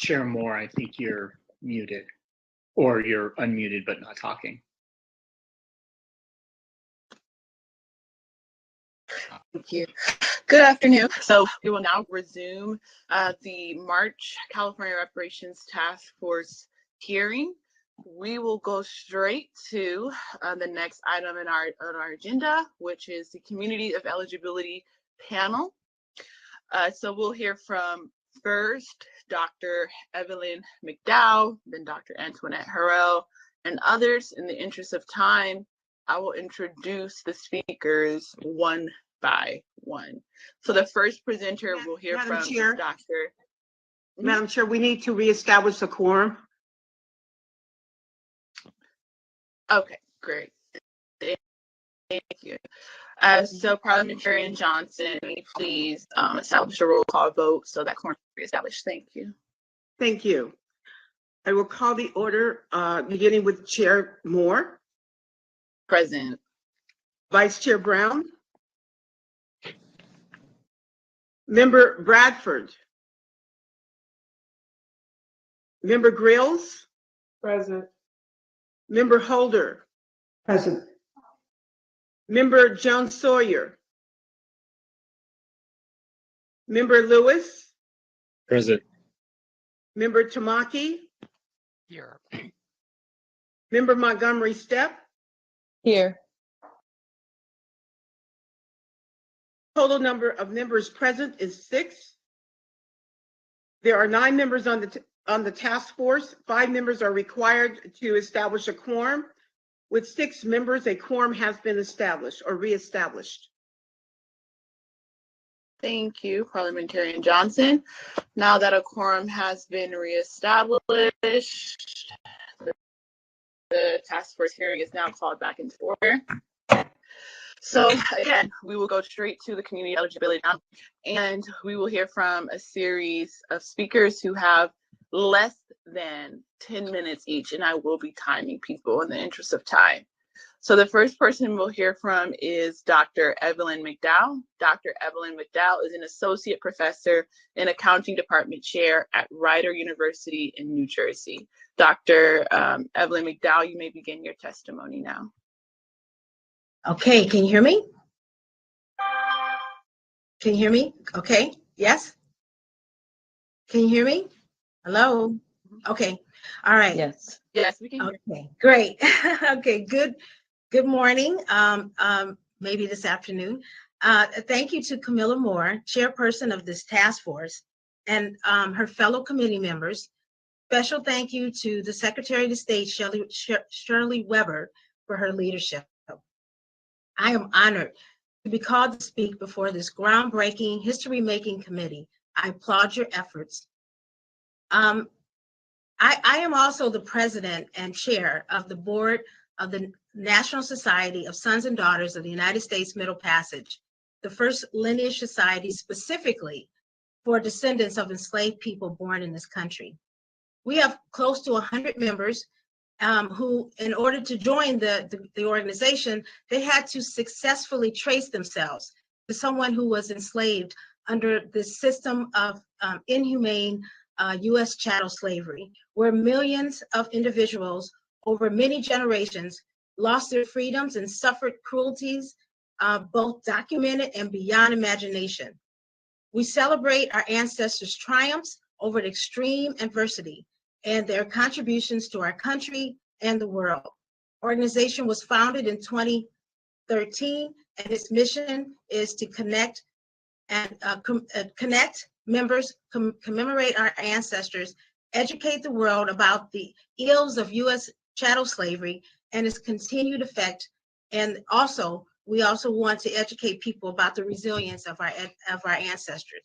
Chair Moore, I think you're muted, or you're unmuted but not talking. Thank you. Good afternoon. So we will now resume the March California Reparations Task Force hearing. We will go straight to the next item on our agenda, which is the Community of Eligibility panel. So we'll hear from first Dr. Evelyn Mcdowell, then Dr. Antoinette Harrell, and others. In the interest of time, I will introduce the speakers one by one. So the first presenter we'll hear from is Dr. Madam Chair, we need to reestablish a quorum. Okay, great. Thank you. So Parliamentarian Johnson, please establish a roll call vote so that quorum is reestablished. Thank you. Thank you. I will call the order beginning with Chair Moore. Present. Vice Chair Brown. Member Bradford. Member Grills. Present. Member Holder. Present. Member Jones Sawyer. Member Lewis. Present. Member Tamaki. Here. Member Montgomery Stepp. Here. Total number of members present is 6. There are 9 members on the task force. 5 members are required to establish a quorum. With 6 members, a quorum has been established or reestablished. Thank you, Parliamentarian Johnson. Now that a quorum has been reestablished, the task force hearing is now called back into order. So again, we will go straight to the community eligibility now, and we will hear from a series of speakers who have less than 10 minutes each, and I will be timing people in the interest of time. So the first person we'll hear from is Dr. Evelyn Mcdowell. Dr. Evelyn Mcdowell is an associate professor and accounting department chair at Rider University in New Jersey. Dr. Evelyn Mcdowell, you may begin your testimony now. Okay, can you hear me? Can you hear me? Okay, yes? Can you hear me? Hello? Okay, all right. Yes. Yes, we can hear. Okay, great. Okay, good morning, maybe this afternoon. Thank you to Camilla Moore, chairperson of this task force, and her fellow committee members. Special thank you to the Secretary of State, Shirley Weber, for her leadership. I am honored to be called to speak before this groundbreaking, history-making committee. I applaud your efforts. I am also the president and chair of the board of the National Society of Sons and Daughters of the United States Middle Passage, the first lineage society specifically for descendants of enslaved people born in this country. We have close to 100 members who, in order to join the organization, they had to successfully trace themselves to someone who was enslaved under the system of inhumane U.S. chattel slavery, where millions of individuals over many generations lost their freedoms and suffered cruelties, both documented and beyond imagination. We celebrate our ancestors' triumphs over extreme adversity and their contributions to our country and the world. Organization was founded in 2013, and its mission is to connect members, commemorate our ancestors, educate the world about the ills of U.S. chattel slavery and its continued effect, and we also want to educate people about the resilience of our ancestors.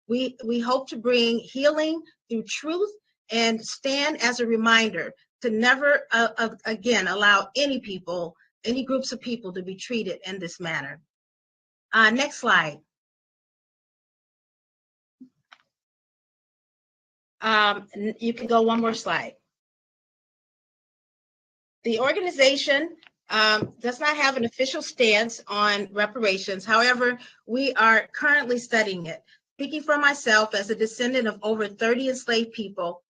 We hope to bring healing through truth and stand as a reminder to never again allow any groups of people to be treated in this manner. Next slide. You can go one more slide. The organization does not have an official stance on reparations. However, we are currently studying it. Speaking for myself as a descendant of over 30 enslaved people,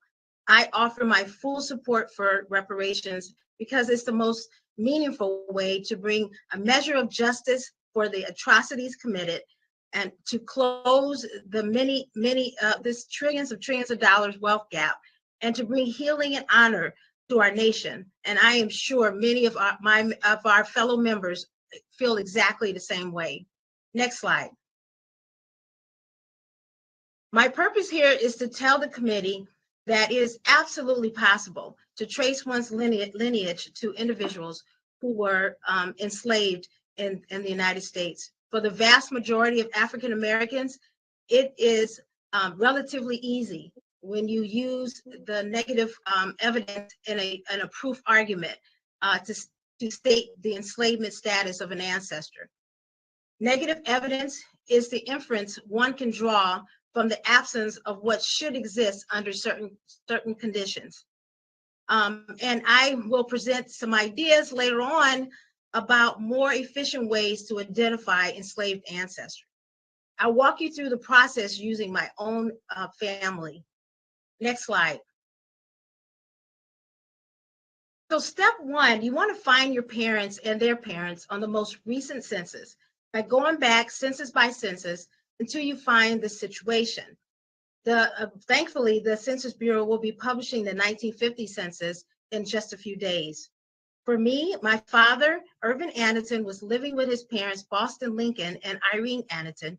I offer my full support for reparations because it's the most meaningful way to bring a measure of justice for the atrocities committed and to close the this trillions of dollars wealth gap, and to bring healing and honor to our nation. And I am sure many of our fellow members feel exactly the same way. Next slide. My purpose here is to tell the committee that it is absolutely possible to trace one's lineage to individuals who were enslaved in the United States. For the vast majority of African Americans, it is relatively easy when you use the negative evidence in a proof argument to state the enslavement status of an ancestor. Negative evidence is the inference one can draw from the absence of what should exist under certain conditions. And I will present some ideas later on about more efficient ways to identify enslaved ancestry. I'll walk you through the process using my own family. Next slide. So step one, you want to find your parents and their parents on the most recent census by going back census by census until you find the situation. Thankfully, the Census Bureau will be publishing the 1950 census in just a few days. For me, my father, Irvin Anderton, was living with his parents, Boston Lincoln and Irene Anderton,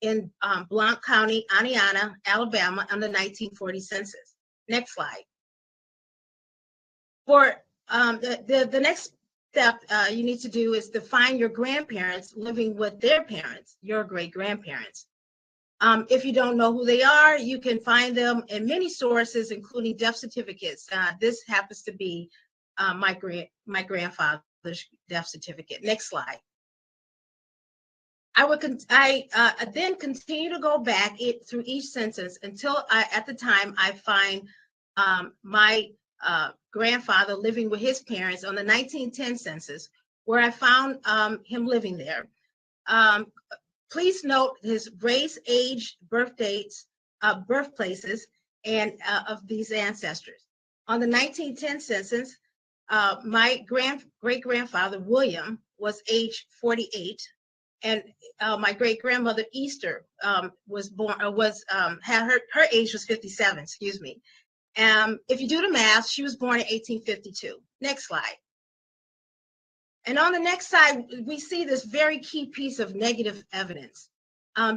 in Blount County, Aniana, Alabama, on the 1940 census. Next slide. For the next step you need to do is to find your grandparents living with their parents, your great-grandparents. If you don't know who they are, you can find them in many sources, including death certificates. This happens to be my grandfather's death certificate. Next slide. I then continue to go back through each census until at the time I find my grandfather living with his parents on the 1910 census, where I found him living there. Please note his race, age, birth dates, birthplaces, and of these ancestors. On the 1910 census, my great-grandfather, William, was age 48, and my great-grandmother, Easter, was born, her age was 57, excuse me. If you do the math, she was born in 1852. Next slide. And on the next slide, we see this very key piece of negative evidence.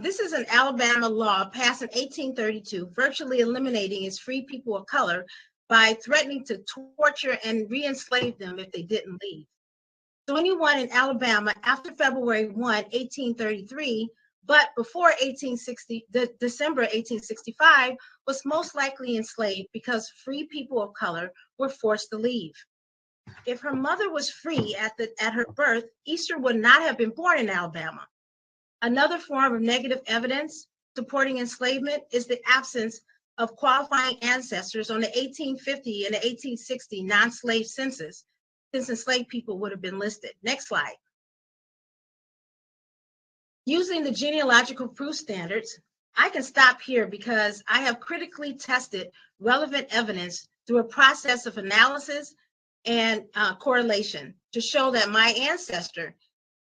This is an Alabama law passed in 1832, virtually eliminating its free people of color by threatening to torture and re-enslave them if they didn't leave. So anyone in Alabama after February 1, 1833, but before December 1865, was most likely enslaved because free people of color were forced to leave. If her mother was free at her birth, Easter would not have been born in Alabama. Another form of negative evidence supporting enslavement is the absence of qualifying ancestors on the 1850 and the 1860 non-slave census, since enslaved people would have been listed. Next slide. Using the genealogical proof standards, I can stop here because I have critically tested relevant evidence through a process of analysis and correlation to show that my ancestor,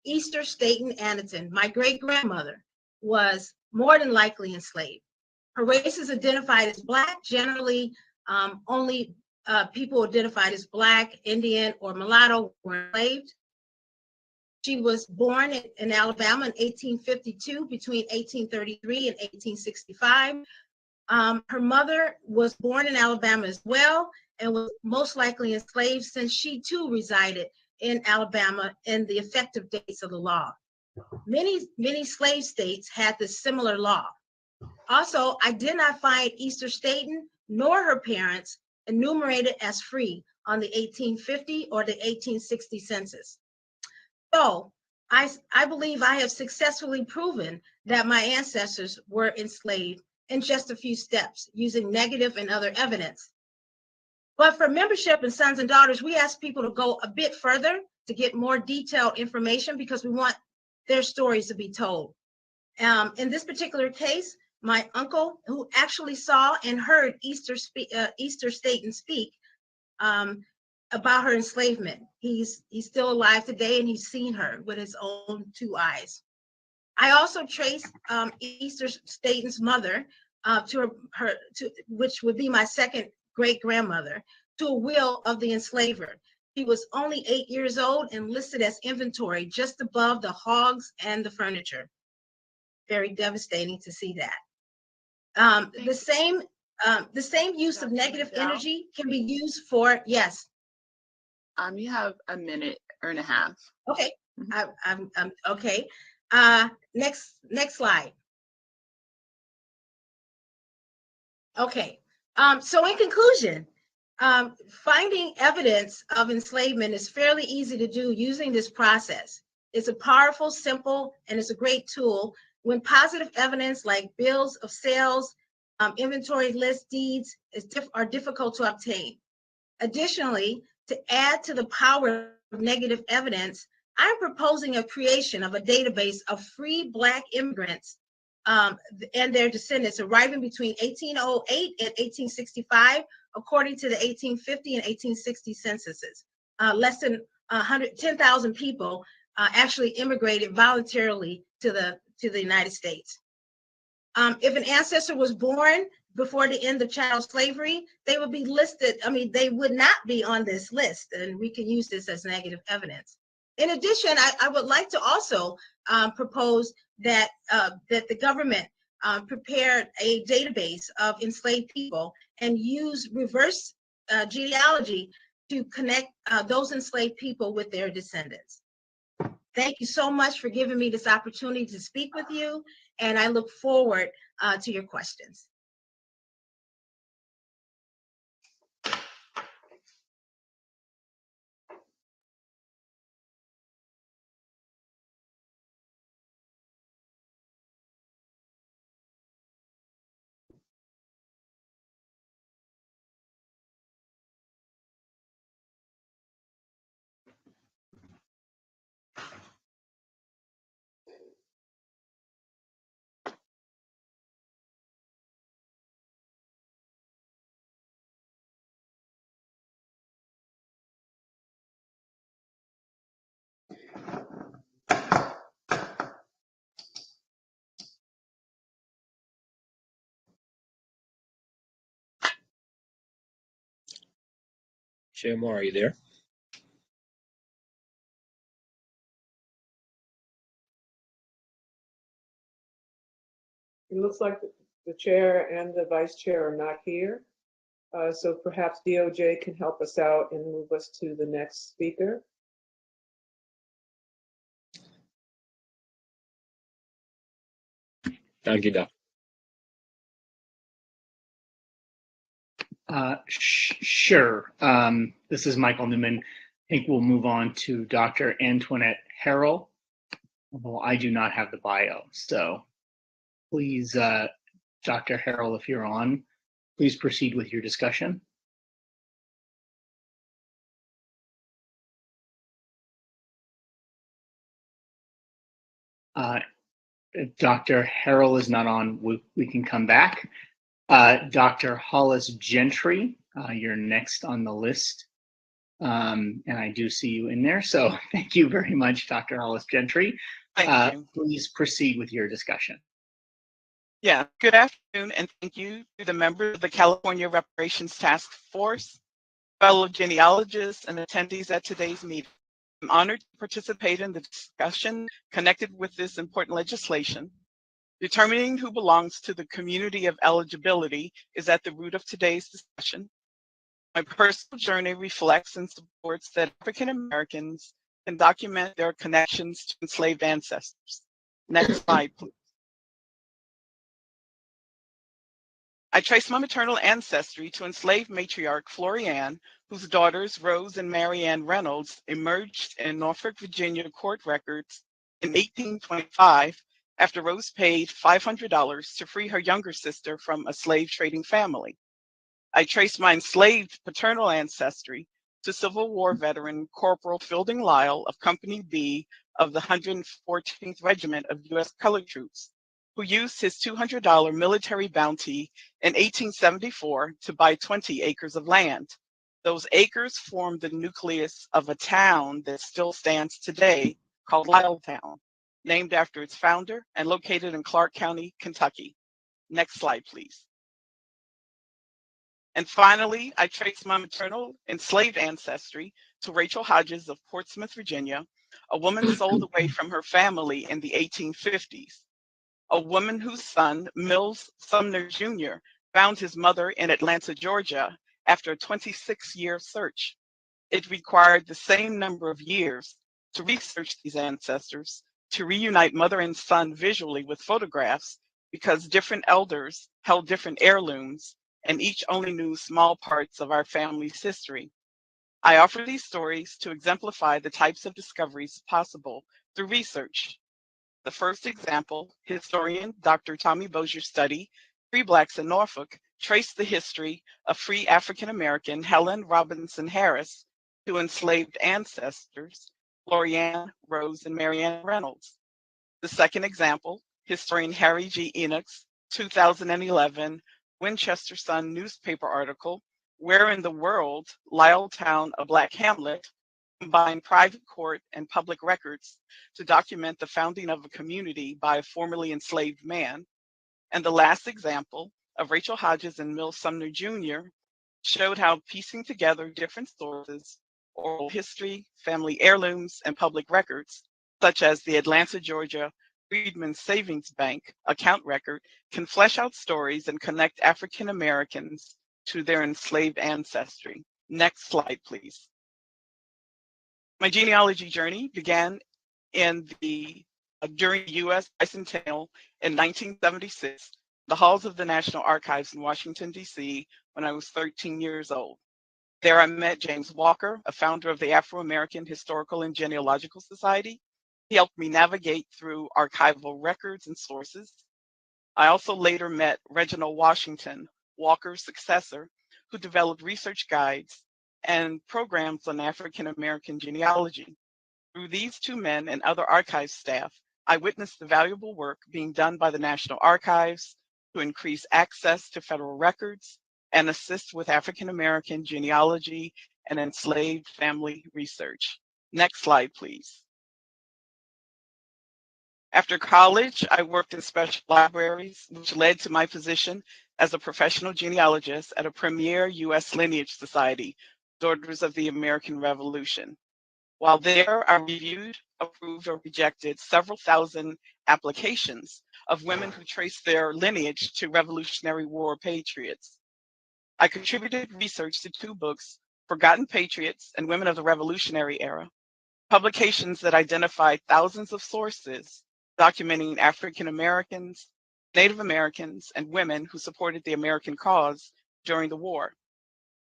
Easter Staten Anderton, my great-grandmother, was more than likely enslaved. Her race is identified as Black. Generally, only people identified as Black, Indian, or mulatto were enslaved. She was born in Alabama in 1852, between 1833 and 1865. Her mother was born in Alabama as well and was most likely enslaved, since she too resided in Alabama in the effective dates of the law. Many slave states had this similar law. Also, I did not find Easter Staten nor her parents enumerated as free on the 1850 or the 1860 census. So I believe I have successfully proven that my ancestors were enslaved in just a few steps using negative and other evidence. But for membership in Sons and Daughters, we ask people to go a bit further to get more detailed information because we want their stories to be told. In this particular case, my uncle, who actually saw and heard Easter Staten speak about her enslavement. He's still alive today, and he's seen her with his own 2 eyes. I also traced Easter Staten's mother to which would be my second great grandmother, to a will of the enslaver. He was only 8 years old and listed as inventory just above the hogs and the furniture. Very devastating to see that. The same use of negative energy can be used for, yes. You have a minute or and a half. Okay, I'm okay. Next slide. Okay, so in conclusion, finding evidence of enslavement is fairly easy to do using this process. It's a powerful, simple, and it's a great tool when positive evidence like bills of sales, inventory lists, deeds are difficult to obtain. Additionally, to add to the power of negative evidence, I'm proposing a creation of a database of free Black immigrants and their descendants arriving between 1808 and 1865, according to the 1850 and 1860 censuses. Less than 10,000 people actually immigrated voluntarily to the United States. If an ancestor was born before the end of chattel slavery, they would be listed. I mean, they would not be on this list, and we can use this as negative evidence. In addition, I would like to also propose that the government prepare a database of enslaved people and use reverse genealogy to connect those enslaved people with their descendants. Thank you so much for giving me this opportunity to speak with you, and I look forward to your questions. Chair Moore, are you there? It looks like the chair and the vice chair are not here. So perhaps DOJ can help us out and move us to the next speaker. Thank you, Doc. Sure. This is Michael Newman. I think we'll move on to Dr. Antoinette Harrell, although I do not have the bio. So please, Dr. Harrell, if you're on, please proceed with your discussion. If Dr. Harrell is not on, we can come back. Dr. Hollis Gentry, you're next on the list. And I do see you in there. So thank you very much, Dr. Hollis Gentry. Thank you. Please proceed with your discussion. Yeah, good afternoon, and thank you to the members of the California Reparations Task Force, fellow genealogists, and attendees at today's meeting. I'm honored to participate in the discussion connected with this important legislation. Determining who belongs to the community of eligibility is at the root of today's discussion. My personal journey reflects and supports that African Americans can document their connections to enslaved ancestors. Next slide, please. I trace my maternal ancestry to enslaved matriarch Florianne, whose daughters Rose and Marianne Reynolds emerged in Norfolk, Virginia court records in 1825 after Rose paid $500 to free her younger sister from a slave trading family. I trace my enslaved paternal ancestry to Civil War veteran Corporal Fielding Lyle of Company B of the 114th Regiment of U.S. Colored Troops, who used his $200 military bounty in 1874 to buy 20 acres of land. Those acres formed the nucleus of a town that still stands today called Lyalltown, named after its founder and located in Clark County, Kentucky. Next slide, please. And finally, I traced my maternal enslaved ancestry to Rachel Hodges of Portsmouth, Virginia, a woman sold away from her family in the 1850s. A woman whose son, Mills Sumner Jr., found his mother in Atlanta, Georgia, after a 26-year search. It required the same number of years to research these ancestors, to reunite mother and son visually with photographs, because different elders held different heirlooms and each only knew small parts of our family's history. I offer these stories to exemplify the types of discoveries possible through research. The first example, historian Dr. Tommy Bosier's study, Free Blacks in Norfolk, traced the history of free African American Helen Robinson Harris to enslaved ancestors, Florianne, Rose, and Marianne Reynolds. The second example, historian Harry G. Enoch's 2011 Winchester Sun newspaper article, Where in the World, Lyalltown, a Black Hamlet, combined private court and public records to document the founding of a community by a formerly enslaved man. And the last example of Rachel Hodges and Mills Sumner Jr. showed how piecing together different sources, oral history, family heirlooms, and public records, such as the Atlanta, Georgia Freedmen Savings Bank account record, can flesh out stories and connect African Americans to their enslaved ancestry. Next slide, please. My genealogy journey began in during the U.S. bicentennial in 1976, the halls of the National Archives in Washington, D.C., when I was 13 years old. There I met James Walker, a founder of the Afro-American Historical and Genealogical Society. He helped me navigate through archival records and sources. I also later met Reginald Washington, Walker's successor, who developed research guides and programs on African American genealogy. Through these two men and other archive staff, I witnessed the valuable work being done by the National Archives to increase access to federal records and assist with African American genealogy and enslaved family research. Next slide, please. After college, I worked in special libraries, which led to my position as a professional genealogist at a premier U.S. lineage society, Daughters of the American Revolution. While there, I reviewed, approved, or rejected several thousand applications of women who traced their lineage to Revolutionary War patriots. I contributed research to two books, Forgotten Patriots and Women of the Revolutionary Era, publications that identified thousands of sources documenting African Americans, Native Americans, and women who supported the American cause during the war.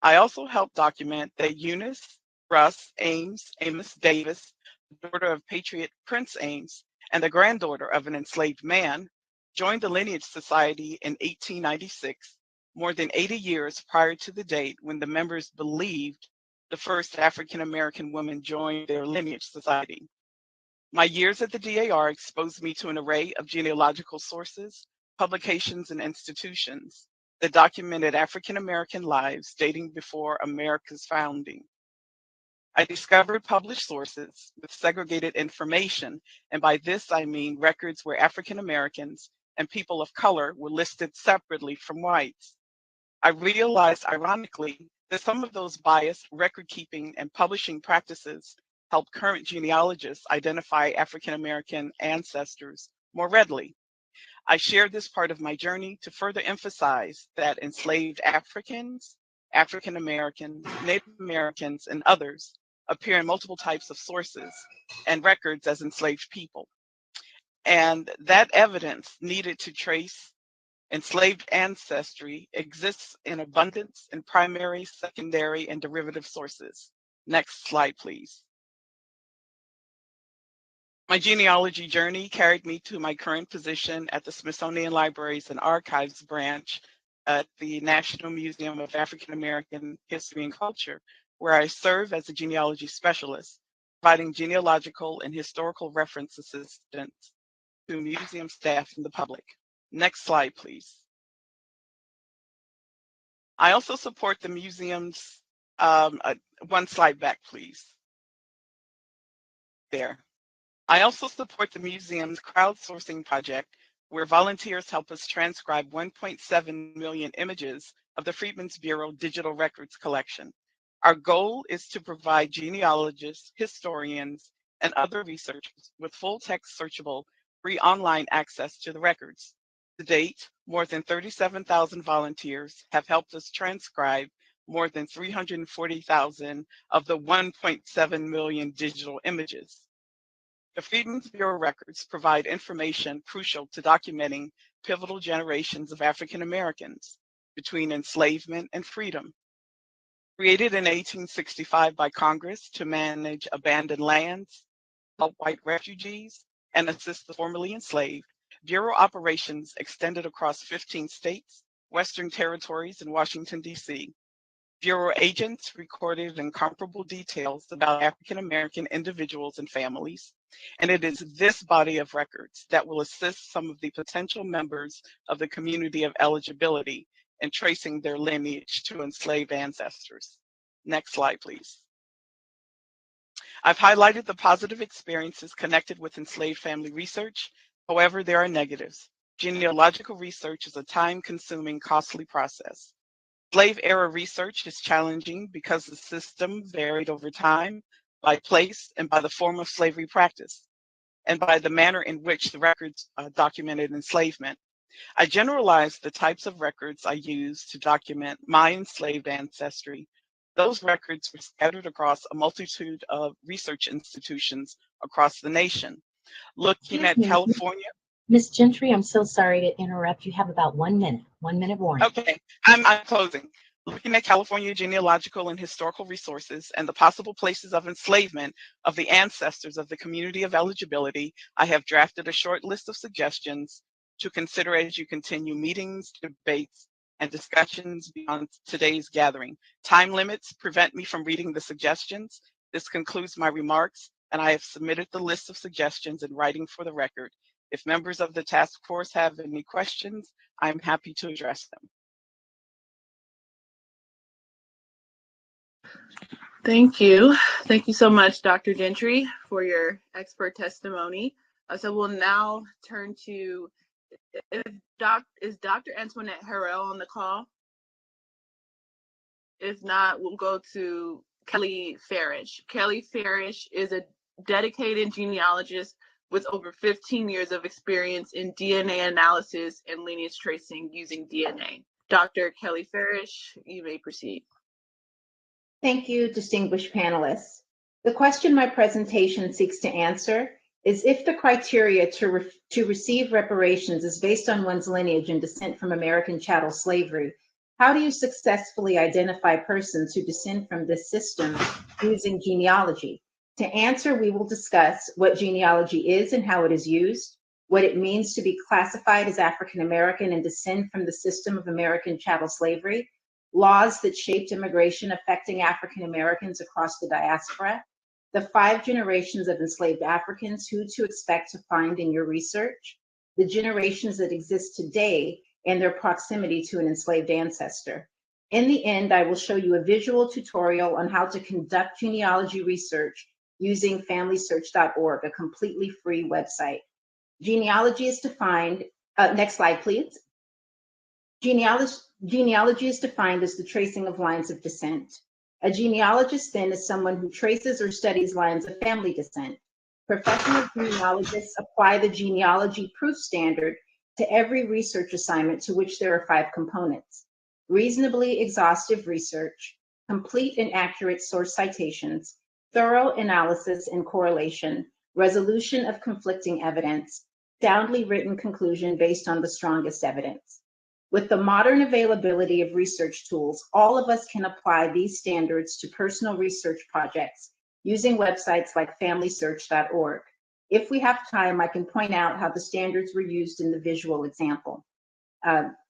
I also helped document that Eunice Russ Amos Davis, the daughter of Patriot Prince Ames and the granddaughter of an enslaved man, joined the Lineage Society in 1896, more than 80 years prior to the date when the members believed the first African American woman joined their Lineage Society. My years at the DAR exposed me to an array of genealogical sources, publications, and institutions that documented African American lives dating before America's founding. I discovered published sources with segregated information, and by this I mean records where African Americans and people of color were listed separately from whites. I realized, ironically, that some of those biased record-keeping and publishing practices help current genealogists identify African American ancestors more readily. I shared this part of my journey to further emphasize that enslaved Africans, African Americans, Native Americans, and others appear in multiple types of sources and records as enslaved people. And that evidence needed to trace enslaved ancestry exists in abundance in primary, secondary, and derivative sources. Next slide, please. My genealogy journey carried me to my current position at the Smithsonian Libraries and Archives branch at the National Museum of African American History and Culture, where I serve as a genealogy specialist, providing genealogical and historical reference assistance to museum staff and the public. Next slide, please. I also support the museum's, one slide back, please. There. I also support the museum's crowdsourcing project, where volunteers help us transcribe 1.7 million images of the Freedmen's Bureau digital records collection. Our goal is to provide genealogists, historians, and other researchers with full text searchable, free online access to the records. To date, more than 37,000 volunteers have helped us transcribe more than 340,000 of the 1.7 million digital images. The Freedmen's Bureau records provide information crucial to documenting pivotal generations of African Americans between enslavement and freedom. Created in 1865 by Congress to manage abandoned lands, help white refugees, and assist the formerly enslaved, Bureau operations extended across 15 states, Western territories, and Washington, D.C. Bureau agents recorded incomparable details about African American individuals and families, and it is this body of records that will assist some of the potential members of the community of eligibility in tracing their lineage to enslaved ancestors. Next slide, please. I've highlighted the positive experiences connected with enslaved family research. However, there are negatives. Genealogical research is a time-consuming, costly process. Slave-era research is challenging because the system varied over time, by place, and by the form of slavery practice, and by the manner in which the records documented enslavement. I generalized the types of records I use to document my enslaved ancestry. Those records were scattered across a multitude of research institutions across the nation. Looking at California. Ms. Gentry, I'm so sorry to interrupt. You have about 1 minute, 1 minute warning. Okay, I'm closing. Looking at California genealogical and historical resources and the possible places of enslavement of the ancestors of the community of eligibility, I have drafted a short list of suggestions to consider as you continue meetings, debates, and discussions beyond today's gathering. Time limits prevent me from reading the suggestions. This concludes my remarks, and I have submitted the list of suggestions in writing for the record. If members of the task force have any questions, I'm happy to address them. Thank you. Thank you so much, Dr. Gentry, for your expert testimony. So we'll now turn to, is Dr. Antoinette Harrell on the call? If not, we'll go to Kelly Farish. Kelly Farish is a dedicated genealogist with over 15 years of experience in DNA analysis and lineage tracing using DNA. Dr. Kelly Farish, you may proceed. Thank you, distinguished panelists. The question my presentation seeks to answer is if the criteria to receive reparations is based on one's lineage and descent from American chattel slavery, how do you successfully identify persons who descend from this system using genealogy? To answer, we will discuss what genealogy is and how it is used, what it means to be classified as African American and descend from the system of American chattel slavery, laws that shaped immigration affecting African Americans across the diaspora, the 5 generations of enslaved Africans who to expect to find in your research, the generations that exist today and their proximity to an enslaved ancestor. In the end, I will show you a visual tutorial on how to conduct genealogy research using Familysearch.org, a completely free website. Genealogy is defined, next slide, please. Genealogy is defined as the tracing of lines of descent. A genealogist then is someone who traces or studies lines of family descent. Professional genealogists apply the genealogy proof standard to every research assignment to which there are 5 components: reasonably exhaustive research, complete and accurate source citations, thorough analysis and correlation, resolution of conflicting evidence, soundly written conclusion based on the strongest evidence. With the modern availability of research tools, all of us can apply these standards to personal research projects using websites like Familysearch.org. If we have time, I can point out how the standards were used in the visual example.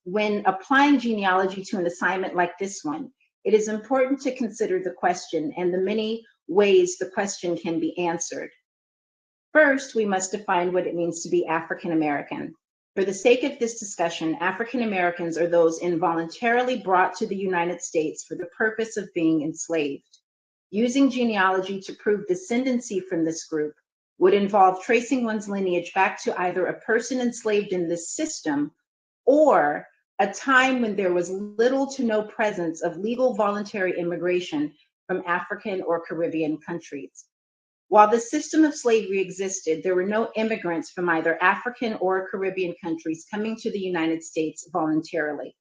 When applying genealogy to an assignment like this one, it is important to consider the question and the many ways the question can be answered. First, we must define what it means to be African American. For the sake of this discussion, African Americans are those involuntarily brought to the United States for the purpose of being enslaved. Using genealogy to prove descendancy from this group would involve tracing one's lineage back to either a person enslaved in this system or a time when there was little to no presence of legal voluntary immigration from African or Caribbean countries. While the system of slavery existed, there were no immigrants from either African or Caribbean countries coming to the United States voluntarily.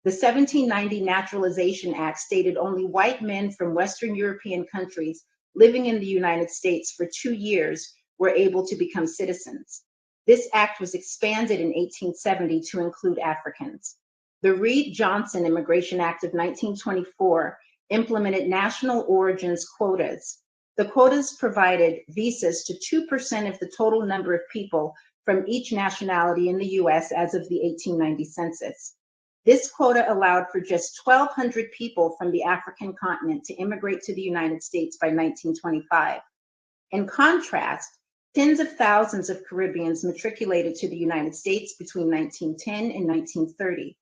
The 1790 Naturalization Act stated only white men from Western European countries living in the United States for 2 years were able to become citizens. This act was expanded in 1870 to include Africans. The Reid-Johnson Immigration Act of 1924 implemented national origins quotas. The quotas provided visas to 2% of the total number of people from each nationality in the US as of the 1890 census. This quota allowed for just 1,200 people from the African continent to immigrate to the United States by 1925. In contrast, tens of thousands of Caribbeans matriculated to the United States between 1910 and 1930.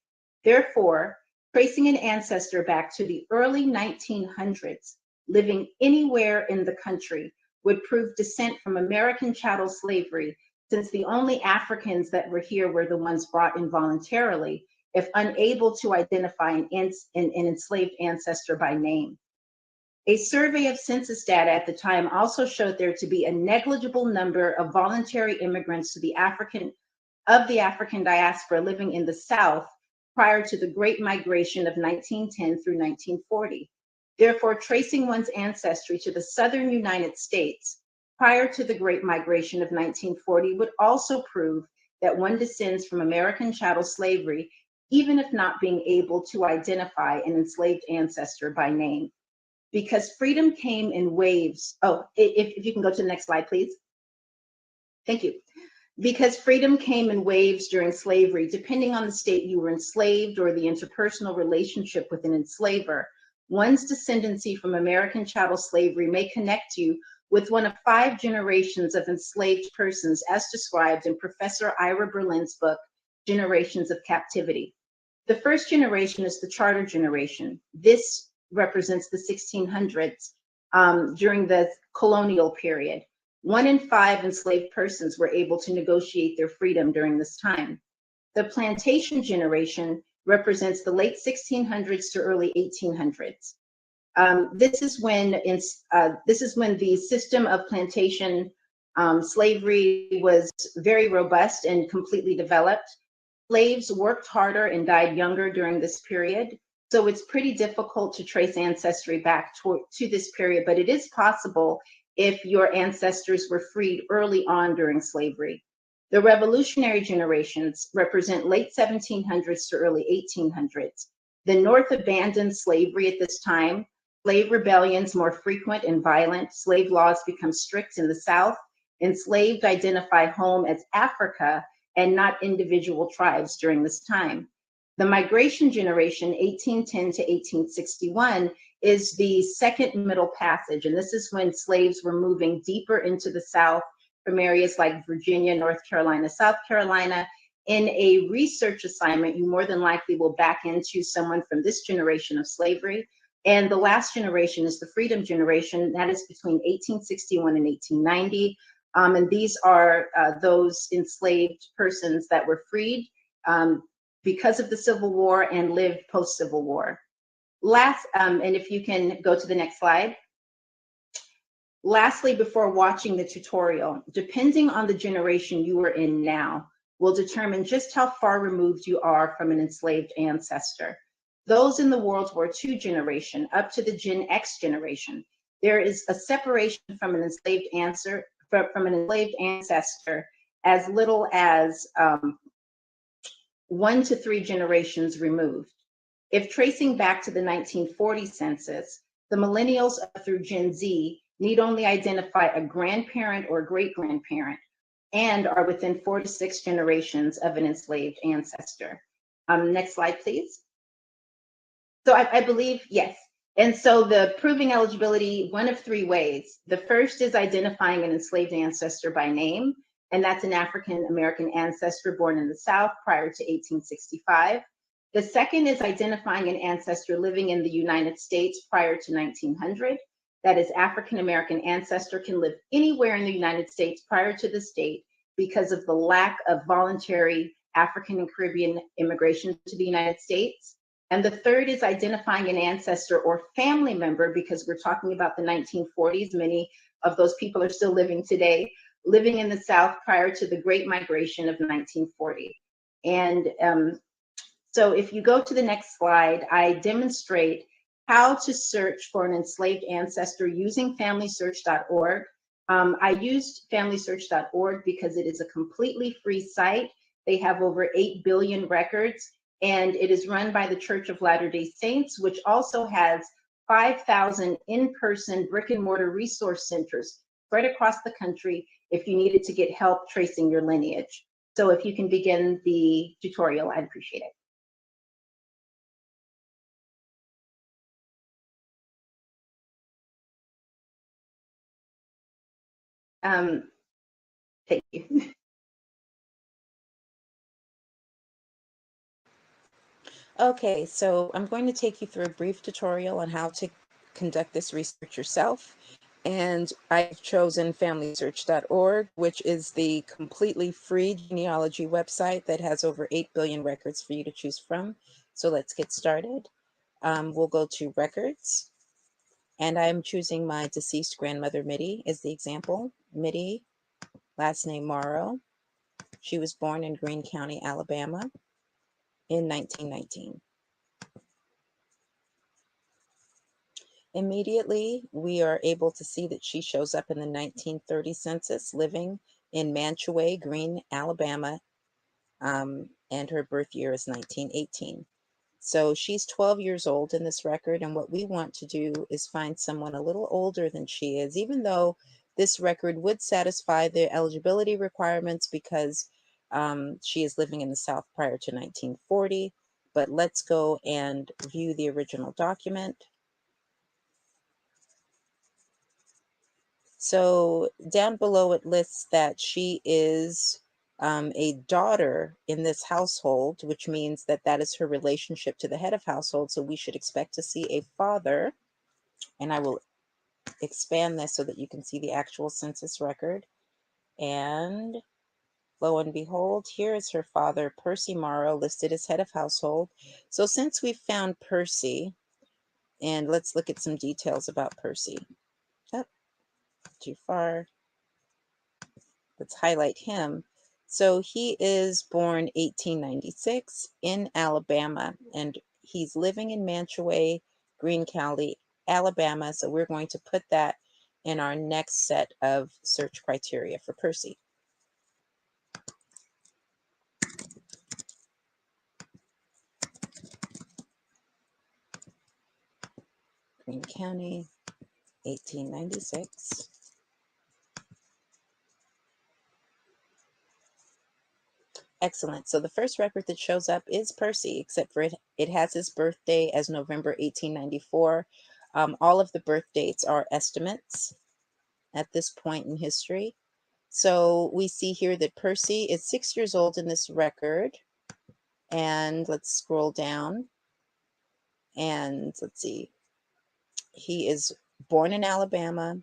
Therefore, tracing an ancestor back to the early 1900s, living anywhere in the country, would prove descent from American chattel slavery, since the only Africans that were here were the ones brought involuntarily, if unable to identify an enslaved ancestor by name. A survey of census data at the time also showed there to be a negligible number of voluntary immigrants to the African diaspora living in the South prior to the Great Migration of 1910 through 1940. Therefore, tracing one's ancestry to the Southern United States prior to the Great Migration of 1940 would also prove that one descends from American chattel slavery, even if not being able to identify an enslaved ancestor by name. Because freedom came in waves. Oh, if you can go to the next slide, please. Thank you. Because freedom came in waves during slavery, depending on the state you were enslaved or the interpersonal relationship with an enslaver, one's descendancy from American chattel slavery may connect you with one of 5 generations of enslaved persons, as described in Professor Ira Berlin's book, Generations of Captivity. The first generation is the charter generation. This represents the 1600s during the colonial period. 1 in 5 enslaved persons were able to negotiate their freedom during this time. The plantation generation represents the late 1600s to early 1800s. This is when the system of plantation slavery was very robust and completely developed. Slaves worked harder and died younger during this period. So it's pretty difficult to trace ancestry back to this period, but it is possible if your ancestors were freed early on during slavery. The revolutionary generations represent late 1700s to early 1800s. The North abandoned slavery at this time. Slave rebellions more frequent and violent. Slave laws become strict in the South. Enslaved identify home as Africa and not individual tribes during this time. The migration generation, 1810 to 1861, is the second Middle Passage, and this is when slaves were moving deeper into the South from areas like Virginia, North Carolina, South Carolina. In a research assignment, you more than likely will back into someone from this generation of slavery. And the last generation is the freedom generation. That is between 1861 and 1890. And these are those enslaved persons that were freed because of the Civil War and lived post-Civil War. And if you can go to the next slide. Lastly, before watching the tutorial, depending on the generation you are in now, will determine just how far removed you are from an enslaved ancestor. Those in the World War II generation, up to the Gen X generation, there is a separation from an enslaved ancestor as little as 1 to 3 generations removed. If tracing back to the 1940 census, the millennials up through Gen Z need only identify a grandparent or great-grandparent and are within 4 to 6 generations of an enslaved ancestor. Next slide, please. So I believe, yes, And so the proving eligibility, one of three ways. The first is identifying an enslaved ancestor by name, and that's an African American ancestor born in the South prior to 1865. The second is identifying an ancestor living in the United States prior to 1900. That is, African American ancestor can live anywhere in the United States prior to this date because of the lack of voluntary African and Caribbean immigration to the United States. And the third is identifying an ancestor or family member, because we're talking about the 1940s. Many of those people are still living today, living in the South prior to the Great Migration of 1940. And so if you go to the next slide, I demonstrate how to search for an enslaved ancestor using Familysearch.org. I used Familysearch.org because it is a completely free site. They have over 8 billion records, and it is run by the Church of Latter-day Saints, which also has 5,000 in-person brick and mortar resource centers spread across the country if you needed to get help tracing your lineage. So if you can begin the tutorial, I'd appreciate it. Thank you. Okay, so I'm going to take you through a brief tutorial on how to conduct this research yourself. And I've chosen Familysearch.org, which is the completely free genealogy website that has over 8 billion records for you to choose from. So let's get started. We'll go to records, and I'm choosing my deceased grandmother, Mittie, as the example. Mittie, last name Morrow. She was born in Greene County, Alabama in 1919. Immediately, we are able to see that she shows up in the 1930 census, living in Mantua, Greene, Alabama, and her birth year is 1918. So she's 12 years old in this record, and what we want to do is find someone a little older than she is, even though this record would satisfy the eligibility requirements because she is living in the South prior to 1940. But let's go and view the original document. So down below it lists that she is a daughter in this household, which means that that is her relationship to the head of household. So we should expect to see a father, and I will expand this so that you can see the actual census record. And lo and behold, here is her father, Percy Morrow, listed as head of household. So since we've found Percy, and let's look at some details about Percy. Oh, too far. Let's highlight him. So he is born 1896 in Alabama, and he's living in Mantua, Greene County, Alabama. So we're going to put that in our next set of search criteria for Percy. Greene County, 1896. Excellent. So the first record that shows up is Percy, except for it has his birthday as November 1894. All of the birth dates are estimates at this point in history. So we see here that Percy is 6 years old in this record. And let's scroll down. And let's see. He is born in Alabama.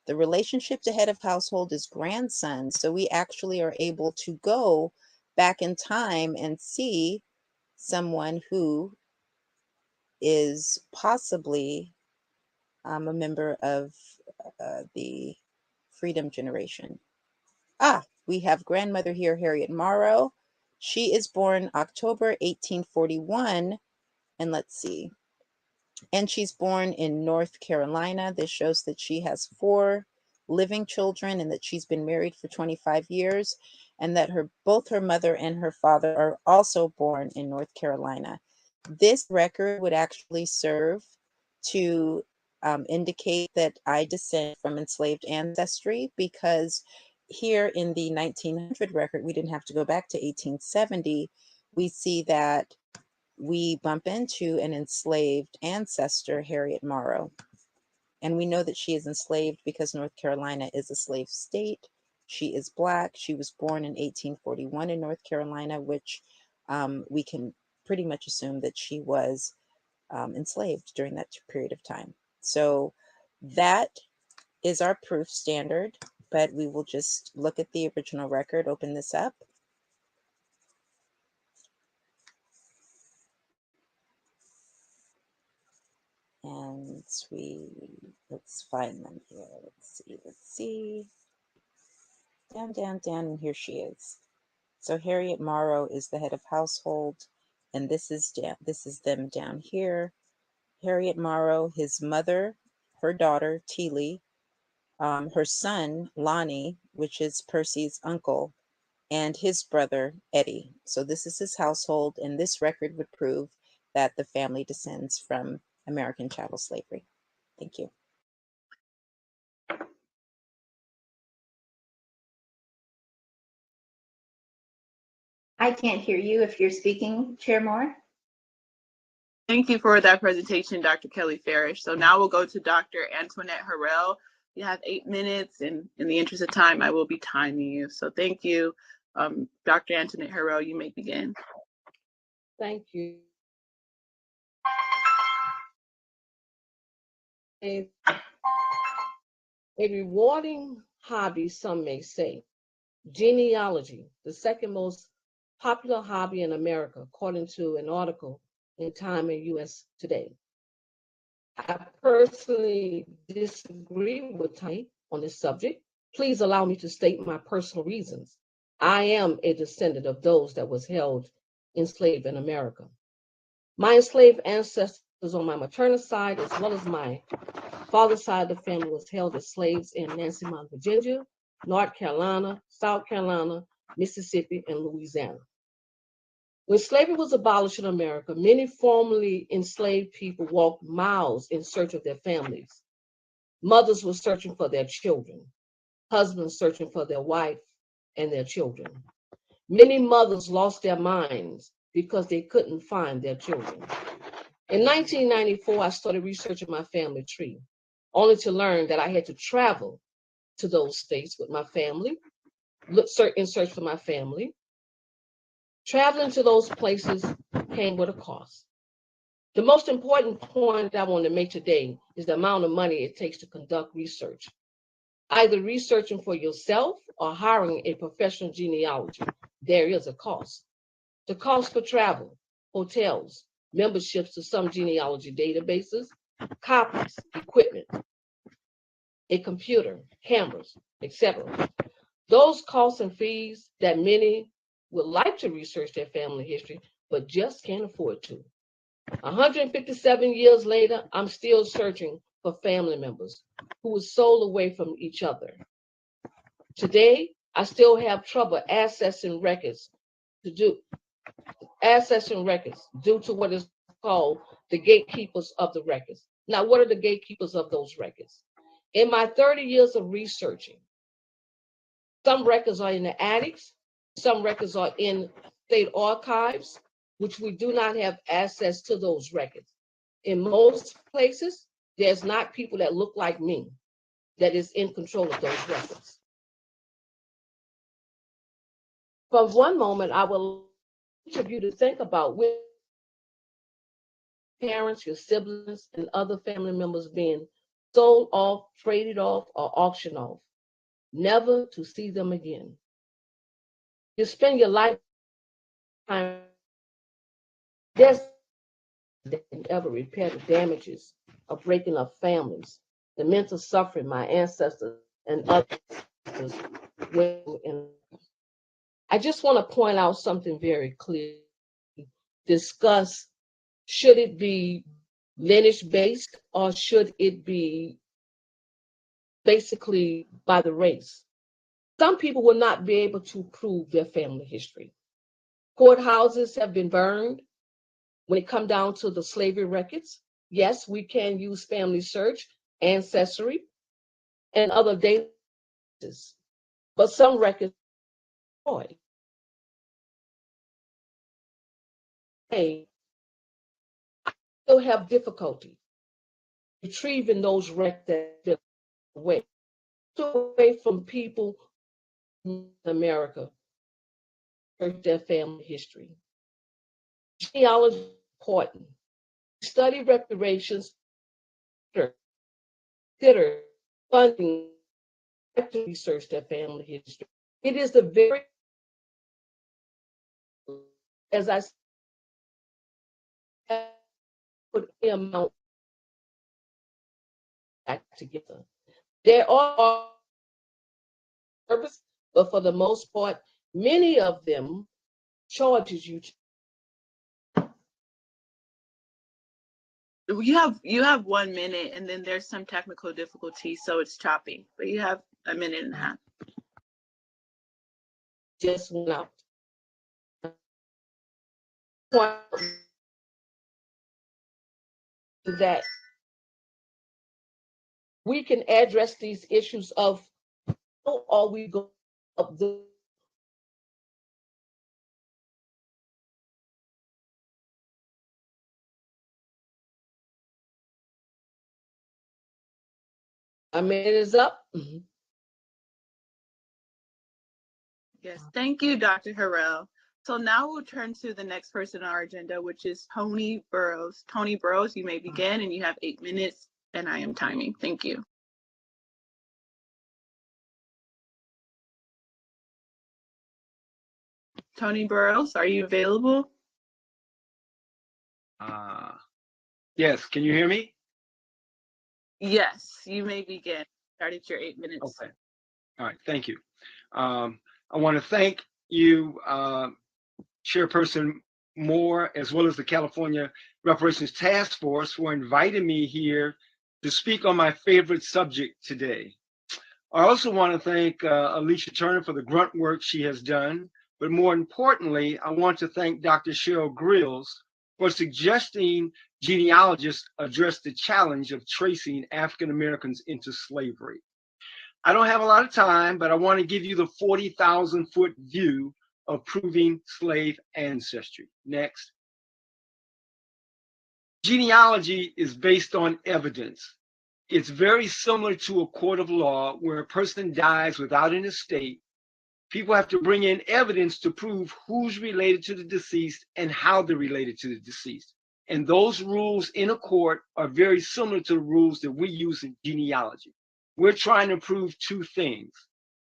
The relationship to head of household is grandson. So we actually are able to go back in time and see someone who is possibly a member of the Freedom generation. We have grandmother here, Harriet Marrow. She is born October 1841, and let's see. And she's born in North Carolina. This shows that she has 4 living children and that she's been married for 25 years, and that both her mother and her father are also born in North Carolina. This record would actually serve to indicate that I descend from enslaved ancestry, because here in the 1900 record, we didn't have to go back to 1870. We see that we bump into an enslaved ancestor, Harriet Marrow. And we know that she is enslaved because North Carolina is a slave state. She is Black. She was born in 1841 in North Carolina, which we can pretty much assume that she was enslaved during that period of time. So that is our proof standard, but we will just look at the original record, open this up. And let's find them here. Let's see. Down, and here she is. So Harriet Morrow is the head of household, and this is them down here. Harriet Morrow, his mother, her daughter, Teely, her son, Lonnie, which is Percy's uncle, and his brother, Eddie. So this is his household, and this record would prove that the family descends from American chattel slavery. Thank you. I can't hear you if you're speaking, Chair Moore. Thank you for that presentation, Dr. Kelly Farish. So now we'll go to Dr. Antoinette Harrell. You have 8 minutes, and in the interest of time, I will be timing you. So thank you. Dr. Antoinette Harrell, you may begin. Thank you. A rewarding hobby, some may say. Genealogy, the second most popular hobby in America, according to an article in Time and U.S. Today. I personally disagree with Tony on this subject. Please allow me to state my personal reasons. I am a descendant of those that was held enslaved in America. My enslaved ancestors on my maternal side, as well as my father's side of the family, was held as slaves in Nancy Mount, Virginia, North Carolina, South Carolina, Mississippi, and Louisiana. When slavery was abolished in America, many formerly enslaved people walked miles in search of their families. Mothers were searching for their children, husbands searching for their wife and their children. Many mothers lost their minds because they couldn't find their children. In 1994, I started researching my family tree, only to learn that I had to travel to those states with my family, in search for my family. Traveling to those places came with a cost. The most important point I want to make today is the amount of money it takes to conduct research. Either researching for yourself or hiring a professional genealogy, there is a cost. The cost for travel, hotels, memberships to some genealogy databases, copies, equipment, a computer, cameras, etc. Those costs and fees that many would like to research their family history, but just can't afford to. 157 years later, I'm still searching for family members who were sold away from each other. Today, I still have trouble accessing records due to what is called the gatekeepers of the records. Now, what are the gatekeepers of those records? In my 30 years of researching, some records are in the attics, some records are in state archives, which we do not have access to those records. In most places, there's not people that look like me that is in control of those records. From one moment, I will each of you to think about which parents, your siblings, and other family members being sold off, traded off, or auctioned off, never to see them again. You spend your lifetime, there's ever repair the damages of breaking up families, the mental suffering my ancestors and others went in. I just want to point out something very clear. Discuss, should it be lineage based or should it be basically by the race? Some people will not be able to prove their family history. Courthouses have been burned. When it comes down to the slavery records, yes, we can use Familysearch, Ancestry, and other databases, but some records are destroyed. still have difficulty retrieving those records that been away from people in America, their family history. Genealogy is important. Study reparations, consider funding to research their family history. It is the very, as I said, put the amount back together. There are purpose, but for the most part, many of them charges you. You have 1 minute, and then there's some technical difficulty, so it's choppy. But you have a minute and a half. Just went out. That we can address these issues of how are we going up the a minute is up. Yes, thank you, Dr. Harrell. So now we'll turn to the next person on our agenda, which is Tony Burrows. Tony Burrows, you may begin, and you have 8 minutes, and I am timing. Thank you. Tony Burrows, are you available? Yes, can you hear me? Yes, you may begin. Started your 8 minutes. Okay. All right, thank you. I want to thank you, Chairperson Moore, as well as the California Reparations Task Force, for inviting me here to speak on my favorite subject today. I also want to thank Alicia Turner for the grunt work she has done, but more importantly, I want to thank Dr. Cheryl Grills for suggesting genealogists address the challenge of tracing African Americans into slavery. I don't have a lot of time, but I want to give you the 40,000-foot view of proving slave ancestry. Next. Genealogy is based on evidence. It's very similar to a court of law where a person dies without an estate. People have to bring in evidence to prove who's related to the deceased and how they're related to the deceased. And those rules in a court are very similar to the rules that we use in genealogy. We're trying to prove two things.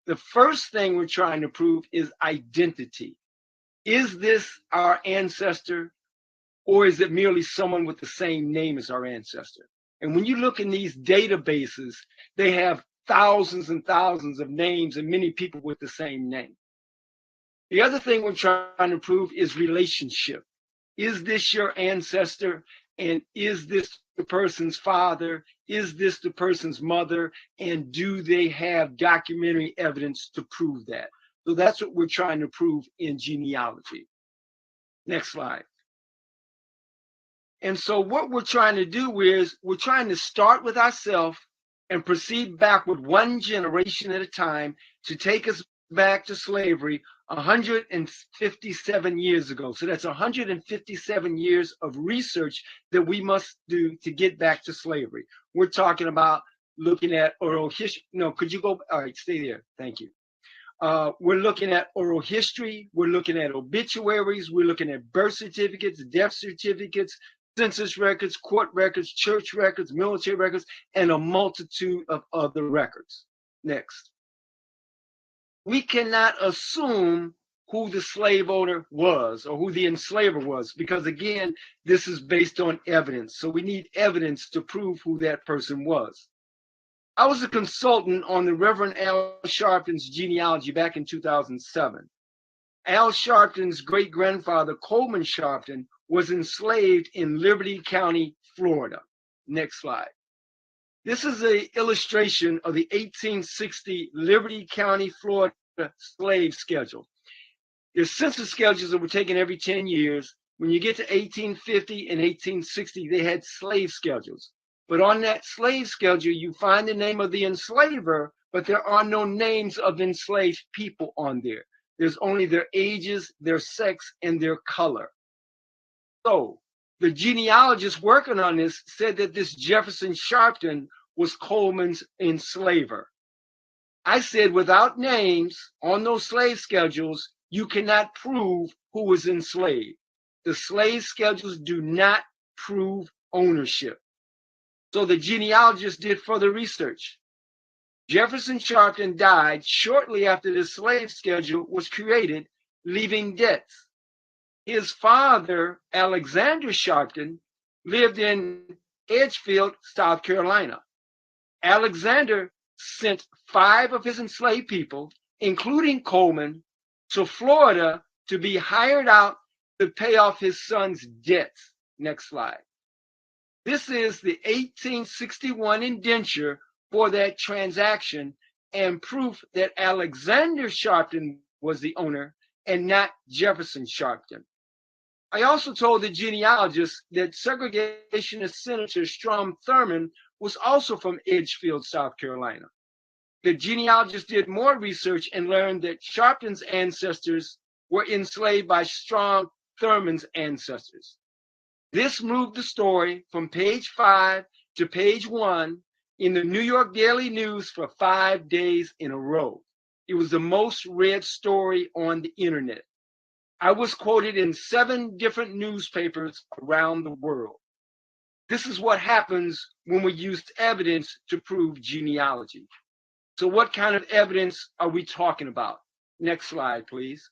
The first thing we're trying to prove is identity. Is this our ancestor, or is it merely someone with the same name as our ancestor? And when you look in these databases, they have thousands and thousands of names and many people with the same name. The other thing we're trying to prove is relationship. Is this your ancestor? And is this the person's father? Is this the person's mother? And do they have documentary evidence to prove that? So that's what we're trying to prove in genealogy. Next slide. And so what we're trying to do is we're trying to start with ourselves and proceed backward one generation at a time to take us back to slavery 157 years ago. So that's 157 years of research that we must do to get back to slavery. We're talking about looking at oral history. No, could you go? All right, stay there. Thank you. We're looking at oral history. We're looking at obituaries. We're looking at birth certificates, death certificates, census records, court records, church records, military records, and a multitude of other records. Next. We cannot assume who the slave owner was or who the enslaver was, because again, this is based on evidence. So we need evidence to prove who that person was. I was a consultant on the Reverend Al Sharpton's genealogy back in 2007. Al Sharpton's great-grandfather, Coleman Sharpton, was enslaved in Liberty County, Florida. Next slide. This is an illustration of the 1860 Liberty County, Florida slave schedule. There's census schedules that were taken every 10 years. When you get to 1850 and 1860, they had slave schedules. But on that slave schedule, you find the name of the enslaver, but there are no names of enslaved people on there. There's only their ages, their sex, and their color. So The genealogist working on this said that this Jefferson Sharpton was Coleman's enslaver. I said without names on those slave schedules, you cannot prove who was enslaved. The slave schedules do not prove ownership. So the genealogist did further research. Jefferson Sharpton died shortly after the slave schedule was created, leaving debts. His father, Alexander Sharpton, lived in Edgefield, South Carolina. Alexander sent 5 of his enslaved people, including Coleman, to Florida to be hired out to pay off his son's debts. Next slide. This is the 1861 indenture for that transaction and proof that Alexander Sharpton was the owner and not Jefferson Sharpton. I also told the genealogist that segregationist Senator Strom Thurmond was also from Edgefield, South Carolina. The genealogist did more research and learned that Sharpton's ancestors were enslaved by Strom Thurmond's ancestors. This moved the story from page 5 to page 1 in the New York Daily News for 5 days in a row. It was the most read story on the internet. I was quoted in 7 different newspapers around the world. This is what happens when we use evidence to prove genealogy. So what kind of evidence are we talking about? Next slide, please.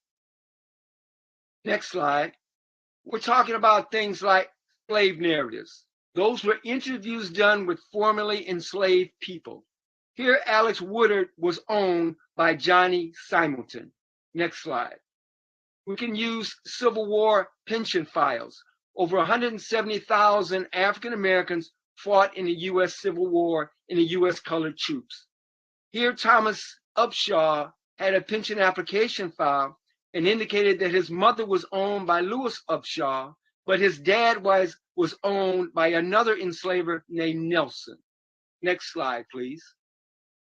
Next slide. We're talking about things like slave narratives. Those were interviews done with formerly enslaved people. Here, Alex Woodard was owned by Johnny Simonton. Next slide. We can use Civil War pension files. Over 170,000 African Americans fought in the U.S. Civil War in the U.S. colored troops. Here, Thomas Upshaw had a pension application file and indicated that his mother was owned by Lewis Upshaw, but his dad was owned by another enslaver named Nelson. Next slide, please.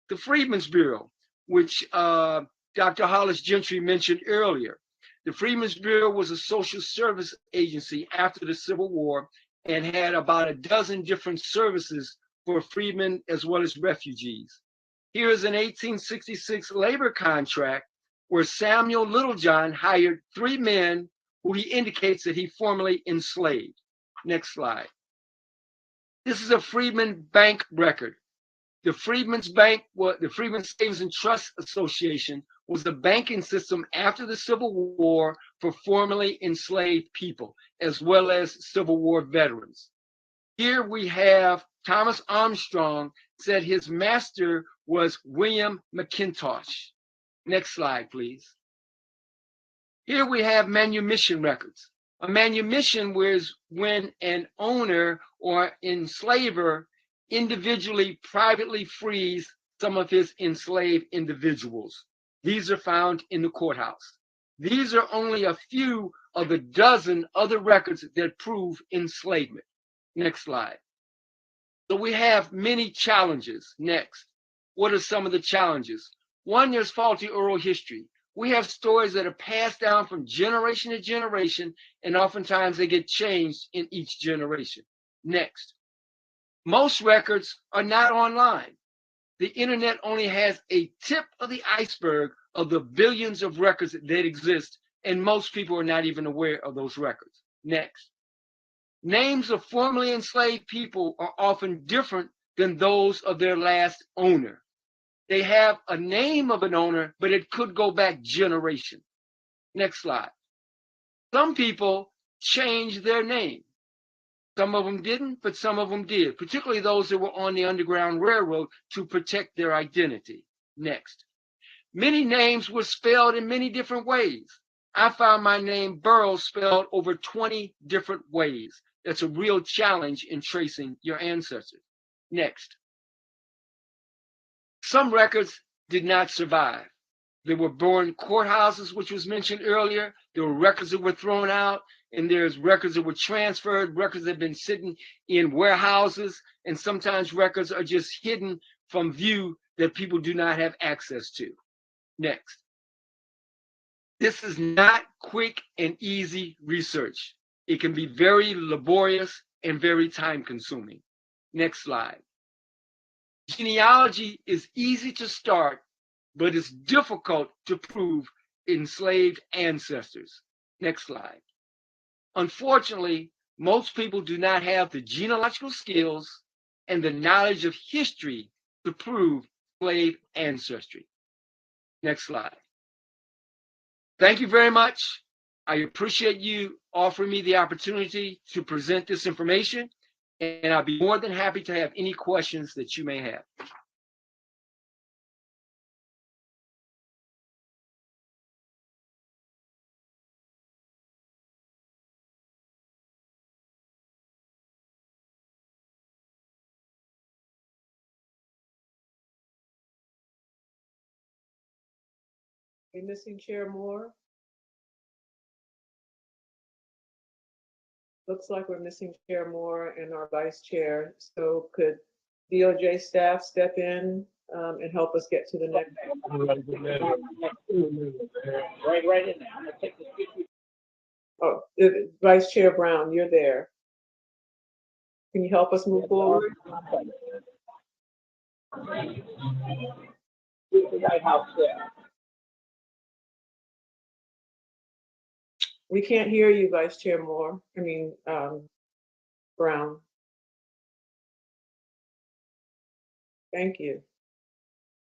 The Freedmen's Bureau, which Dr. Hollis Gentry mentioned earlier. The Freedmen's Bureau was a social service agency after the Civil War and had about a dozen different services for freedmen as well as refugees. Here is an 1866 labor contract where Samuel Littlejohn hired 3 men who he indicates that he formerly enslaved. Next slide. This is a Freedmen Bank record. The Freedmen's Bank, the Freedmen Savings and Trust Association, was the banking system after the Civil War for formerly enslaved people, as well as Civil War veterans. Here we have Thomas Armstrong said his master was William McIntosh. Next slide, please. Here we have manumission records. A manumission was when an owner or enslaver individually, privately frees some of his enslaved individuals. These are found in the courthouse. These are only a few of the dozen other records that prove enslavement. Next slide. So we have many challenges. Next. What are some of the challenges? One, there's faulty oral history. We have stories that are passed down from generation to generation, and oftentimes they get changed in each generation. Next. Most records are not online. The internet only has a tip of the iceberg of the billions of records that exist, and most people are not even aware of those records. Next. Names of formerly enslaved people are often different than those of their last owner. They have a name of an owner, but it could go back generations. Next slide. Some people changed their name. Some of them didn't, but some of them did, particularly those that were on the Underground Railroad to protect their identity. Next. Many names were spelled in many different ways. I found my name Burroughs spelled over 20 different ways. That's a real challenge in tracing your ancestors. Next. Some records did not survive. There were burned courthouses, which was mentioned earlier. There were records that were thrown out, and there's records that were transferred, records that have been sitting in warehouses, and sometimes records are just hidden from view that people do not have access to. Next. This is not quick and easy research. It can be very laborious and very time consuming. Next slide. Genealogy is easy to start, but it's difficult to prove enslaved ancestors. Next slide. Unfortunately, most people do not have the genealogical skills and the knowledge of history to prove slave ancestry. Next slide. Thank you very much. I appreciate you offering me the opportunity to present this information, and I'll be more than happy to have any questions that you may have. We missing Chair Moore? Looks like we're missing Chair Moore and our Vice Chair. So could DOJ staff step in and help us get to the next? Right in there. I'm gonna take this picture. Oh, Vice Chair Brown, you're there. Can you help us move forward? The White House there. We can't hear you, Vice Chair Moore. Brown. Thank you.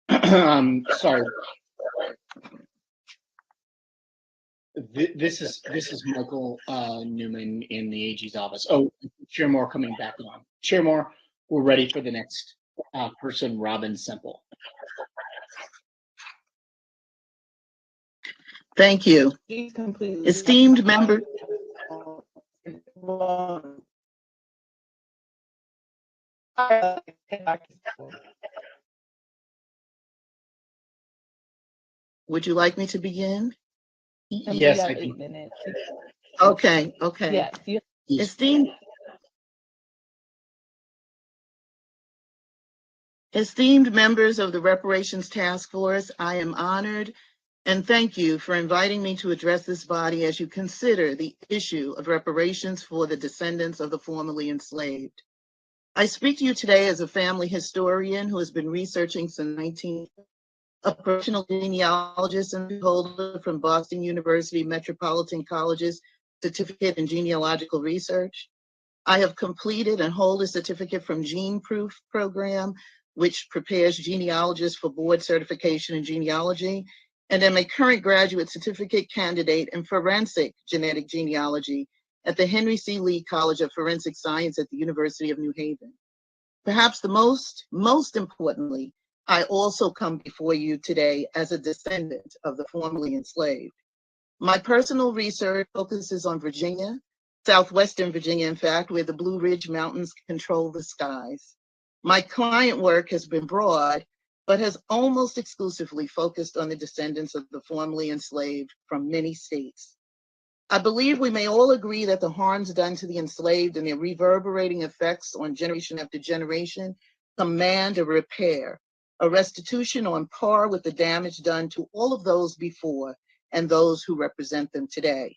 Sorry. This is Michael Newman in the AG's office. Oh, Chair Moore coming back on. Chair Moore, we're ready for the next person, Robin Semple. Thank you. Esteemed member. Would you like me to begin? Yes, I do. Okay. Yes. Esteemed members of the Reparations Task Force, I am honored and thank you for inviting me to address this body as you consider the issue of reparations for the descendants of the formerly enslaved. I speak to you today as a family historian who has been researching since 19, a professional genealogist and holder from Boston University Metropolitan College's Certificate in Genealogical Research. I have completed and hold a certificate from Gene Proof program, which prepares genealogists for board certification in genealogy, and am a current graduate certificate candidate in forensic genetic genealogy at the Henry C. Lee College of Forensic Science at the University of New Haven. Perhaps the most importantly, I also come before you today as a descendant of the formerly enslaved. My personal research focuses on Virginia, southwestern Virginia, in fact, where the Blue Ridge Mountains control the skies. My client work has been broad, but has almost exclusively focused on the descendants of the formerly enslaved from many states. I believe we may all agree that the harms done to the enslaved and their reverberating effects on generation after generation command a repair, a restitution on par with the damage done to all of those before and those who represent them today.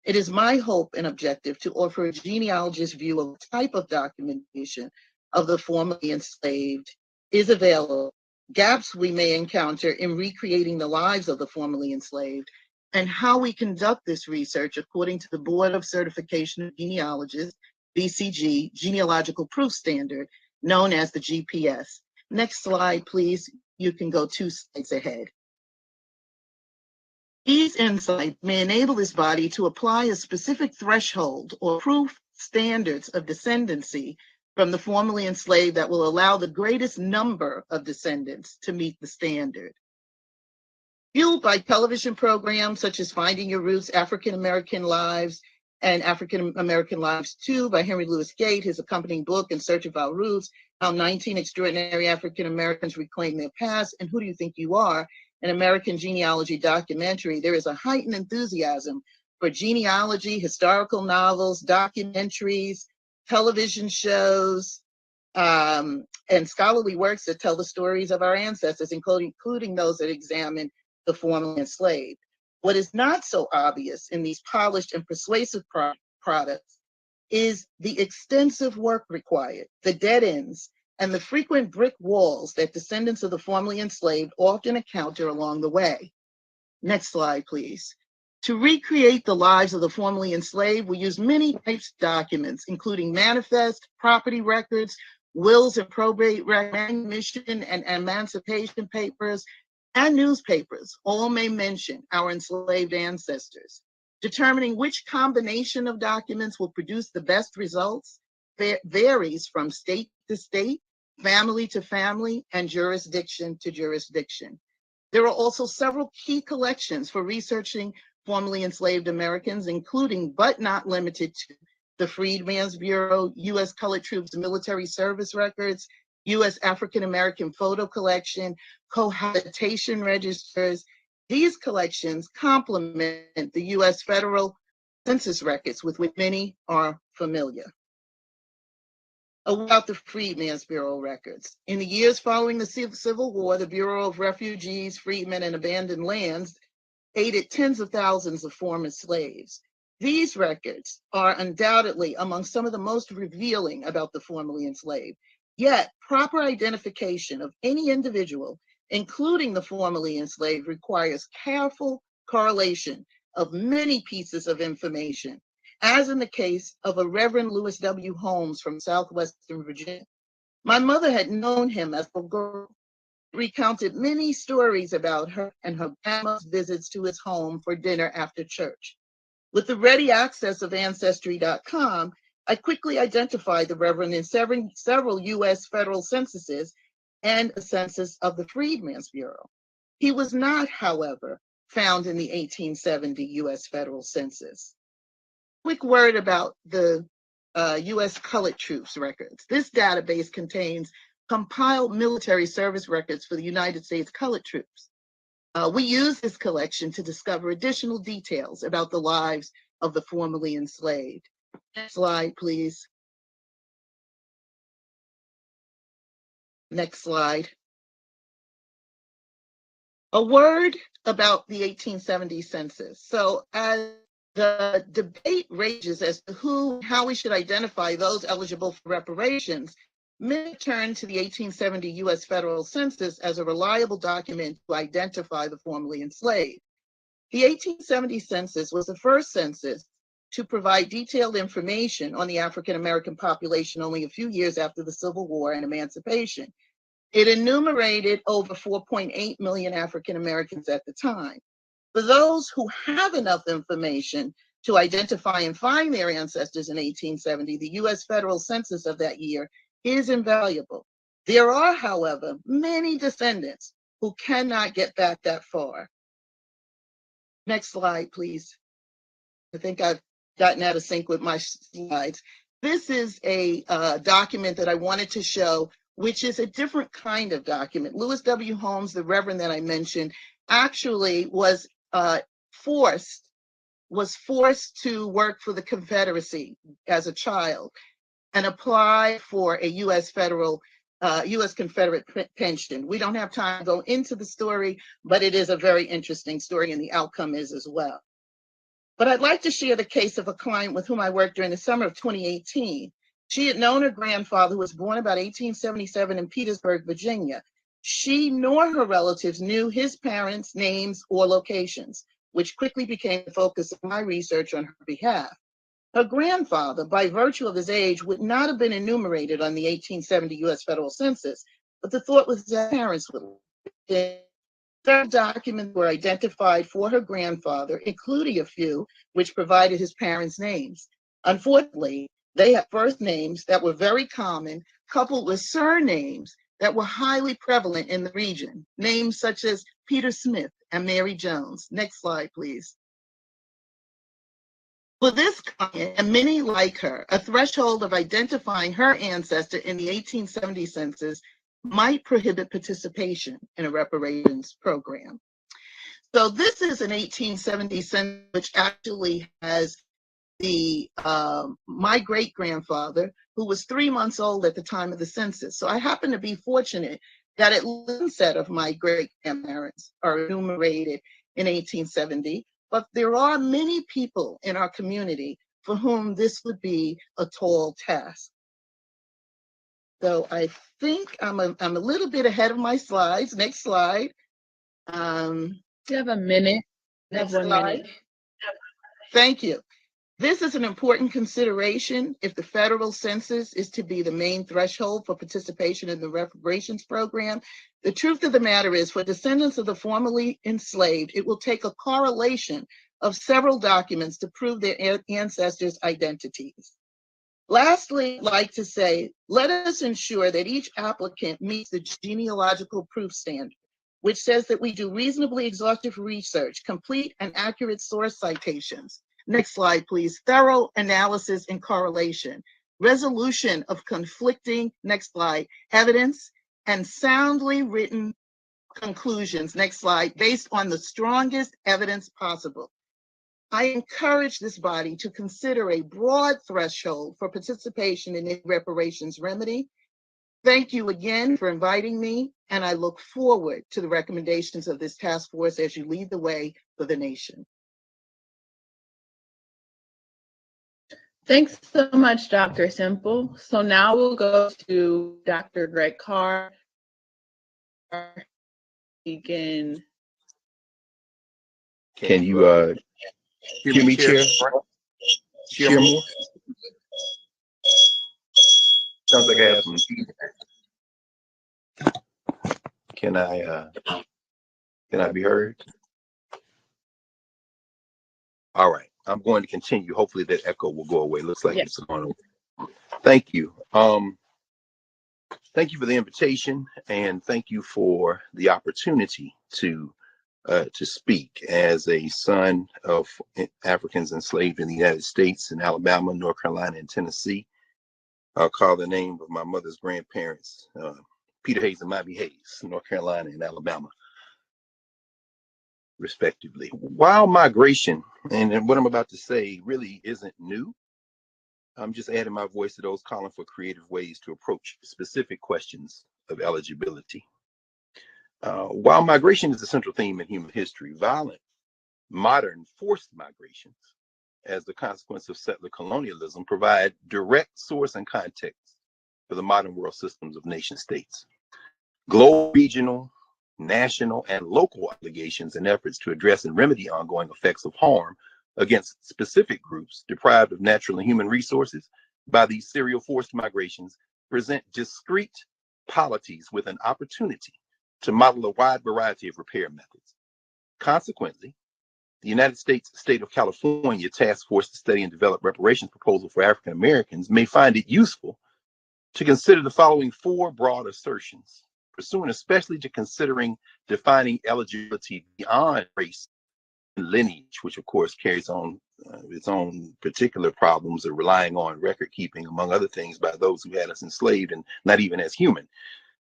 It is my hope and objective to offer a genealogist's view of the type of documentation of the formerly enslaved is available, gaps we may encounter in recreating the lives of the formerly enslaved, and how we conduct this research according to the Board of Certification of Genealogists, BCG, Genealogical Proof Standard, known as the GPS. Next slide, please. You can go 2 slides ahead. These insights may enable this body to apply a specific threshold or proof standards of descendancy from the formerly enslaved that will allow the greatest number of descendants to meet the standard. Fueled by television programs such as Finding Your Roots, African American Lives, and African American Lives 2 by Henry Louis Gates, his accompanying book, In Search of Our Roots, How 19 Extraordinary African Americans Reclaim Their Past, and Who Do You Think You Are, an American genealogy documentary, there is a heightened enthusiasm for genealogy, historical novels, documentaries, television shows, and scholarly works that tell the stories of our ancestors, including those that examine the formerly enslaved. What is not so obvious in these polished and persuasive products is the extensive work required, the dead ends, and the frequent brick walls that descendants of the formerly enslaved often encounter along the way. Next slide, please. To recreate the lives of the formerly enslaved, we use many types of documents, including manifest, property records, wills and probate records, manumission and emancipation papers, and newspapers. All may mention our enslaved ancestors. Determining which combination of documents will produce the best results varies from state to state, family to family, and jurisdiction to jurisdiction. There are also several key collections for researching formerly enslaved Americans, including but not limited to the Freedmen's Bureau, U.S. Colored Troops Military Service Records, U.S. African American Photo Collection, cohabitation registers. These collections complement the U.S. federal census records with which many are familiar. About the Freedmen's Bureau records. In the years following the Civil War, the Bureau of Refugees, Freedmen, and Abandoned Lands aided tens of thousands of former slaves. These records are undoubtedly among some of the most revealing about the formerly enslaved. Yet, proper identification of any individual, including the formerly enslaved, requires careful correlation of many pieces of information, as in the case of a Reverend Lewis W. Holmes from southwestern Virginia. My mother had known him as a girl, recounted many stories about her and her grandma's visits to his home for dinner after church. With the ready access of Ancestry.com, I quickly identified the Reverend in several U.S. federal censuses and a census of the Freedmen's Bureau. He was not, however, found in the 1870 U.S. federal census. Quick word about the U.S. Colored Troops records. This database contains compiled military service records for the United States Colored Troops. We use this collection to discover additional details about the lives of the formerly enslaved. Next slide, please. Next slide. A word about the 1870 census. So as the debate rages as to who and how we should identify those eligible for reparations, many turn to the 1870 U.S. federal census as a reliable document to identify the formerly enslaved. The 1870 census was the first census to provide detailed information on the African American population only a few years after the Civil War and emancipation. It enumerated over 4.8 million African Americans at the time. For those who have enough information to identify and find their ancestors in 1870, the U.S. federal census of that year is invaluable. There are, however, many descendants who cannot get back that far. Next slide, please. I think I've gotten out of sync with my slides. This is a document that I wanted to show, which is a different kind of document. Lewis W. Holmes, the Reverend that I mentioned, actually was forced to work for the Confederacy as a child and apply for a U.S. Confederate pension. We don't have time to go into the story, but it is a very interesting story, and the outcome is as well. But I'd like to share the case of a client with whom I worked during the summer of 2018. She had known her grandfather, who was born about 1877 in Petersburg, Virginia. She nor her relatives knew his parents' names or locations, which quickly became the focus of my research on her behalf. Her grandfather, by virtue of his age, would not have been enumerated on the 1870 U.S. federal census, but the thought was that parents would. Several documents were identified for her grandfather, including a few which provided his parents' names. Unfortunately, they had first names that were very common, coupled with surnames that were highly prevalent in the region, names such as Peter Smith and Mary Jones. Next slide, please. For this client, and many like her, a threshold of identifying her ancestor in the 1870 census might prohibit participation in a reparations program. So this is an 1870 census which actually has the my great-grandfather, who was 3 months old at the time of the census. So I happen to be fortunate that at least one set of my great-grandparents are enumerated in 1870, but there are many people in our community for whom this would be a tall task. So I think I'm a little bit ahead of my slides. Next slide. You have a minute. You have Next 1 slide. minute. Thank you. This is an important consideration if the federal census is to be the main threshold for participation in the reparations program. The truth of the matter is, for descendants of the formerly enslaved, it will take a correlation of several documents to prove their ancestors' identities. Lastly, I'd like to say, let us ensure that each applicant meets the genealogical proof standard, which says that we do reasonably exhaustive research, complete and accurate source citations. Next slide, please. Thorough analysis and correlation, resolution of conflicting, next slide, evidence, and soundly written conclusions, next slide, based on the strongest evidence possible. I encourage this body to consider a broad threshold for participation in the reparations remedy. Thank you again for inviting me, and I look forward to the recommendations of this task force as you lead the way for the nation. Thanks so much, Dr. Simple. So now we'll go to Dr. Greg Carr. Begin. Can you hear me, Chair? Chair Moore? Sounds like I have some feedback. Can I be heard? All right, I'm going to continue. Hopefully that echo will go away. Looks like Yes. It's going away. Thank you. Thank you for the invitation, and thank you for the opportunity to speak as a son of Africans enslaved in the United States, in Alabama, North Carolina, and Tennessee. I'll call the name of my mother's grandparents, Peter Hayes and Mobby Hayes, North Carolina and Alabama, respectively. While migration, and what I'm about to say really isn't new, I'm just adding my voice to those calling for creative ways to approach specific questions of eligibility. While migration is a central theme in human history, violent, modern forced migrations, as the consequence of settler colonialism, provide direct source and context for the modern world systems of nation states. Global, regional, national, and local obligations and efforts to address and remedy ongoing effects of harm against specific groups deprived of natural and human resources by these serial forced migrations present discrete polities with an opportunity to model a wide variety of repair methods. Consequently, the United States State of California Task Force to Study and Develop Reparations Proposal for African Americans may find it useful to consider the following four broad assertions, pursuant especially to considering defining eligibility beyond race and lineage, which of course carries on its own particular problems of relying on record keeping, among other things, by those who had us enslaved and not even as human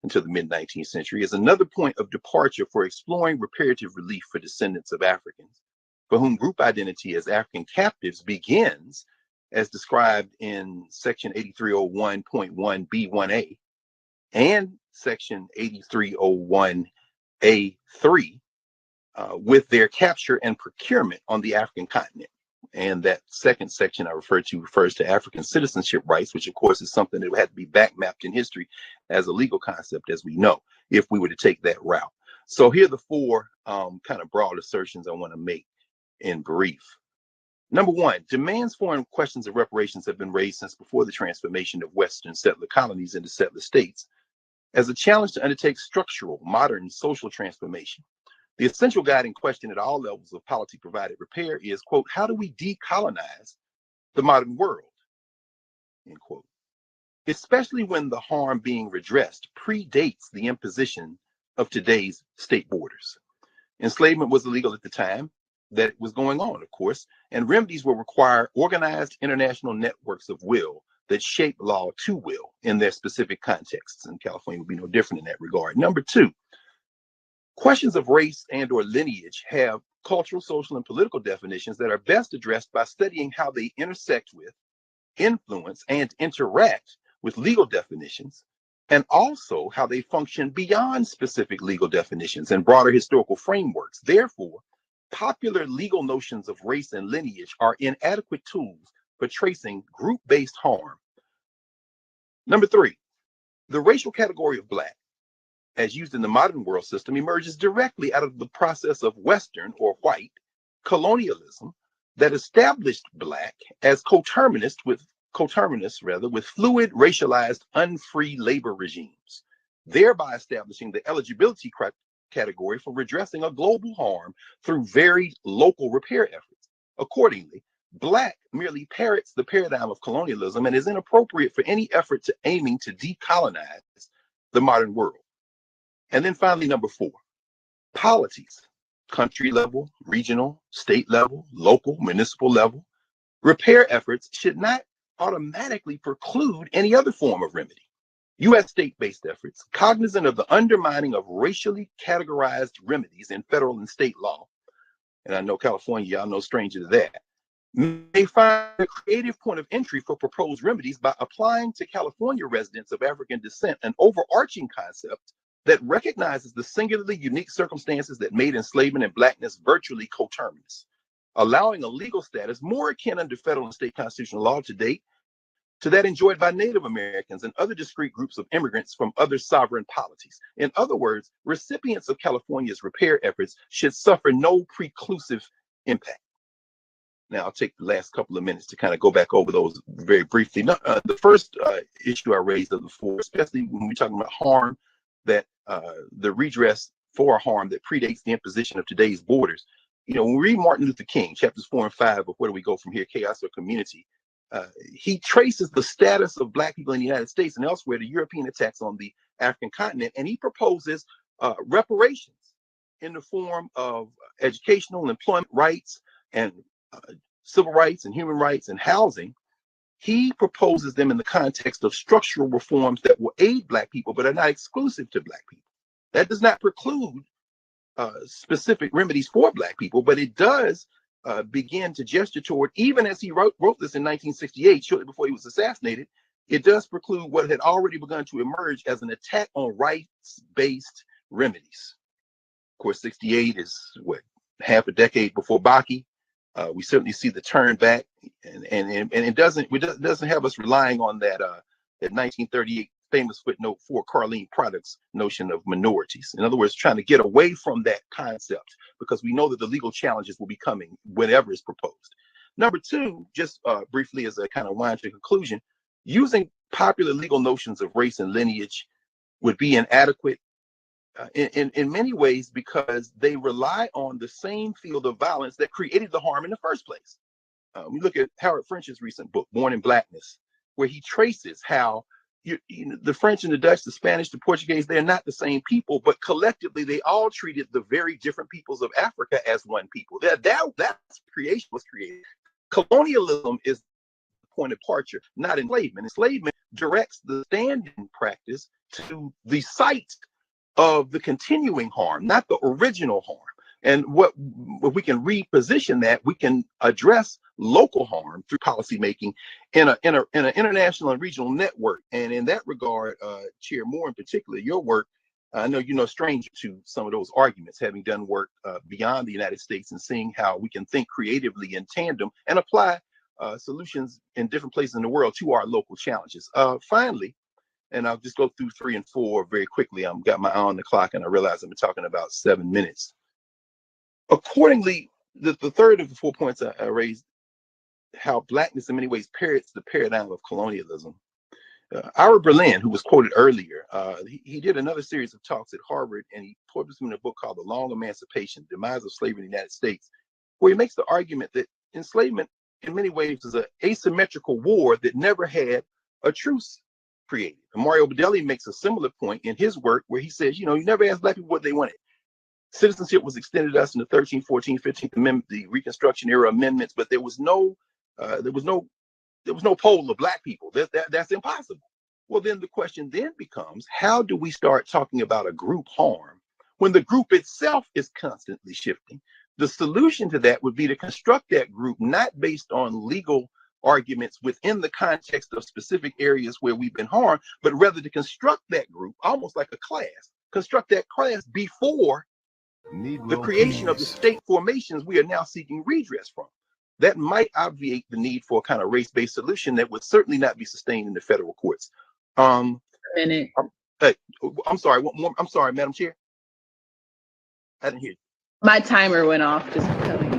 until the mid-19th century, is another point of departure for exploring reparative relief for descendants of Africans, for whom group identity as African captives begins, as described in Section 8301.1B1A and Section 8301A3, with their capture and procurement on the African continent. And that second section I refer to refers to African citizenship rights, which of course is something that had to be back mapped in history as a legal concept, as we know, if we were to take that route. So here are the four kind of broad assertions I want to make in brief. Number one, demands for and questions of reparations have been raised since before the transformation of Western settler colonies into settler states as a challenge to undertake structural, modern social transformation. The essential guiding question at all levels of policy-provided repair is, quote, how do we decolonize the modern world, end quote, especially when the harm being redressed predates the imposition of today's state borders. Enslavement was illegal at the time that it was going on, of course, and remedies will require organized international networks of will that shape law to will in their specific contexts, and California will be no different in that regard. Number two, questions of race and or lineage have cultural, social, and political definitions that are best addressed by studying how they intersect with, influence, and interact with legal definitions, and also how they function beyond specific legal definitions and broader historical frameworks. Therefore, popular legal notions of race and lineage are inadequate tools for tracing group-based harm. Number 3, the racial category of Black, as used in the modern world system, emerges directly out of the process of Western or white colonialism that established Black as coterminous with fluid, racialized, unfree labor regimes, thereby establishing the eligibility category for redressing a global harm through varied local repair efforts. Accordingly, Black merely parrots the paradigm of colonialism and is inappropriate for any effort to aiming to decolonize the modern world. And then finally, number 4, polities, country level, regional, state level, local, municipal level. Repair efforts should not automatically preclude any other form of remedy. U.S. state-based efforts, cognizant of the undermining of racially categorized remedies in federal and state law, and I know California, y'all no stranger to that, may find a creative point of entry for proposed remedies by applying to California residents of African descent an overarching concept that recognizes the singularly unique circumstances that made enslavement and Blackness virtually coterminous, allowing a legal status more akin under federal and state constitutional law to date to that enjoyed by Native Americans and other discrete groups of immigrants from other sovereign polities. In other words, recipients of California's repair efforts should suffer no preclusive impact. Now, I'll take the last couple of minutes to kind of go back over those very briefly. The first issue I raised of the 4, especially when we're talking about harm, that the redress for harm that predates the imposition of today's borders. You know, when we read Martin Luther King, chapters 4 and 5 of Where Do We Go From Here, Chaos or Community, he traces the status of Black people in the United States and elsewhere to European attacks on the African continent, and he proposes reparations in the form of educational and employment rights and civil rights and human rights and housing. He proposes them in the context of structural reforms that will aid Black people, but are not exclusive to Black people. That does not preclude specific remedies for Black people, but it does begin to gesture toward, even as he wrote this in 1968, shortly before he was assassinated, it does preclude what had already begun to emerge as an attack on rights-based remedies. Of course, 68 is what, half a decade before Baki. We certainly see the turn back, and it doesn't have us relying on that 1938 famous footnote for Carlene Products notion of minorities. In other words, trying to get away from that concept, because we know that the legal challenges will be coming whenever it's proposed. Number 2, just briefly as a kind of wind to conclusion, using popular legal notions of race and lineage would be inadequate in many ways, because they rely on the same field of violence that created the harm in the first place. We look at Howard French's recent book, Born in Blackness, where he traces how the French and the Dutch, the Spanish, the Portuguese, they're not the same people, but collectively they all treated the very different peoples of Africa as one people. That's creation was created. Colonialism is the point of departure, not enslavement. Enslavement directs the stand-in practice to the site of the continuing harm, not the original harm. And what we can reposition that, we can address local harm through policymaking in an international and regional network. And in that regard, Chair Moore in particular, your work, I know you're no stranger to some of those arguments, having done work beyond the United States and seeing how we can think creatively in tandem and apply solutions in different places in the world to our local challenges. Finally, and I'll just go through 3 and 4 very quickly. I've got my eye on the clock and I realize I've been talking about 7 minutes. Accordingly, the third of the 4 points I raised, how Blackness in many ways parrots the paradigm of colonialism. Ira Berlin, who was quoted earlier, he did another series of talks at Harvard, and he published in a book called The Long Emancipation, Demise of Slavery in the United States, where he makes the argument that enslavement in many ways is an asymmetrical war that never had a truce created. And Mario Bedelli makes a similar point in his work, where he says, you never asked Black people what they wanted. Citizenship was extended to us in the 13th, 14th, 15th Amendment, the Reconstruction era amendments, but there was no poll of Black people. That's impossible. Well, then the question then becomes, how do we start talking about a group harm when the group itself is constantly shifting? The solution to that would be to construct that group not based on legal arguments within the context of specific areas where we've been harmed, but rather to construct that group almost like a class, construct that class before the creation of the state formations we are now seeking redress from. that might obviate the need for a kind of race-based solution that would certainly not be sustained in the federal courts. Minute. I'm sorry. I'm sorry, Madam Chair. I didn't hear you. My timer went off, just telling you.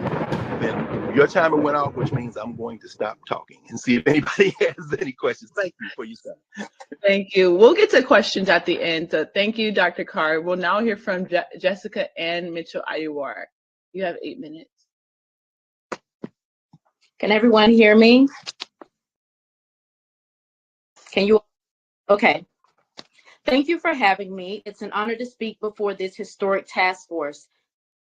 Then your timer went off, which means I'm going to stop talking and see if anybody has any questions. Thank you for your time. Thank you. We'll get to questions at the end. So thank you, Dr. Carr. We'll now hear from Jessica Ann Mitchell-Ayuwar. You have 8 minutes. Can everyone hear me? Can you? Okay. Thank you for having me. It's an honor to speak before this historic task force.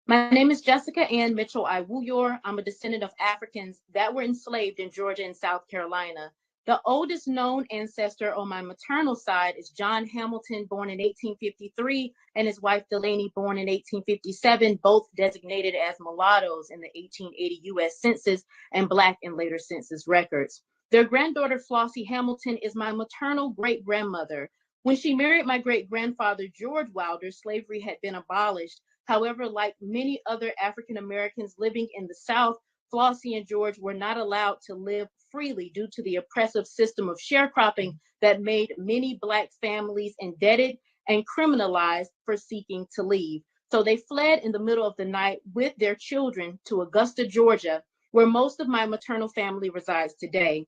My name is Jessica Ann Mitchell-Ayuwar. I'm a descendant of Africans that were enslaved in Georgia and South Carolina. The oldest known ancestor on my maternal side is John Hamilton, born in 1853, and his wife Delaney, born in 1857, both designated as mulattoes in the 1880 U.S. Census and Black and later census records. Their granddaughter, Flossie Hamilton, is my maternal great-grandmother. When she married my great-grandfather, George Wilder, slavery had been abolished. However, like many other African Americans living in the South, Flossie and George were not allowed to live freely due to the oppressive system of sharecropping that made many Black families indebted and criminalized for seeking to leave. So they fled in the middle of the night with their children to Augusta, Georgia, where most of my maternal family resides today.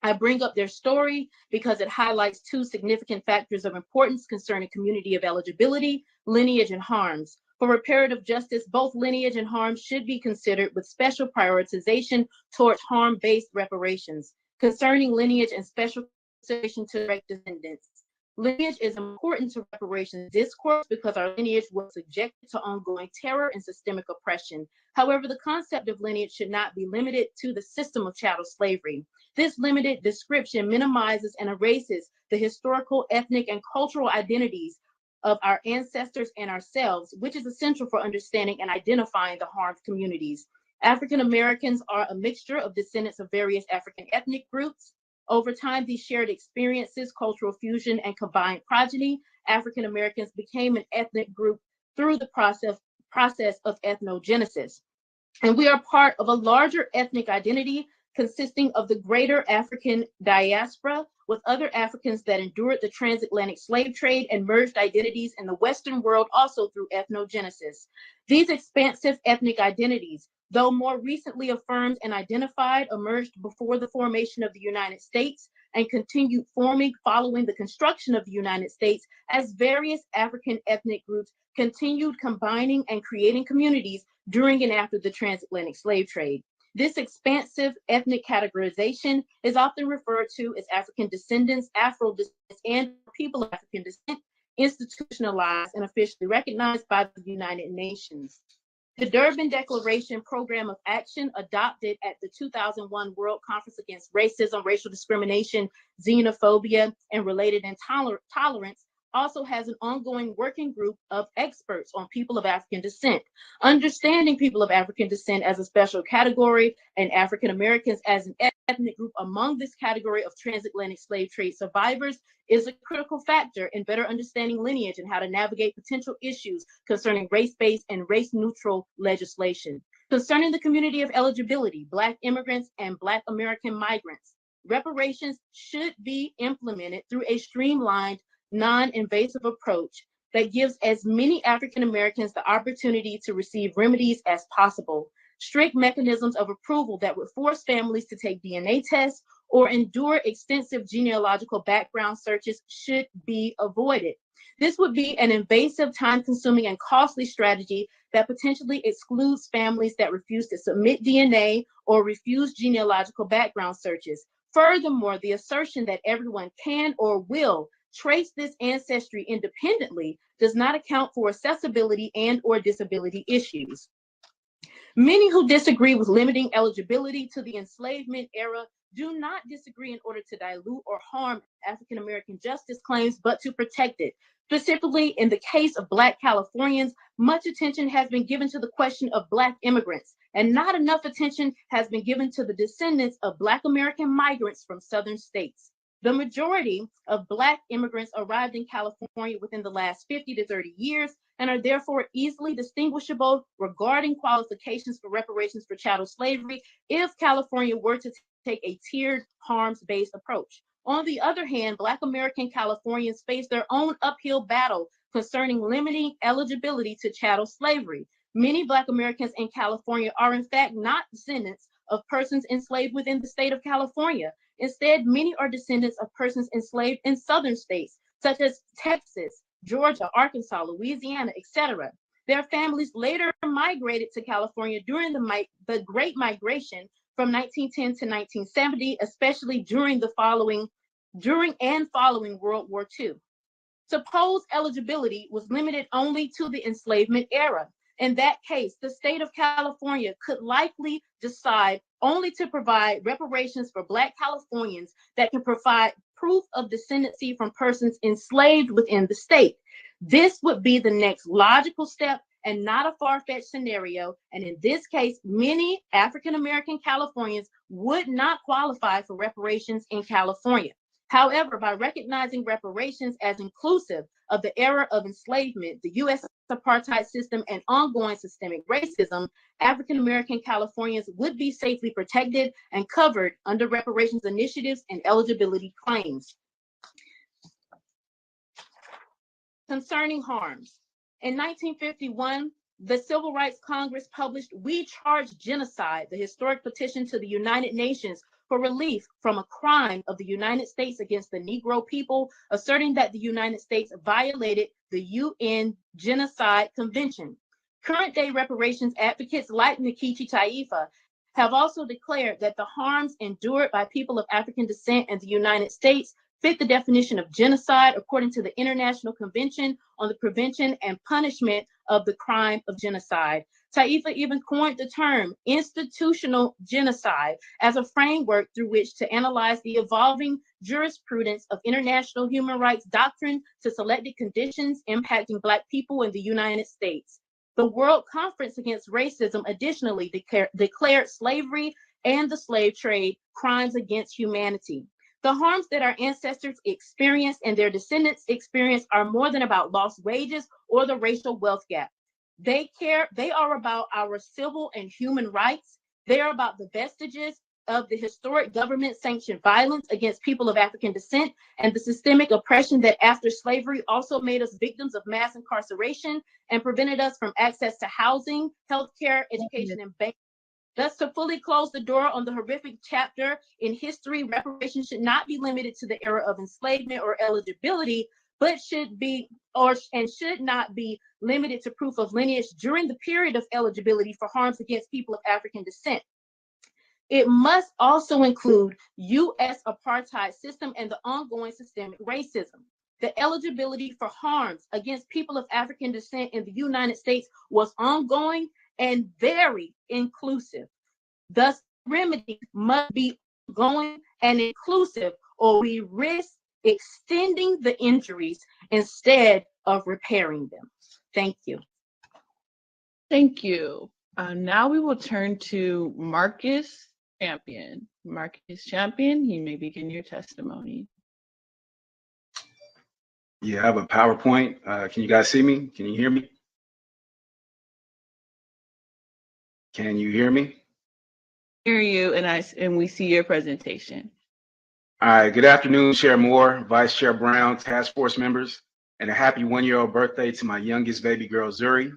I bring up their story because it highlights two significant factors of importance concerning community of eligibility, lineage, and harms. For reparative justice, both lineage and harms should be considered with special prioritization towards harm-based reparations. Concerning lineage and special consideration to direct descendants. Lineage is important to reparations discourse because our lineage was subjected to ongoing terror and systemic oppression. However, the concept of lineage should not be limited to the system of chattel slavery. This limited description minimizes and erases the historical, ethnic, and cultural identities of our ancestors and ourselves, which is essential for understanding and identifying the harmed communities. African Americans are a mixture of descendants of various African ethnic groups. Over time, these shared experiences, cultural fusion, and combined progeny, African Americans became an ethnic group through the process of ethnogenesis. And we are part of a larger ethnic identity consisting of the greater African diaspora with other Africans that endured the transatlantic slave trade and merged identities in the Western world also through ethnogenesis. These expansive ethnic identities, though more recently affirmed and identified, emerged before the formation of the United States and continued forming following the construction of the United States as various African ethnic groups continued combining and creating communities during and after the transatlantic slave trade. This expansive ethnic categorization is often referred to as African descendants, Afro descendants, and people of African descent, institutionalized and officially recognized by the United Nations. The Durban Declaration Program of Action, adopted at the 2001 World Conference Against Racism, Racial Discrimination, Xenophobia, and Related Intolerance, also has an ongoing working group of experts on people of African descent. Understanding people of African descent as a special category and African Americans as an ethnic group among this category of transatlantic slave trade survivors is a critical factor in better understanding lineage and how to navigate potential issues concerning race-based and race-neutral legislation. Concerning the community of eligibility, Black immigrants and Black American migrants, reparations should be implemented through a streamlined, non-invasive approach that gives as many African Americans the opportunity to receive remedies as possible. Strict mechanisms of approval that would force families to take DNA tests or endure extensive genealogical background searches should be avoided. This would be an invasive, time-consuming, and costly strategy that potentially excludes families that refuse to submit DNA or refuse genealogical background searches. Furthermore, the assertion that everyone can or will trace this ancestry independently does not account for accessibility and or disability issues. Many who disagree with limiting eligibility to the enslavement era do not disagree in order to dilute or harm African American justice claims, but to protect it. Specifically, in the case of Black Californians, much attention has been given to the question of Black immigrants, and not enough attention has been given to the descendants of Black American migrants from Southern states. The majority of Black immigrants arrived in California within the last 50 to 30 years and are therefore easily distinguishable regarding qualifications for reparations for chattel slavery if California were to take a tiered harms-based approach. On the other hand, Black American Californians face their own uphill battle concerning limiting eligibility to chattel slavery. Many Black Americans in California are in fact not descendants of persons enslaved within the state of California. Instead, many are descendants of persons enslaved in southern states, such as Texas, Georgia, Arkansas, Louisiana, etc. Their families later migrated to California during the Great Migration from 1910 to 1970, especially during and following World War II. Suppose eligibility was limited only to the enslavement era. In that case, the state of California could likely decide only to provide reparations for Black Californians that can provide proof of descendancy from persons enslaved within the state. This would be the next logical step and not a far-fetched scenario. And in this case, many African-American Californians would not qualify for reparations in California. However, by recognizing reparations as inclusive of the era of enslavement, the U.S. apartheid system, and ongoing systemic racism, African-American Californians would be safely protected and covered under reparations initiatives and eligibility claims. Concerning harms, in 1951, the Civil Rights Congress published "We Charge Genocide," the historic petition to the United Nations for relief from a crime of the United States against the Negro people, asserting that the United States violated the UN Genocide Convention. Current day reparations advocates like Nkechi Taifa have also declared that the harms endured by people of African descent in the United States fit the definition of genocide according to the International Convention on the Prevention and Punishment of the Crime of Genocide. Taifa even coined the term institutional genocide as a framework through which to analyze the evolving jurisprudence of international human rights doctrine to selected conditions impacting Black people in the United States. The World Conference Against Racism additionally declared slavery and the slave trade crimes against humanity. The harms that our ancestors experienced and their descendants experience are more than about lost wages or the racial wealth gap. They are about our civil and human rights. They are about the vestiges of the historic government-sanctioned violence against people of African descent and the systemic oppression that after slavery also made us victims of mass incarceration and prevented us from access to housing, healthcare, education, and banking. Thus, to fully close the door on the horrific chapter in history, reparations should not be limited to the era of enslavement or eligibility, but should not be limited to proof of lineage during the period of eligibility for harms against people of African descent. It must also include U.S. apartheid system and the ongoing systemic racism. The eligibility for harms against people of African descent in the United States was ongoing and very inclusive. Thus, remedies must be ongoing and inclusive, or we risk extending the injuries instead of repairing them. Thank you. Thank you. Now we will turn to Marcus Champion. Marcus Champion, you may begin your testimony. Yeah, I have a PowerPoint. Can you guys see me? Can you hear me? Can you hear me? Hear you, and we see your presentation. All right, good afternoon, Chair Moore, Vice Chair Brown, task force members, and a happy one-year-old birthday to my youngest baby girl, Zuri.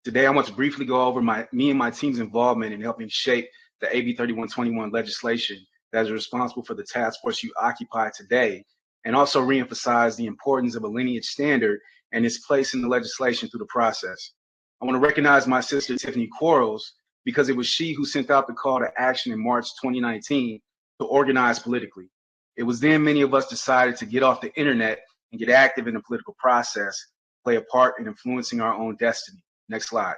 Today, I want to briefly go over me and my team's involvement in helping shape the AB 3121 legislation that is responsible for the task force you occupy today, and also reemphasize the importance of a lineage standard and its place in the legislation through the process. I want to recognize my sister, Tiffany Quarles, because it was she who sent out the call to action in March 2019 to organize politically. It was then many of us decided to get off the internet and get active in the political process, play a part in influencing our own destiny. Next slide.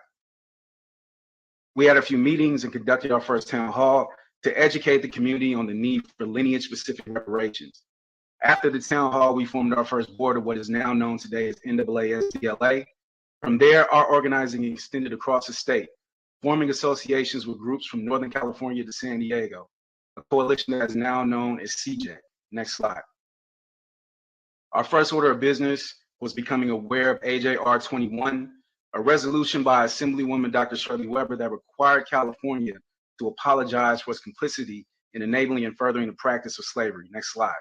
We had a few meetings and conducted our first town hall to educate the community on the need for lineage-specific reparations. After the town hall, we formed our first board of what is now known today as NAASDLA. From there, our organizing extended across the state, forming associations with groups from Northern California to San Diego, a coalition that is now known as CJ. Next slide. Our first order of business was becoming aware of AJR 21, a resolution by Assemblywoman Dr. Shirley Weber that required California to apologize for its complicity in enabling and furthering the practice of slavery. Next slide.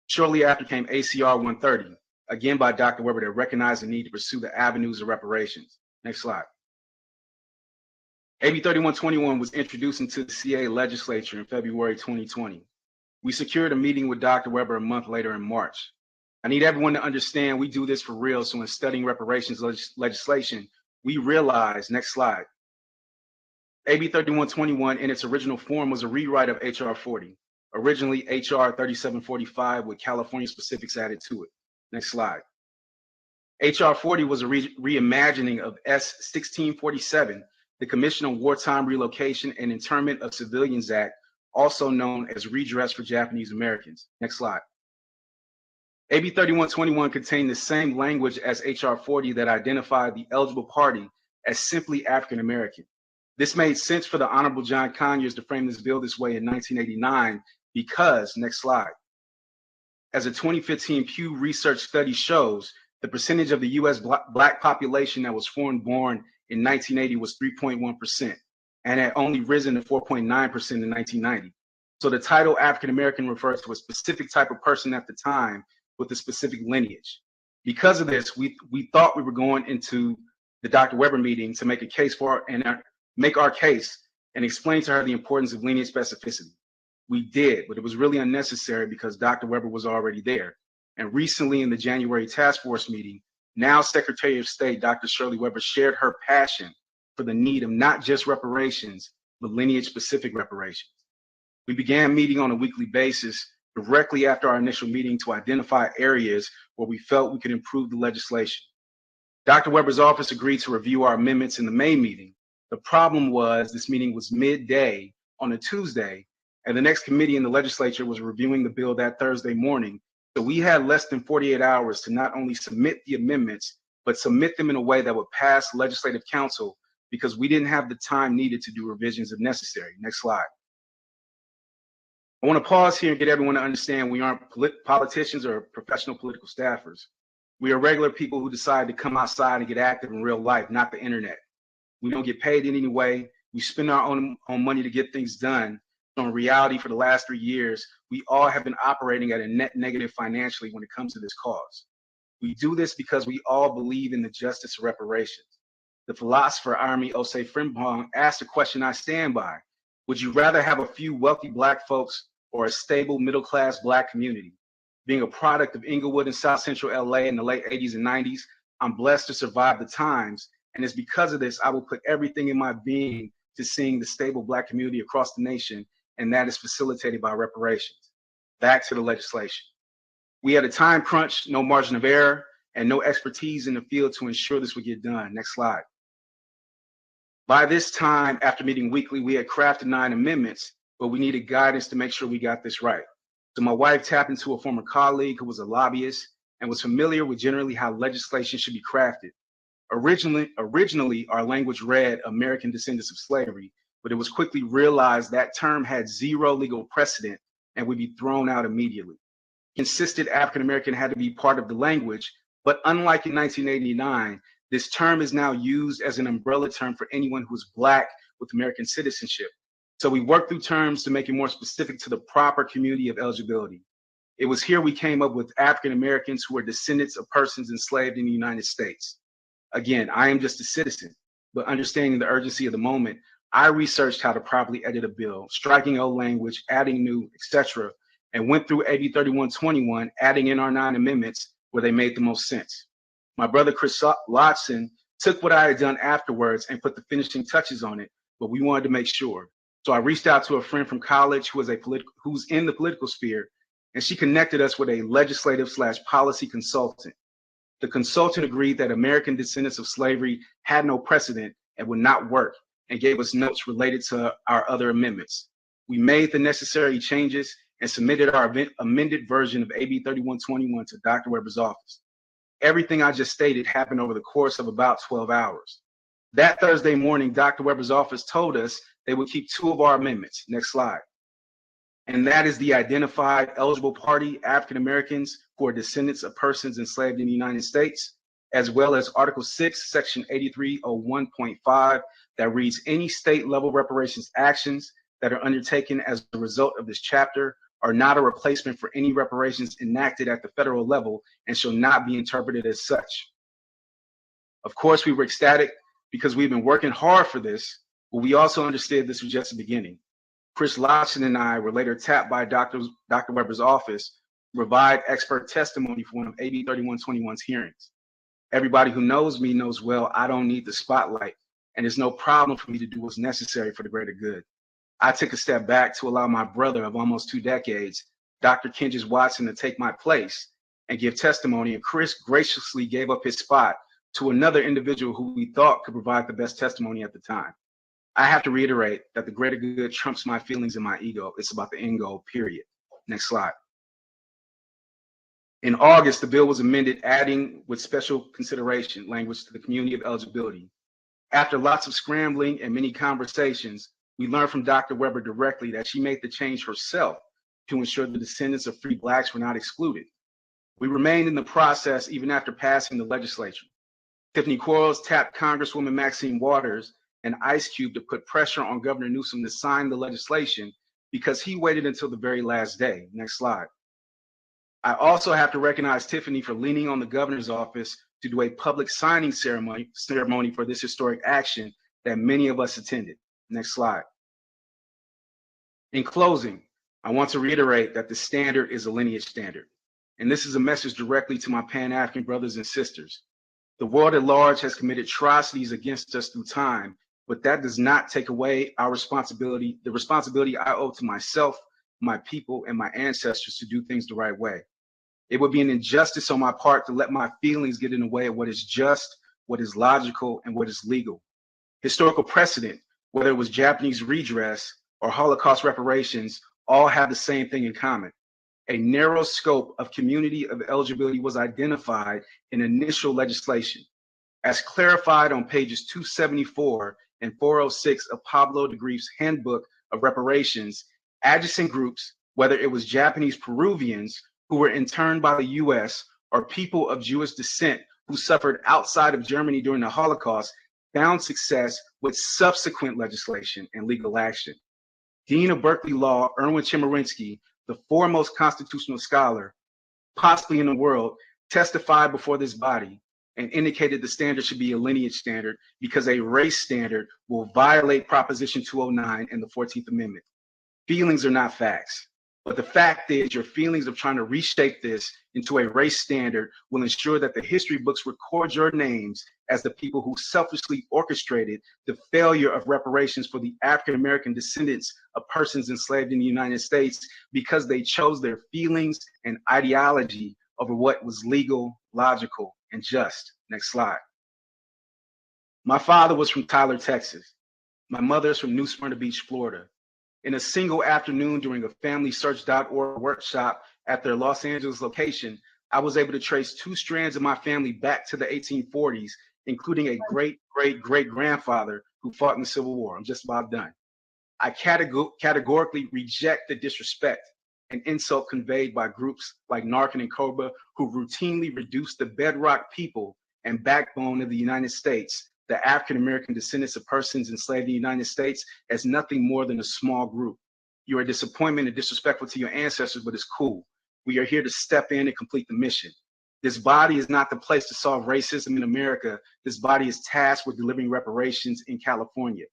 Shortly after came ACR 130, again by Dr. Weber, that recognized the need to pursue the avenues of reparations. Next slide. AB 3121 was introduced into the CA legislature in February 2020. We secured a meeting with Dr. Weber a month later in March. I need everyone to understand we do this for real, so in studying reparations legislation, we realize, next slide, AB 3121 in its original form was a rewrite of HR 40, originally HR 3745 with California specifics added to it. Next slide. HR 40 was a reimagining of S 1647, the Commission on Wartime Relocation and Internment of Civilians Act, also known as Redress for Japanese Americans. Next slide. AB 3121 contained the same language as HR 40 that identified the eligible party as simply African American. This made sense for the Honorable John Conyers to frame this bill this way in 1989 because, next slide, as a 2015 Pew Research study shows, the percentage of the US Black population that was foreign-born in 1980 was 3.1%, and had only risen to 4.9% in 1990. So the title African American refers to a specific type of person at the time with a specific lineage. Because of this, we thought we were going into the Dr. Weber meeting to make a case for and make our case and explain to her the importance of lineage specificity. We did, but it was really unnecessary because Dr. Weber was already there. And recently in the January task force meeting, now Secretary of State, Dr. Shirley Weber, shared her passion for the need of not just reparations, but lineage-specific reparations. We began meeting on a weekly basis directly after our initial meeting to identify areas where we felt we could improve the legislation. Dr. Weber's office agreed to review our amendments in the May meeting. The problem was this meeting was midday on a Tuesday, and the next committee in the legislature was reviewing the bill that Thursday morning. So we had less than 48 hours to not only submit the amendments, but submit them in a way that would pass legislative council because we didn't have the time needed to do revisions if necessary. Next slide. I want to pause here and get everyone to understand we aren't politicians or professional political staffers. We are regular people who decide to come outside and get active in real life, not the internet. We don't get paid in any way. We spend our own money to get things done. So in reality, for the last 3 years, we all have been operating at a net negative financially when it comes to this cause. We do this because we all believe in the justice of reparations. The philosopher Army Osei Frimpong asked a question I stand by. Would you rather have a few wealthy Black folks or a stable middle-class Black community? Being a product of Inglewood and South Central LA in the late 80s and 90s, I'm blessed to survive the times. And it's because of this, I will put everything in my being to seeing the stable Black community across the nation, and that is facilitated by reparations. Back to the legislation. We had a time crunch, no margin of error, and no expertise in the field to ensure this would get done. Next slide. By this time, after meeting weekly, we had crafted 9 amendments, but we needed guidance to make sure we got this right. So my wife tapped into a former colleague who was a lobbyist and was familiar with generally how legislation should be crafted. Originally, our language read American Descendants of Slavery, but it was quickly realized that term had zero legal precedent and would be thrown out immediately. He insisted African American had to be part of the language, but unlike in 1989, this term is now used as an umbrella term for anyone who is Black with American citizenship. So we worked through terms to make it more specific to the proper community of eligibility. It was here we came up with African Americans who are descendants of persons enslaved in the United States. Again, I am just a citizen, but understanding the urgency of the moment, I researched how to properly edit a bill, striking old language, adding new, etc., and went through AB 3121, adding in our 9 amendments where they made the most sense. My brother Chris Lotson took what I had done afterwards and put the finishing touches on it, but we wanted to make sure. So I reached out to a friend from college who's in the political sphere, and she connected us with a legislative/policy consultant. The consultant agreed that American Descendants of Slavery had no precedent and would not work, and gave us notes related to our other amendments. We made the necessary changes and submitted our amended version of AB 3121 to Dr. Weber's office. Everything I just stated happened over the course of about 12 hours. That Thursday morning, Dr. Weber's office told us they would keep 2 of our amendments. Next slide. and that is the identified eligible party, African Americans who are descendants of persons enslaved in the United States, as well as Article 6, Section 8301.5, that reads, any state level reparations actions that are undertaken as a result of this chapter are not a replacement for any reparations enacted at the federal level and shall not be interpreted as such. Of course, we were ecstatic because we've been working hard for this, but we also understood this was just the beginning. Chris Lodson and I were later tapped by Dr. Weber's office to provide expert testimony for one of AB 3121's hearings. Everybody who knows me knows well I don't need the spotlight, and it's no problem for me to do what's necessary for the greater good. I took a step back to allow my brother of almost 2 decades, Dr. Kenjis Watson, to take my place and give testimony, and Chris graciously gave up his spot to another individual who we thought could provide the best testimony at the time. I have to reiterate that the greater good trumps my feelings and my ego. It's about the end goal, period. Next slide. In August, the bill was amended, adding with special consideration language to the community of eligibility. After lots of scrambling and many conversations, we learned from Dr. Weber directly that she made the change herself to ensure the descendants of free Blacks were not excluded. We remained in the process even after passing the legislature. Tiffany Quarles tapped Congresswoman Maxine Waters and Ice Cube to put pressure on Governor Newsom to sign the legislation because he waited until the very last day. Next slide. I also have to recognize Tiffany for leaning on the governor's office to do a public signing ceremony for this historic action that many of us attended. Next slide. In closing, I want to reiterate that the standard is a lineage standard. And this is a message directly to my Pan-African brothers and sisters. The world at large has committed atrocities against us through time, but that does not take away our responsibility, the responsibility I owe to myself, my people, and my ancestors to do things the right way. It would be an injustice on my part to let my feelings get in the way of what is just, what is logical, and what is legal. Historical precedent, whether it was Japanese redress or Holocaust reparations, all have the same thing in common. A narrow scope of community of eligibility was identified in initial legislation. As clarified on pages 274 and 406 of Pablo de Grief's Handbook of Reparations, adjacent groups, whether it was Japanese Peruvians who were interned by the US or people of Jewish descent who suffered outside of Germany during the Holocaust, found success with subsequent legislation and legal action. Dean of Berkeley Law, Erwin Chemerinsky, the foremost constitutional scholar, possibly in the world, testified before this body and indicated the standard should be a lineage standard because a race standard will violate Proposition 209 and the 14th Amendment. Feelings are not facts, but the fact is your feelings of trying to reshape this into a race standard will ensure that the history books record your names as the people who selfishly orchestrated the failure of reparations for the African-American descendants of persons enslaved in the United States because they chose their feelings and ideology over what was legal, logical, and just. Next slide. My father was from Tyler, Texas. My mother is from New Smyrna Beach, Florida. In a single afternoon during a Familysearch.org workshop at their Los Angeles location, I was able to trace 2 strands of my family back to the 1840s, including a great-great-great-grandfather who fought in the Civil War. I'm just about done. I categorically reject the disrespect and insult conveyed by groups like Narcan and Cobra, who routinely reduce the bedrock people and backbone of the United States, the African-American descendants of persons enslaved in the United States, as nothing more than a small group. You are a disappointment and disrespectful to your ancestors, but it's cool. We are here to step in and complete the mission. This body is not the place to solve racism in America. This body is tasked with delivering reparations in California.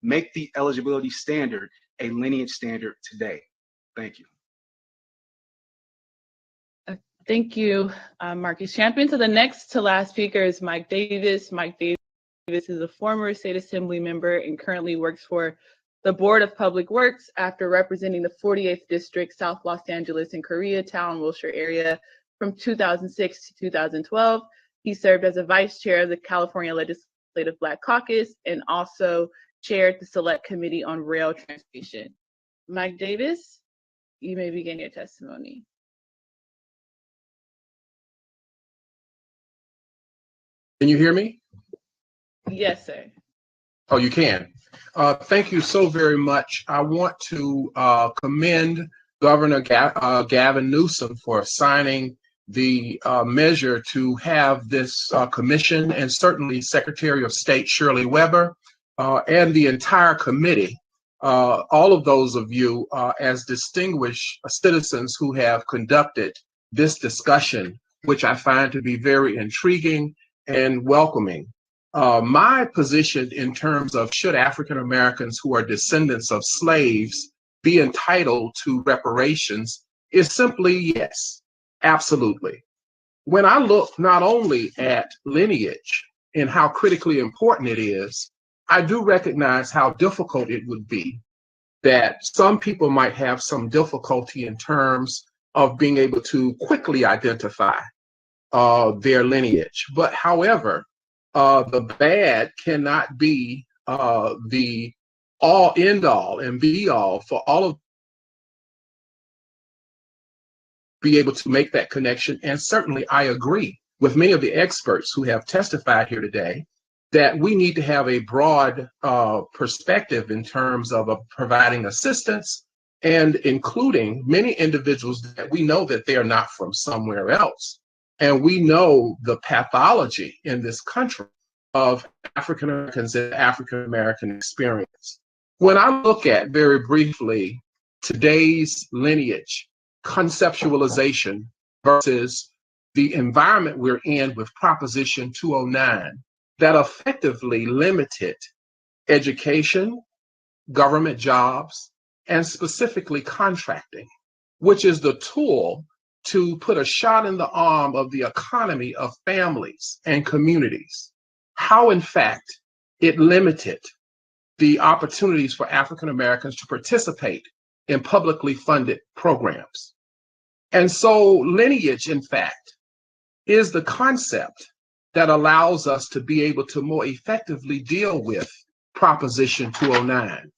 Make the eligibility standard a lineage standard today. Thank you. Thank you, Marcus Champion. So the next to last speaker is Mike Davis. Mike Davis is a former state assembly member and currently works for the Board of Public Works after representing the 48th District, South Los Angeles and Koreatown, Wilshire area from 2006 to 2012. He served as a vice chair of the California Legislative Black Caucus and also chaired the Select Committee on Rail Transportation. Mike Davis, you may begin your testimony. Can you hear me? Yes, sir. Oh, you can. Thank you so very much. I want to commend Governor Gavin Newsom for signing the measure to have this commission, and certainly Secretary of State Shirley Weber and the entire committee, all of those of you as distinguished citizens who have conducted this discussion, which I find to be very intriguing and welcoming. My position in terms of should African Americans who are descendants of slaves be entitled to reparations is simply yes, absolutely. When I look not only at lineage and how critically important it is, I do recognize how difficult it would be that some people might have some difficulty in terms of being able to quickly identify their lineage. But however, the bad cannot be the all end all and be all for all of be able to make that connection. And certainly I agree with many of the experts who have testified here today that we need to have a broad perspective in terms of providing assistance and including many individuals that we know that they are not from somewhere else. And we know the pathology in this country of African Americans and African American experience. When I look at very briefly today's lineage conceptualization versus the environment we're in with Proposition 209 that effectively limited education, government jobs, and specifically contracting, which is the tool to put a shot in the arm of the economy of families and communities. How, in fact, it limited the opportunities for African Americans to participate in publicly funded programs. And so lineage, in fact, is the concept that allows us to be able to more effectively deal with Proposition 209.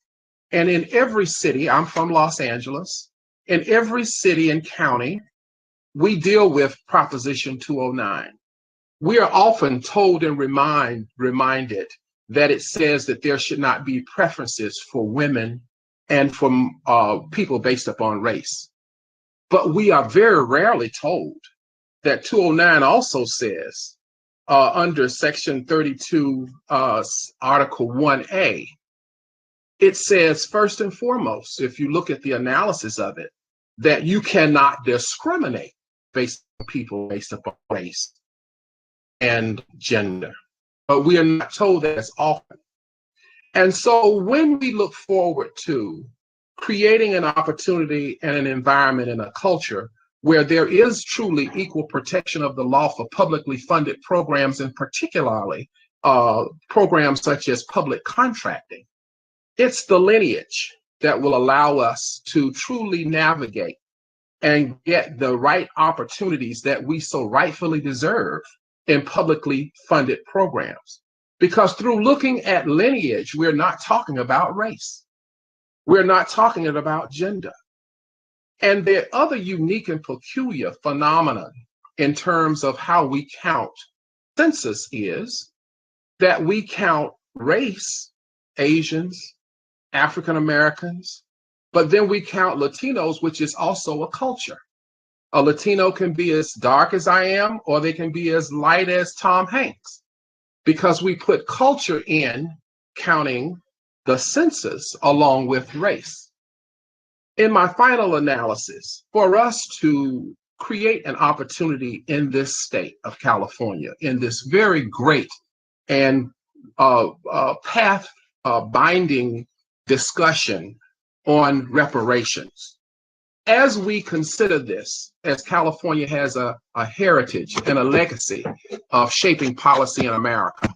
And in every city, I'm from Los Angeles, in every city and county, we deal with Proposition 209. We are often told and reminded that it says that there should not be preferences for women and for people based upon race. But we are very rarely told that 209 also says under Section 32, Article 1A, it says first and foremost, if you look at the analysis of it, that you cannot discriminate based on people based upon race and gender. But we are not told that as often. And so when we look forward to creating an opportunity and an environment and a culture where there is truly equal protection of the law for publicly funded programs, and particularly programs such as public contracting, it's the lineage that will allow us to truly navigate and get the right opportunities that we so rightfully deserve in publicly funded programs. Because through looking at lineage, we're not talking about race. We're not talking about gender. And the other unique and peculiar phenomenon in terms of how we count census is that we count race, Asians, African Americans, but then we count Latinos, which is also a culture. A Latino can be as dark as I am, or they can be as light as Tom Hanks, because we put culture in counting the census along with race. In my final analysis, for us to create an opportunity in this state of California, in this very great and path-binding discussion on reparations, as we consider this, as California has a heritage and a legacy of shaping policy in America,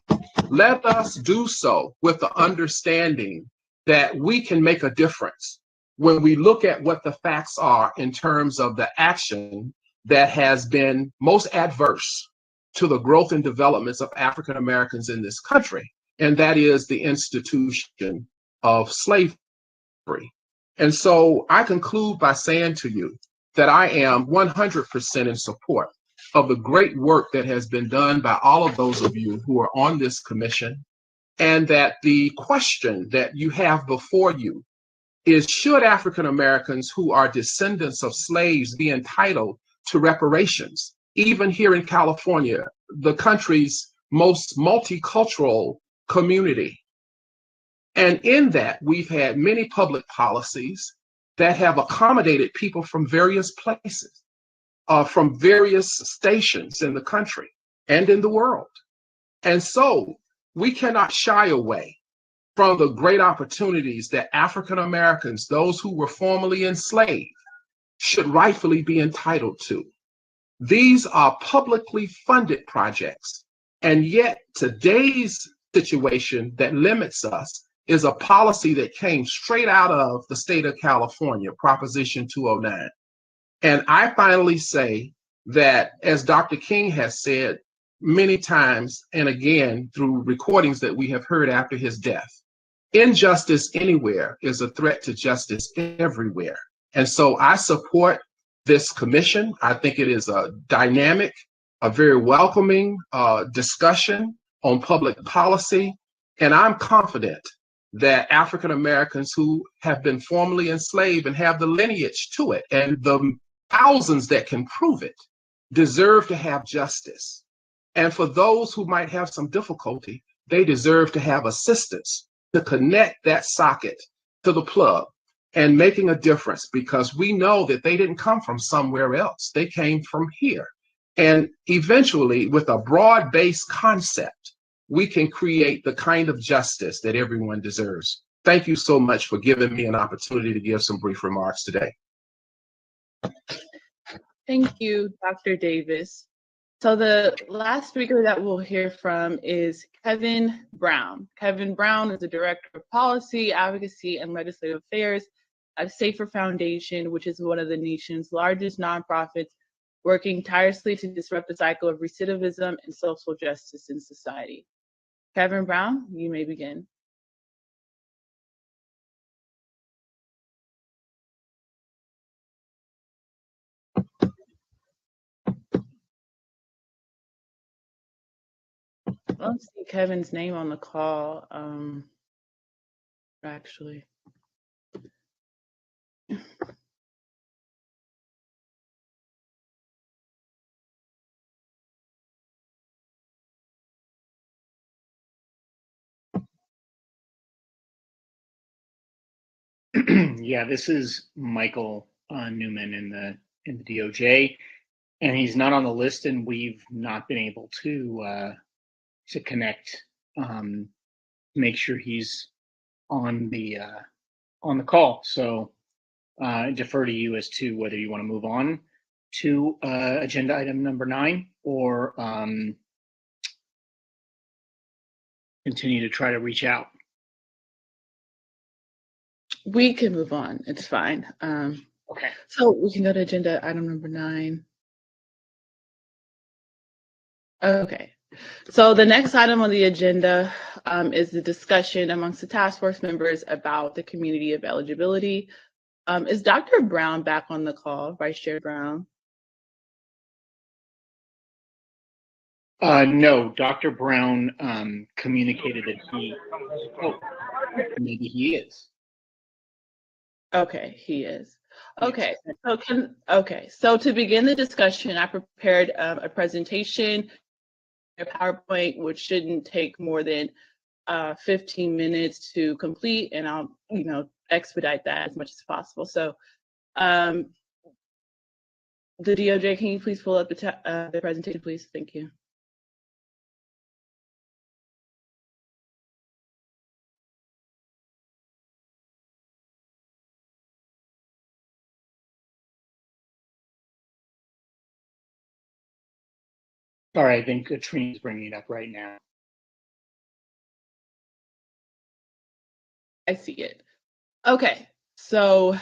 let us do so with the understanding that we can make a difference when we look at what the facts are in terms of the action that has been most adverse to the growth and developments of African Americans in this country, and that is the institution of slavery. And so I conclude by saying to you that I am 100% in support of the great work that has been done by all of those of you who are on this commission, and that the question that you have before you is, should African Americans who are descendants of slaves be entitled to reparations? Even here in California, the country's most multicultural community. And in that, we've had many public policies that have accommodated people from various places, from various stations in the country and in the world. And so we cannot shy away from the great opportunities that African Americans, those who were formerly enslaved, should rightfully be entitled to. These are publicly funded projects, and yet today's situation that limits us is a policy that came straight out of the state of California, Proposition 209. And I finally say that, as Dr. King has said many times, and again through recordings that we have heard after his death, injustice anywhere is a threat to justice everywhere. And so I support this commission. I think it is a dynamic, a very welcoming discussion on public policy. And I'm confident that African Americans who have been formerly enslaved and have the lineage to it, and the thousands that can prove it, deserve to have justice. And for those who might have some difficulty, they deserve to have assistance to connect that socket to the plug and making a difference, because we know that they didn't come from somewhere else. They came from here. And eventually, with a broad-based concept, we can create the kind of justice that everyone deserves. Thank you so much for giving me an opportunity to give some brief remarks today. Thank you, Dr. Davis. So the last speaker that we'll hear from is Kevin Brown. Kevin Brown is the Director of Policy, Advocacy, and Legislative Affairs at Safer Foundation, which is one of the nation's largest nonprofits working tirelessly to disrupt the cycle of recidivism and social justice in society. Kevin Brown, you may begin. I don't see Kevin's name on the call, actually. Yeah, this is Michael Newman in the DOJ, and he's not on the list, and we've not been able to connect, make sure he's on the call. So I defer to you as to whether you want to move on to agenda item number 9 or continue to try to reach out. We can move on. It's fine. Okay. So we can go to agenda item number 9. Okay. So the next item on the agenda is the discussion amongst the task force members about the community of eligibility. Is Dr. Brown back on the call, Vice Chair Brown? No, Dr. Brown communicated that maybe he is. Okay, he is. Okay, so to begin the discussion, I prepared a presentation, a PowerPoint, which shouldn't take more than 15 minutes to complete, and I'll expedite that as much as possible. So the DOJ, can you please pull up the presentation, please? Thank you. All right, I think Katrina's bringing it up right now. I see it. Okay, so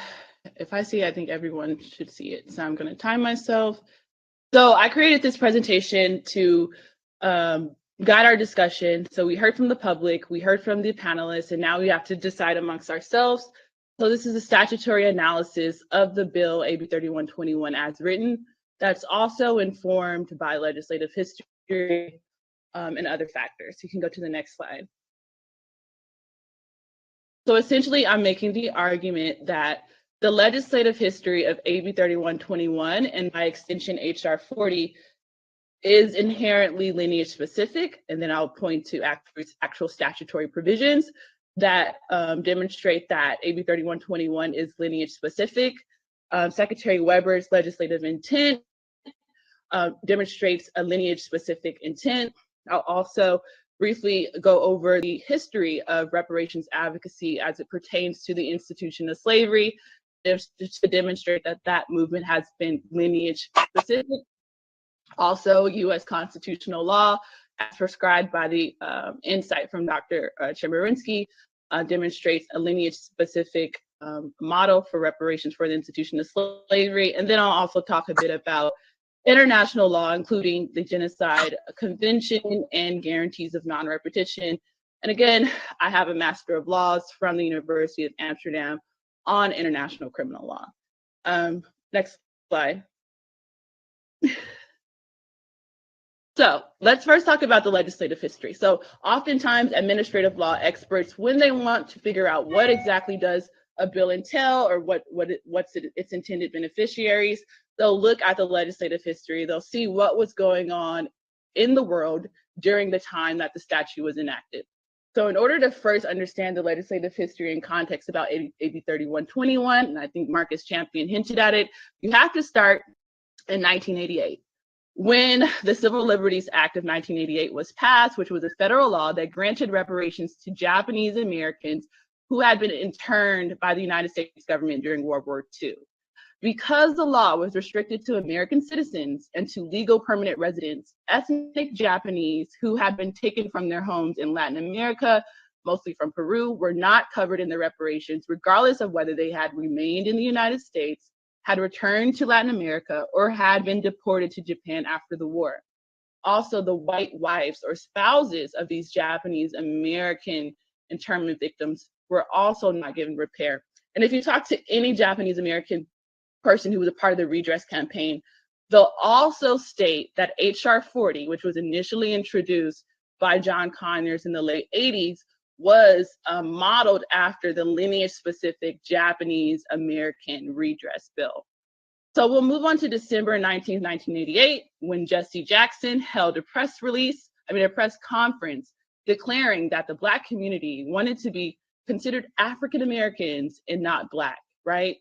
if I see it, I think everyone should see it. So I'm going to time myself. So I created this presentation to guide our discussion. So we heard from the public, we heard from the panelists, and now we have to decide amongst ourselves. So this is a statutory analysis of the bill AB 3121 as written. That's also informed by legislative history and other factors. You can go to the next slide. So essentially, I'm making the argument that the legislative history of AB 3121 and by extension HR 40 is inherently lineage specific, and then I'll point to actual statutory provisions that demonstrate that AB 3121 is lineage specific. Secretary Weber's legislative intent demonstrates a lineage specific intent. I'll also briefly go over the history of reparations advocacy as it pertains to the institution of slavery, just to demonstrate that that movement has been lineage specific. Also, U.S. constitutional law, as prescribed by the insight from Dr. Chemerinsky, demonstrates a lineage-specific model for reparations for the institution of slavery. And then I'll also talk a bit about international law, including the Genocide Convention and guarantees of non-repetition. And again, I have a Master of Laws from the University of Amsterdam on international criminal law. Next slide. So let's first talk about the legislative history. So oftentimes administrative law experts, when they want to figure out what exactly does a bill entail or what's its intended beneficiaries, they'll look at the legislative history. They'll see what was going on in the world during the time that the statute was enacted. So in order to first understand the legislative history and context about AB 3121, and I think Marcus Champion hinted at it, you have to start in 1988. When the Civil Liberties Act of 1988 was passed, which was a federal law that granted reparations to Japanese Americans who had been interned by the United States government during World War II. Because the law was restricted to American citizens and to legal permanent residents, ethnic Japanese who had been taken from their homes in Latin America, mostly from Peru, were not covered in the reparations, regardless of whether they had remained in the United States, had returned to Latin America, or had been deported to Japan after the war. Also, the white wives or spouses of these Japanese American internment victims were also not given repair. And if you talk to any Japanese American person who was a part of the redress campaign, they'll also state that HR 40, which was initially introduced by John Conyers in the late 80s, was modeled after the lineage-specific Japanese American redress bill. So we'll move on to December 19, 1988, when Jesse Jackson held a press conference declaring that the Black community wanted to be considered African Americans and not Black, right?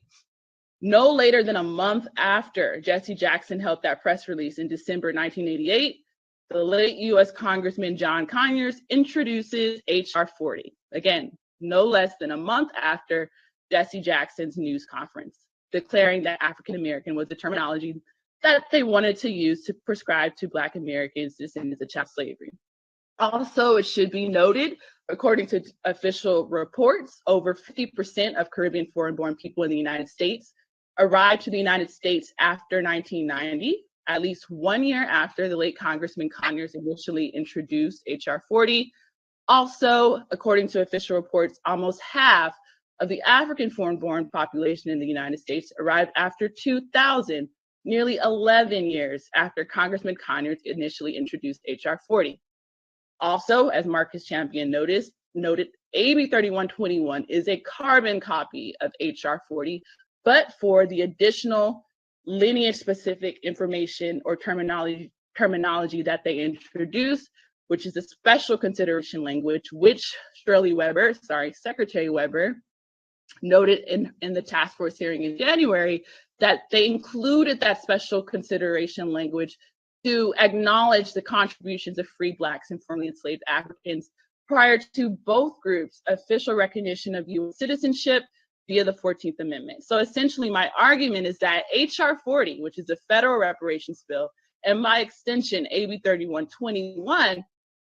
No later than a month after Jesse Jackson held that press release in December 1988, the late U.S. Congressman John Conyers introduces HR 40. Again, no less than a month after Jesse Jackson's news conference, declaring that African American was the terminology that they wanted to use to prescribe to Black Americans descendants of child slavery. Also, it should be noted, according to official reports, over 50% of Caribbean foreign-born people in the United States arrived to the United States after 1990, at least 1 year after the late Congressman Conyers initially introduced HR 40. Also, according to official reports, almost half of the African foreign-born population in the United States arrived after 2000, nearly 11 years after Congressman Conyers initially introduced HR 40. Also, as Marcus Champion noted, AB 3121 is a carbon copy of HR 40, but for the additional lineage-specific information or terminology that they introduced, which is a special consideration language, which Secretary Weber noted in the task force hearing in January, that they included that special consideration language to acknowledge the contributions of free Blacks and formerly enslaved Africans prior to both groups' official recognition of U.S. citizenship via the 14th Amendment. So essentially my argument is that HR 40, which is a federal reparations bill, and by extension AB 3121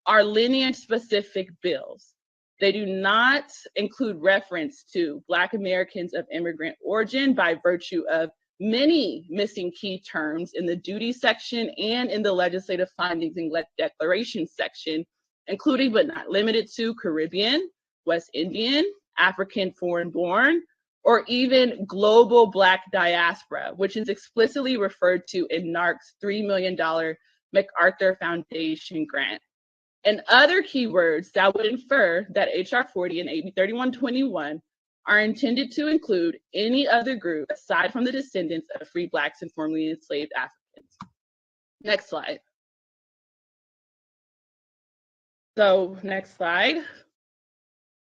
are lineage-specific bills. They do not include reference to Black Americans of immigrant origin by virtue of many missing key terms in the duties section and in the legislative findings and declarations section, including but not limited to Caribbean, West Indian, African foreign-born, or even global Black diaspora, which is explicitly referred to in NARC's $3 million MacArthur Foundation grant. and other keywords that would infer that HR 40 and AB 3121 are intended to include any other group aside from the descendants of free Blacks and formerly enslaved Africans. Next slide. So next slide.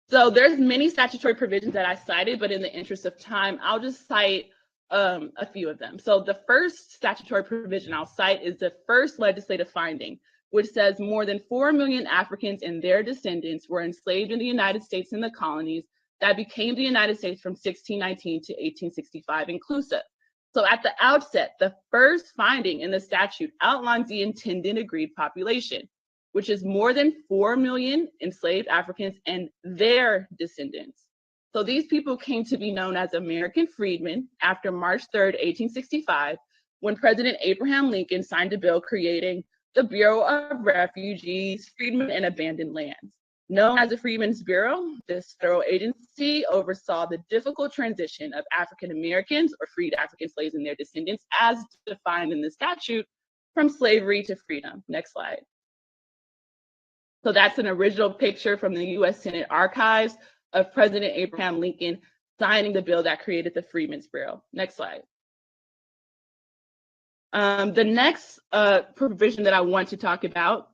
So there's many statutory provisions that I cited, but in the interest of time, I'll just cite a few of them. So the first statutory provision I'll cite is the first legislative finding, which says more than 4 million Africans and their descendants were enslaved in the United States and the colonies that became the United States from 1619 to 1865 inclusive. So at the outset, the first finding in the statute outlines the intended agreed population, which is more than 4 million enslaved Africans and their descendants. So these people came to be known as American freedmen after March 3rd, 1865, when President Abraham Lincoln signed a bill creating the Bureau of Refugees, Freedmen, and Abandoned Lands. Known as the Freedmen's Bureau, this federal agency oversaw the difficult transition of African Americans or freed African slaves and their descendants as defined in the statute from slavery to freedom. Next slide. So that's an original picture from the US Senate archives of President Abraham Lincoln signing the bill that created the Freedmen's Bureau. Next slide. The next provision that I want to talk about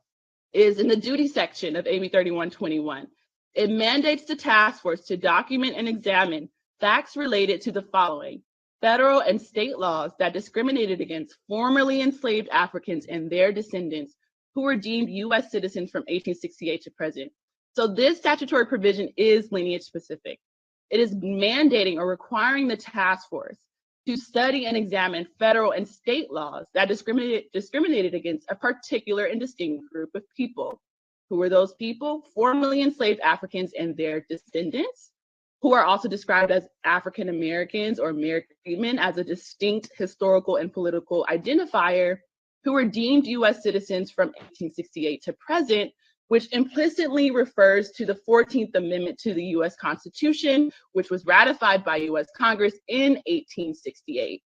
is in the duty section of AB 3121. It mandates the task force to document and examine facts related to the following: federal and state laws that discriminated against formerly enslaved Africans and their descendants who were deemed US citizens from 1868 to present. So this statutory provision is lineage specific. It is mandating or requiring the task force to study and examine federal and state laws that discriminated against a particular and distinct group of people. Who were those people? Formerly enslaved Africans and their descendants, who are also described as African Americans or American freedmen as a distinct historical and political identifier, who were deemed US citizens from 1868 to present, which implicitly refers to the 14th Amendment to the US Constitution, which was ratified by US Congress in 1868.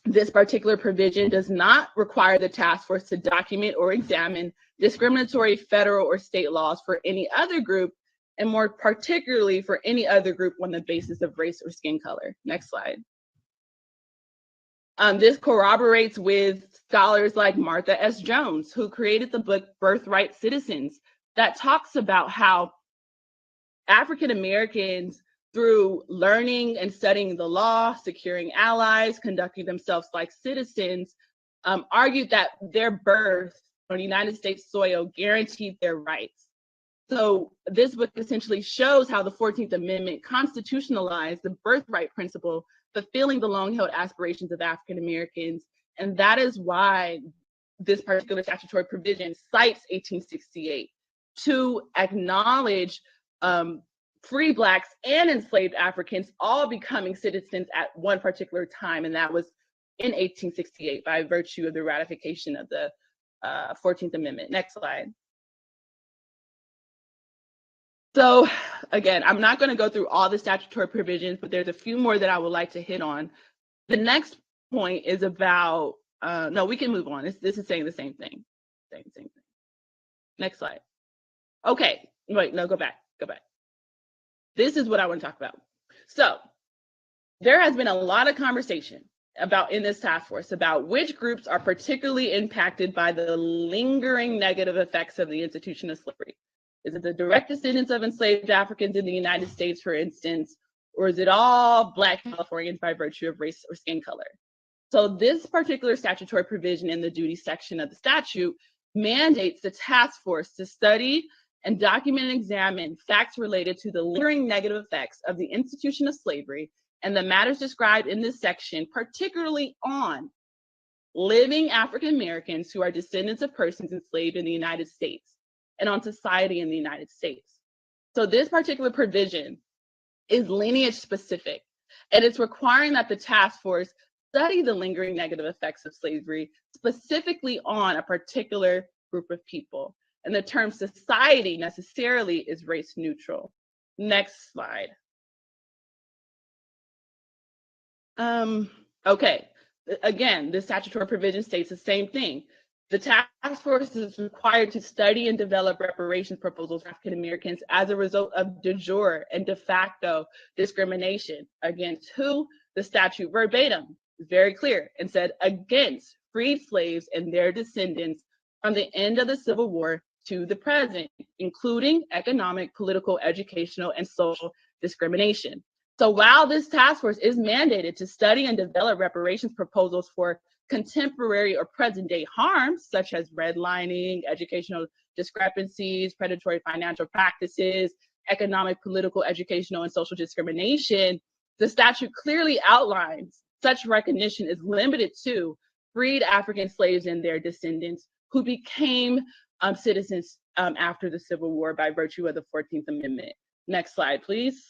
This particular provision does not require the task force to document or examine discriminatory federal or state laws for any other group, and more particularly for any other group on the basis of race or skin color. Next slide. This corroborates with scholars like Martha S. Jones, who created the book Birthright Citizens, that talks about how African Americans, through learning and studying the law, securing allies, conducting themselves like citizens, argued that their birth on United States soil guaranteed their rights. So this book essentially shows how the 14th Amendment constitutionalized the birthright principle, fulfilling the long-held aspirations of African Americans. And that is why this particular statutory provision cites 1868 to acknowledge free Blacks and enslaved Africans all becoming citizens at one particular time. And that was in 1868 by virtue of the ratification of the 14th Amendment. Next slide. So again, I'm not going to go through all the statutory provisions, but there's a few more that I would like to hit on. The next point is about, no, we can move on. This is saying the same thing. Same thing. Next slide. Okay, wait, no, go back. This is what I want to talk about. So there has been a lot of conversation about in this task force about which groups are particularly impacted by the lingering negative effects of the institution of slavery. Is it the direct descendants of enslaved Africans in the United States, for instance, or is it all Black Californians by virtue of race or skin color? So this particular statutory provision in the duty section of the statute mandates the task force to study and document and examine facts related to the lingering negative effects of the institution of slavery and the matters described in this section, particularly on living African Americans who are descendants of persons enslaved in the United States, and on society in the United States. So this particular provision is lineage specific, and it's requiring that the task force study the lingering negative effects of slavery specifically on a particular group of people. And the term society necessarily is race neutral. Next slide. Okay, again, this statutory provision states the same thing. The task force is required to study and develop reparations proposals for African Americans as a result of de jure and de facto discrimination against who? The statute verbatim is very clear and said against freed slaves and their descendants from the end of the Civil War to the present, including economic, political, educational, and social discrimination. So while this task force is mandated to study and develop reparations proposals for contemporary or present day harms, such as redlining, educational discrepancies, predatory financial practices, economic, political, educational, and social discrimination, the statute clearly outlines such recognition is limited to freed African slaves and their descendants who became citizens after the Civil War by virtue of the 14th Amendment. Next slide, please.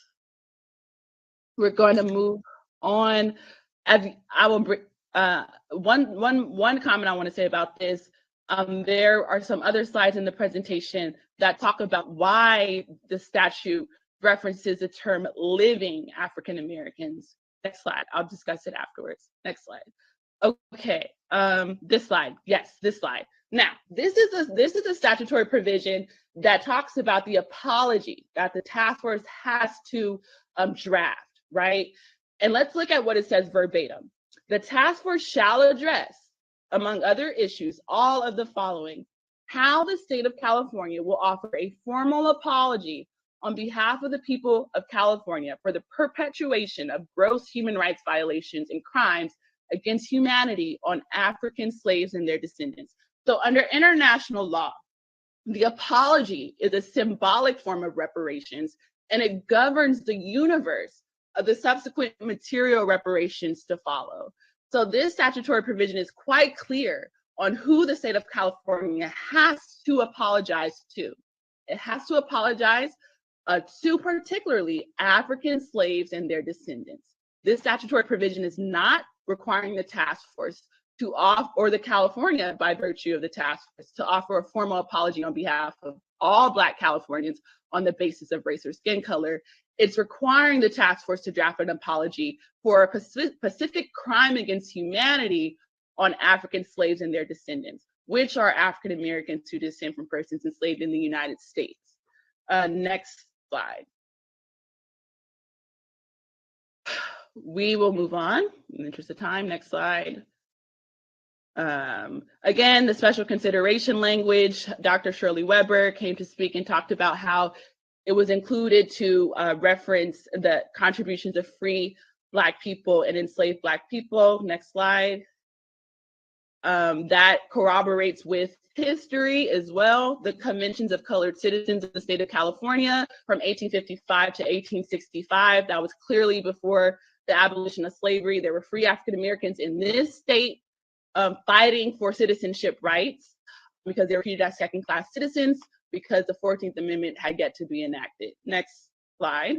We're going to move on. I will bring one comment I want to say about this. There are some other slides in the presentation that talk about why the statute references the term living African Americans. Next slide. I'll discuss it afterwards. Next slide. Okay. This slide. Yes, this slide. Now, this is a statutory provision that talks about the apology that the task force has to draft, right? And let's look at what it says verbatim. The task force shall address, among other issues, all of the following: how the state of California will offer a formal apology on behalf of the people of California for the perpetuation of gross human rights violations and crimes against humanity on African slaves and their descendants. So under international law, the apology is a symbolic form of reparations, and it governs the universe of the subsequent material reparations to follow. So this statutory provision is quite clear on who the state of California has to apologize to. It has to apologize to particularly African slaves and their descendants. This statutory provision is not requiring the task force to offer, or the California by virtue of the task force, to offer a formal apology on behalf of all Black Californians on the basis of race or skin color. It's requiring the task force to draft an apology for a specific crime against humanity on African slaves and their descendants, which are African Americans who descend from persons enslaved in the United States. Next slide. We will move on in the interest of time. Next slide. Again, the special consideration language, Dr. Shirley Weber came to speak and talked about how it was included to reference the contributions of free Black people and enslaved Black people. Next slide. That corroborates with history as well. The conventions of colored citizens of the state of California from 1855 to 1865, that was clearly before the abolition of slavery. There were free African Americans in this state fighting for citizenship rights because they were treated as second-class citizens because the 14th Amendment had yet to be enacted. Next slide.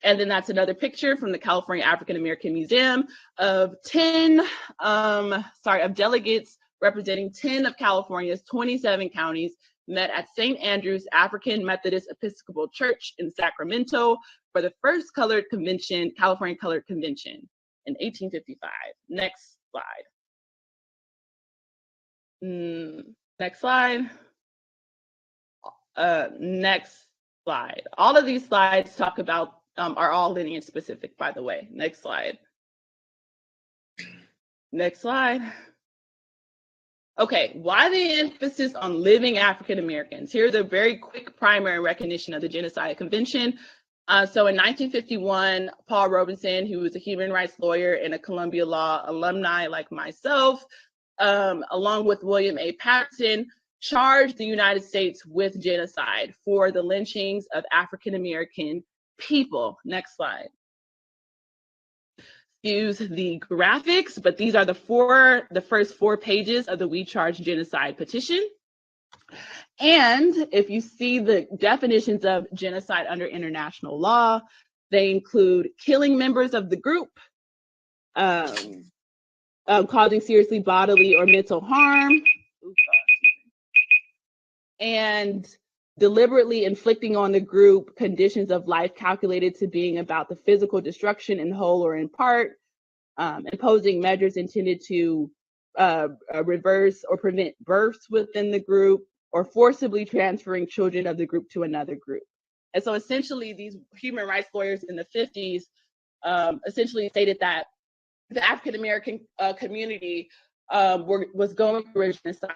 And then that's another picture from the California African American Museum of delegates representing 10 of California's 27 counties met at St. Andrew's African Methodist Episcopal Church in Sacramento for the first colored convention, California Colored Convention in 1855. Next slide. Next slide. Next slide. All of these slides talk about, are all lineage specific, by the way. Next slide. Next slide. Okay, why the emphasis on living African Americans? Here's a very quick primary recognition of the Genocide Convention. So in 1951, Paul Robeson, who was a human rights lawyer and a Columbia Law alumni like myself, along with William A. Patterson, charged the United States with genocide for the lynchings of African American people. Next slide. Use the graphics, but these are the first 4 pages of the We Charge Genocide petition. And if you see the definitions of genocide under international law, they include killing members of the group, causing seriously bodily or mental harm, and deliberately inflicting on the group conditions of life calculated to being about the physical destruction in whole or in part, imposing measures intended to reverse or prevent births within the group, or forcibly transferring children of the group to another group. And so essentially these human rights lawyers in the 50s essentially stated that the African American community was going through a genocide.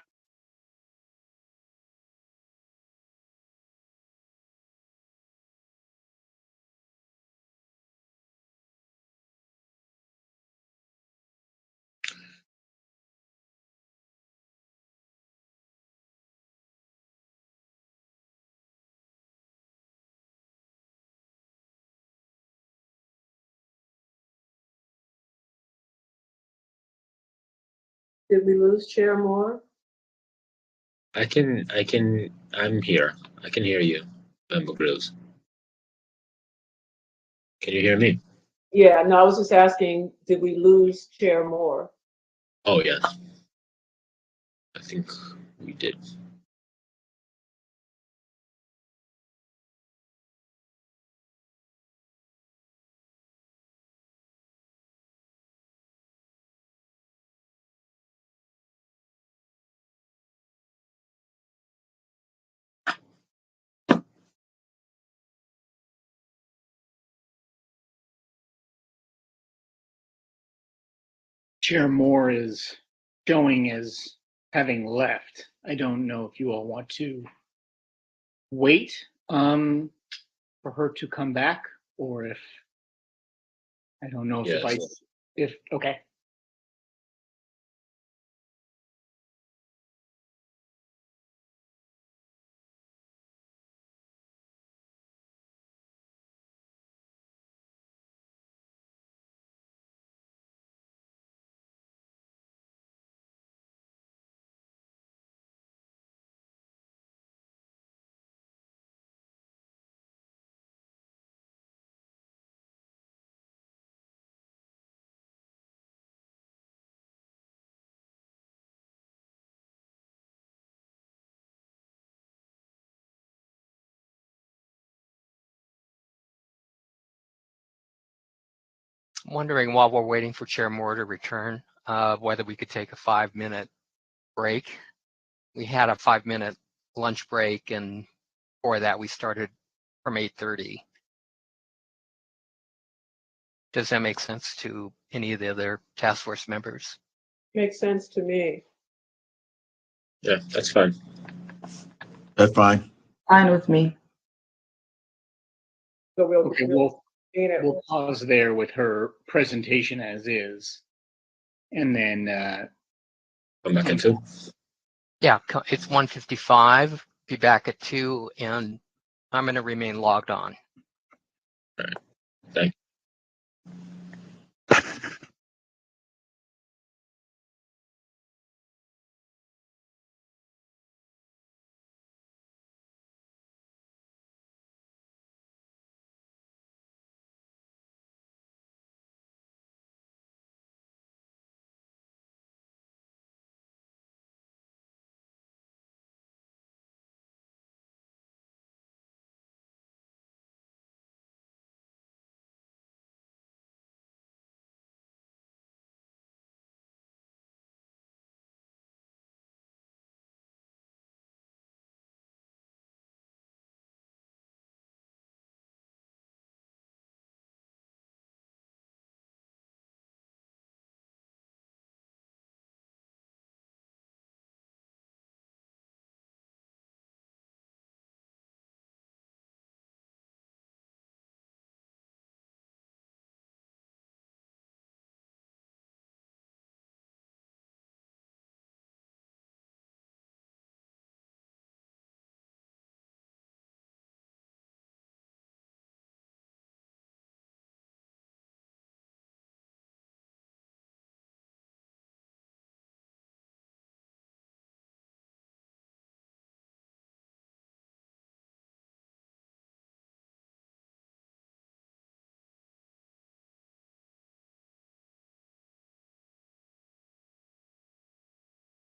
Did we lose Chair Moore? I'm here. I can hear you, Member Grills. Can you hear me? Yeah, no, I was just asking, did we lose Chair Moore? Oh, yes. I think we did. Chair Moore is showing as having left. I don't know if you all want to wait for her to come back, or if, I don't know if the Yes. vice, if, okay. I'm wondering, while we're waiting for Chair Moore to return, whether we could take a 5-minute break. We had a 5-minute lunch break, and for that we started from 8:30. Does that make sense to any of the other task force members? Makes sense to me. Yeah, that's fine. That's fine. Fine with me. So Okay, we'll pause there with her presentation as is, and then Come back at 2. Yeah, it's 1:55. Be back at 2, and I'm going to remain logged on. All right. Thank you.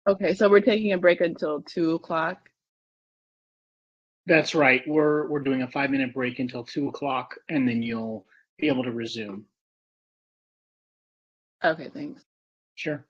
Okay, so we're taking a break until 2 o'clock. that's right. We're doing a 5-minute break until 2 o'clock, and then you'll be able to resume. Okay, thanks. Sure.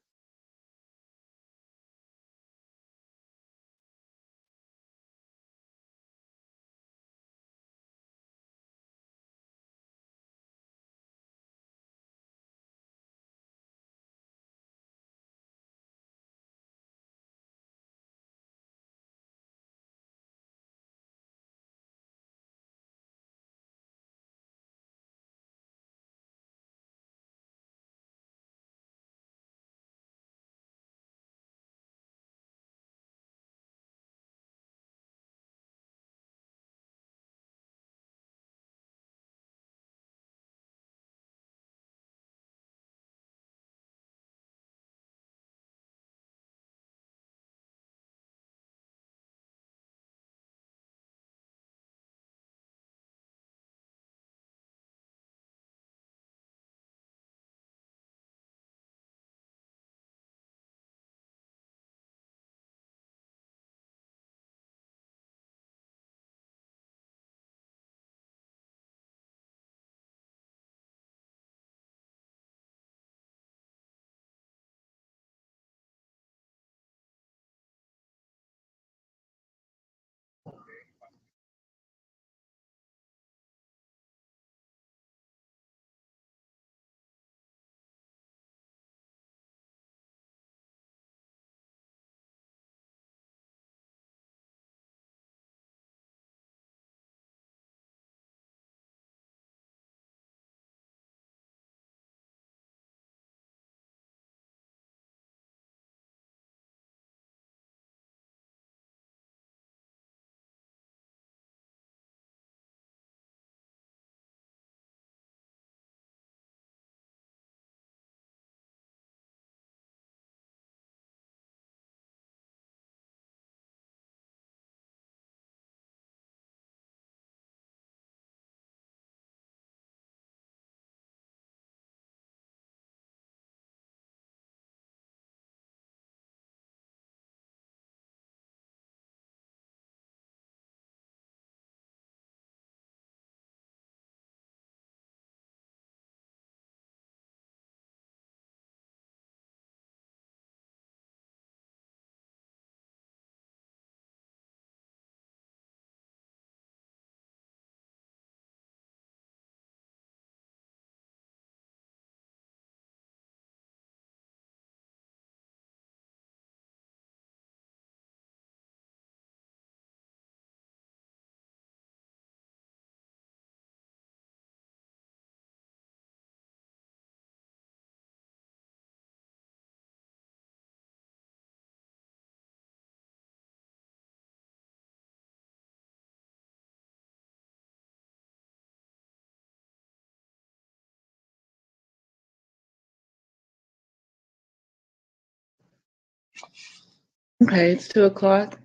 Okay, it's 2:00.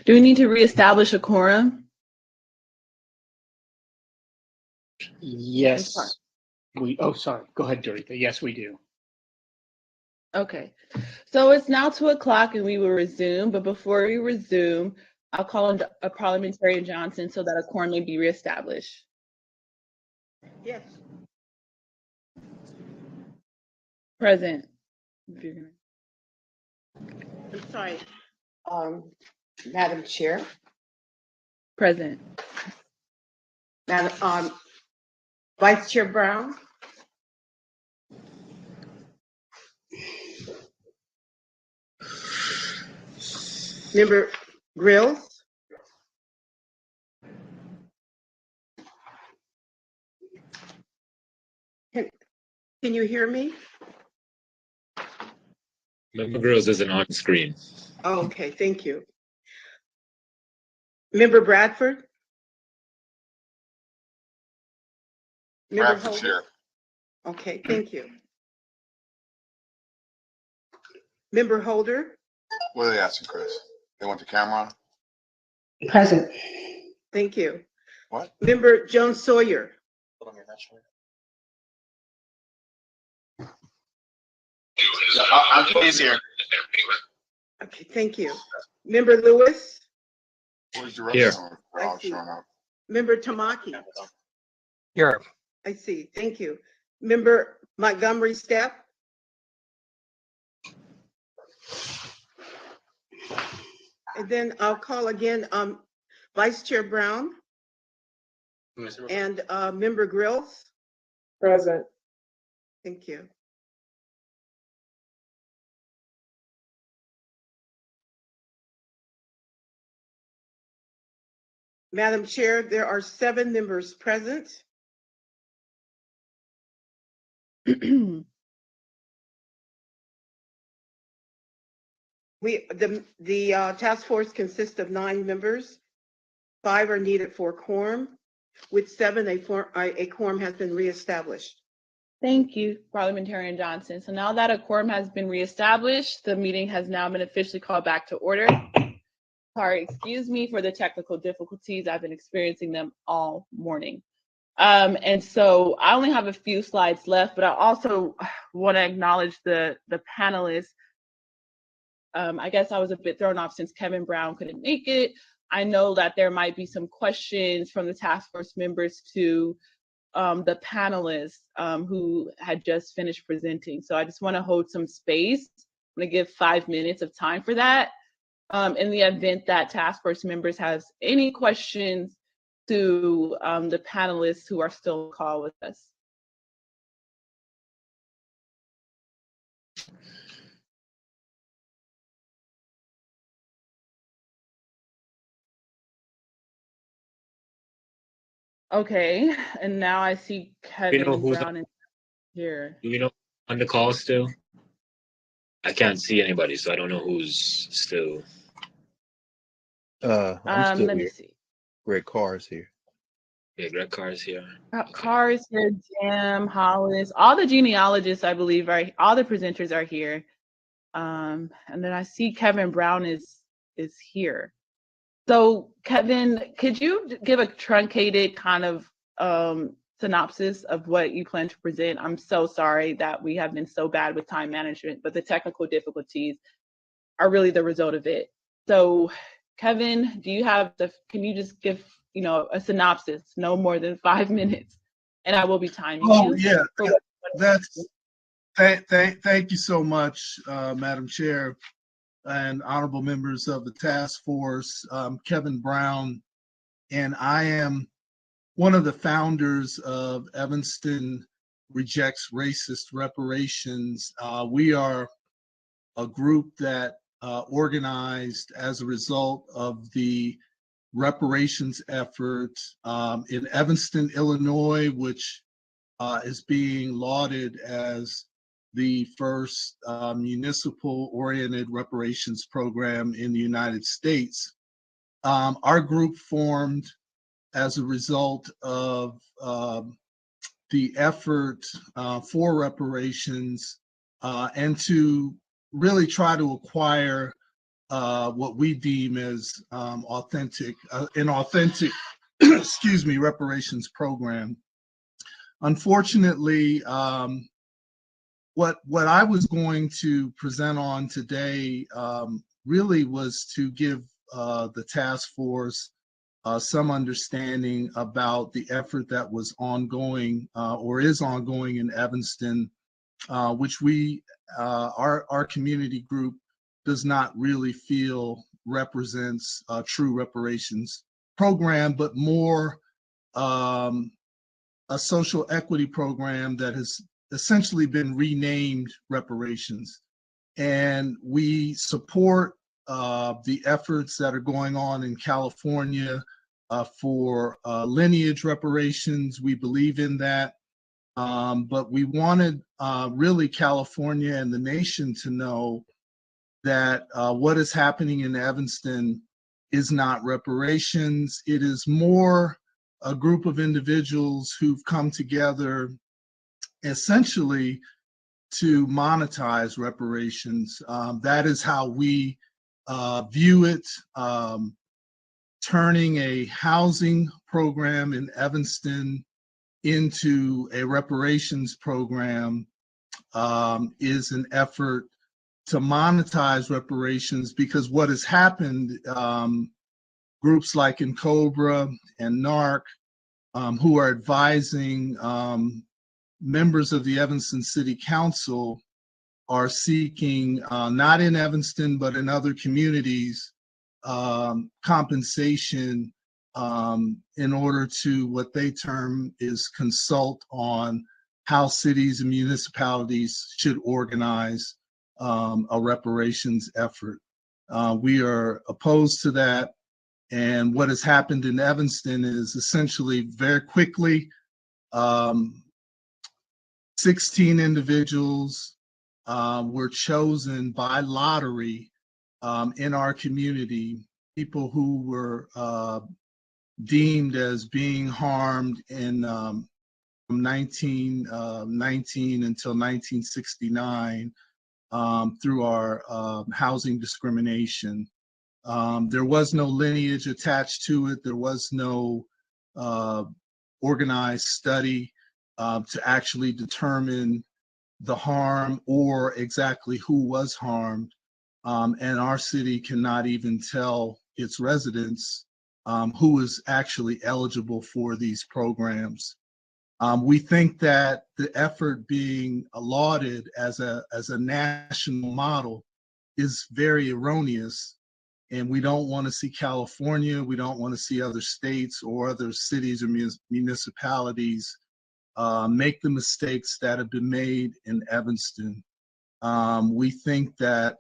Do we need to reestablish a quorum? Yes, sorry. Go ahead, Dorita. Yes, we do. Okay, so it's now 2:00 and we will resume, but before we resume, I'll call on a Parliamentarian Johnson so that a quorum may be reestablished. Yes. Present. I'm sorry. Madam Chair. Present. Madam, Vice Chair Brown. Member Grills. Can you hear me? Member Grills isn't on screen. Oh, okay, thank you. Member Bradford? Member Bradford, Holder? Chair. Okay, thank you. Member Holder? What are they asking, Chris? They want the camera on? Present. Thank you. What? Member Jones Sawyer? He's here. Okay, thank you. Member Lewis? Where's the rest Here. of them? They're all showing up. Member Tamaki? Here. I see, thank you. Member Montgomery Stepp? And then I'll call again Vice Chair Brown and Member Grills. Present. Thank you. Madam Chair, there are 7 members present. The task force consists of 9 members. 5 are needed for quorum. With 7, a quorum has been reestablished. Thank you, Parliamentarian Johnson. So now that a quorum has been reestablished, the meeting has now been officially called back to order. Sorry, excuse me for the technical difficulties. I've been experiencing them all morning. And so I only have a few slides left, but I also want to acknowledge the panelists. I guess I was a bit thrown off since Kevin Brown couldn't make it. I know that there might be some questions from the task force members to the panelists who had just finished presenting. So I just want to hold some space. I'm going to give 5 minutes of time for that. In the event that task force members have any questions to the panelists who are still on call with us. Okay, and now I see Kevin Brown is here. Do we know on the call still? I can't see anybody, so I don't know who's still. I'm still Let me here. see. Greg Carr is here. Yeah, Greg Carr is here. Carr is here, Jim, Hollis, all the genealogists, I believe, all the presenters are here. And then I see Kevin Brown is here. So Kevin, could you give a truncated kind of synopsis of what you plan to present? I'm so sorry that we have been so bad with time management, but the technical difficulties are really the result of it. So Kevin, can you just give, a synopsis, no more than 5 minutes, and I will be timing you. Oh, yeah, thank you so much, Madam Chair and honorable members of the task force. Kevin Brown, and I am one of the founders of Evanston Rejects Racist Reparations. We are a group that organized as a result of the reparations effort in Evanston, Illinois, which is being lauded as the first municipal-oriented reparations program in the United States. Our group formed as a result of the effort for reparations and to really try to acquire what we deem as an authentic, excuse me, reparations program. Unfortunately, what I was going to present on today really was to give the task force some understanding about the effort that was ongoing or is ongoing in Evanston, which our community group does not really feel represents a true reparations program, but more a social equity program that has essentially been renamed reparations. And we support the efforts that are going on in California for lineage reparations. We believe in that. But we wanted really California and the nation to know that what is happening in Evanston is not reparations. It is more a group of individuals who've come together essentially to monetize reparations. That is how we view it. Turning a housing program in Evanston into a reparations program is an effort to monetize reparations, because what has happened, groups like NCOBRA and NARC, who are advising members of the Evanston City Council, are seeking, not in Evanston, but in other communities, compensation in order to what they term is consult on how cities and municipalities should organize a reparations effort. We are opposed to that. And what has happened in Evanston is essentially very quickly, 16 individuals were chosen by lottery in our community, people who were deemed as being harmed in from 1919 until 1969 through our housing discrimination. There was no lineage attached to it. There was no organized study to actually determine the harm or exactly who was harmed. And our city cannot even tell its residents who is actually eligible for these programs. We think that the effort being lauded as a national model is very erroneous, and we don't want to see California, we don't want to see other states or other cities or municipalities make the mistakes that have been made in Evanston. We think that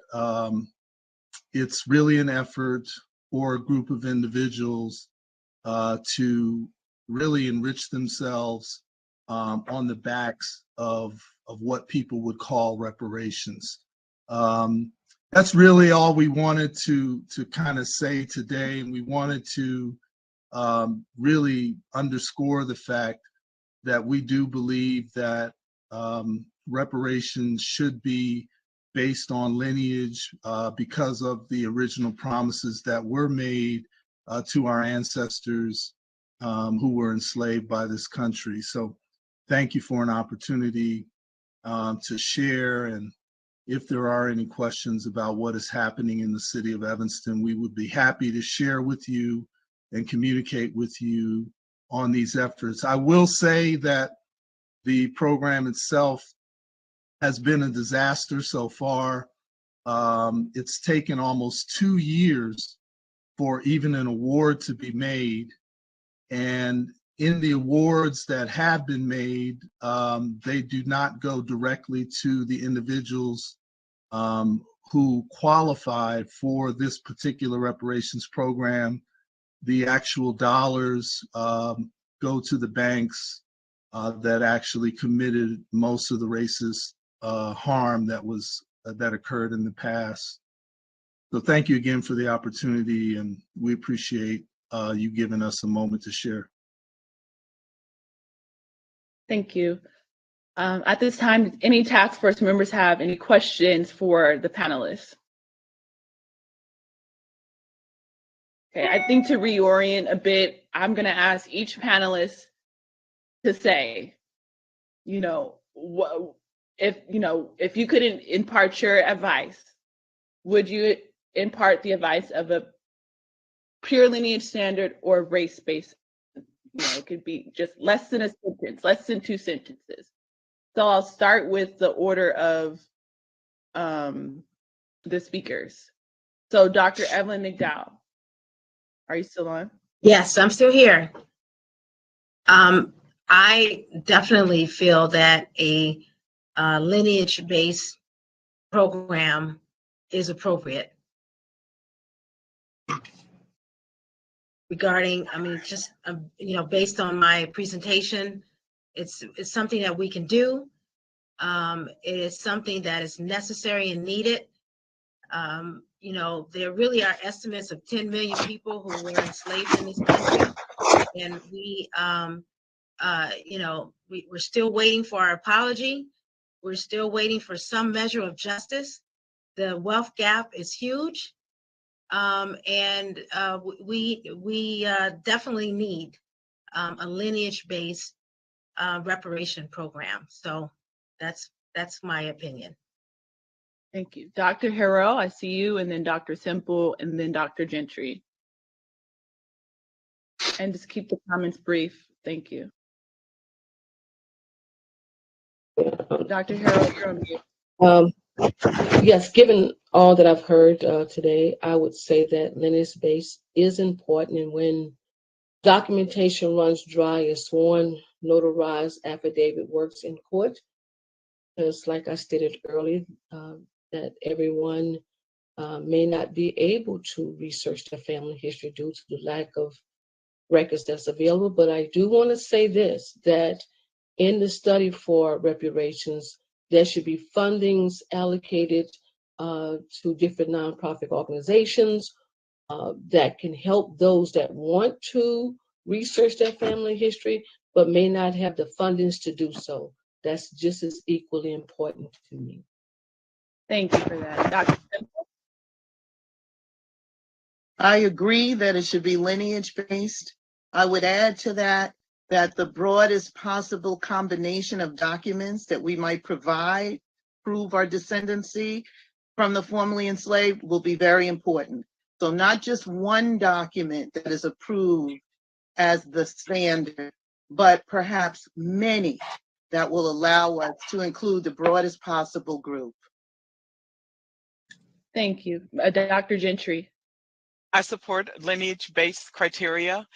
it's really an effort for a group of individuals to really enrich themselves on the backs of what people would call reparations. That's really all we wanted to kind of say today. And we wanted to really underscore the fact that we do believe that reparations should be based on lineage because of the original promises that were made to our ancestors who were enslaved by this country. So thank you for an opportunity to share. And if there are any questions about what is happening in the city of Evanston, we would be happy to share with you and communicate with you on these efforts. I will say that the program itself has been a disaster so far. It's taken almost 2 years for even an award to be made. And in the awards that have been made, they do not go directly to the individuals who qualified for this particular reparations program. The actual dollars go to the banks that actually committed most of the racist harm that occurred in the past. So thank you again for the opportunity, and we appreciate you giving us a moment to share. Thank you. At this time, any task force members have any questions for the panelists? Okay, I think to reorient a bit, I'm going to ask each panelist to say, what if you could impart your advice, would you impart the advice of a pure lineage standard or race-based? It could be just less than a sentence, less than 2 sentences. So I'll start with the order of the speakers. So Dr. Evelyn Mcdowell, are you still on? Yes, I'm still here. I definitely feel that a lineage-based program is appropriate. Regarding, just based on my presentation, it's something that we can do. It is something that is necessary and needed. There really are estimates of 10 million people who were enslaved in this country, and we're still waiting for our apology. We're still waiting for some measure of justice. The wealth gap is huge, and we definitely need a lineage-based reparation program. So that's my opinion. Thank you. Dr. Harrow, I see you, and then Dr. Semple, and then Dr. Gentry. And just keep the comments brief. Thank you. Dr. Harrow, you're on mute. Yes, given all that I've heard today, I would say that lineage-based is important, and when documentation runs dry, a sworn notarized affidavit works in court, because like I stated earlier, that everyone may not be able to research their family history due to the lack of records that's available. But I do want to say this, that in the study for reparations, there should be fundings allocated to different nonprofit organizations that can help those that want to research their family history, but may not have the fundings to do so. That's just as equally important to me. Thank you for that. Dr. Semple? I agree that it should be lineage-based. I would add to that the broadest possible combination of documents that we might provide, prove our descendancy from the formerly enslaved, will be very important. So not just one document that is approved as the standard, but perhaps many that will allow us to include the broadest possible group. Thank you. Dr. Gentry. I support lineage-based criteria,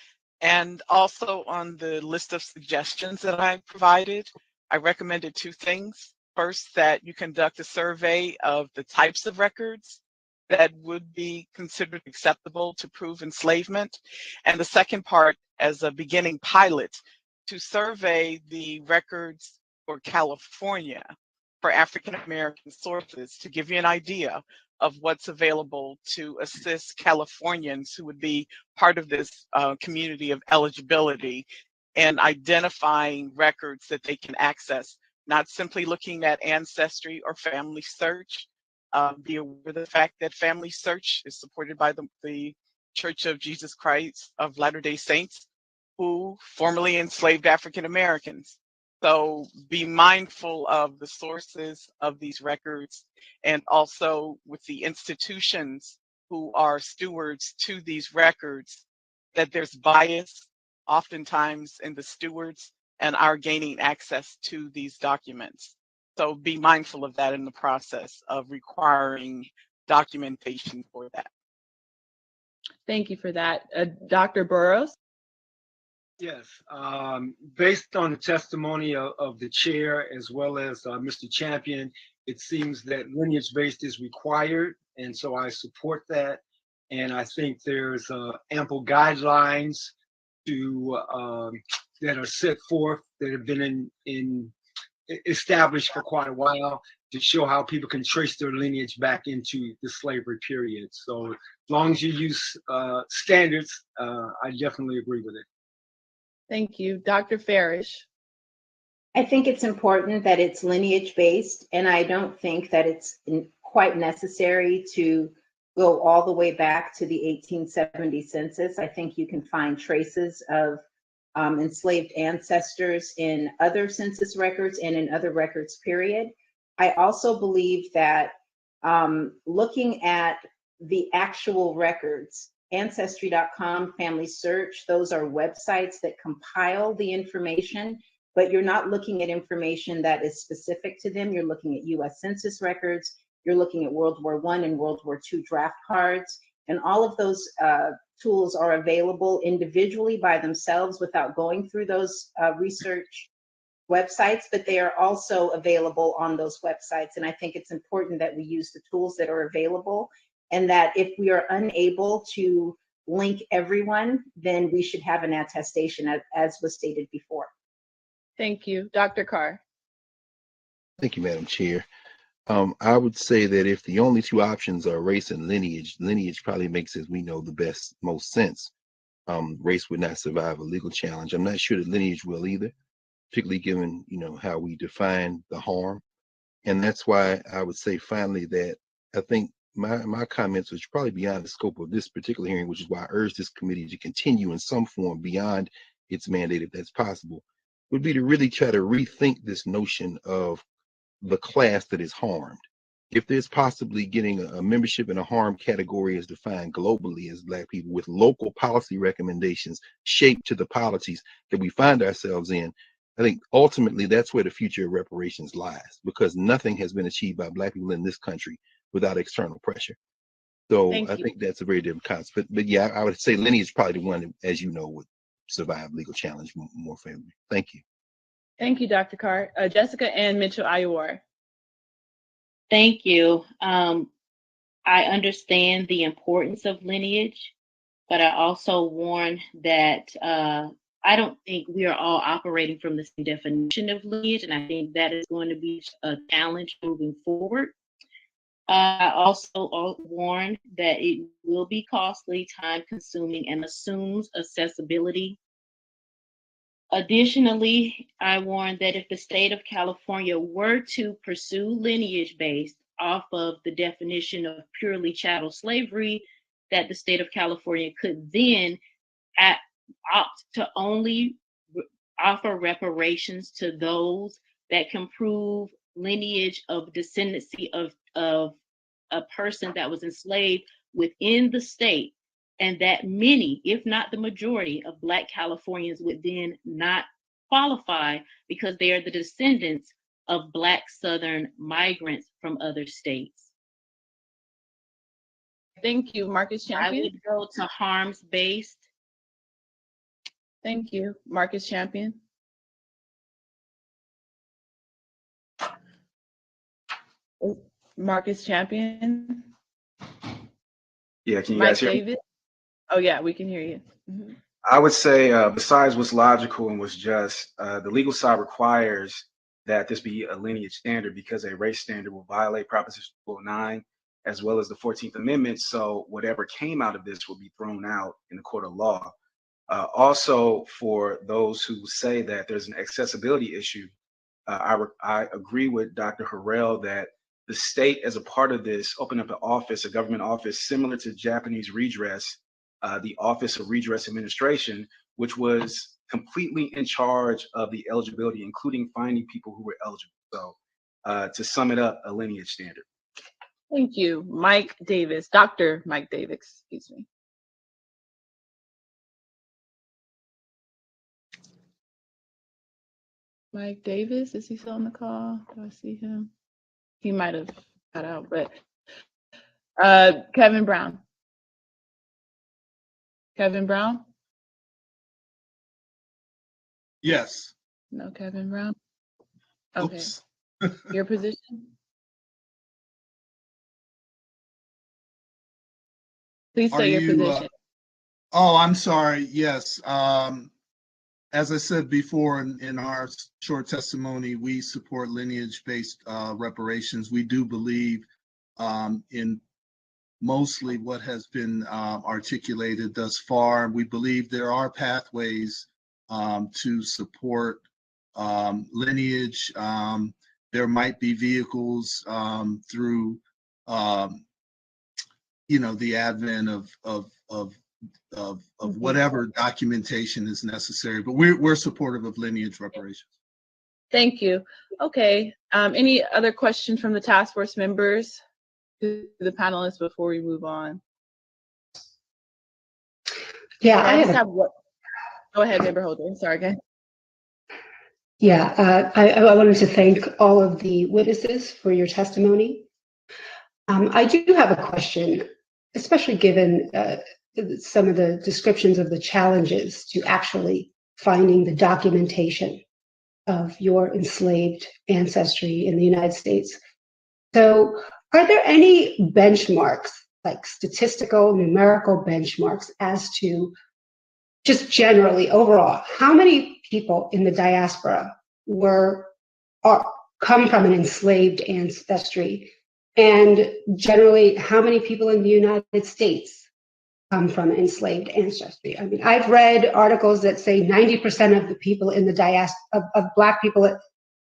and also on the list of suggestions that I provided, I recommended 2 things. First, that you conduct a survey of the types of records that would be considered acceptable to prove enslavement. And the second part, as a beginning pilot, to survey the records for California for African American sources to give you an idea of what's available to assist Californians who would be part of this community of eligibility and identifying records that they can access, not simply looking at Ancestry or Familysearch. Be aware of the fact that Familysearch is supported by the Church of Jesus Christ of Latter-day Saints, who formerly enslaved African Americans. So be mindful of the sources of these records, and also with the institutions who are stewards to these records, that there's bias oftentimes in the stewards and are gaining access to these documents. So be mindful of that in the process of requiring documentation for that. Thank you for that. Dr. Burrows? Yes, based on the testimony of the chair as well as Mr. Champion, it seems that lineage-based is required, and so I support that. And I think there's ample guidelines to that are set forth that have been established for quite a while to show how people can trace their lineage back into the slavery period. So as long as you use standards, I definitely agree with it. Thank you. Dr. Farish. I think it's important that it's lineage based, and I don't think that it's quite necessary to go all the way back to the 1870 census. I think you can find traces of enslaved ancestors in other census records and in other records, period. I also believe that looking at the actual records, Ancestry.com, Familysearch, those are websites that compile the information, but you're not looking at information that is specific to them. You're looking at US Census records, you're looking at World War I and World War II draft cards, and all of those tools are available individually by themselves without going through those research websites, but they are also available on those websites. And I think it's important that we use the tools that are available, and that if we are unable to link everyone, then we should have an attestation, as was stated before. Thank you. Dr. Carr. Thank you, Madam Chair. I would say that if the only two options are race and lineage, lineage probably makes, as we know, the most sense. Race would not survive a legal challenge. I'm not sure that lineage will either, particularly given, how we define the harm. And that's why I would say finally that I think my comments, which are probably beyond the scope of this particular hearing, which is why I urge this committee to continue in some form beyond its mandate, if that's possible, would be to really try to rethink this notion of the class that is harmed. If there's possibly getting a membership in a harm category as defined globally as Black people, with local policy recommendations shaped to the policies that we find ourselves in, I think ultimately that's where the future of reparations lies, because nothing has been achieved by Black people in this country without external pressure. So I think that's a very different concept. But yeah, I would say lineage is probably the one that, as you know, would survive legal challenge more favorably. Thank you. Thank you, Dr. Carr. Jessica Ann Mitchell-Iowar. Thank you. I understand the importance of lineage, but I also warn that I don't think we are all operating from the same definition of lineage, and I think that is going to be a challenge moving forward. I also warn that it will be costly, time-consuming, and assumes accessibility. Additionally, I warn that if the state of California were to pursue lineage-based off of the definition of purely chattel slavery, that the state of California could then opt to only offer reparations to those that can prove lineage of descendancy of a person that was enslaved within the state, and that many, if not the majority, of Black Californians would then not qualify because they are the descendants of Black Southern migrants from other states. Thank you, Marcus Champion. I would go to harms-based. Thank you, Marcus Champion. Marcus Champion. Yeah, can you Mike guys hear me? David. Oh yeah, we can hear you. Mm-hmm. I would say, besides what's logical and what's just, the legal side requires that this be a lineage standard, because a race standard will violate Proposition 209 as well as the 14th Amendment. So whatever came out of this will be thrown out in the court of law. Also, for those who say that there's an accessibility issue, I agree with Dr. Harrell that the state, as a part of this, opened up an office, a government office similar to Japanese redress, the Office of Redress Administration, which was completely in charge of the eligibility, including finding people who were eligible. So to sum it up, a lineage standard. Thank you, Mike Davis, Dr. Mike Davis, excuse me. Mike Davis, is he still on the call? Do I see him? He might have got out, but Kevin Brown. Kevin Brown? Yes. No, Kevin Brown. Okay. Oops. Your position? Please say your position. Oh, I'm sorry. Yes. As I said before in our short testimony, we support lineage-based reparations. We do believe in mostly what has been articulated thus far. We believe there are pathways to support lineage. There might be vehicles through, the advent of whatever documentation is necessary. But we're supportive of lineage reparations. Thank you. Okay. Any other questions from the task force members to the panelists before we move on? Yeah, I just have one. Go ahead, Member Holder. Sorry, again. Yeah, I wanted to thank all of the witnesses for your testimony. I do have a question, especially given some of the descriptions of the challenges to actually finding the documentation of your enslaved ancestry in the United States. So are there any benchmarks, like statistical, numerical benchmarks as to just generally overall, how many people in the diaspora come from an enslaved ancestry? And generally, how many people in the United States come from enslaved ancestry? I mean, I've read articles that say 90% of the people in the diaspora, of Black people,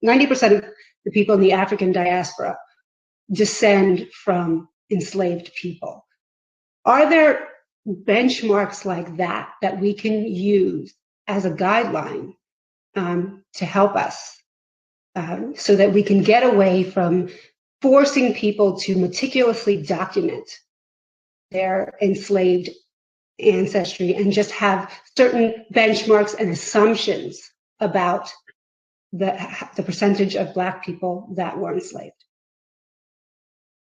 90% of the people in the African diaspora descend from enslaved people. Are there benchmarks like that that we can use as a guideline to help us so that we can get away from forcing people to meticulously document their enslaved ancestry and just have certain benchmarks and assumptions about the percentage of Black people that were enslaved?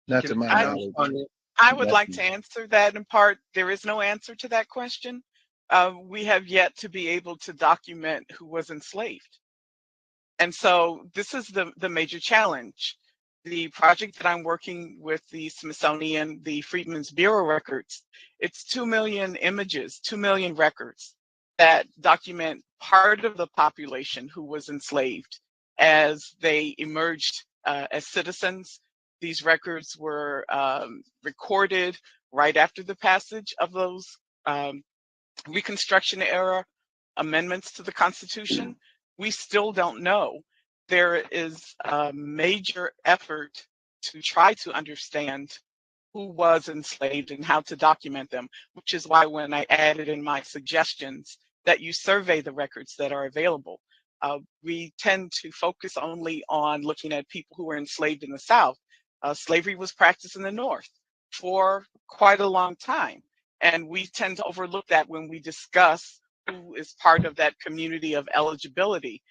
Not to my knowledge. I would like to answer that in part. There is no answer to that question. We have yet to be able to document who was enslaved. And so this is the major challenge. The project that I'm working with the Smithsonian, the Freedmen's Bureau records, it's 2 million images, 2 million records that document part of the population who was enslaved as they emerged as citizens. These records were recorded right after the passage of those Reconstruction era amendments to the Constitution. We still don't know. There is a major effort to try to understand who was enslaved and how to document them, which is why when I added in my suggestions that you survey the records that are available. We tend to focus only on looking at people who were enslaved in the South. Slavery was practiced in the North for quite a long time. And we tend to overlook that when we discuss who is part of that community of eligibility.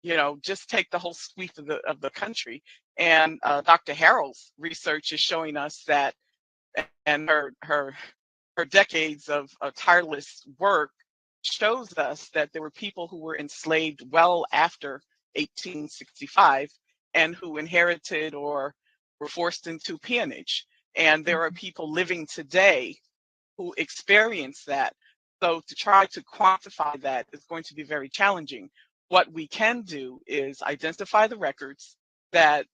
You know, just take the whole sweep of the country. And Dr. Harrell's research is showing us that, and her decades of tireless work shows us that there were people who were enslaved well after 1865 and who inherited or were forced into peonage. And there are people living today who experience that. So to try to quantify that is going to be very challenging. What we can do is identify the records that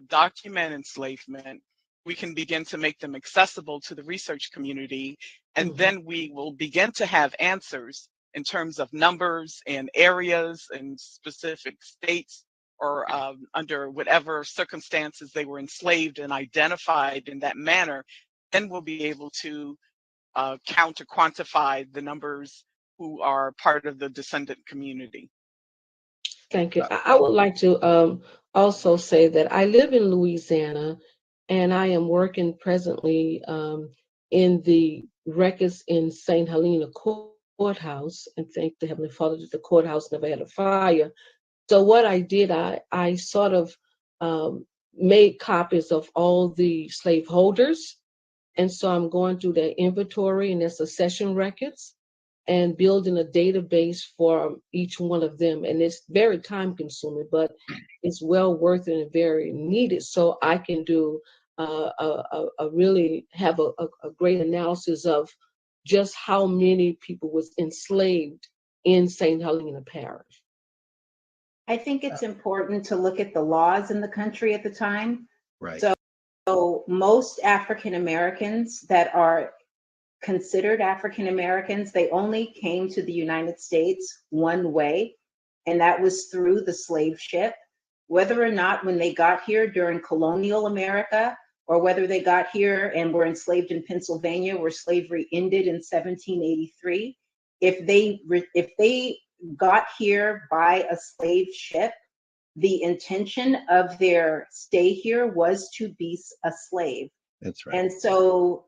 document enslavement. We can begin to make them accessible to the research community, and then we will begin to have answers in terms of numbers and areas and specific states or under whatever circumstances they were enslaved and identified in that manner. Then we'll be able to count or quantify the numbers who are part of the descendant community. Thank you. I would like to also say that I live in Louisiana, and I am working presently in the records in St. Helena Courthouse, and thank the Heavenly Father that the courthouse never had a fire. So what I did, I sort of made copies of all the slaveholders, and so I'm going through their inventory and their succession records and building a database for each one of them. And it's very time consuming, but it's well worth it and very needed. So I can do really have a great analysis of just how many people was enslaved in St. Helena Parish. I think it's important to look at the laws in the country at the time. Right. So most African Americans that are considered African Americans, they only came to the United States one way, and that was through the slave ship. Whether or not when they got here during colonial America, or whether they got here and were enslaved in Pennsylvania, where slavery ended in 1783, if they got here by a slave ship, the intention of their stay here was to be a slave. That's right. And so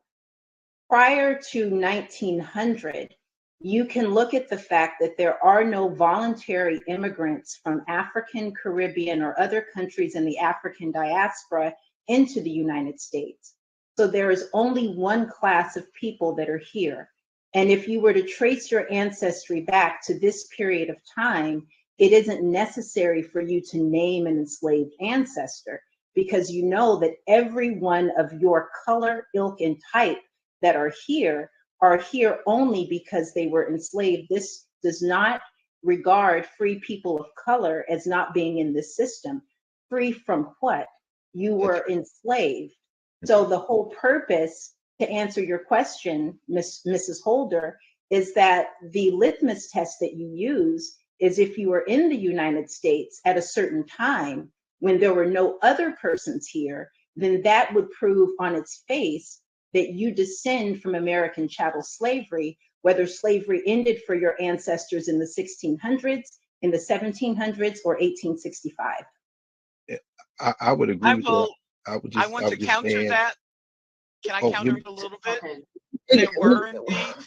prior to 1900, you can look at the fact that there are no voluntary immigrants from African, Caribbean, or other countries in the African diaspora into the United States. So there is only one class of people that are here. And if you were to trace your ancestry back to this period of time, it isn't necessary for you to name an enslaved ancestor, because you know that every one of your color, ilk, and type that are here only because they were enslaved. This does not regard free people of color as not being in this system. Free from what? You were enslaved. So the whole purpose, to answer your question, Mrs. Holder, is that the litmus test that you use is if you were in the United States at a certain time when there were no other persons here, then that would prove on its face that you descend from American chattel slavery, whether slavery ended for your ancestors in the 1600s, in the 1700s, or 1865. I would agree with that. I want to counter that. Can I counter it a little bit? Okay.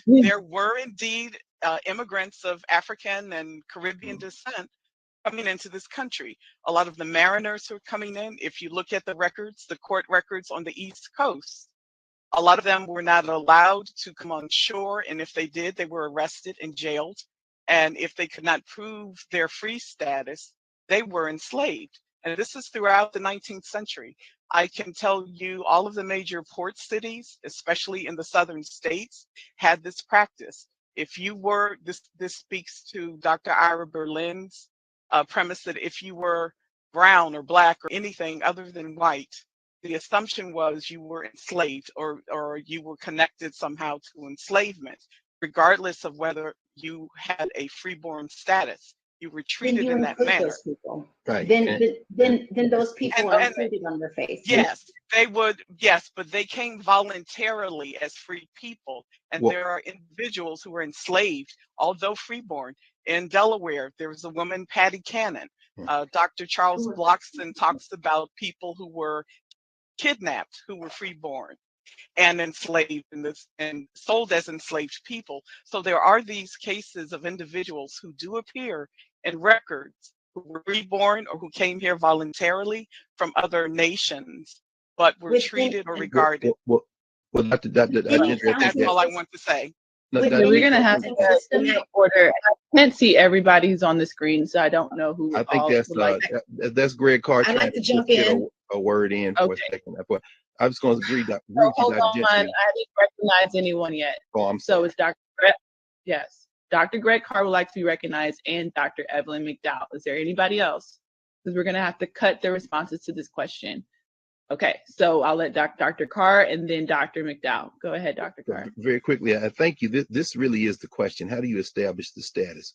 There were indeed immigrants of African and Caribbean descent coming into this country. A lot of the mariners who are coming in, if you look at the records, the court records on the East Coast, a lot of them were not allowed to come on shore, and if they did, they were arrested and jailed. And if they could not prove their free status, they were enslaved. And this is throughout the 19th century. I can tell you all of the major port cities, especially in the southern states, had this practice. If you were, this speaks to Dr. Ira Berlin's premise that if you were brown or black or anything other than white, the assumption was you were enslaved or you were connected somehow to enslavement, regardless of whether you had a freeborn status. You were treated in that manner. Those people. Right. Then those people are included on their face. Yes, they would. Yes, but they came voluntarily as free people, and there are individuals who were enslaved, although freeborn. In Delaware, there was a woman, Patty Cannon. Dr. Charles Bloxton talks about people who were kidnapped, who were freeborn and enslaved and sold as enslaved people. So there are these cases of individuals who do appear in records who were reborn or who came here voluntarily from other nations, but were treated or regarded. That's all I want to say. We're going to have to in that order. I can't see everybody who's on the screen, so I don't know who. I think that's Greg Carr trying to jump get in. a word in for a second. I was going to agree. Hold on, I didn't recognize anyone yet. Oh, I'm sorry. So it's Dr. Greg. Yes, Dr. Greg Carr would like to be recognized, and Dr. Evelyn Mcdowell. Is there anybody else? Because we're going to have to cut the responses to this question. Okay, so I'll let Dr. Carr and then Dr. McDowell. Go ahead, Dr. Carr. Very quickly, I thank you. This really is the question. How do you establish the status?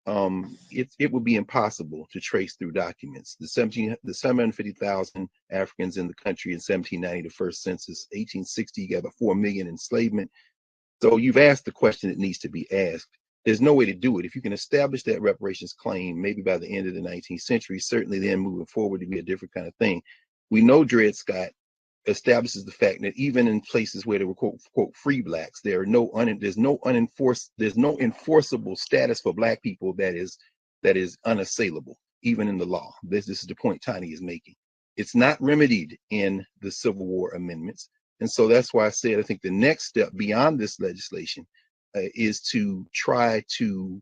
It would be impossible to trace through documents. The 750,000 Africans in the country in 1790, the first census, 1860, you got about 4 million enslavement. So you've asked the question that needs to be asked. There's no way to do it. If you can establish that reparations claim, maybe by the end of the 19th century, certainly then moving forward to be a different kind of thing. We know Dred Scott establishes the fact that even in places where there were quote free blacks, there's no enforceable status for black people that is unassailable, even in the law. This is the point Tani is making. It's not remedied in the Civil War amendments. And so that's why I said I think the next step beyond this legislation is to try to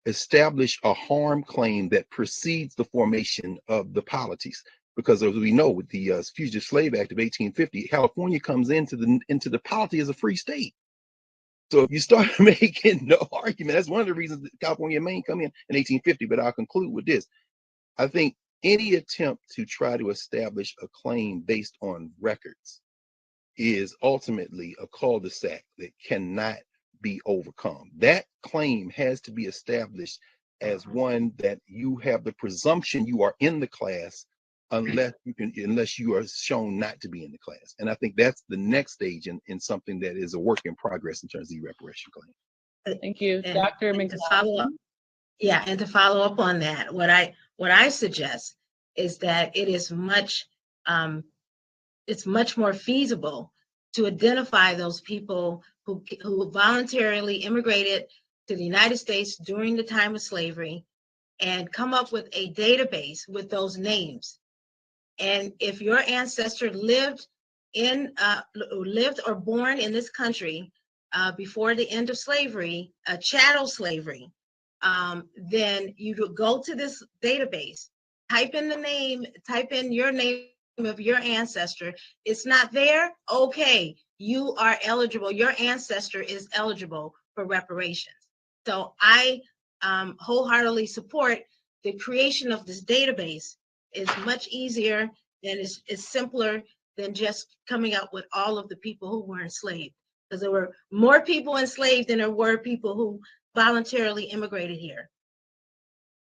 establish a harm claim that precedes the formation of the polities. Because as we know, with the Fugitive Slave Act of 1850, California comes into the polity as a free state. So if you start making no argument, that's one of the reasons that California and Maine come in 1850. But I'll conclude with this. I think any attempt to try to establish a claim based on records is ultimately a cul-de-sac that cannot be overcome. That claim has to be established as one that you have the presumption you are in the class unless you are shown not to be in the class. And I think that's the next stage in something that is a work in progress in terms of the reparation claim. Thank you, And Dr. to McDowell. follow up, yeah, and to follow up on that, what I suggest is that it's much more feasible to identify those people who voluntarily immigrated to the United States during the time of slavery and come up with a database with those names. And if your ancestor lived or born in this country before the end of slavery, chattel slavery, then you would go to this database, type in your name of your ancestor. It's not there. Okay, you are eligible. Your ancestor is eligible for reparations. So I wholeheartedly support the creation of this database. Is much easier and is simpler than just coming up with all of the people who were enslaved, because there were more people enslaved than there were people who voluntarily immigrated here.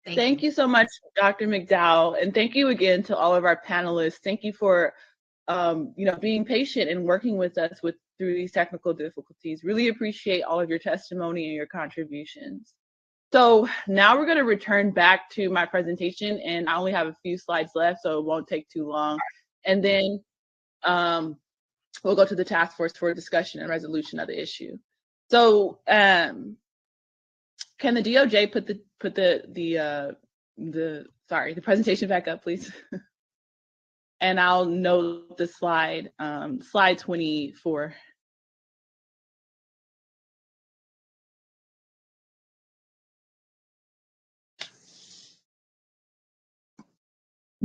Thank you so much, Dr. McDowell, and thank you again to all of our panelists. Thank you for being patient and working with us through these technical difficulties. Really appreciate all of your testimony and your contributions. So now we're going to return back to my presentation, and I only have a few slides left, so it won't take too long. And then we'll go to the task force for discussion and resolution of the issue. So can the DOJ put the presentation back up, please? And I'll note the slide 24.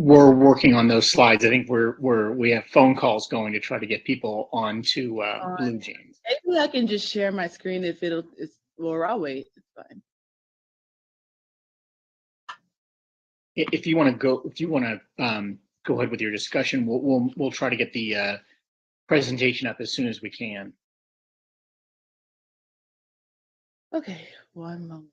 We're working on those slides. I think we have phone calls going to try to get people onto Blue Jeans. Maybe I can just share my screen if I'll wait. It's fine. If you want to go ahead with your discussion, we'll try to get the presentation up as soon as we can. Okay, one moment.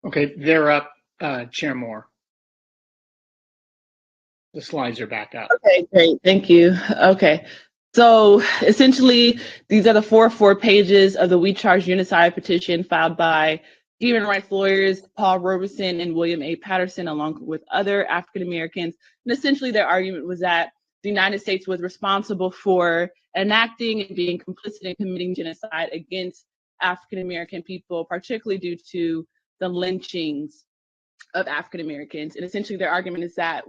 Okay, they're up, Chair Moore. The slides are back up. Okay, great, thank you. Okay, so essentially, these are the four pages of the We Charge Genocide petition filed by human rights lawyers Paul Robeson and William A. Patterson, along with other African Americans. And essentially, their argument was that the United States was responsible for enacting and being complicit in committing genocide against African American people, particularly due to the lynchings of African Americans. And essentially, their argument is that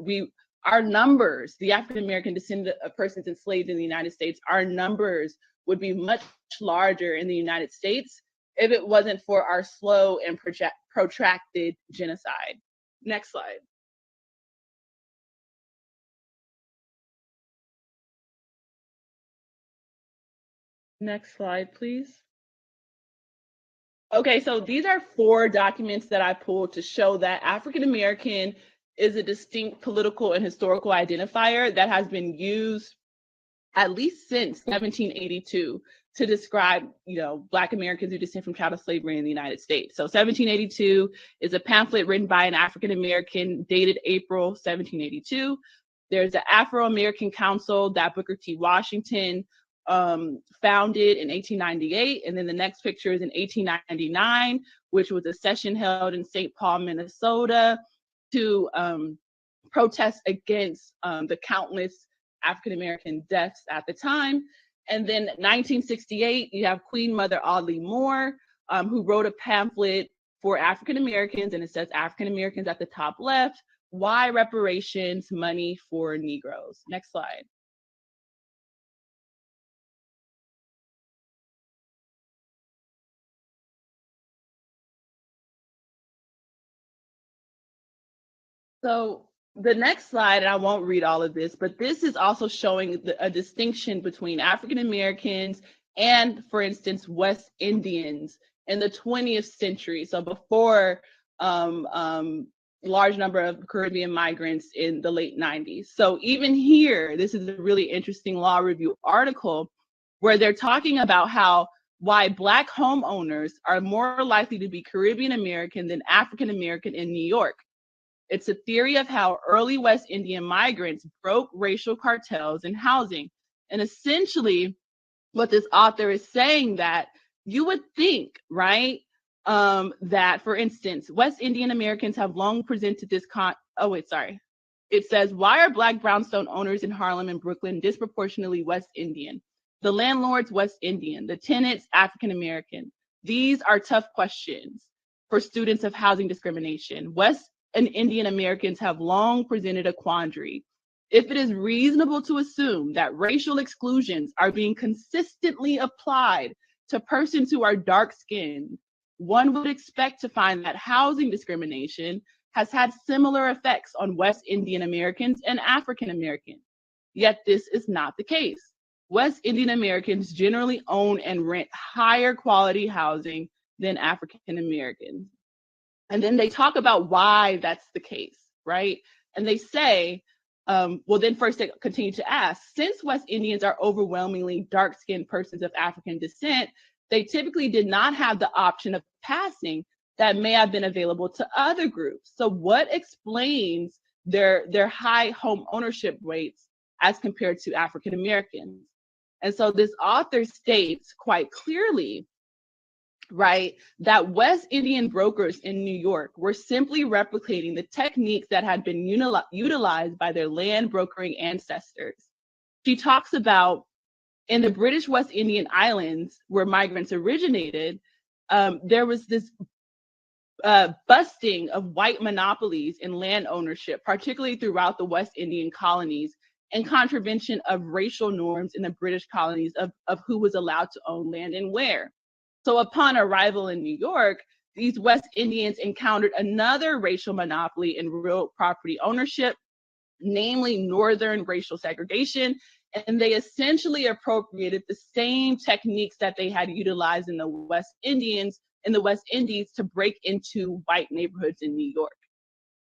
our numbers, the African American descendant of persons enslaved in the United States, our numbers would be much larger in the United States if it wasn't for our slow and protracted genocide. Next slide. Next slide, please. Okay, so these are 4 documents that I pulled to show that African American is a distinct political and historical identifier that has been used at least since 1782 to describe, Black Americans who descend from chattel slavery in the United States. So 1782 is a pamphlet written by an African American dated April 1782. There's the Afro-American Council that Booker T. Washington founded in 1898. And then the next picture is in 1899, which was a session held in St. Paul, Minnesota, to protest against the countless African American deaths at the time. And then 1968, you have Queen Mother Audley Moore, who wrote a pamphlet for African Americans, and it says African Americans at the top left, why reparations, money for Negroes. Next slide. So the next slide, and I won't read all of this, but this is also showing a distinction between African Americans and, for instance, West Indians in the 20th century. So before large number of Caribbean migrants in the late 90s. So even here, this is a really interesting law review article where they're talking about why Black homeowners are more likely to be Caribbean American than African American in New York. It's a theory of how early West Indian migrants broke racial cartels in housing. And essentially, what this author is saying that you would think, right, that, for instance, West Indian Americans have long presented this It says, why are Black brownstone owners in Harlem and Brooklyn disproportionately West Indian? The landlords West Indian, the tenants African American. These are tough questions for students of housing discrimination. West and Indian Americans have long presented a quandary. If it is reasonable to assume that racial exclusions are being consistently applied to persons who are dark-skinned, one would expect to find that housing discrimination has had similar effects on West Indian Americans and African Americans. Yet this is not the case. West Indian Americans generally own and rent higher quality housing than African Americans. And then they talk about why that's the case, right? And they say, well, then first they continue to ask, since West Indians are overwhelmingly dark-skinned persons of African descent, they typically did not have the option of passing that may have been available to other groups. So what explains their high home ownership rates as compared to African Americans? And so this author states quite clearly, right, that West Indian brokers in New York were simply replicating the techniques that had been utilized by their land brokering ancestors. She talks about in the British West Indian Islands, where migrants originated, there was this busting of white monopolies in land ownership, particularly throughout the West Indian colonies, and contravention of racial norms in the British colonies of who was allowed to own land and where. So upon arrival in New York, these West Indians encountered another racial monopoly in real property ownership, namely Northern racial segregation, and they essentially appropriated the same techniques that they had utilized in the West Indies to break into white neighborhoods in New York.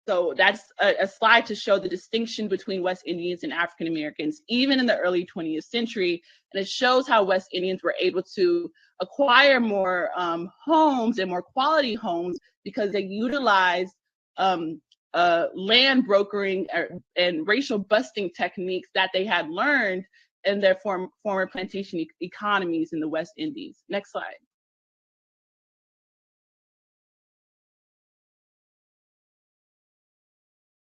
So that's a slide to show the distinction between West Indians and African Americans, even in the early 20th century. And it shows how West Indians were able to acquire more homes and more quality homes because they utilized land brokering and racial busting techniques that they had learned in their former plantation economies in the West Indies. Next slide.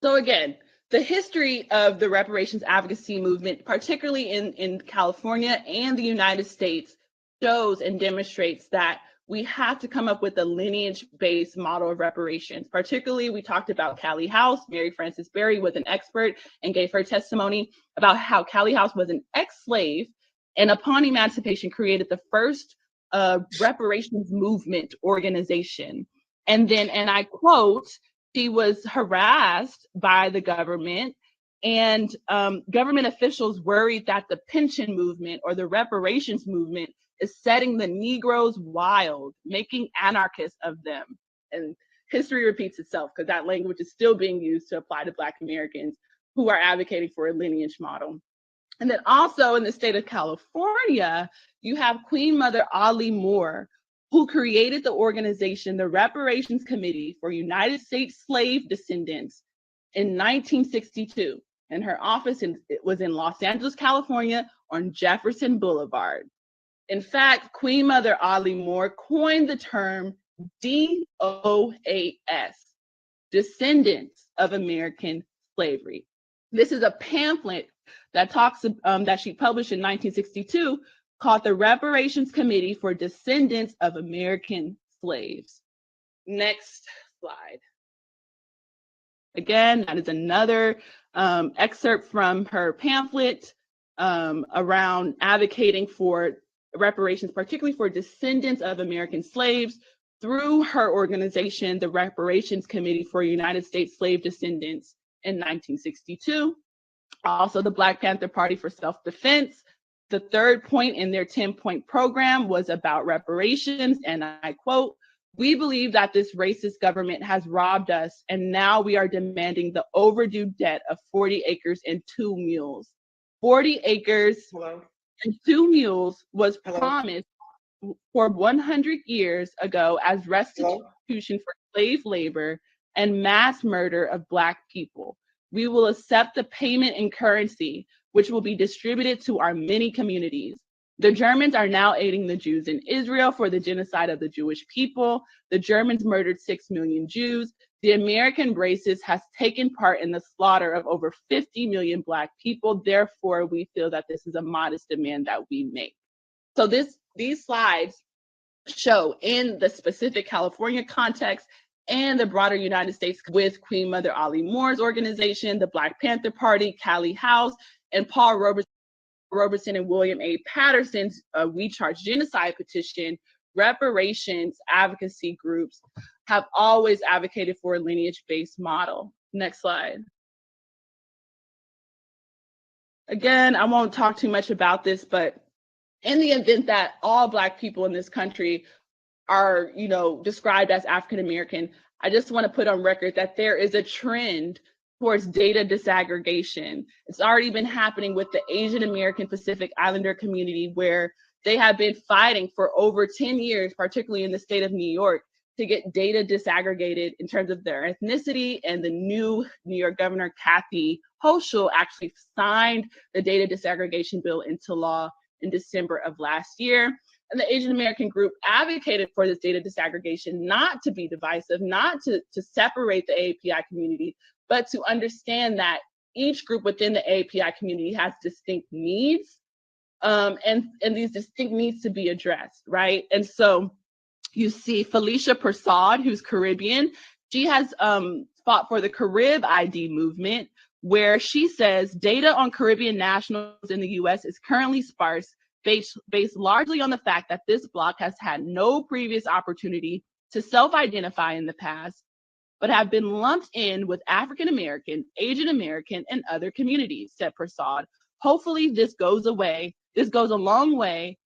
So again, the history of the reparations advocacy movement, particularly in California and the United States, shows and demonstrates that we have to come up with a lineage-based model of reparations. Particularly, we talked about Callie House. Mary Frances Berry was an expert and gave her testimony about how Callie House was an ex-slave and upon emancipation created the first reparations movement organization. And then, and I quote, she was harassed by the government, and government officials worried that the pension movement or the reparations movement is setting the Negroes wild, making anarchists of them. And history repeats itself because that language is still being used to apply to Black Americans who are advocating for a lineage model. And then also in the state of California, you have Queen Mother Audley Moore, who created the organization, the Reparations Committee for United States Slave Descendants in 1962. And her office was in Los Angeles, California on Jefferson Boulevard. In fact, Queen Mother Audley Moore coined the term DOAS, Descendants of American Slavery. This is a pamphlet that talks that she published in 1962 called the Reparations Committee for Descendants of American Slaves. Next slide. Again, that is another excerpt from her pamphlet around advocating for reparations, particularly for descendants of American slaves, through her organization, the Reparations Committee for United States Slave Descendants in 1962. Also, the Black Panther Party for Self-Defense. The third point in their 10-point program was about reparations, and I quote, "We believe that this racist government has robbed us, and now we are demanding the overdue debt of 40 acres and 2 mules. 40 acres and 2 mules was promised for 100 years ago as restitution for slave labor and mass murder of Black people. We will accept the payment in currency, which will be distributed to our many communities. The Germans are now aiding the Jews in Israel for the genocide of the Jewish people. The Germans murdered 6 million Jews. The American racist has taken part in the slaughter of over 50 million Black people. Therefore, we feel that this is a modest demand that we make." So these slides show in the specific California context and the broader United States with Queen Mother Ali Moore's organization, the Black Panther Party, Callie House, and Paul Robeson and William A. Patterson's We Charge Genocide petition. Reparations advocacy groups have always advocated for a lineage-based model. Next slide. Again, I won't talk too much about this, but in the event that all Black people in this country are, described as African American, I just want to put on record that there is a trend towards data disaggregation. It's already been happening with the Asian American Pacific Islander community, where they have been fighting for over 10 years, particularly in the state of New York, to get data disaggregated in terms of their ethnicity. And the new New York Governor, Kathy Hochul, actually signed the data disaggregation bill into law in December of last year. And the Asian American group advocated for this data disaggregation, not to be divisive, not to separate the AAPI community, but to understand that each group within the AAPI community has distinct needs, and these distinct needs to be addressed, right? And so you see Felicia Prasad, who's Caribbean. She has fought for the Carib ID movement, where she says data on Caribbean nationals in the US is currently sparse, based largely on the fact that this bloc has had no previous opportunity to self-identify in the past, but have been lumped in with African American, Asian American, and other communities, said Prasad. Hopefully this goes away. This goes a long way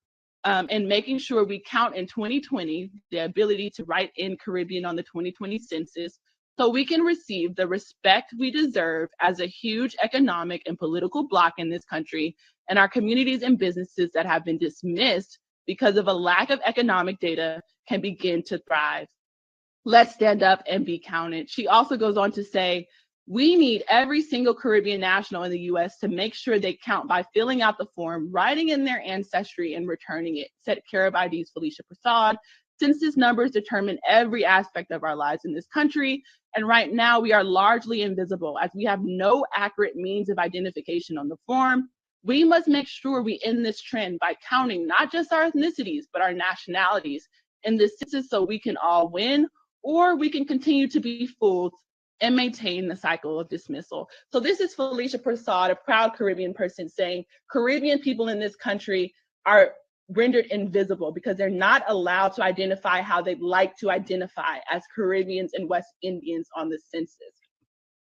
in making sure we count in 2020 the ability to write in Caribbean on the 2020 census, so we can receive the respect we deserve as a huge economic and political bloc in this country, and our communities and businesses that have been dismissed because of a lack of economic data can begin to thrive. Let's stand up and be counted. She also goes on to say, we need every single Caribbean national in the US to make sure they count by filling out the form, writing in their ancestry, and returning it, said Carib ID's Felicia Prasad. Census numbers determine every aspect of our lives in this country, and right now we are largely invisible as we have no accurate means of identification on the form. We must make sure we end this trend by counting not just our ethnicities, but our nationalities in the census, so we can all win, or we can continue to be fooled and maintain the cycle of dismissal. So this is Felicia Prasad, a proud Caribbean person, saying Caribbean people in this country are rendered invisible because they're not allowed to identify how they'd like to identify as Caribbeans and West Indians on the census.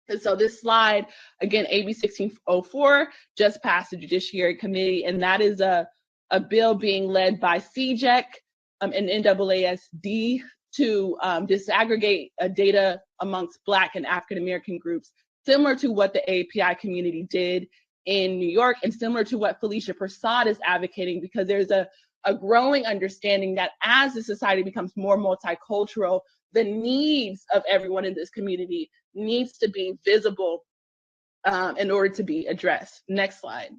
And so this slide, again, AB 1604 just passed the Judiciary Committee, and that is a bill being led by CJEC and NAASD to disaggregate data amongst Black and African American groups, similar to what the AAPI community did in New York, and similar to what Felicia Prasad is advocating, because there's a growing understanding that as the society becomes more multicultural, the needs of everyone in this community needs to be visible in order to be addressed. Next slide.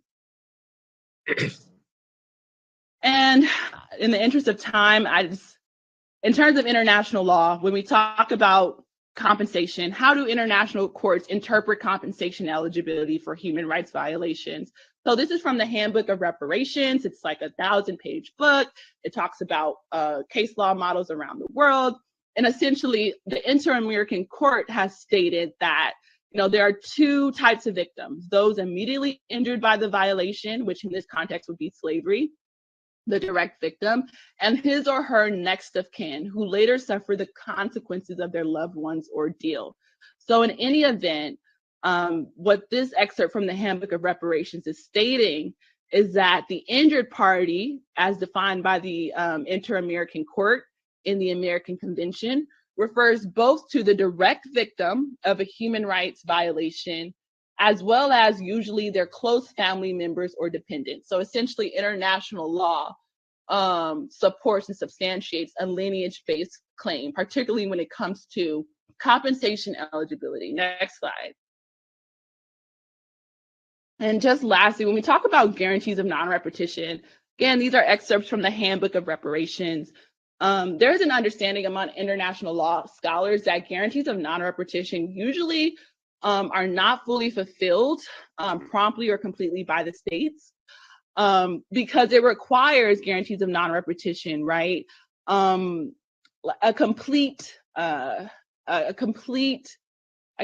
And in the interest of time, in terms of international law, when we talk about compensation. How do international courts interpret compensation eligibility for human rights violations? So this is from the Handbook of Reparations. It's like a 1,000-page book. It talks about case law models around the world. And essentially, the Inter-American Court has stated that there are two types of victims: those immediately injured by the violation, which in this context would be slavery, the direct victim, and his or her next of kin, who later suffer the consequences of their loved one's ordeal. So in any event, what this excerpt from the Handbook of Reparations is stating is that the injured party, as defined by the Inter-American Court in the American Convention, refers both to the direct victim of a human rights violation, as well as usually their close family members or dependents. So essentially, international law supports and substantiates a lineage-based claim, particularly when it comes to compensation eligibility. Next slide. And just lastly, when we talk about guarantees of non-repetition, again, these are excerpts from the Handbook of Reparations. There's an understanding among international law scholars that guarantees of non-repetition usually are not fully fulfilled promptly or completely by the states because it requires guarantees of non-repetition, right? A complete, I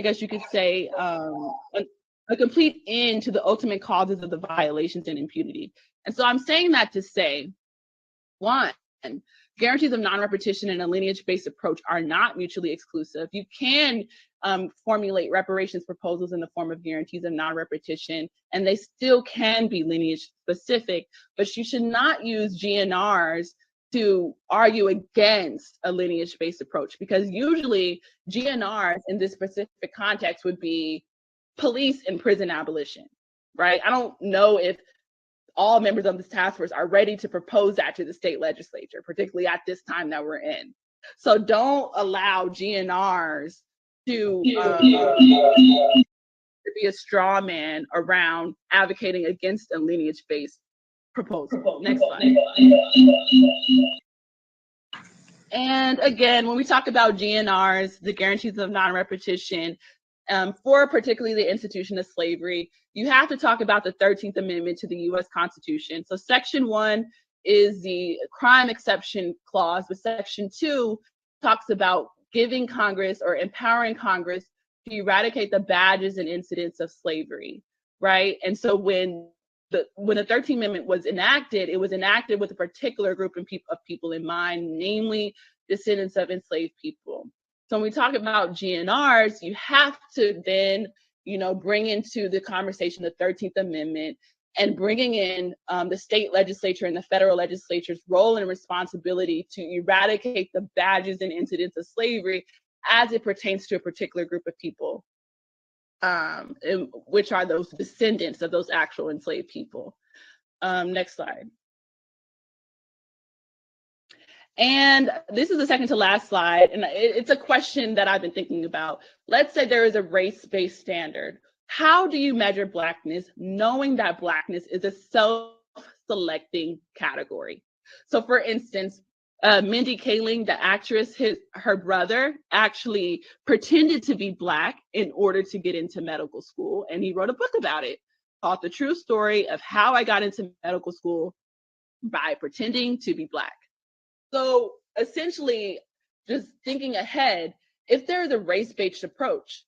guess you could say, a complete end to the ultimate causes of the violations and impunity. And so I'm saying that to say, one, guarantees of non-repetition and a lineage-based approach are not mutually exclusive. You can formulate reparations proposals in the form of guarantees of non-repetition, and they still can be lineage-specific, but you should not use GNRs to argue against a lineage-based approach, because usually GNRs in this specific context would be police and prison abolition, right? I don't know if all members of this task force are ready to propose that to the state legislature, particularly at this time that we're in. So don't allow GNRs to be a straw man around advocating against a lineage-based proposal. Next slide. And again, when we talk about GNRs, the guarantees of non-repetition, for particularly the institution of slavery, you have to talk about the 13th Amendment to the U.S. Constitution. So Section 1 is the crime exception clause, but Section 2 talks about giving Congress or empowering Congress to eradicate the badges and incidents of slavery, right? And so when the 13th Amendment was enacted, it was enacted with a particular group of people in mind, namely descendants of enslaved people. So when we talk about GNRs, you have to then, bring into the conversation the 13th Amendment and bringing in the state legislature and the federal legislature's role and responsibility to eradicate the badges and incidents of slavery as it pertains to a particular group of people, which are those descendants of those actual enslaved people. Next slide. And this is the second to last slide, and it's a question that I've been thinking about. Let's say there is a race-based standard. How do you measure Blackness, knowing that Blackness is a self-selecting category? So for instance, Mindy Kaling, the actress, her brother actually pretended to be Black in order to get into medical school, and he wrote a book about it called The True Story of How I Got into Medical School by Pretending to be Black. So essentially, just thinking ahead, if there is a race-based approach,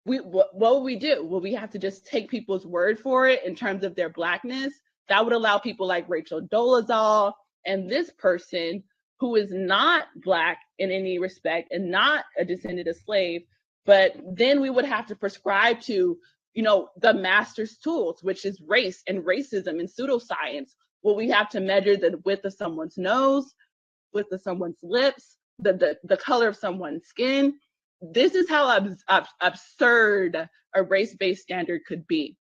what will we do? Will we have to just take people's word for it in terms of their Blackness? That would allow people like Rachel Dolezal and this person who is not Black in any respect and not a descendant of slave, but then we would have to prescribe to, the master's tools, which is race and racism and pseudoscience. Will we have to measure the width of someone's nose, width of someone's lips, the color of someone's skin? This is how absurd a race-based standard could be.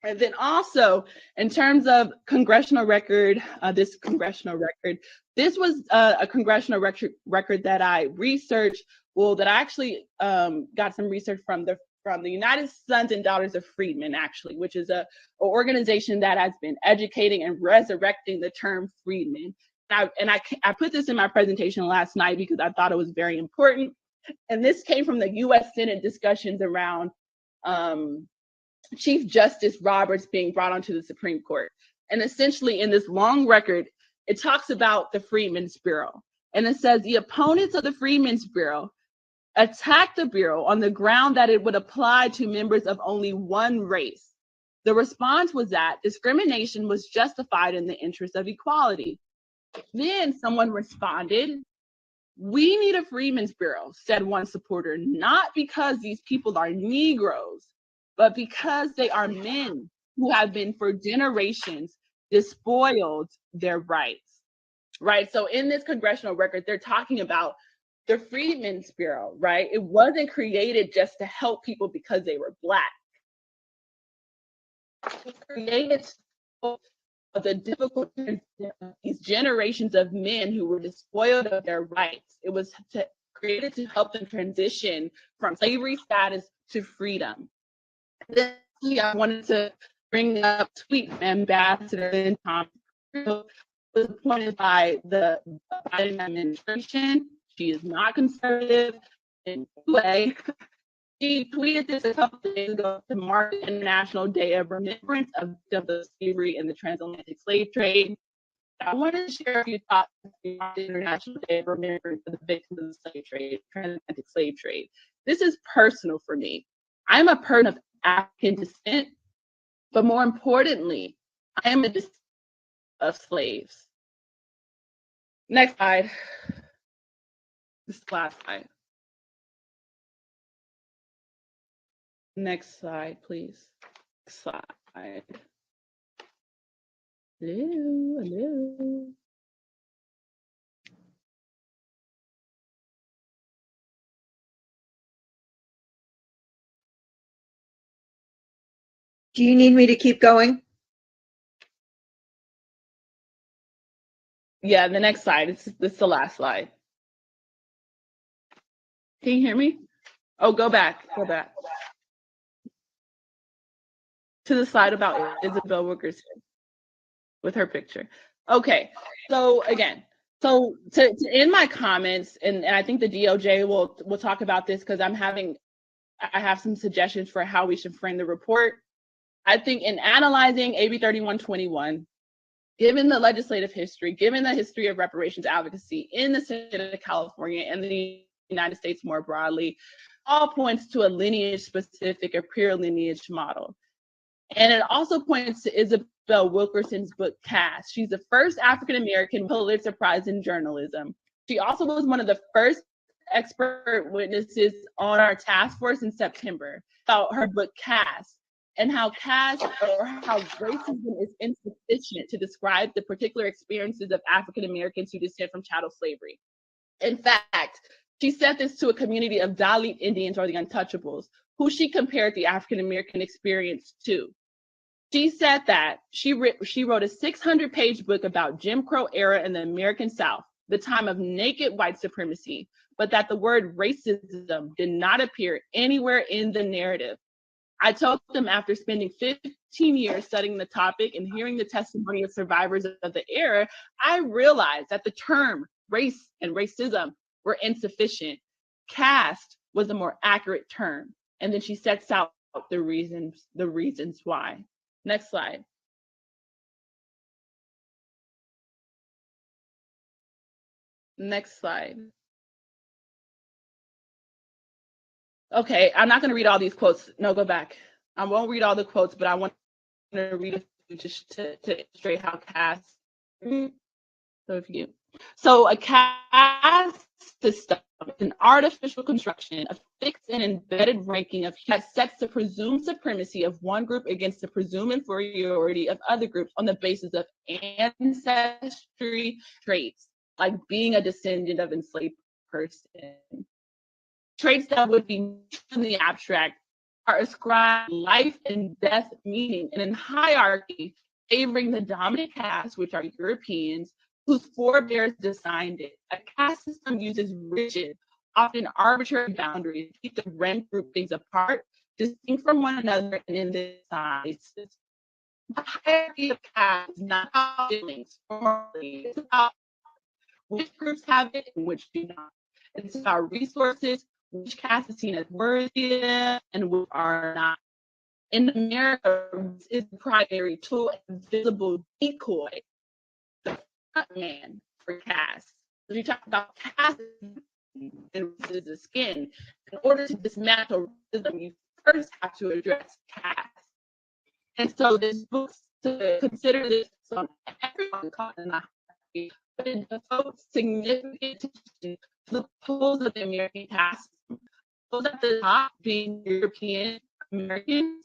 And then also, in terms of congressional record, this was a congressional record that I researched, that I actually got some research from the United Sons and Daughters of Freedmen, actually, which is an organization that has been educating and resurrecting the term freedmen. And I put this in my presentation last night because I thought it was very important. And this came from the US Senate discussions around Chief Justice Roberts being brought onto the Supreme Court. And essentially in this long record, it talks about the Freedmen's Bureau. And it says the opponents of the Freedmen's Bureau attacked the Bureau on the ground that it would apply to members of only one race. The response was that discrimination was justified in the interest of equality. Then someone responded, "We need a Freedmen's Bureau," said one supporter, "not because these people are Negroes, but because they are men who have been for generations despoiled their rights." Right? So in this congressional record, they're talking about the Freedmen's Bureau, right? It wasn't created just to help people because they were Black. It was created of the difficult these generations of men who were despoiled of their rights. It was created to help them transition from slavery status to freedom. Then I wanted to bring up tweet Ambassador Tom was appointed by the Biden administration. She is not conservative in any way. She tweeted this a couple of days ago to mark the International Day of Remembrance of the slavery and the transatlantic slave trade. I wanted to share a few thoughts on the International Day of Remembrance of the victims of the slave trade, transatlantic slave trade. This is personal for me. I'm a person of African descent, but more importantly, I am a descendant of slaves. Next slide. This last slide. Next slide, please. Slide. Hello, hello. Do you need me to keep going? Yeah, the next slide. This is the last slide. Can you hear me? Oh, go back. Go back. To the slide about Isabel Wilkerson with her picture. Okay, so again, so to end my comments, and I think the DOJ will talk about this because I have some suggestions for how we should frame the report. I think in analyzing AB 3121, given the legislative history, given the history of reparations advocacy in the state of California and the United States more broadly, all points to a lineage-specific or pure lineage model. And it also points to Isabel Wilkerson's book, Caste. She's the first African-American Pulitzer Prize in journalism. She also was one of the first expert witnesses on our task force in September about her book, Caste, and how caste or how racism is insufficient to describe the particular experiences of African-Americans who descend from chattel slavery. In fact, she said this to a community of Dalit Indians, or the Untouchables, who she compared the African-American experience to. She said that she wrote a 600-page book about Jim Crow era in the American South, the time of naked white supremacy, but that the word racism did not appear anywhere in the narrative. I told them after spending 15 years studying the topic and hearing the testimony of survivors of the era, I realized that the term race and racism were insufficient. Caste was a more accurate term. And then she sets out the reasons why. Next slide. Next slide. Okay, I'm not going to read all these quotes. No, go back. I won't read all the quotes, but I want to read a few just to illustrate how caste. So a caste system is an artificial construction, a fixed and embedded ranking that sets the presumed supremacy of one group against the presumed inferiority of other groups on the basis of ancestry traits, like being a descendant of enslaved person. Traits that would be in the abstract are ascribed life and death meaning, and in hierarchy, favoring the dominant caste, which are Europeans, whose forebears designed it. A caste system uses rigid, often arbitrary boundaries to keep the rank groupings apart, distinct from one another, and in their sizes. The hierarchy of caste is not about feelings, it's about which groups have it and which do not. It's about resources, which caste is seen as worthy and which are not. In America, race is the primary tool and visible decoy, the front man for caste. When you talk about caste and race is the skin, in order to dismantle racism, you first have to address caste. And so this book, to consider this on everyone caught in the hierarchy, but it devotes significant attention to the poles of the American caste. Those at the top being European Americans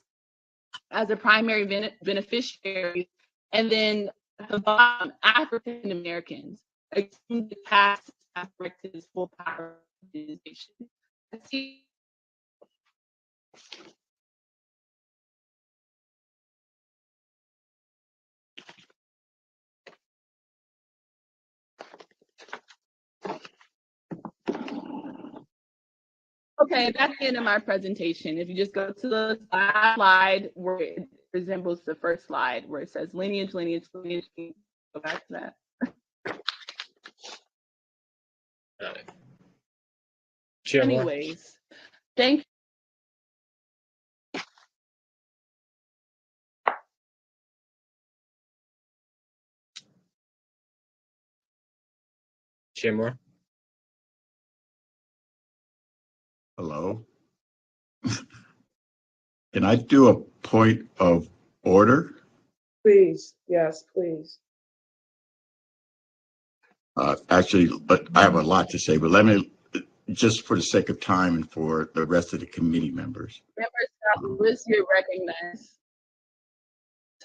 as a primary beneficiary, and then at the bottom, African Americans, assuming the caste has directed its full power organization. Okay, that's the end of my presentation. If you just go to the slide where it resembles the first slide, where it says lineage, lineage, lineage, go back to that. Anyways, thank you. Chair Moore? Hello? Can I do a point of order? Please, yes, please. Actually, but I have a lot to say, but let me, just for the sake of time and for the rest of the committee members, Member Scott Lewis, you're recognized.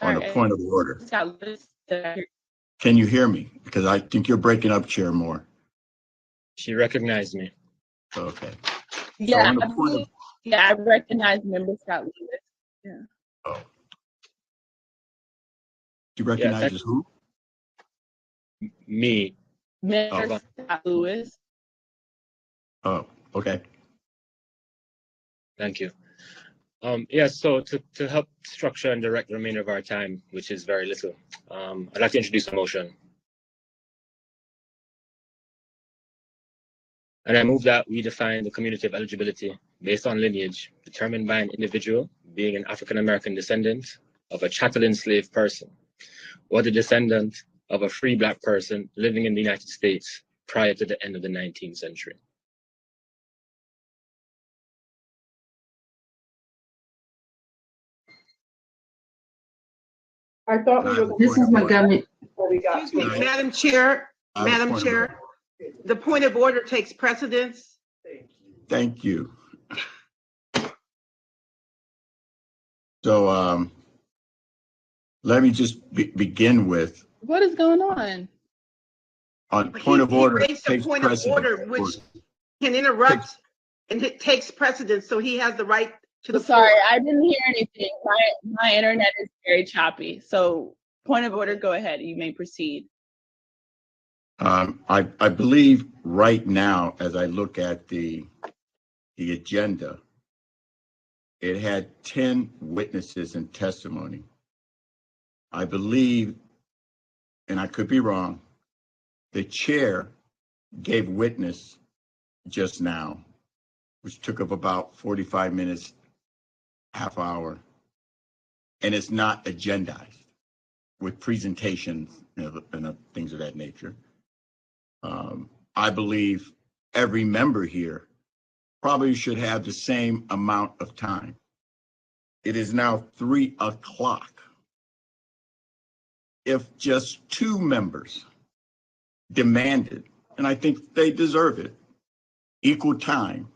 on a point of order. Scott Lewis, Can you hear me? Because I think you're breaking up, Chair Moore. She recognized me. Okay. yeah, So on a point of, yeah, I recognize Member Scott Lewis. Yeah. oh. Do you recognize as who? Me. Member Scott Lewis. Oh, okay. Thank you. Yeah, so to help structure and direct the remainder of our time, which is very little, I'd like to introduce a motion. And I move that we define the community of eligibility based on lineage determined by an individual being an African-American descendant of a chattel enslaved person or the descendant of a free Black person living in the United States prior to the end of the 19th century. I thought we were. This is Montgomery. Excuse me, Madam Chair, Madam Chair, the point of order takes precedence. Thank you. So let me just begin with, What is going on? on point of order, He raised a takes point of precedence. order which can interrupt, and it takes precedence, so he has the right to the Sorry, floor. I didn't hear anything. My internet is very choppy. So point of order, go ahead. You may proceed. I believe right now, as I look at the agenda, it had 10 witnesses and testimony. I believe, and I could be wrong, the chair gave witness just now, which took up about 45 minutes, half hour, and it's not agendized with presentations and things of that nature. I believe every member here probably should have the same amount of time. It is now 3 o'clock. If just 2 members demanded, and I think they deserve it, equal time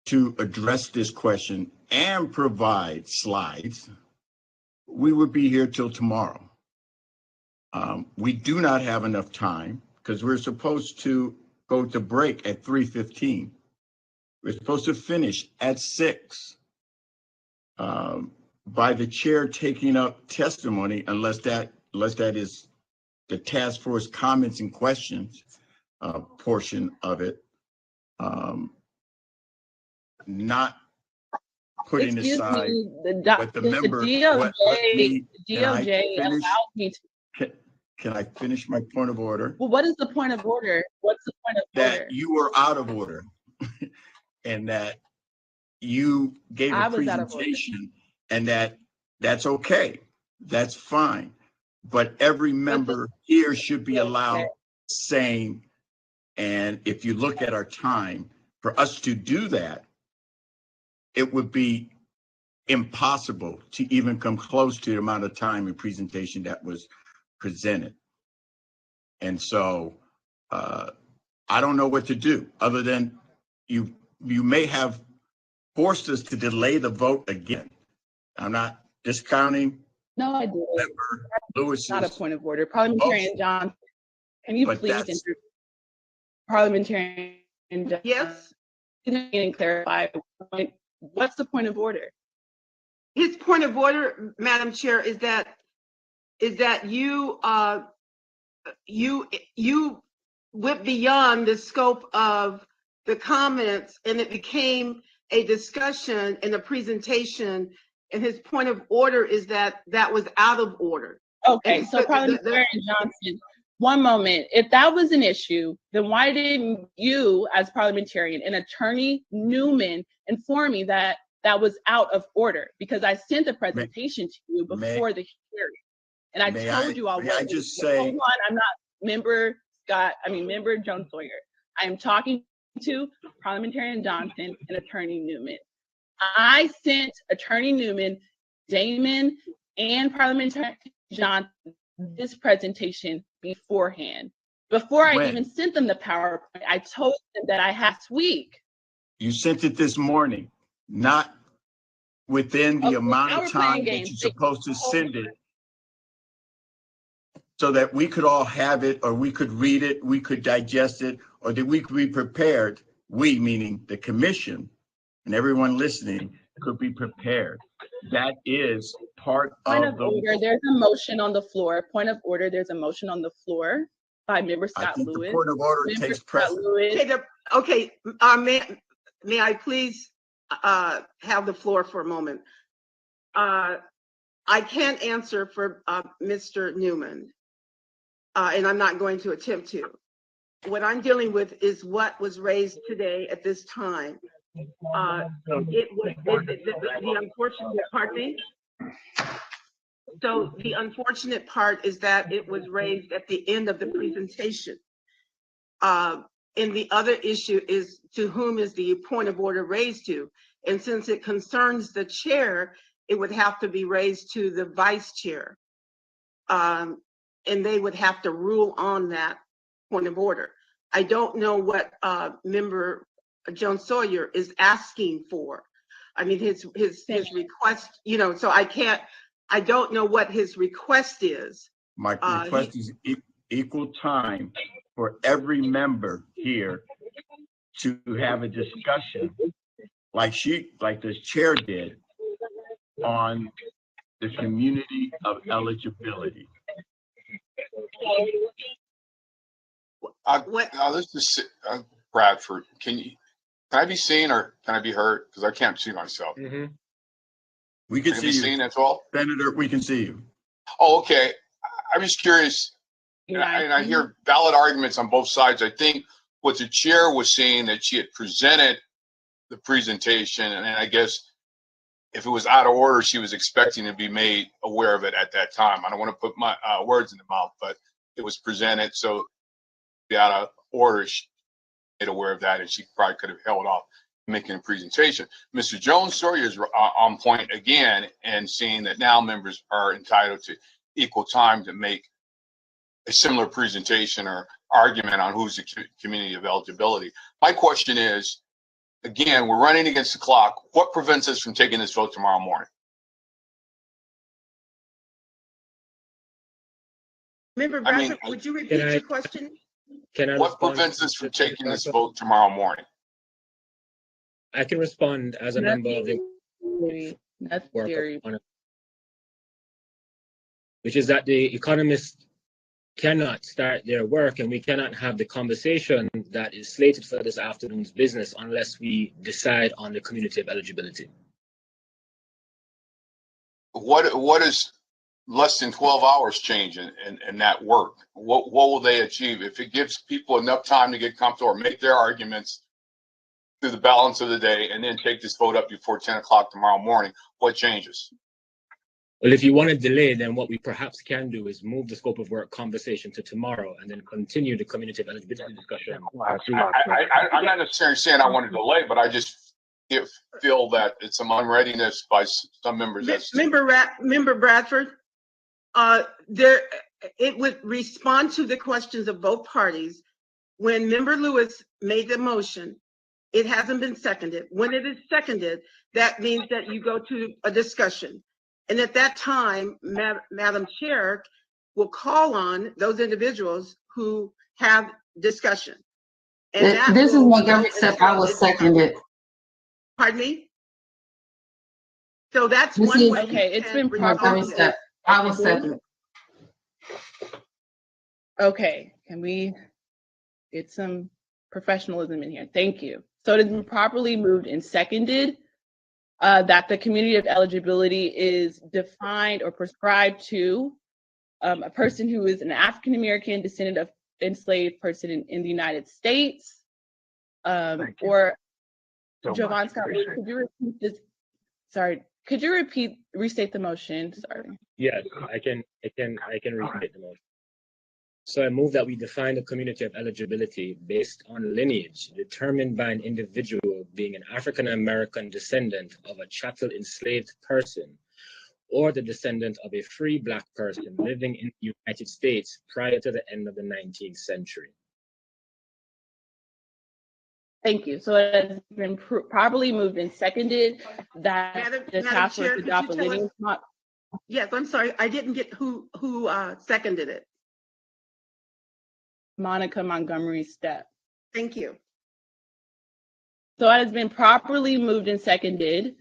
to address this question and provide slides, we would be here till tomorrow. We do not have enough time because we're supposed to go to break at 3:15. We're supposed to finish at 6. By the chair taking up testimony, unless that is the task force comments and questions portion of it, not putting aside what the member. DOJ allowed me to. Can I finish my point of order? Well, what is the point of order? What's the point of order? That you were out of order. and that you gave a I was out of order. presentation, and that's okay. That's fine. But every member here should be allowed same. And if you look at our time, for us to do that, it would be impossible to even come close to the amount of time and presentation that was presented. And so I don't know what to do other than you may have forced us to delay the vote again. I'm not discounting. No, I did. Lewis's Not a point of order. Parliamentarian Johnson, can you But please that's- enter Parliamentarian Johnson? Yes. And clarify what's the point of order? His point of order, Madam Chair, is that you went beyond the scope of the comments, and it became a discussion and a presentation. And his point of order is that was out of order. Okay, And so Parliamentarian Johnson, one moment. If that was an issue, then why didn't you, as parliamentarian and Attorney Newman, inform me that that was out of order? Because I sent a presentation to you before the hearing, and I told you all what. I just say, hold on, I'm not member member Joan Sawyer. I am talking to Parliamentarian Johnson and Attorney Newman. I sent Attorney Newman, Damon, and Parliamentarian Johnson this presentation beforehand. Before I even sent them the PowerPoint, I told them that I had this week. You sent it this morning, not within the amount of time that you're supposed to send it, so that we could all have it, or we could read it, we could digest it, or that we could be prepared. We, meaning the commission and everyone listening, could be prepared. That is part Point of of the order, there's a motion on the floor. Point of order, there's a motion on the floor by member I Scott think Lewis. the point of order Member takes Scott precedence. Lewis. Okay, may I please have the floor for a moment? I can't answer for Mr. Newman, and I'm not going to attempt to. What I'm dealing with is what was raised today at this time. It was the unfortunate part. So the unfortunate part is that it was raised at the end of the presentation. And the other issue is, to whom is the point of order raised to? And since it concerns the chair, it would have to be raised to the vice chair. And they would have to rule on that point of order. I don't know what member Joan Sawyer is asking for. I mean, his request, so I don't know what his request is. My request is equal time for every member here to have a discussion like the chair did on the community of eligibility. This is Bradford. Can I be seen or can I be heard? Because I can't see myself. We can see you, seen as well. Senator. We can see you. Oh, okay. I'm just curious, and I hear valid arguments on both sides. I think what the chair was saying, that she had presented the presentation, and I guess if it was out of order, she was expecting to be made aware of it at that time. I don't want to put my words in the mouth, but it was presented, so out of order, she made aware of that, and she probably could have held off making a presentation. Mr. Jones Sawyer is on point again, and saying that now members are entitled to equal time to make a similar presentation or argument on who's the community of eligibility. My question is, again, we're running against the clock. What prevents us from taking this vote tomorrow morning? Member Bradford, would you repeat your question? What prevents us from taking this vote tomorrow morning? I can respond as a member of the work on, which is that the economists cannot start their work, and we cannot have the conversation that is slated for this afternoon's business unless we decide on the community of eligibility. What is less than 12 hours change in that work? What will they achieve if it gives people enough time to get comfortable or make their arguments through the balance of the day and then take this vote up before 10 o'clock tomorrow morning, what changes? Well, if you want to delay, then what we perhaps can do is move the scope of work conversation to tomorrow and then continue the community of eligibility discussion. I'm not necessarily saying I want to delay, but I just feel that it's some unreadiness by some members. Member Bradford, it would respond to the questions of both parties. When Member Lewis made the motion, it hasn't been seconded. When it is seconded, that means that you go to a discussion. And at that time, Madam Chair will call on those individuals who have discussion. And This is Montgomery, except I will second it. Pardon me? So that's one way. Okay, it's been Montgomery, I will second it. Okay, can we get some professionalism in here? Thank you. So it has been properly moved and seconded that the community of eligibility is defined or prescribed to a person who is an African American descendant of enslaved person in the United States, or Jovan Scott, could you repeat this? Sorry, could you restate the motion? Sorry. Yes, I can restate the motion. So I move that we define the community of eligibility based on lineage determined by an individual being an African American descendant of a chattel enslaved person or the descendant of a free Black person living in the United States prior to the end of the 19th century. Thank you. So it has been properly moved and seconded that the task force adopt a lineage model. Yes, I'm sorry, I didn't get who seconded it. Monica Montgomery Step. Thank you. So it has been properly moved and seconded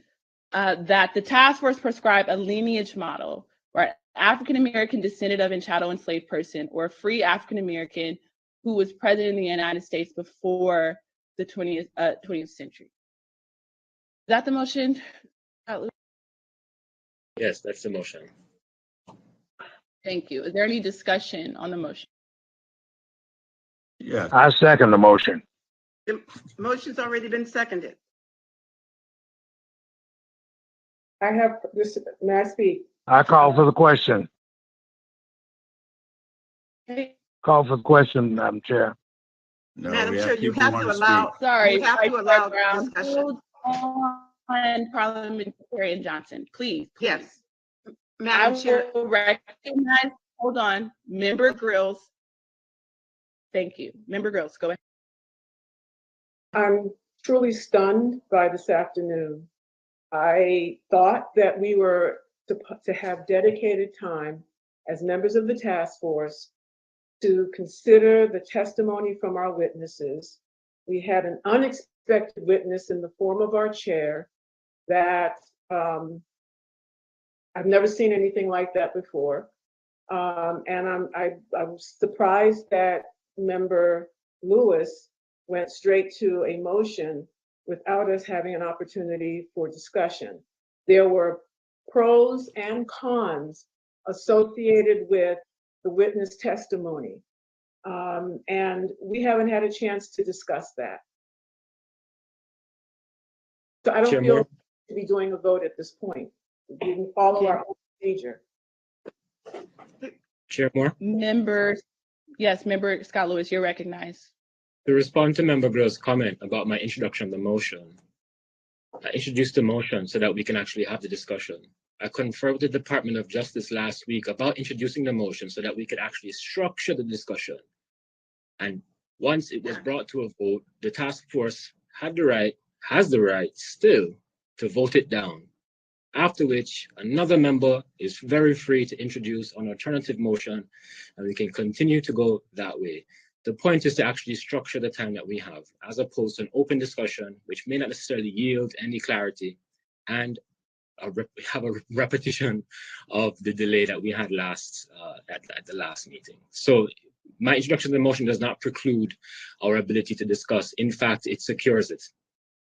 that the task force prescribe a lineage model where African American descendant of a chattel enslaved person or a free African American who was present in the United States before the 20th century. Is that the motion? Yes, that's the motion. Thank you. Is there any discussion on the motion? Yeah. I second the motion. The motion's already been seconded. I have this, may I speak? I call for the question. Okay. Call for the question, Madam Chair. No, Madam we Chair, have you people have want to to allow. speak. Sorry, You have to allow discussion. And Parliamentarian Johnson, please. Yes. Madam Chair. I will recognize, hold on, Member Grills. Thank you. Member Grills, go ahead. I'm truly stunned by this afternoon. I thought that we were to have dedicated time as members of the task force to consider the testimony from our witnesses. We had an unexpected witness in the form of our chair that I've never seen anything like that before. And I was surprised that Member Lewis went straight to a motion without us having an opportunity for discussion. There were pros and cons associated with the witness testimony. And we haven't had a chance to discuss that. So I don't Chair feel Moore? to be doing a vote at this point. We can follow our own procedure. Chair Moore? Yes, Member Scott Lewis, you're recognized. To respond to Member Grill's comment about my introduction of the motion, I introduced the motion so that we can actually have the discussion. I conferred with the Department of Justice last week about introducing the motion so that we could actually structure the discussion. And once it was brought to a vote, the task force has the right still to vote it down. After which, another member is very free to introduce an alternative motion, and we can continue to go that way. The point is to actually structure the time that we have, as opposed to an open discussion, which may not necessarily yield any clarity, and have a repetition of the delay that we had at the last meeting. So my introduction to the motion does not preclude our ability to discuss. In fact, it secures it.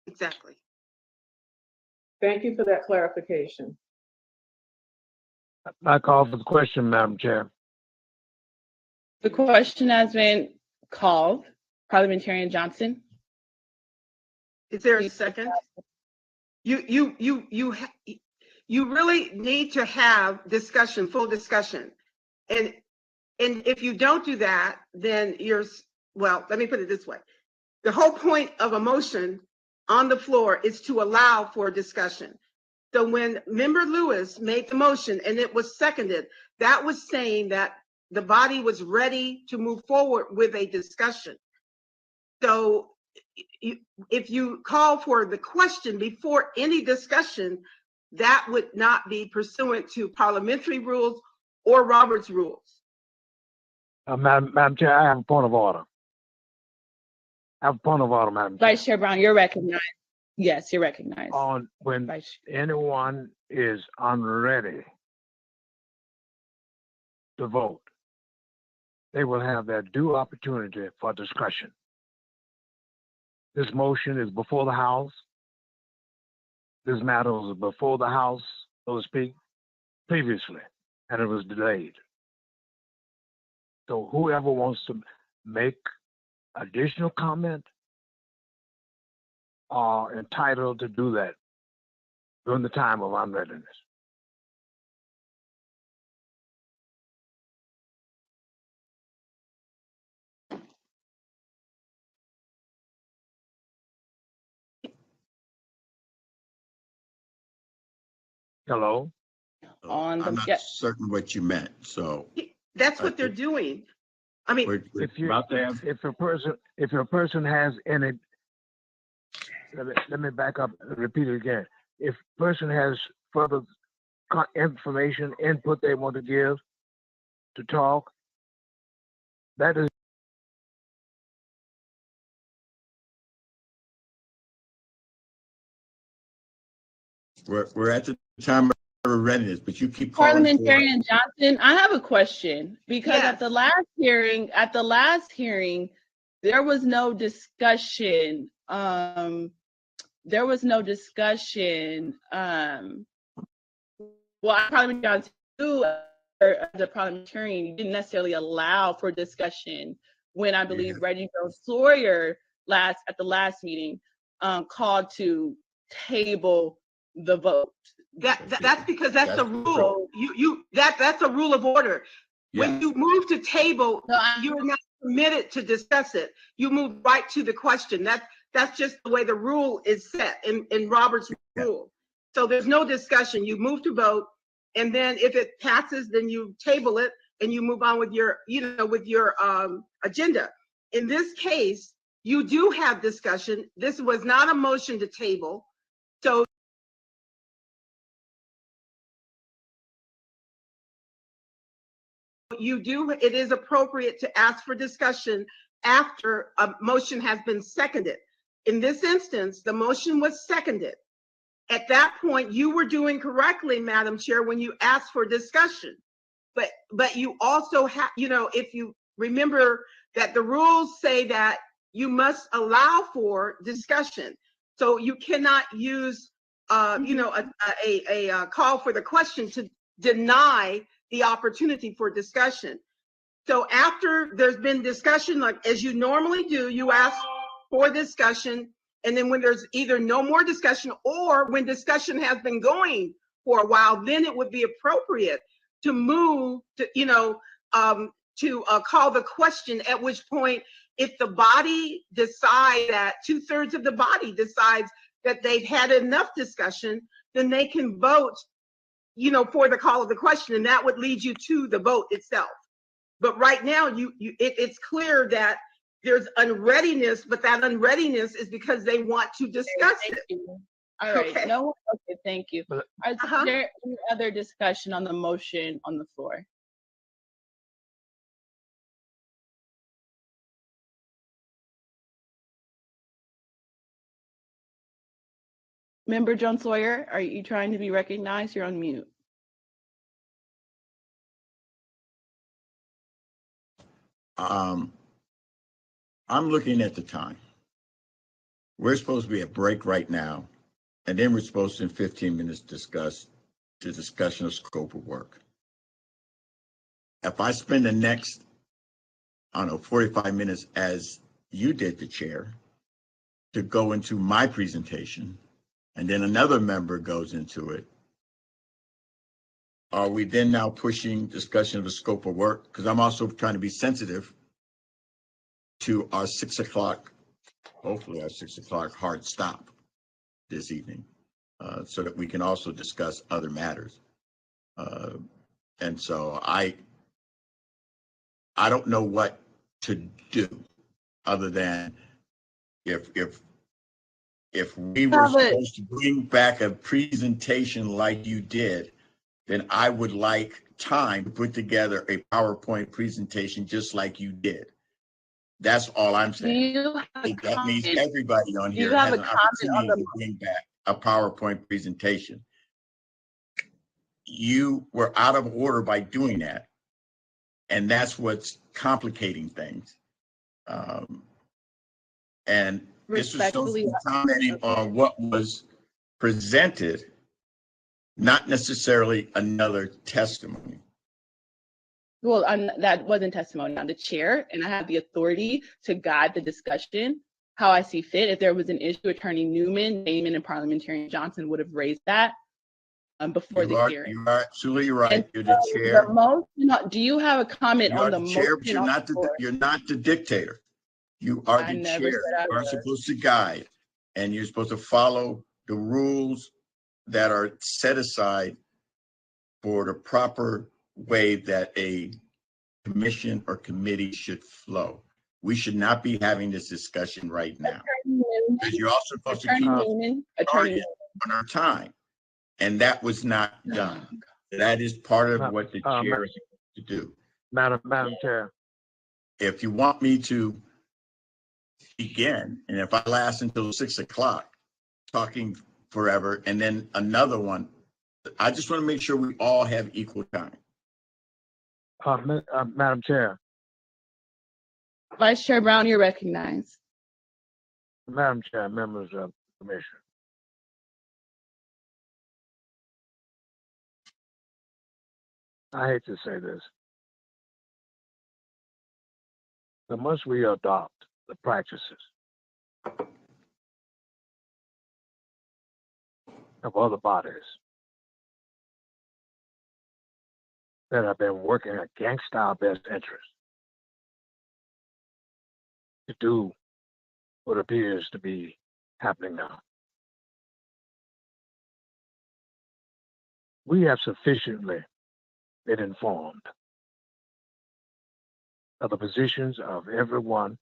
Exactly. Thank you for that clarification. I call for the question, Madam Chair. The question has been called. Parliamentarian Johnson. Is there a second? You really need to have discussion, full discussion. And if you don't do that, then well, let me put it this way. The whole point of a motion on the floor is to allow for discussion. So when Member Lewis made the motion and it was seconded, that was saying that the body was ready to move forward with a discussion. So if you call for the question before any discussion, that would not be pursuant to parliamentary rules or Robert's rules. Madam Chair, I have a point of order. Madam Chair. Vice Chair Brown, you're recognized. Yes, you're recognized. When anyone is unready to vote, they will have their due opportunity for discussion. This motion is before the House. This matter was before the House, so to speak, previously, and it was delayed. So whoever wants to make additional comment are entitled to do that during the time of unreadiness. Hello? I'm not certain what you meant, so. That's what they're doing. I mean, if a person has any, let me back up and repeat it again. If a person has further information, input they want to give to talk, that is. We're at the time of readiness, but you keep calling Parliamentarian Johnson, I have a question because at the last hearing, there was no discussion. Well, Parliamentarian Johnson, too, as a parliamentarian, you didn't necessarily allow for discussion when I believe Reggie Sawyer at the last meeting called to table the vote. That's because that's a rule. That's a rule of order. When you move to table, you're not permitted to discuss it. You move right to the question. That's just the way the rule is set in Robert's rule. So there's no discussion. You move to vote, and then if it passes, then you table it and you move on with your agenda. In this case, you do have discussion. This was not a motion to table. So it is appropriate to ask for discussion after a motion has been seconded. In this instance, the motion was seconded. At that point, you were doing correctly, Madam Chair, when you asked for discussion. But you also have, if you remember that the rules say that you must allow for discussion. So you cannot use, a call for the question to deny the opportunity for discussion. So after there's been discussion, like as you normally do, you ask for discussion. And then when there's either no more discussion or when discussion has been going for a while, then it would be appropriate to move to, call the question, at which point, if the body decides that 2/3 of the body decides that they've had enough discussion, then they can vote for the call of the question, and that would lead you to the vote itself. But right now, it's clear that there's unreadiness, but that unreadiness is because they want to discuss it. All right. Okay. Okay, thank you. Is there any other discussion on the motion on the floor? Member Jones Sawyer, are you trying to be recognized? You're on mute. I'm looking at the time. We're supposed to be at break right now, and then we're supposed to in 15 minutes discuss the discussion of scope of work. If I spend the next, 45 minutes as you did, the chair, to go into my presentation, and then another member goes into it, are we then now pushing discussion of the scope of work? Because I'm also trying to be sensitive to our 6 o'clock, hopefully our 6 o'clock hard stop this evening, so that we can also discuss other matters. And so I don't know what to do other than if we were supposed to bring back a presentation like you did, then I would like time to put together a PowerPoint presentation just like you did. That's all I'm saying. That means everybody on here has an opportunity to bring back a PowerPoint presentation. You were out of order by doing that, and that's what's complicating things. And this was supposed to be commenting on what was presented, not necessarily another testimony. Well, that wasn't testimony. I'm the chair, and I have the authority to guide the discussion how I see fit. If there was an issue, Attorney Newman, Damon, and Parliamentarian Johnson would have raised that before the hearing. You are absolutely right. And you're the chair. The motion, do you have a comment on the chair, motion? but you're not the dictator. You are the chair. You are supposed to guide, and you're supposed to follow the rules that are set aside for the proper way that a commission or committee should flow. We should not be having this discussion right now, because you're also supposed to keep on our time, and that was not done. That is part of what the chair is supposed to do. Madam Chair. If you want me to begin, and if I last until 6 o'clock talking forever, and then another one, I just want to make sure we all have equal time. Madam Chair. Vice Chair Brown, you're recognized. Madam Chair, members of the commission. I hate to say this, but must we adopt the practices of other bodies that have been working against our best interests to do what appears to be happening now? We have sufficiently been informed of the positions of everyone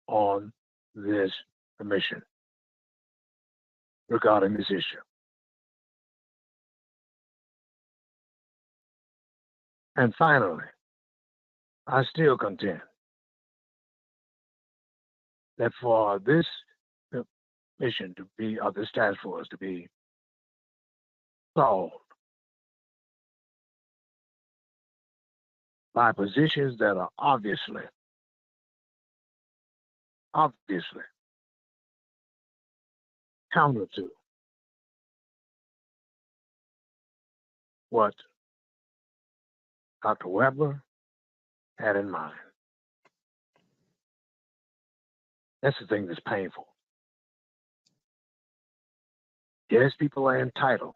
on this commission regarding this issue. And finally, I still contend that for this mission to be, or this task force to be solved by positions that are obviously counter to what Dr. Weber had in mind. That's the thing that's painful. Yes, people are entitled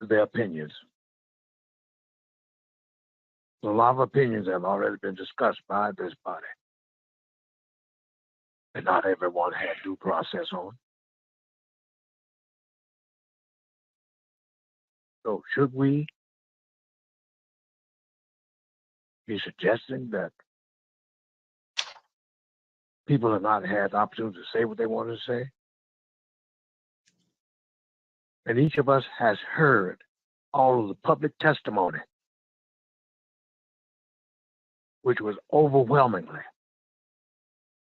to their opinions. A lot of opinions have already been discussed by this body, and not everyone had due process on. So should we be suggesting that people have not had the opportunity to say what they want to say? And each of us has heard all of the public testimony, which was overwhelmingly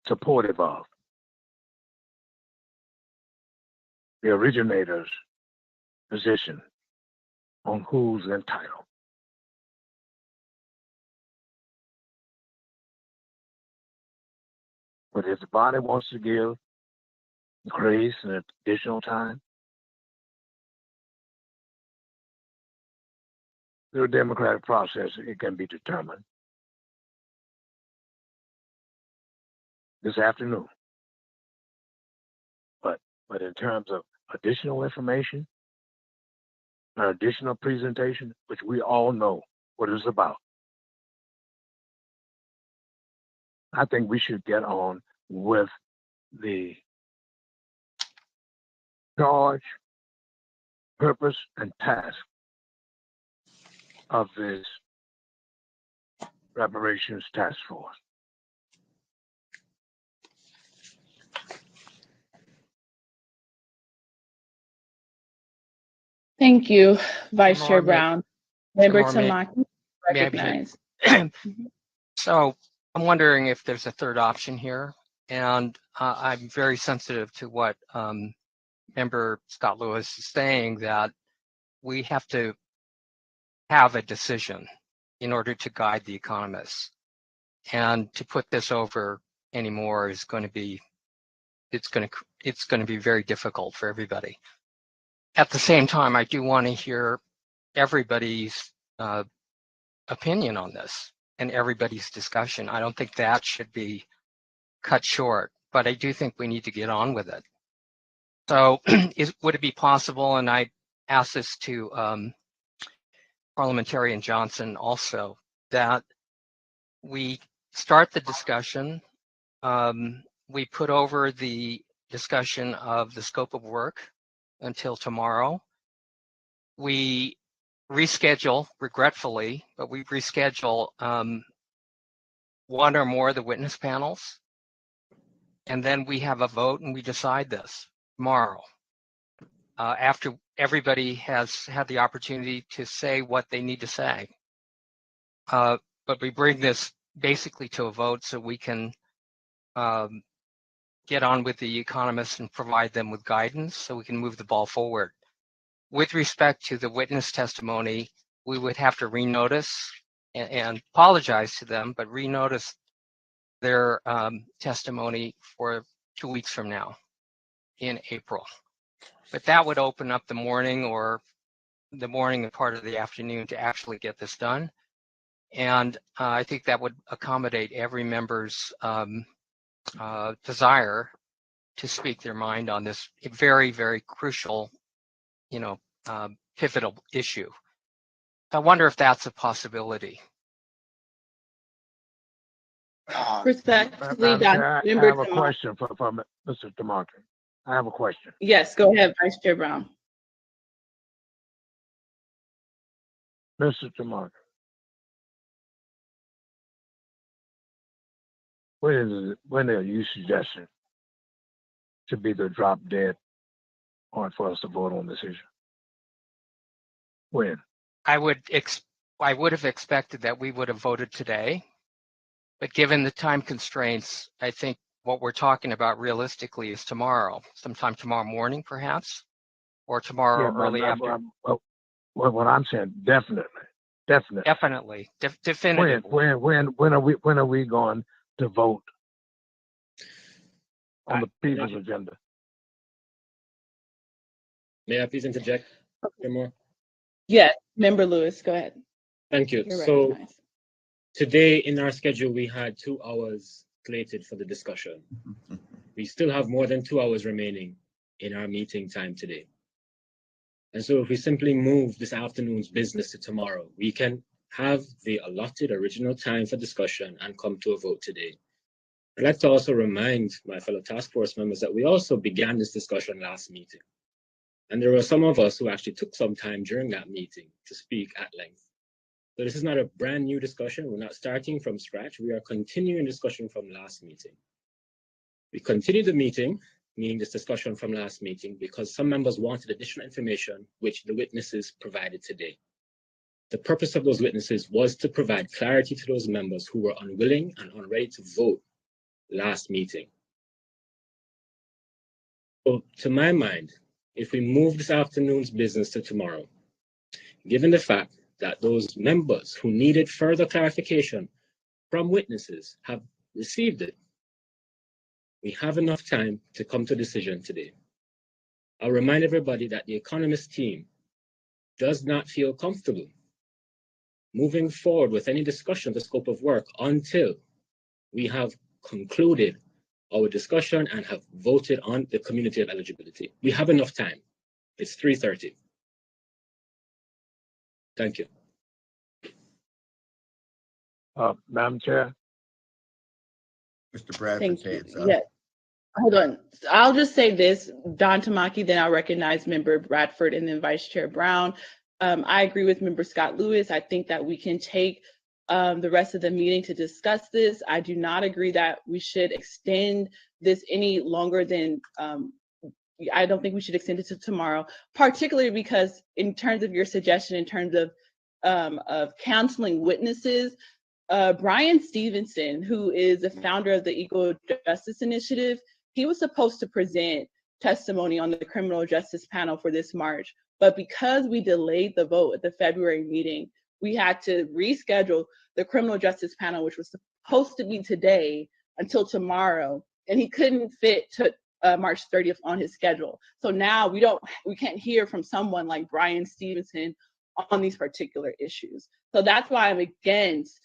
supportive of the originator's position on who's entitled. But if the body wants to give grace and additional time, through a democratic process, it can be determined this afternoon But in terms of additional information, an additional presentation, which we all know what it's about, I think we should get on with the charge, purpose, and task of this Reparations Task Force. Thank you, Vice Chair More, Brown. Member More, may Tamaki, I begin? recognized. So I'm wondering if there's a third option here, and I'm very sensitive to what Member Scott Lewis is saying, that we have to have a decision in order to guide the economists, and to put this over anymore is going to be it's going to be very difficult for everybody. At the same time, I do want to hear everybody's opinion on this and everybody's discussion. I don't think that should be cut short, but I do think we need to get on with it. So would it be possible, and I asked this to Parliamentarian Johnson also, that we start the discussion, we put over the discussion of the scope of work until tomorrow. We reschedule, regretfully, but we reschedule one or more of the witness panels, and then we have a vote and we decide this tomorrow, after everybody has had the opportunity to say what they need to say. But we bring this basically to a vote so we can get on with the economists and provide them with guidance so we can move the ball forward. With respect to the witness testimony, we would have to renotice and apologize to them, but renotice their testimony for 2 weeks from now in April. But that would open up the morning or the morning and part of the afternoon to actually get this done. And I think that would accommodate every member's desire to speak their mind on this very, very crucial, pivotal issue. I wonder if that's a possibility. Respectfully, I Member have a Tamaki. question for Mr. Tamaki. I have a question. Yes, go ahead, Vice Chair Brown. Mr. Tamaki, when are you suggesting to be the drop dead on for us to vote on this issue? When? I would have expected that we would have voted today, but given the time constraints, I think what we're talking about realistically is tomorrow, sometime tomorrow morning, perhaps, or tomorrow early afternoon. What I'm saying, definitely. Definitively. When are we going to vote on the previous agenda? May I please interject? More? Yes, Member Lewis, go ahead. Thank you. You're So recognized. today in our schedule, we had 2 hours slated for the discussion. We still have more than 2 hours remaining in our meeting time today. And so if we simply move this afternoon's business to tomorrow, we can have the allotted original time for discussion and come to a vote today. I'd like to also remind my fellow task force members that we also began this discussion last meeting. And there were some of us who actually took some time during that meeting to speak at length. So this is not a brand new discussion. We're not starting from scratch. We are continuing discussion from last meeting. We continued the meeting, meaning this discussion from last meeting, because some members wanted additional information, which the witnesses provided today. The purpose of those witnesses was to provide clarity to those members who were unwilling and unready to vote last meeting. So to my mind, if we move this afternoon's business to tomorrow, given the fact that those members who needed further clarification from witnesses have received it, we have enough time to come to a decision today. I'll remind everybody that the economist team does not feel comfortable moving forward with any discussion of the scope of work until we have concluded our discussion and have voted on the community of eligibility. We have enough time. It's 3:30. Thank you. Madam Chair. Mr. Bradford Thank you. hands up. Yeah. Hold on. I'll just say this, Don Tamaki, then I'll recognize Member Bradford and then Vice Chair Brown. I agree with Member Scott Lewis. I think that we can take the rest of the meeting to discuss this. I do not agree that we should extend this any longer than, I don't think we should extend it to tomorrow, particularly because in terms of your suggestion, in terms of counseling witnesses, Brian Stevenson, who is the founder of the Equal Justice Initiative, he was supposed to present testimony on the criminal justice panel for this March, but because we delayed the vote at the February meeting, we had to reschedule the criminal justice panel, which was supposed to be today, until tomorrow, and he couldn't fit to March 30th on his schedule. So now we can't hear from someone like Brian Stevenson on these particular issues. So that's why I'm against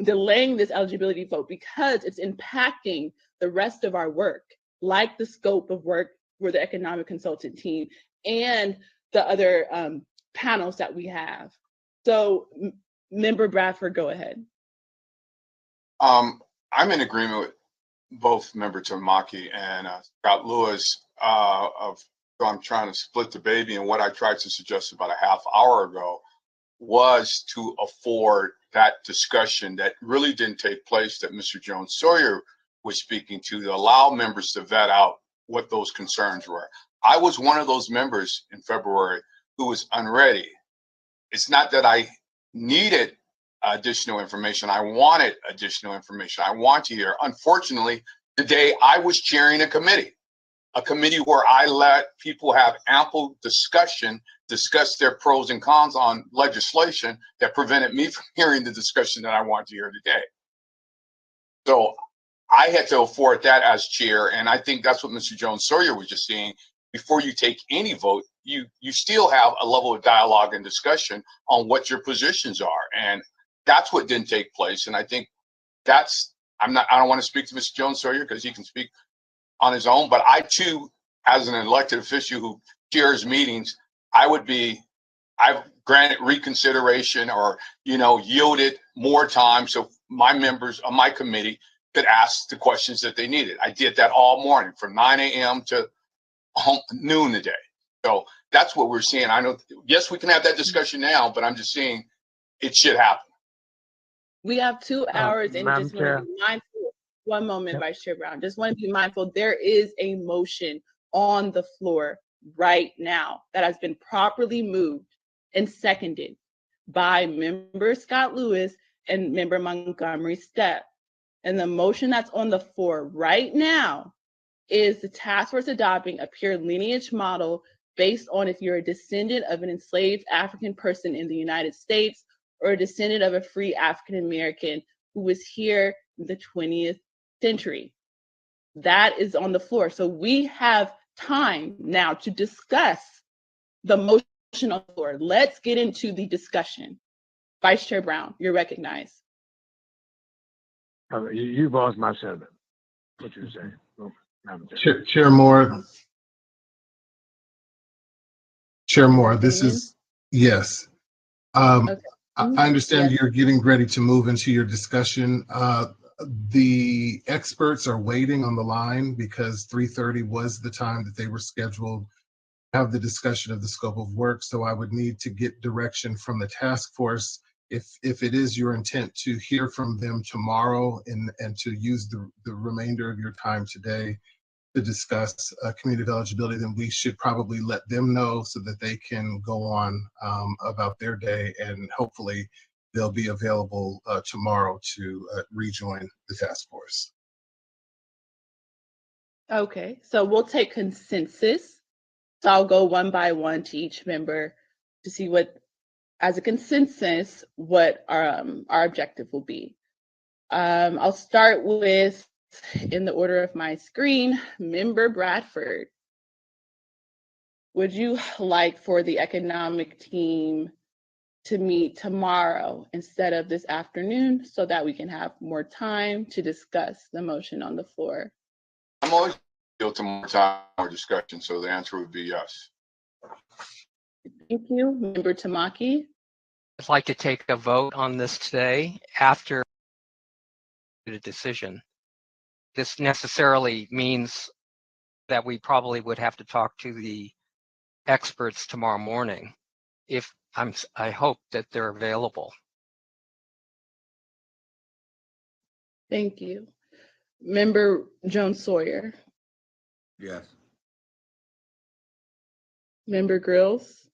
delaying this eligibility vote, because it's impacting the rest of our work, like the scope of work for the economic consultant team and the other panels that we have. So Member Bradford, go ahead. I'm in agreement with both Member Tamaki and Scott Lewis so I'm trying to split the baby, and what I tried to suggest about a half hour ago was to afford that discussion that really didn't take place, that Mr. Jones Sawyer was speaking to allow members to vet out what those concerns were. I was one of those members in February who was unready. It's not that I needed additional information. I wanted additional information. I want to hear. Unfortunately, today I was chairing a committee where I let people have ample discussion, discuss their pros and cons on legislation that prevented me from hearing the discussion that I want to hear today. So I had to afford that as chair, and I think that's what Mr. Jones Sawyer was just saying. Before you take any vote, you still have a level of dialogue and discussion on what your positions are, and that's what didn't take place. And I think I don't want to speak to Mr. Jones Sawyer because he can speak on his own, but I too, as an elected official who chairs meetings, I've granted reconsideration or yielded more time so my members of my committee could ask the questions that they needed. I did that all morning from 9 a.m. to noon today. So that's what we're seeing. I know, yes, we can have that discussion now, but I'm just saying it should happen. We have 2 hours and Madam just want to be mindful. One moment, Yep. Vice Chair Brown. Just want to be mindful. There is a motion on the floor right now that has been properly moved and seconded by Member Scott Lewis and Member Montgomery Stepp. And the motion that's on the floor right now is the task force adopting a pure lineage model based on if you're a descendant of an enslaved African person in the United States or a descendant of a free African American who was here in the 20th century. That is on the floor. So we have time now to discuss the motion on the floor. Let's get into the discussion. Vice Chair Brown, you're recognized. You've lost my sentiment. What you're saying. Chair Moore. Chair Moore, this is, yes. Okay. I understand Yes. you're getting ready to move into your discussion. The experts are waiting on the line because 3:30 was the time that they were scheduled to have the discussion of the scope of work. So I would need to get direction from the task force if it is your intent to hear from them tomorrow and to use the remainder of your time today to discuss community of eligibility, then we should probably let them know so that they can go on about their day, and hopefully they'll be available tomorrow to rejoin the task force. Okay, so we'll take consensus. So I'll go one by one to each member to see what, as a consensus, what our objective will be. I'll start with, in the order of my screen, Member Bradford. Would you like for the economic team to meet tomorrow instead of this afternoon so that we can have more time to discuss the motion on the floor? I'm always able to more time or discussion, so the answer would be yes. Thank you. Member Tamaki? I'd like to take a vote on this today after the decision. This necessarily means that we probably would have to talk to the experts tomorrow morning. If I hope that they're available. Thank you. Member Jones Sawyer? Yes. Member Grills?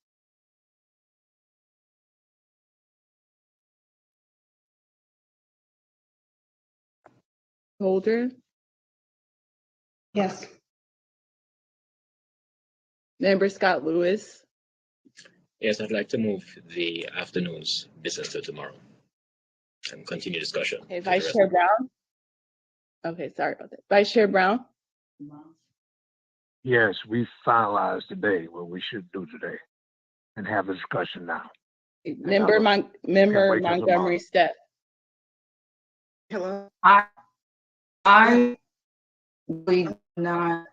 Holder? Yes. Member Scott Lewis? Yes, I'd like to move the afternoon's business to tomorrow and continue discussion. Okay, Vice Chair Brown? Okay, sorry about that. Vice Chair Brown? Yes, we finalized today what we should do today and have a discussion now. Member Montgomery Step? Hello? I really do not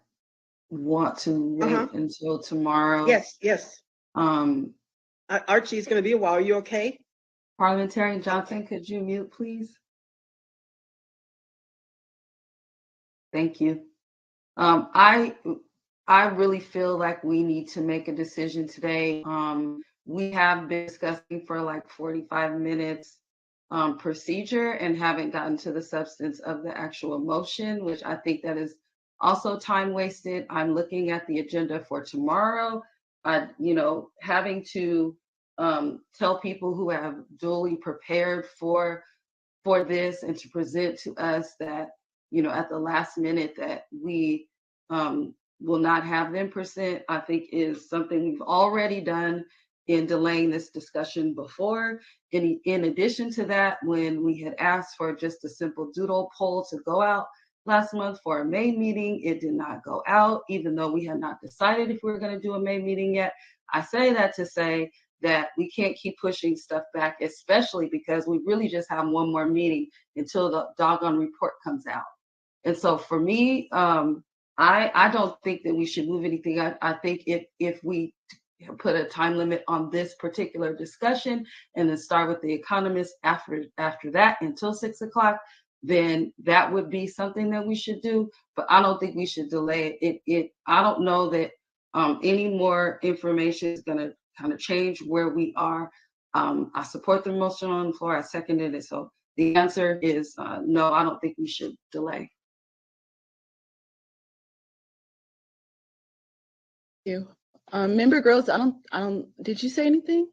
want to wait until tomorrow. Yes, yes. Archie, it's going to be a while. Are you okay? Parliamentarian Johnson, could you mute, please? Thank you. I really feel like we need to make a decision today. We have been discussing for like 45 minutes procedure and haven't gotten to the substance of the actual motion, which I think that is also time wasted. I'm looking at the agenda for tomorrow. Having to tell people who have duly prepared for this and to present to us that, at the last minute that we will not have them present, I think is something we've already done in delaying this discussion before. In addition to that, when we had asked for just a simple doodle poll to go out last month for a May meeting, it did not go out, even though we had not decided if we were going to do a May meeting yet. I say that to say that we can't keep pushing stuff back, especially because we really just have one more meeting until the doggone report comes out. And so for me, I don't think that we should move anything. I think if we put a time limit on this particular discussion and then start with the economists after that until 6 o'clock, then that would be something that we should do. But I don't think we should delay it. I don't know that any more information is going to kind of change where we are. I support the motion on the floor. I seconded it. So the answer is no, I don't think we should delay. Thank you. Member Grills, I don't, did you say anything?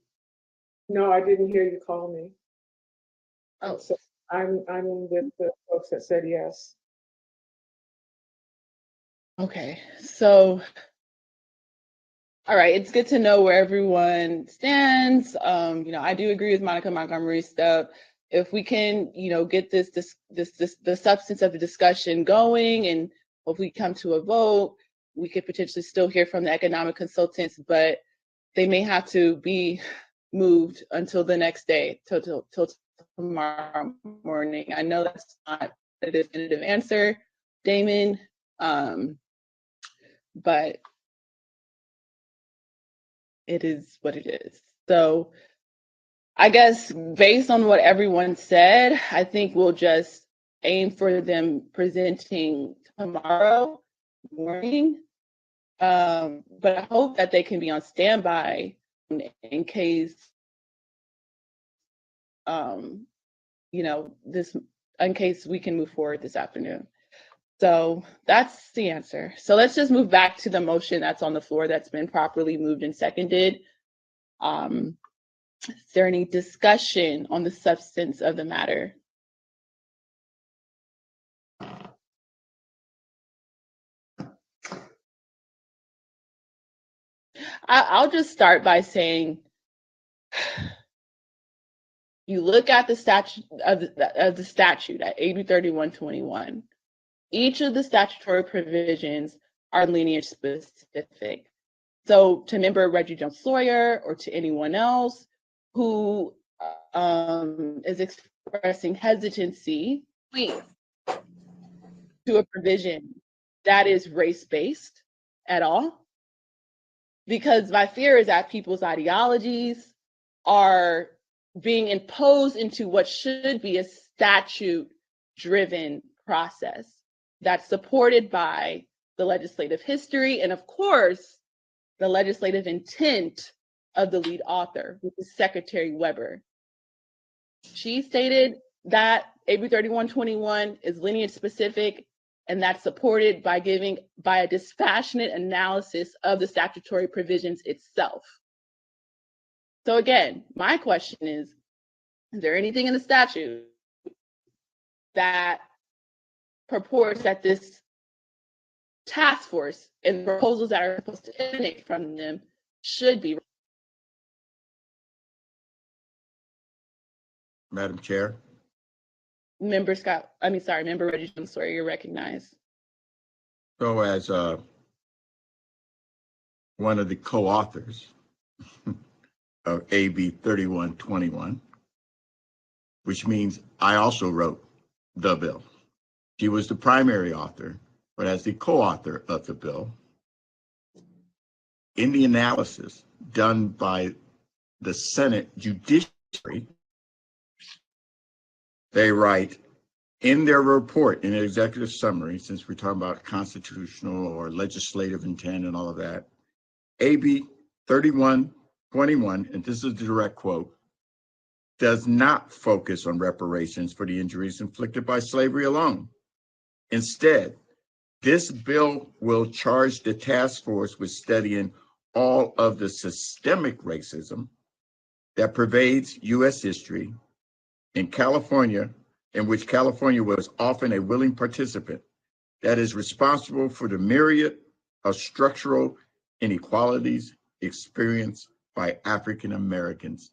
No, I didn't hear you call me. Oh. So I'm with the folks that said yes. Okay, so, all right, it's good to know where everyone stands. I do agree with Monica Montgomery's stuff. If we can, get the substance of the discussion going, and if we come to a vote, we could potentially still hear from the economic consultants, but they may have to be moved until the next day, till tomorrow morning. I know that's not a definitive answer, Damon, but it is what it is. So I guess based on what everyone said, I think we'll just aim for them presenting tomorrow morning. But I hope that they can be on standby in case, in case we can move forward this afternoon. So that's the answer. So let's just move back to the motion that's on the floor that's been properly moved and seconded. Is there any discussion on the substance of the matter? I'll just start by saying, you look at the statute of the statute at AB 3121. Each of the statutory provisions are lineage specific. So to member Reggie Jones Sawyer or to anyone else who is expressing hesitancy to a provision that is race-based at all. Because my fear is that people's ideologies are being imposed into what should be a statute-driven process that's supported by the legislative history and, of course, the legislative intent of the lead author, which is Secretary Weber. She stated that AB 3121 is lineage specific, and that's supported by a dispassionate analysis of the statutory provisions itself. So again, my question is there anything in the statute that purports that this task force and proposals that are supposed to emanate from them should be? Madam Chair. Member Reggie, I'm sorry, you're recognized. So as one of the co-authors of AB 3121, which means I also wrote the bill. She was the primary author, but as the co-author of the bill, in the analysis done by the Senate Judiciary, they write in their report, in the executive summary, since we're talking about constitutional or legislative intent and all of that, AB 3121, and this is the direct quote, does not focus on reparations for the injuries inflicted by slavery alone. Instead, this bill will charge the task force with studying all of the systemic racism that pervades U.S. history in California, in which California was often a willing participant, that is responsible for the myriad of structural inequalities experienced by African Americans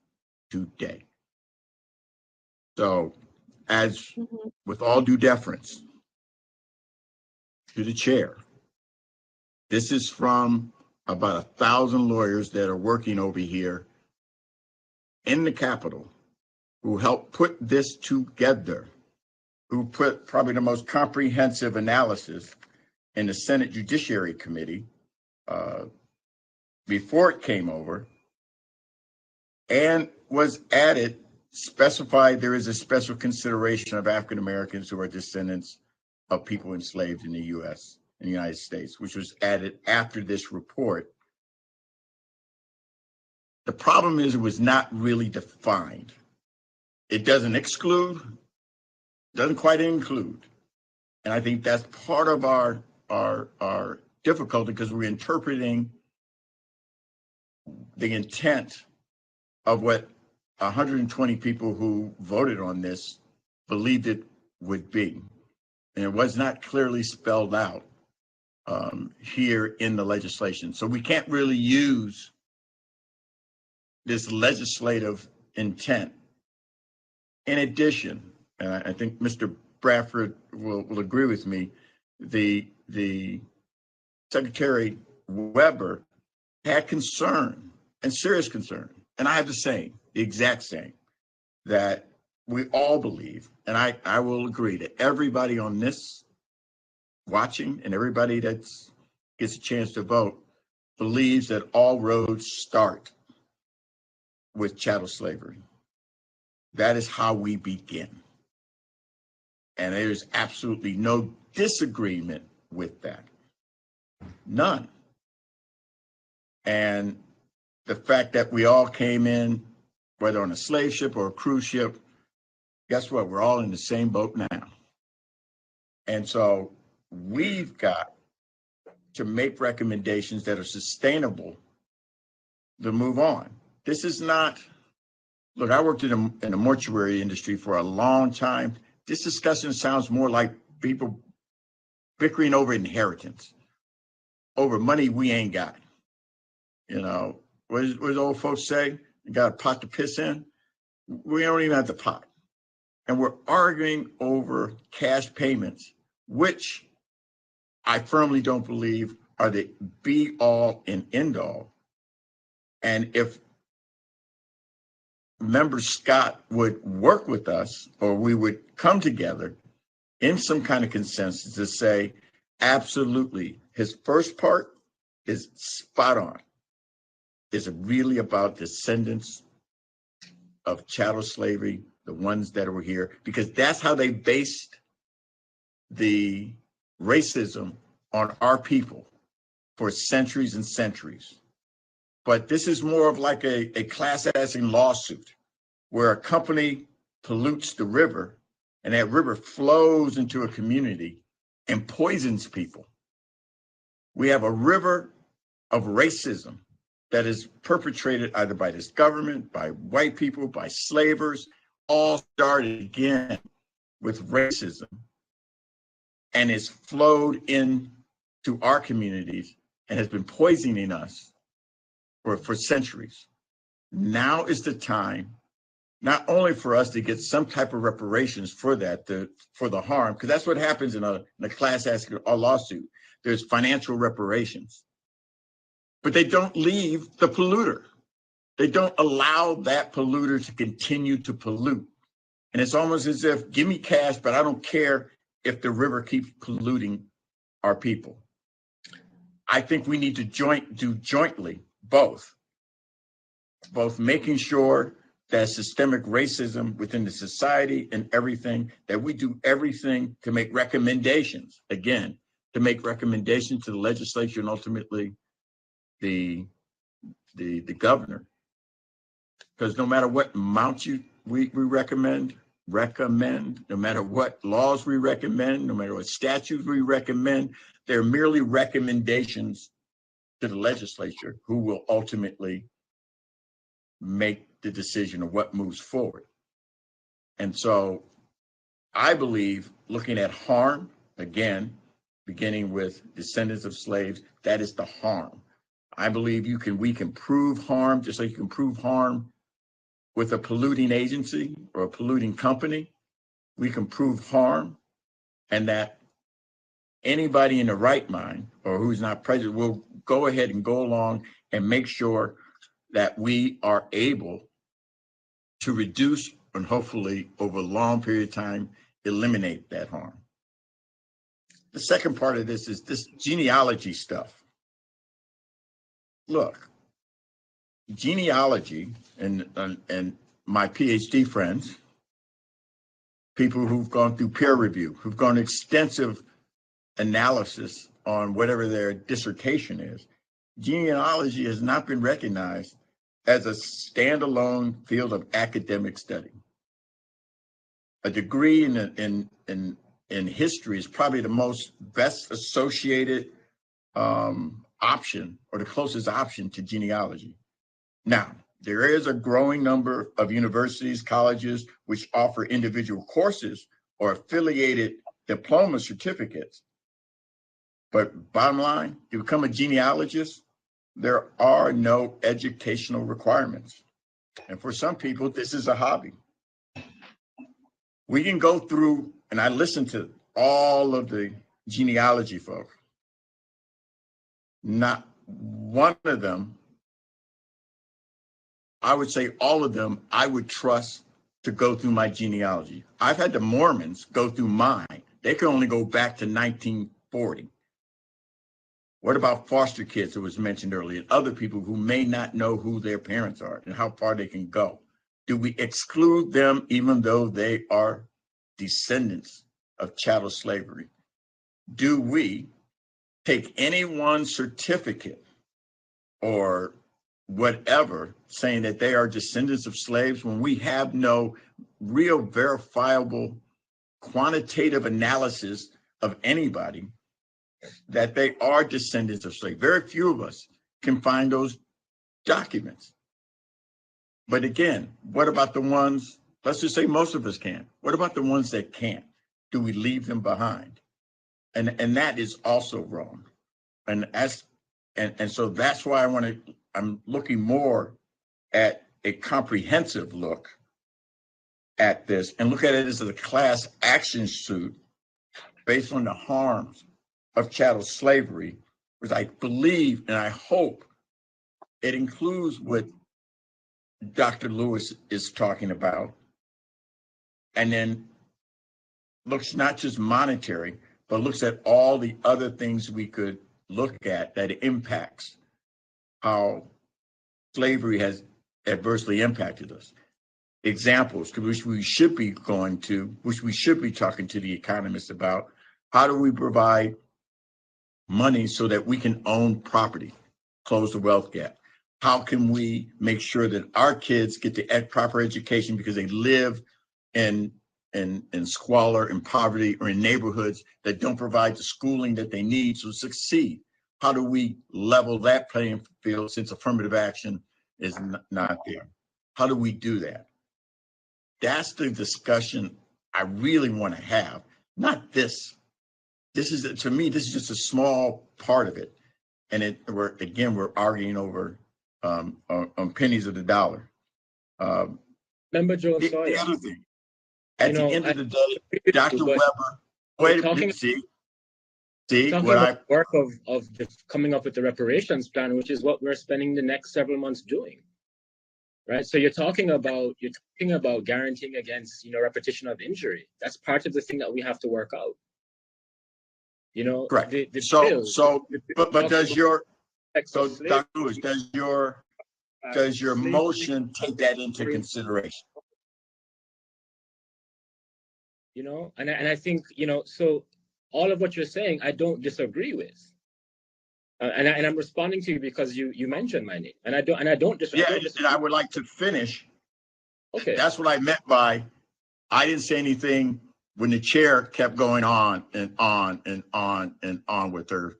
today. So, as with all due deference to the chair, this is from about 1,000 lawyers that are working over here in the Capitol who helped put this together, who put probably the most comprehensive analysis in the Senate Judiciary Committee before it came over, and was added, specified there is a special consideration of African Americans who are descendants of people enslaved in the U.S., in the United States, which was added after this report. The problem is it was not really defined. It doesn't exclude, doesn't quite include. And I think that's part of our difficulty, because we're interpreting the intent of what 120 people who voted on this believed it would be. And it was not clearly spelled out here in the legislation. So we can't really use this legislative intent. In addition, and I think Mr. Bradford will agree with me, the Secretary Weber had concern, and serious concern, and I have the exact same, that we all believe, and I will agree that everybody on this watching and everybody that gets a chance to vote believes that all roads start with chattel slavery. That is how we begin. And there's absolutely no disagreement with that. None. And the fact that we all came in, whether on a slave ship or a cruise ship, guess what? We're all in the same boat now. And so we've got to make recommendations that are sustainable to move on. This is not, look, I worked in the mortuary industry for a long time. This discussion sounds more like people bickering over inheritance, over money we ain't got. You know, what does old folks say? You got a pot to piss in? We don't even have the pot. And we're arguing over cash payments, which I firmly don't believe are the be all and end all. And if Member Scott would work with us, or we would come together in some kind of consensus to say, absolutely, his first part is spot on. It's really about descendants of chattel slavery, the ones that were here, because that's how they based the racism on our people for centuries and centuries. But this is more of like a class action lawsuit where a company pollutes the river and that river flows into a community and poisons people. We have a river of racism that is perpetrated either by this government, by white people, by slavers, all started again with racism, and it's flowed into our communities and has been poisoning us for centuries. Now is the time, not only for us to get some type of reparations for that, for the harm, because that's what happens in a class action or lawsuit. There's financial reparations, but they don't leave the polluter. They don't allow that polluter to continue to pollute. And it's almost as if, give me cash, but I don't care if the river keeps polluting our people. I think we need to do jointly both making sure that systemic racism within the society and everything, that we do everything to make recommendations, again, to make recommendations to the legislature and ultimately the governor. Because no matter what amount we recommend, no matter what laws we recommend, no matter what statutes we recommend, they're merely recommendations to the legislature who will ultimately make the decision of what moves forward. And so I believe looking at harm, again, beginning with descendants of slaves, that is the harm. I believe we can prove harm, just like you can prove harm with a polluting agency or a polluting company. We can prove harm, and that anybody in the right mind or who's not prejudiced will go ahead and go along and make sure that we are able to reduce and hopefully over a long period of time, eliminate that harm. The second part of this is this genealogy stuff. Look, genealogy and my PhD friends, people who've gone through peer review, who've gone extensive analysis on whatever their dissertation is, genealogy has not been recognized as a standalone field of academic study. A degree in history is probably the most best associated option or the closest option to genealogy. Now, there is a growing number of universities, colleges, which offer individual courses or affiliated diploma certificates. But bottom line, to become a genealogist, there are no educational requirements. And for some people, this is a hobby. We can go through, and I listen to all of the genealogy folks. Not one of them, I would say all of them, I would trust to go through my genealogy. I've had the Mormons go through mine. They can only go back to 1940. What about foster kids that was mentioned earlier, and other people who may not know who their parents are and how far they can go? Do we exclude them even though they are descendants of chattel slavery? Do we take anyone's certificate or whatever saying that they are descendants of slaves when we have no real verifiable quantitative analysis of anybody that they are descendants of slaves? Very few of us can find those documents. But again, what about the ones, let's just say most of us can. What about the ones that can't? Do we leave them behind? And that is also wrong. And so that's why I'm looking more at a comprehensive look at this and look at it as a class action suit based on the harms of chattel slavery, which I believe and I hope it includes what Dr. Lewis is talking about, and then looks not just monetary, but looks at all the other things we could look at that impacts how slavery has adversely impacted us. Examples, which we should be talking to the economists about. How do we provide money so that we can own property, close the wealth gap? How can we make sure that our kids get the proper education because they live in squalor and poverty, or in neighborhoods that don't provide the schooling that they need to succeed? How do we level that playing field since affirmative action is not there? How do we do that? That's the discussion I really want to have, not this. To me, this is just a small part of it. And we're arguing over on pennies of the dollar. Remember, Joe, the other thing, at the end of the day, Dr. Weber, wait a minute, see about work of just coming up with the reparations plan, which is what we're spending the next several months doing, right? So you're talking about guaranteeing against repetition of injury. That's part of the thing that we have to work out. Correct. But does your Dr. Lewis, does your motion take that into consideration? And I think so all of what you're saying, I don't disagree with, and I'm responding to you because you mentioned my name, and I don't disagree. Yeah, and I would like to finish. Okay, that's what I meant by I didn't say anything when the chair kept going on and on and on and on with her.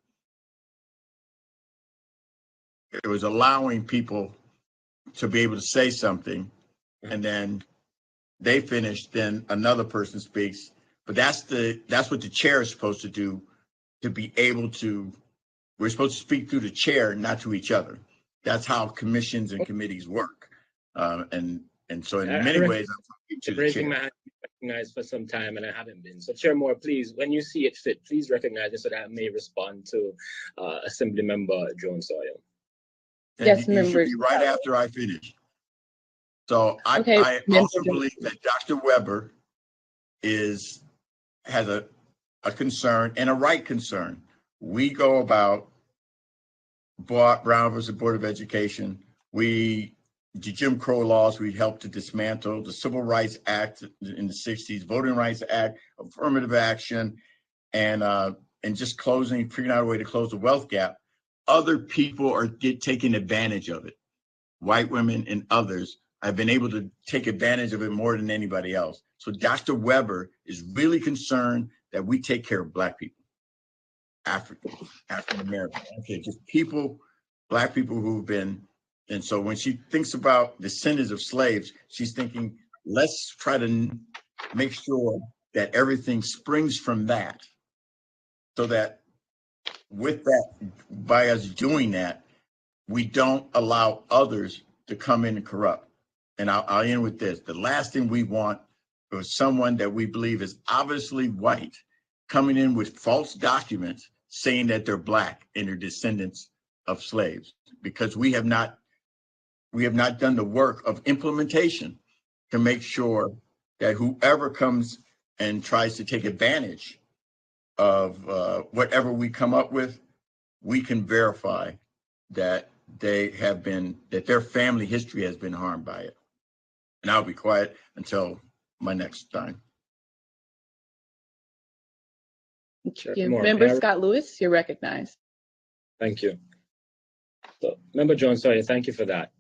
It was allowing people to be able to say something, and then they finish, then another person speaks. But that's what the chair is supposed to do, to be able to. We're supposed to speak through the chair, not to each other. That's how commissions and committees work. And so in many ways, I'm talking to the raising chair. my hand to be recognized for some time, and I haven't been. So Chair Moore, please, when you see it fit, please recognize it so that I may respond to Assembly Member Joan Sawyer. Yes, you members. should be right after I finish. So Okay, I also believe that Dr. Weber has a concern, and a right concern. We go about Brown versus Board of Education. The Jim Crow laws, we helped to dismantle the Civil Rights Act in the 60s, Voting Rights Act, affirmative action, and just figuring out a way to close the wealth gap. Other people are taking advantage of it. White women and others have been able to take advantage of it more than anybody else. So Dr. Weber is really concerned that we take care of Black people, African American, just Black people who've been. And so when she thinks about descendants of slaves, she's thinking, let's try to make sure that everything springs from that, so that with that, by us doing that, we don't allow others to come in and corrupt. And I'll end with this. The last thing we want is someone that we believe is obviously white coming in with false documents saying that they're Black and they're descendants of slaves, because we have not done the work of implementation to make sure that whoever comes and tries to take advantage of whatever we come up with, we can verify that that their family history has been harmed by it. And I'll be quiet until my next time. Member Scott Lewis, you're recognized. Thank you. So, Member John Sawyer, thank you for that.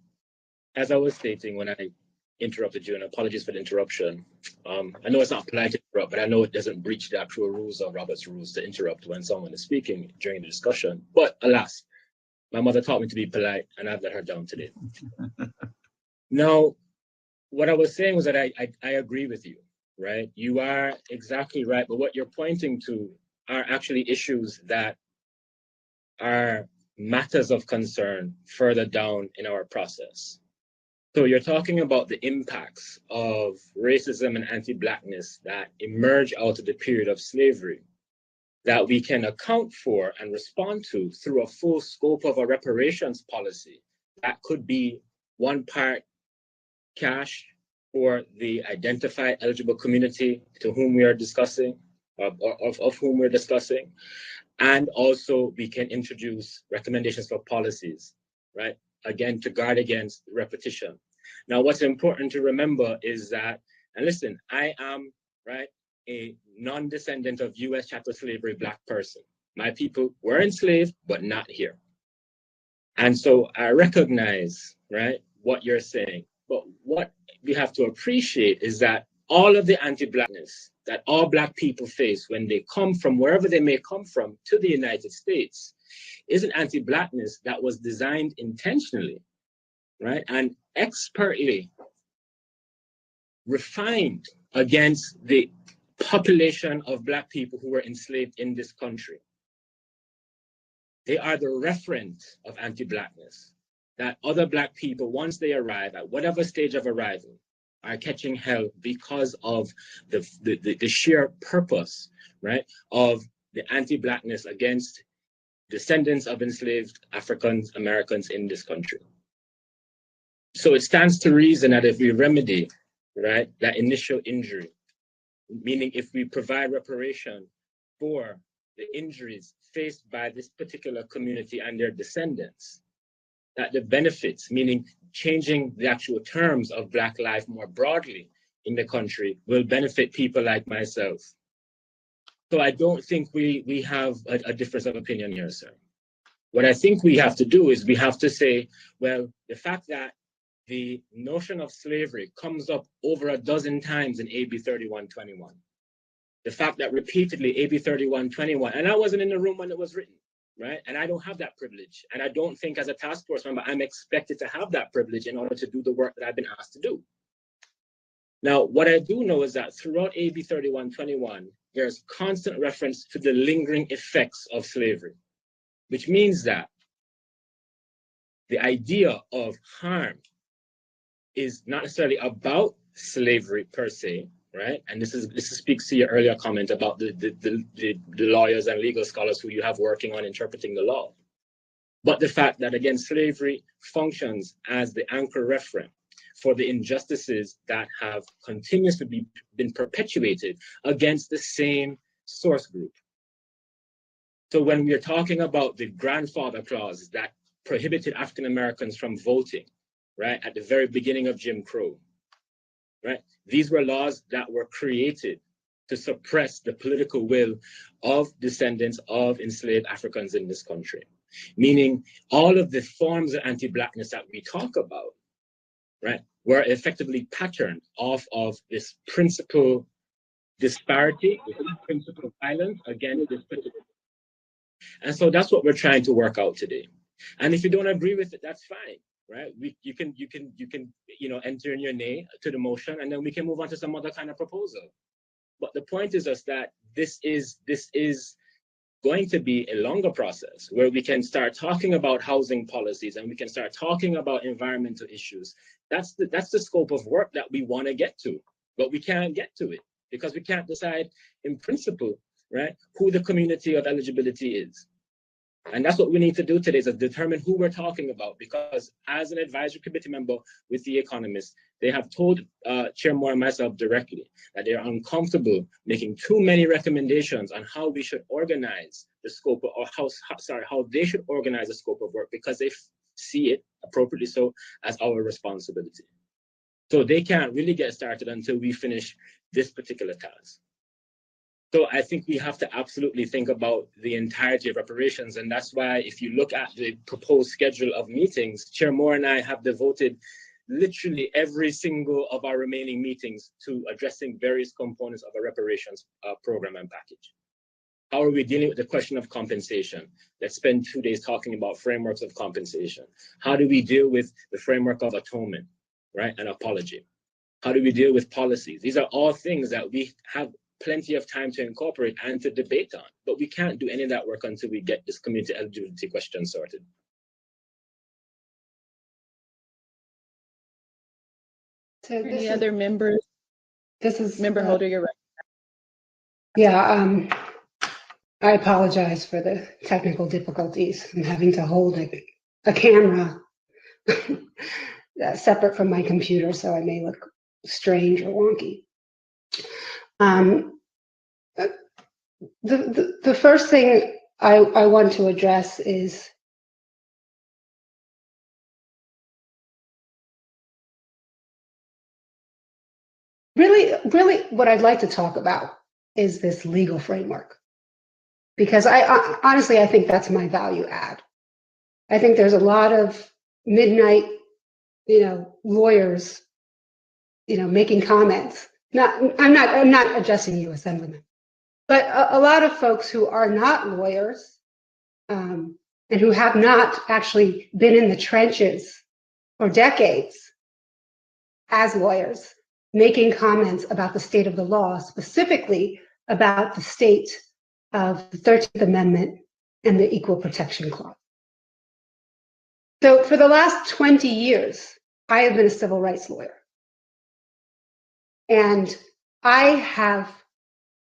As I was stating when I interrupted you, and apologies for the interruption, I know it's not polite to interrupt, but I know it doesn't breach the actual rules of Robert's rules to interrupt when someone is speaking during the discussion. But alas, my mother taught me to be polite, and I've let her down today. Now, what I was saying was that I agree with you, right? You are exactly right, but what you're pointing to are actually issues that are matters of concern further down in our process. So you're talking about the impacts of racism and anti-Blackness that emerge out of the period of slavery that we can account for and respond to through a full scope of a reparations policy. That could be one part cash for the identified eligible community to whom we are discussing, of whom we're discussing. And also we can introduce recommendations for policies, right? Again, to guard against repetition. Now, what's important to remember is that, and listen, I am, right, a non-descendant of US chattel slavery Black person. My people were enslaved, but not here. And so I recognize, right, what you're saying. But what we have to appreciate is that all of the anti-Blackness that all Black people face when they come from wherever they may come from to the United States is an anti-Blackness that was designed intentionally, right, and expertly refined against the population of Black people who were enslaved in this country. They are the reference of anti-Blackness that other Black people, once they arrive at whatever stage of arrival, are catching hell because of the sheer purpose, right, of the anti-Blackness against descendants of enslaved Africans, Americans in this country. So it stands to reason that if we remedy, right, that initial injury, meaning if we provide reparation for the injuries faced by this particular community and their descendants, that the benefits, meaning changing the actual terms of Black life more broadly in the country, will benefit people like myself. So I don't think we have a difference of opinion here, sir. What I think we have to do is we have to say, well, the fact that the notion of slavery comes up over a dozen times in AB 3121, the fact that repeatedly AB 3121, and I wasn't in the room when it was written, right? And I don't have that privilege. And I don't think as a task force member, I'm expected to have that privilege in order to do the work that I've been asked to do. Now, what I do know is that throughout AB 3121, there's constant reference to the lingering effects of slavery, which means that the idea of harm is not necessarily about slavery per se, right? And this speaks to your earlier comment about the lawyers and legal scholars who you have working on interpreting the law. But the fact that, again, slavery functions as the anchor reference for the injustices that have continuously been perpetuated against the same source group. So when we are talking about the grandfather clause that prohibited African Americans from voting, right, at the very beginning of Jim Crow, right? These were laws that were created to suppress the political will of descendants of enslaved Africans in this country. Meaning all of the forms of anti-Blackness that we talk about, right, were effectively patterned off of this principal disparity, this principal violence against this particular. And so that's what we're trying to work out today. And if you don't agree with it, that's fine. Right? You can enter in your nay to the motion, and then we can move on to some other kind of proposal. But the point is just that this is going to be a longer process where we can start talking about housing policies and we can start talking about environmental issues. That's the scope of work that we want to get to, but we can't get to it because we can't decide in principle, right, who the community of eligibility is. And that's what we need to do today, is to determine who we're talking about, because as an advisory committee member with The Economist, they have told Chair Moore and myself directly that they are uncomfortable making too many recommendations on how we should organize the scope of, or how they should organize the scope of work, because they see it, appropriately so, as our responsibility. So they can't really get started until we finish this particular task. So I think we have to absolutely think about the entirety of reparations. And that's why if you look at the proposed schedule of meetings, Chair Moore and I have devoted literally every single of our remaining meetings to addressing various components of a reparations program and package. How are we dealing with the question of compensation? Let's spend 2 days talking about frameworks of compensation. How do we deal with the framework of atonement, right, and apology? How do we deal with policies? These are all things that we have plenty of time to incorporate and to debate on, but we can't do any of that work until we get this community eligibility question sorted. So Any other members? This is Member Holder, you're right. Yeah, I apologize for the technical difficulties and having to hold a camera separate from my computer, so I may look strange or wonky. The first thing I want to address is really what I'd like to talk about is this legal framework, because I honestly, I think that's my value add. I think there's a lot of midnight, lawyers, making comments. I'm not addressing you, Assemblyman, but a lot of folks who are not lawyers and who have not actually been in the trenches for decades as lawyers, making comments about the state of the law, specifically about the state of the 13th Amendment and the Equal Protection Clause. So for the last 20 years, I have been a civil rights lawyer. And I have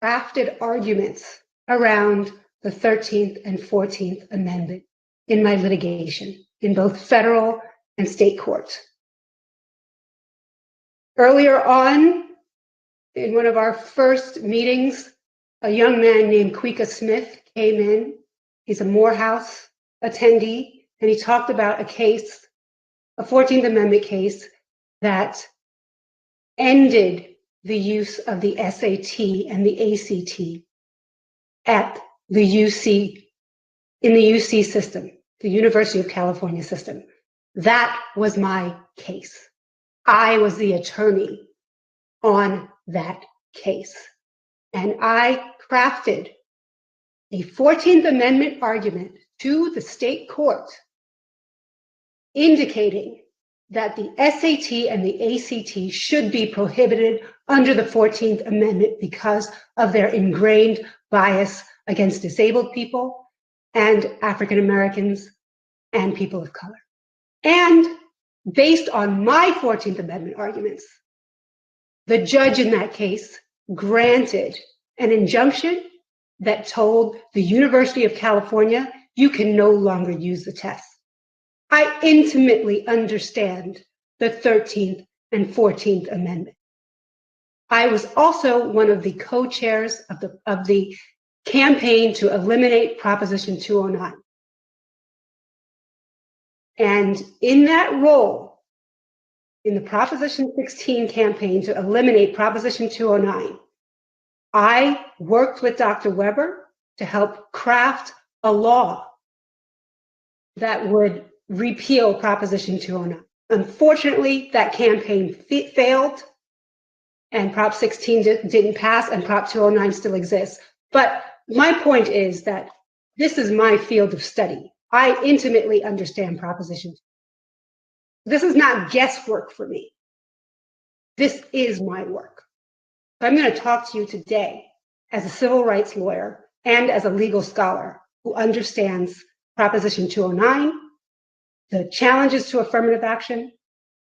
crafted arguments around the 13th and 14th Amendment in my litigation in both federal and state courts. Earlier on, in one of our first meetings, a young man named Quika Smith came in. He's a Morehouse attendee, and he talked about a case, a 14th Amendment case that ended the use of the SAT and the ACT at the UC, in the UC system, the University of California system. That was my case. I was the attorney on that case. And I crafted a 14th Amendment argument to the state court indicating that the SAT and the ACT should be prohibited under the 14th Amendment because of their ingrained bias against disabled people and African Americans and people of color. And based on my 14th Amendment arguments, the judge in that case granted an injunction that told the University of California, you can no longer use the test. I intimately understand the 13th and 14th Amendment. I was also one of the co-chairs of the campaign to eliminate Proposition 209. And in that role, in the Proposition 16 campaign to eliminate Proposition 209, I worked with Dr. Weber to help craft a law that would repeal Proposition 209. Unfortunately, that campaign failed, and Prop 16 didn't pass, and Prop 209 still exists. But my point is that this is my field of study. I intimately understand Proposition 2. This is not guesswork for me. This is my work. So I'm going to talk to you today as a civil rights lawyer and as a legal scholar who understands Proposition 209, the challenges to affirmative action,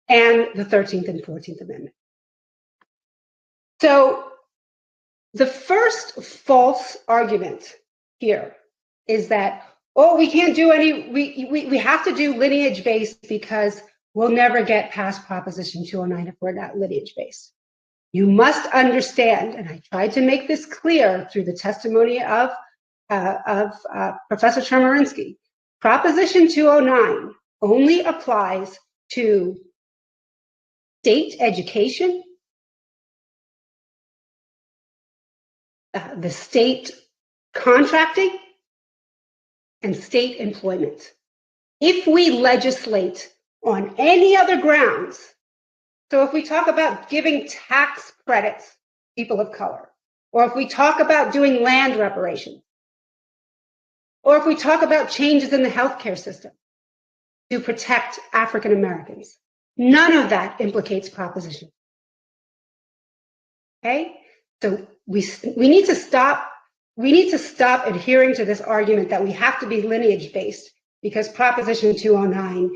and the 13th and 14th Amendment. So the first false argument here is that, oh, we can't do any, we have to do lineage-based because we'll never get past Proposition 209 if we're not lineage-based. You must understand, and I tried to make this clear through the testimony of Professor Chemerinsky, Proposition 209 only applies to state education, the state contracting, and state employment. If we legislate on any other grounds, so if we talk about giving tax credits to people of color, or if we talk about doing land reparations, or if we talk about changes in the healthcare system to protect African Americans, none of that implicates Proposition. Okay, so we need to stop. We need to stop adhering to this argument that we have to be lineage-based because Proposition 209,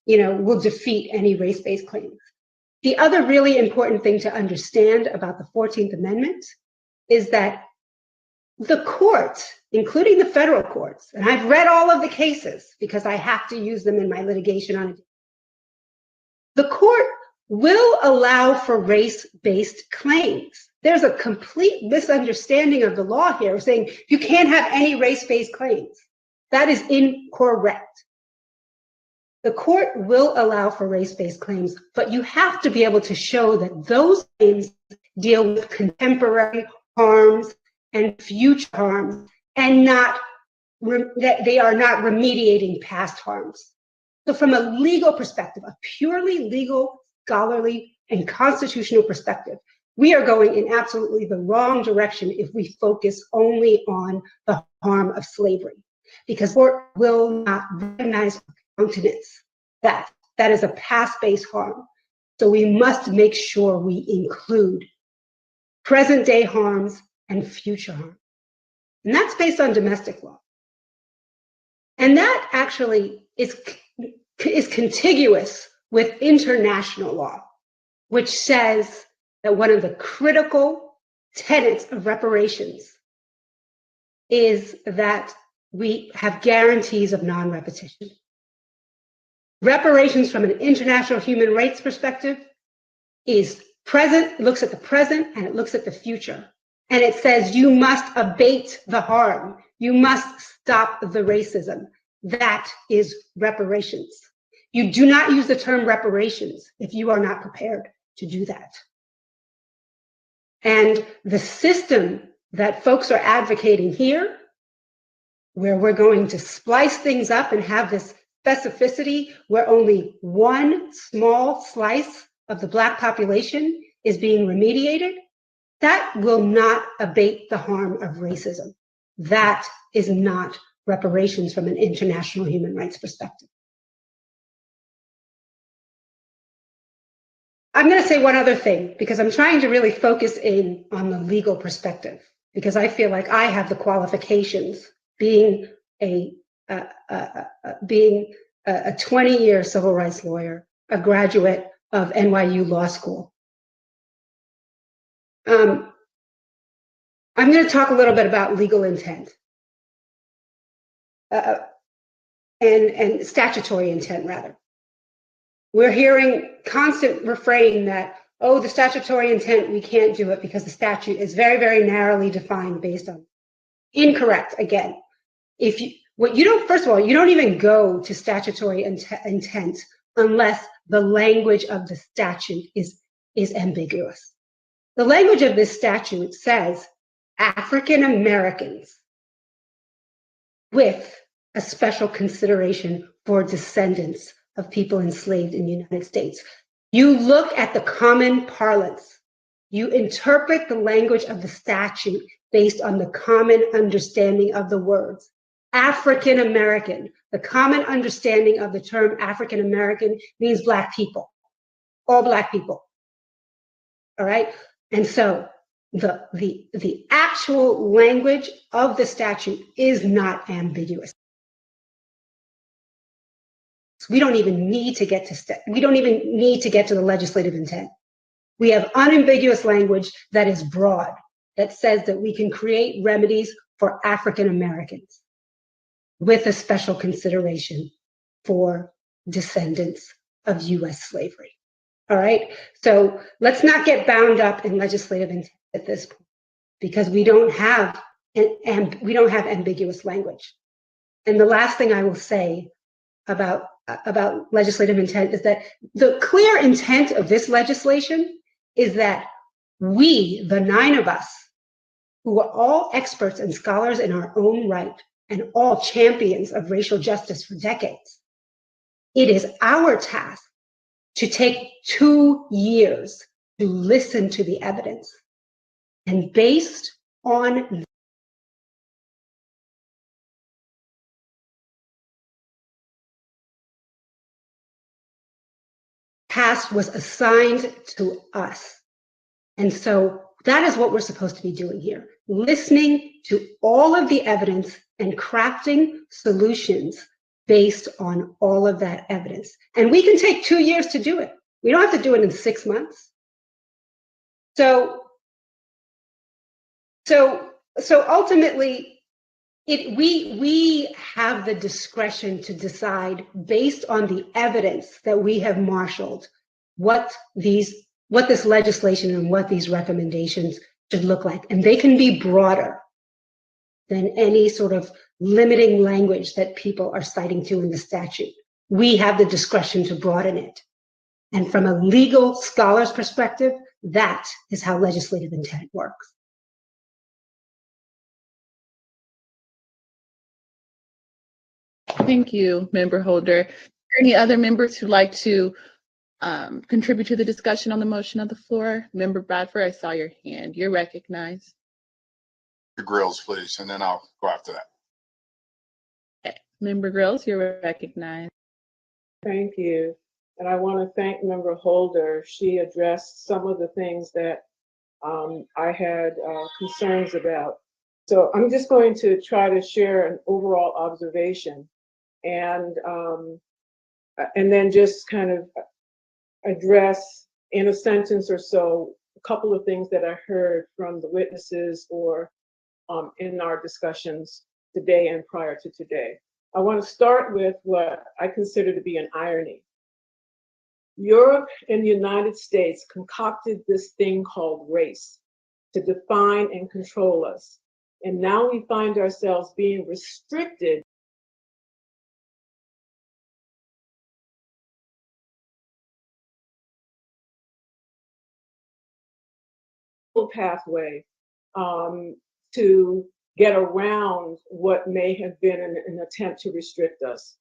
will defeat any race-based claims. The other really important thing to understand about the 14th Amendment is that the court, including the federal courts, and I've read all of the cases because I have to use them in my litigation on it, The court will allow for race-based claims. There's a complete misunderstanding of the law here, saying you can't have any race-based claims. That is incorrect. The court will allow for race-based claims, but you have to be able to show that those claims deal with contemporary harms and future harms, and that they are not remediating past harms. So from a legal perspective, a purely legal, scholarly, and constitutional perspective, we are going in absolutely the wrong direction if we focus only on the harm of slavery, because the court will not recognize or countenance that. That is a past-based harm. So we must make sure we include present-day harms and future harm. And that's based on domestic law. And that actually is contiguous with international law, which says that one of the critical tenets of reparations is that we have guarantees of non-repetition. Reparations from an international human rights perspective is present, looks at the present, and it looks at the future. And it says you must abate the harm. You must stop the racism. That is reparations. You do not use the term reparations if you are not prepared to do that. And the system that folks are advocating here, where we're going to splice things up and have this specificity where only one small slice of the Black population is being remediated, that will not abate the harm of racism. That is not reparations from an international human rights perspective. I'm going to say one other thing, because I'm trying to really focus in on the legal perspective, because I feel like I have the qualifications, being a 20-year civil rights lawyer, a graduate of NYU Law School. I'm going to talk a little bit about legal intent and statutory intent, rather. We're hearing constant refrain that, oh, the statutory intent, we can't do it because the statute is very, very narrowly defined based on. Incorrect, again. First of all, you don't even go to statutory intent unless the language of the statute is ambiguous. The language of this statute says African Americans with a special consideration for descendants of people enslaved in the United States. You look at the common parlance. You interpret the language of the statute based on the common understanding of the words. African American, the common understanding of the term African American means Black people, all Black people. All right? And so the actual language of the statute is not ambiguous. We don't even need to get to the legislative intent. We have unambiguous language that is broad, that says that we can create remedies for African Americans with a special consideration for descendants of US slavery. All right, so let's not get bound up in legislative intent at this point, because we don't have ambiguous language. And the last thing I will say about legislative intent is that the clear intent of this legislation is that we, the 9 of us, who are all experts and scholars in our own right and all champions of racial justice for decades, it is our task to take 2 years to listen to the evidence. And based on task was assigned to us. And so that is what we're supposed to be doing here, listening to all of the evidence and crafting solutions based on all of that evidence. And we can take 2 years to do it. We don't have to do it in 6 months. So ultimately, we have the discretion to decide based on the evidence that we have marshaled what this legislation and what these recommendations should look like. And they can be broader than any sort of limiting language that people are citing to in the statute. We have the discretion to broaden it. And from a legal scholar's perspective, that is how legislative intent works. Thank you, Member Holder. Any other members who'd like to contribute to the discussion on the motion of the floor? Member Bradford, I saw your hand. You're recognized. The Grills, please, and then I'll go after that. Okay. Member Grills, you're recognized. Thank you. And I want to thank Member Holder. She addressed some of the things that I had concerns about. So I'm just going to try to share an overall observation and then just kind of address in a sentence or so a couple of things that I heard from the witnesses or in our discussions today and prior to today. I want to start with what I consider to be an irony. Europe and the United States concocted this thing called race to define and control us. And now we find ourselves being restricted pathway to get around what may have been an attempt to restrict us.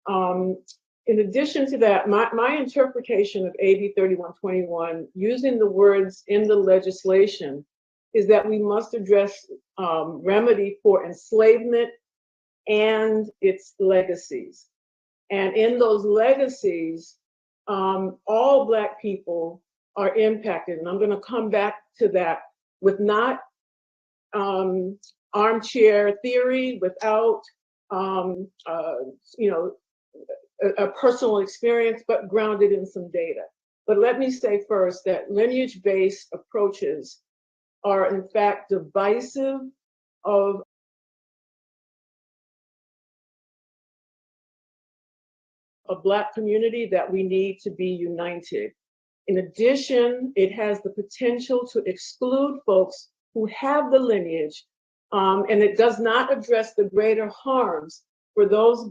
In addition to that, my interpretation of AB 3121, using the words in the legislation, is that we must address remedy for enslavement and its legacies. And in those legacies, all Black people are impacted. And I'm going to come back to that with not armchair theory, without a personal experience, but grounded in some data. But let me say first that lineage-based approaches are in fact divisive of a Black community that we need to be united. In addition, it has the potential to exclude folks who have the lineage, and it does not address the greater harms for those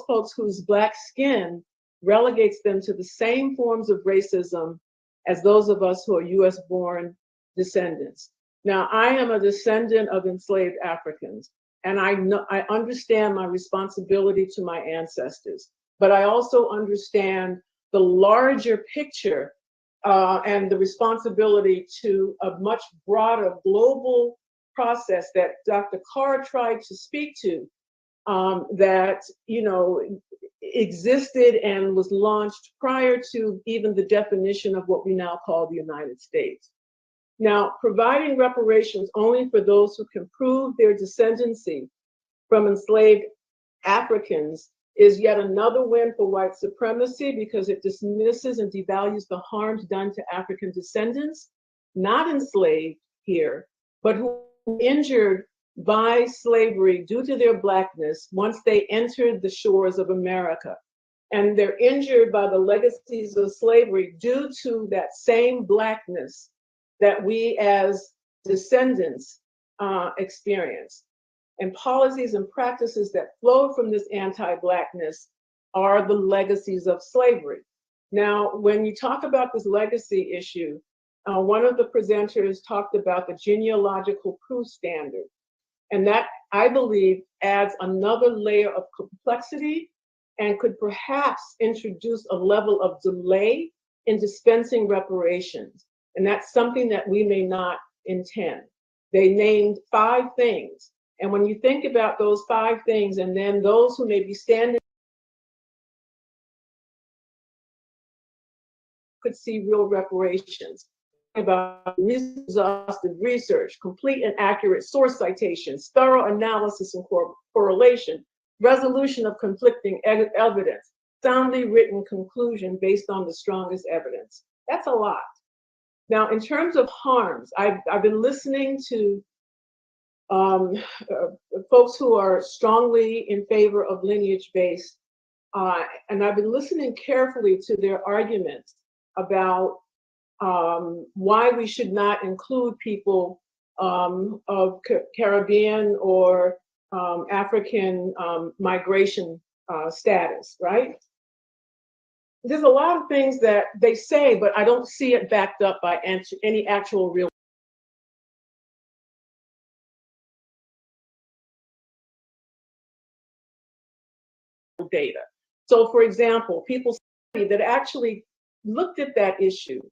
folks whose Black skin relegates them to the same forms of racism as those of us who are US-born descendants. Now, I am a descendant of enslaved Africans, and I understand my responsibility to my ancestors, but I also understand the larger picture and the responsibility to a much broader global process that Dr. Carr tried to speak to, that existed and was launched prior to even the definition of what we now call the United States. Now, providing reparations only for those who can prove their descendancy from enslaved Africans is yet another win for white supremacy, because it dismisses and devalues the harms done to African descendants, not enslaved here, but who were injured by slavery due to their Blackness once they entered the shores of America. And they're injured by the legacies of slavery due to that same Blackness that we as descendants experience. And policies and practices that flow from this anti-Blackness are the legacies of slavery. Now, when you talk about this legacy issue, one of the presenters talked about the genealogical proof standard. And that, I believe, adds another layer of complexity and could perhaps introduce a level of delay in dispensing reparations. And that's something that we may not intend. They named 5 things. And when you think about those 5 things, and then those who may be standing could see real reparations, about exhaustive research, complete and accurate source citations, thorough analysis and correlation, resolution of conflicting evidence, soundly written conclusion based on the strongest evidence. That's a lot. Now, in terms of harms, I've been listening to folks who are strongly in favor of lineage-based, and I've been listening carefully to their arguments. about why we should not include people of Caribbean or African migration status, right? There's a lot of things that they say, but I don't see it backed up by any actual real data. So for example, people that actually looked at that issue,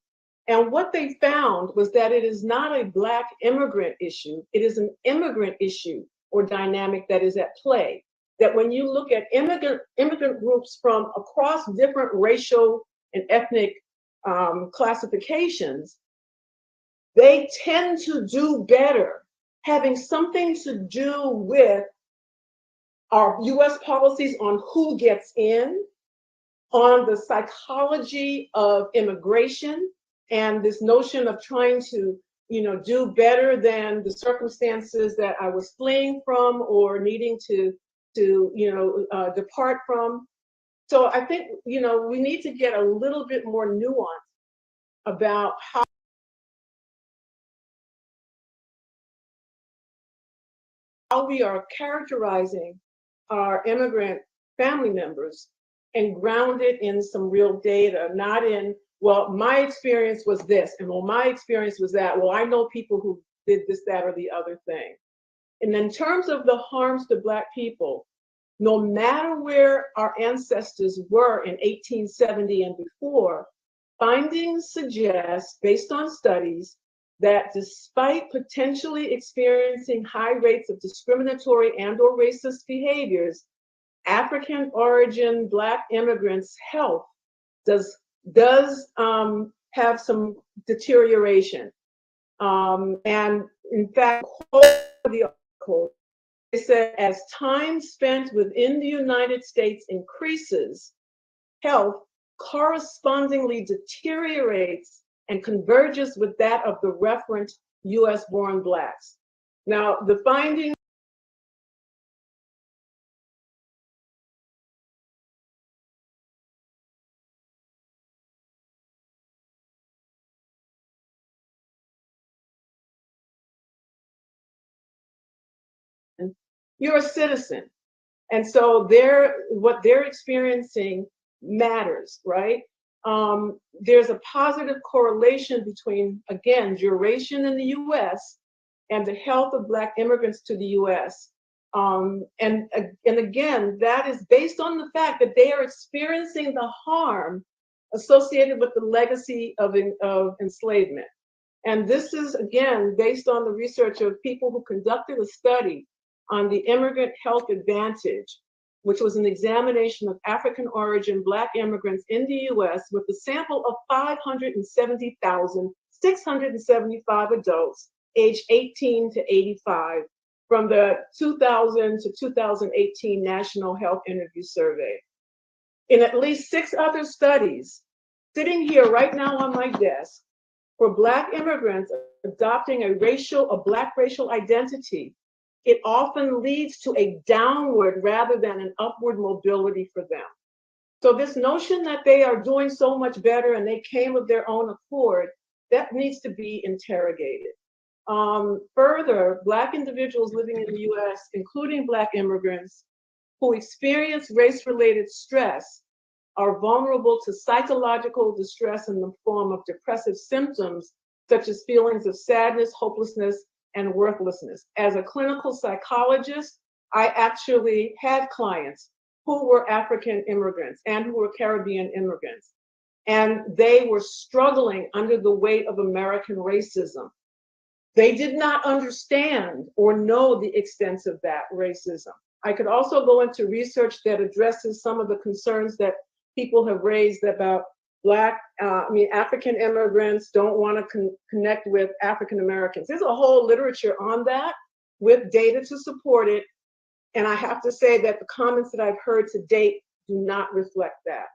and what they found was that it is not a Black immigrant issue, it is an immigrant issue or dynamic that is at play. That when you look at immigrant groups from across different racial and ethnic classifications, they tend to do better, having something to do with our US policies on who gets in, on the psychology of immigration, and this notion of trying to, do better than the circumstances that I was fleeing from or needing to depart from. So I think, we need to get a little bit more nuance about how we are characterizing our immigrant family members and ground it in some real data, not in, well, my experience was this, and well, my experience was that. Well, I know people who did this, that, or the other thing. And in terms of the harms to Black people, no matter where our ancestors were in 1870 and before, findings suggest, based on studies, that despite potentially experiencing high rates of discriminatory and or racist behaviors, African origin Black immigrants' health does have some deterioration. And in fact, the article, it said, as time spent within the United States increases, health correspondingly deteriorates and converges with that of the referent US-born Blacks. Now, the findings you're a citizen. And so what they're experiencing matters, right? There's a positive correlation between, again, duration in the US and the health of Black immigrants to the US. And again, that is based on the fact that they are experiencing the harm associated with the legacy of enslavement. And this is, again, based on the research of people who conducted a study on the Immigrant Health Advantage, which was an examination of African origin Black immigrants in the US with a sample of 570,675 adults aged 18 to 85 from the 2000 to 2018 National Health Interview Survey. In at least 6 other studies, sitting here right now on my desk, for Black immigrants adopting a Black racial identity, it often leads to a downward rather than an upward mobility for them. So this notion that they are doing so much better and they came of their own accord, that needs to be interrogated. Further, Black individuals living in the US, including Black immigrants who experience race-related stress, are vulnerable to psychological distress in the form of depressive symptoms, such as feelings of sadness, hopelessness, and worthlessness. As a clinical psychologist, I actually had clients who were African immigrants and who were Caribbean immigrants. And they were struggling under the weight of American racism. They did not understand or know the extent of that racism. I could also go into research that addresses some of the concerns that people have raised about African immigrants don't want to connect with African Americans. There's a whole literature on that with data to support it. And I have to say that the comments that I've heard to date do not reflect that.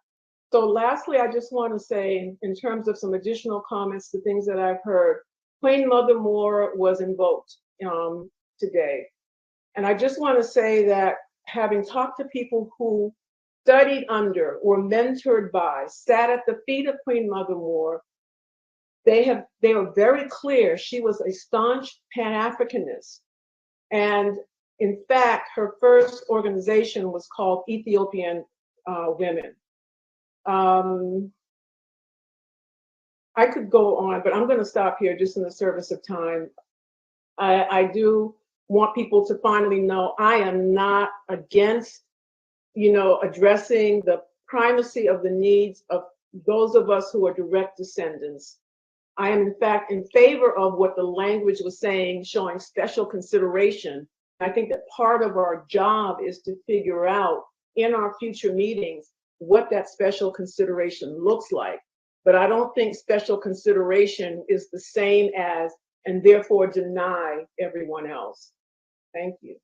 So lastly, I just want to say, in terms of some additional comments to things that I've heard, Queen Mother Moore was invoked today. And I just want to say that having talked to people who studied under, were mentored by, sat at the feet of Queen Mother Moore. They were very clear. She was a staunch Pan-Africanist. And in fact, her first organization was called Ethiopian Women. I could go on, but I'm going to stop here just in the service of time. I do want people to finally know I am not against, addressing the primacy of the needs of those of us who are direct descendants. I am in fact in favor of what the language was saying, showing special consideration. I think that part of our job is to figure out in our future meetings what that special consideration looks like. But I don't think special consideration is the same as, and therefore deny everyone else. Thank you.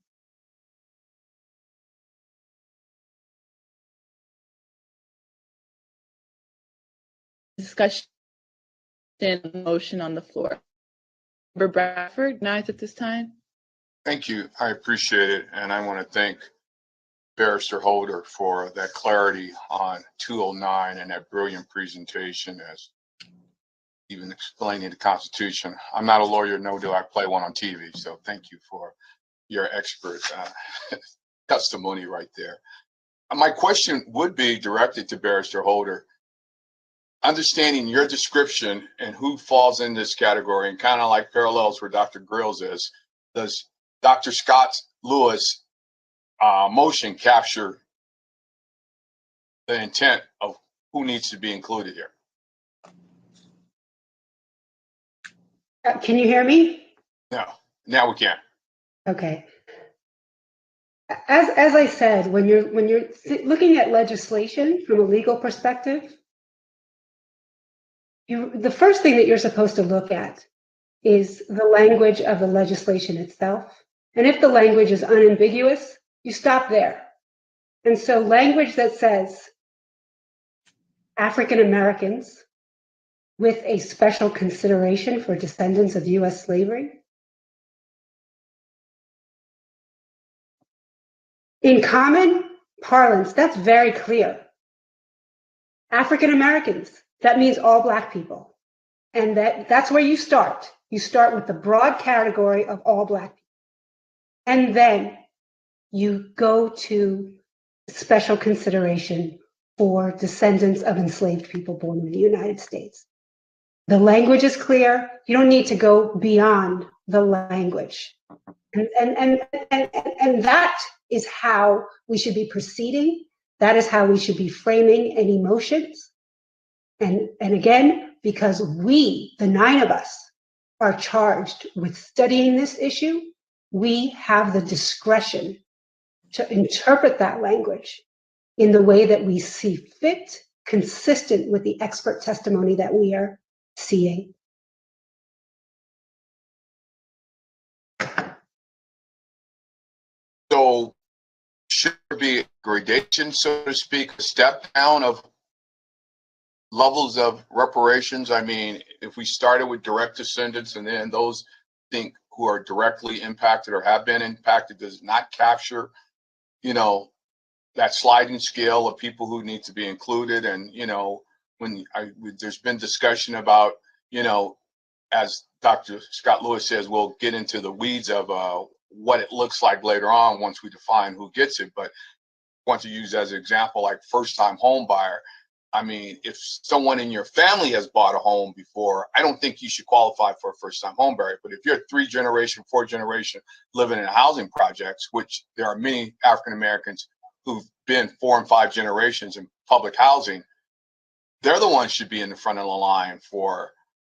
Discussion motion on the floor. Member Bradford, recognized at this time. Thank you. I appreciate it. And I want to thank Barrister Holder for that clarity on 209 and that brilliant presentation as even explaining the Constitution. I'm not a lawyer, nor do I play one on TV. So thank you for your expert testimony right there. My question would be directed to Barrister Holder. Understanding your description and who falls in this category, and kind of like parallels where Dr. Grills is, does Dr. Scott Lewis motion capture the intent of who needs to be included here? Can you hear me? No, now we can. Okay. As I said, when you're looking at legislation from a legal perspective, the first thing that you're supposed to look at is the language of the legislation itself. And if the language is unambiguous, you stop there. And so language that says African Americans with a special consideration for descendants of US slavery. In common parlance, that's very clear. African Americans, that means all Black people. And that's where you start. You start with the broad category of all Black people. And then you go to special consideration for descendants of enslaved people born in the United States. The language is clear. You don't need to go beyond the language. And that is how we should be proceeding. That is how we should be framing any motions. And again, because we, the 9 of us, are charged with studying this issue, we have the discretion to interpret that language in the way that we see fit, consistent with the expert testimony that we are seeing. So should there be a gradation, so to speak, a step down of levels of reparations? I mean, if we started with direct descendants and then those who are directly impacted or have been impacted, does it not capture, that sliding scale of people who need to be included? And, when there's been discussion about, as Dr. Scott Lewis says, we'll get into the weeds of what it looks like later on once we define who gets it. But I want to use as an example, like first-time home buyer. I mean, if someone in your family has bought a home before, I don't think you should qualify for a first-time home buyer. But if you're 3 generation, 4 generation living in housing projects, which there are many African Americans who've been 4 and 5 generations in public housing, they're the ones should be in the front of the line for,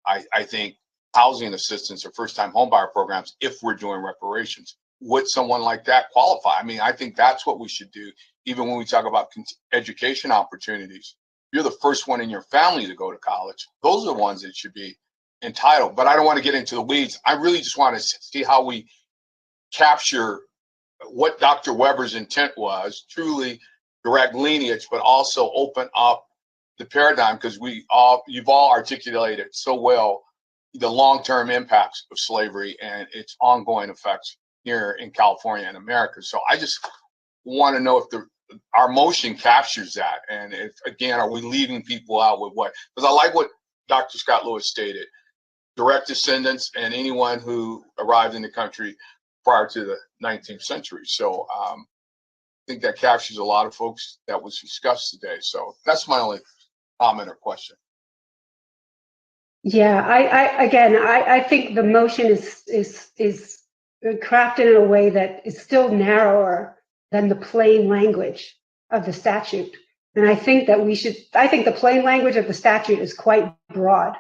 I think, housing assistance or first-time home buyer programs if we're doing reparations. Would someone like that qualify? I mean, I think that's what we should do, even when we talk about education opportunities. You're the first one in your family to go to college. Those are the ones that should be entitled. But I don't want to get into the weeds. I really just want to see how we capture what Dr. Weber's intent was, truly direct lineage, but also open up the paradigm, because you've all articulated so well the long-term impacts of slavery and its ongoing effects here in California and America. So I just want to know if our motion captures that. And if, again, are we leaving people out with what? Because I like what Dr. Scott Lewis stated, direct descendants and anyone who arrived in the country prior to the 19th century. So I think that captures a lot of folks that was discussed today. So that's my only comment or question. Yeah, I think the motion is crafted in a way that is still narrower than the plain language of the statute. And I think that I think the plain language of the statute is quite broad,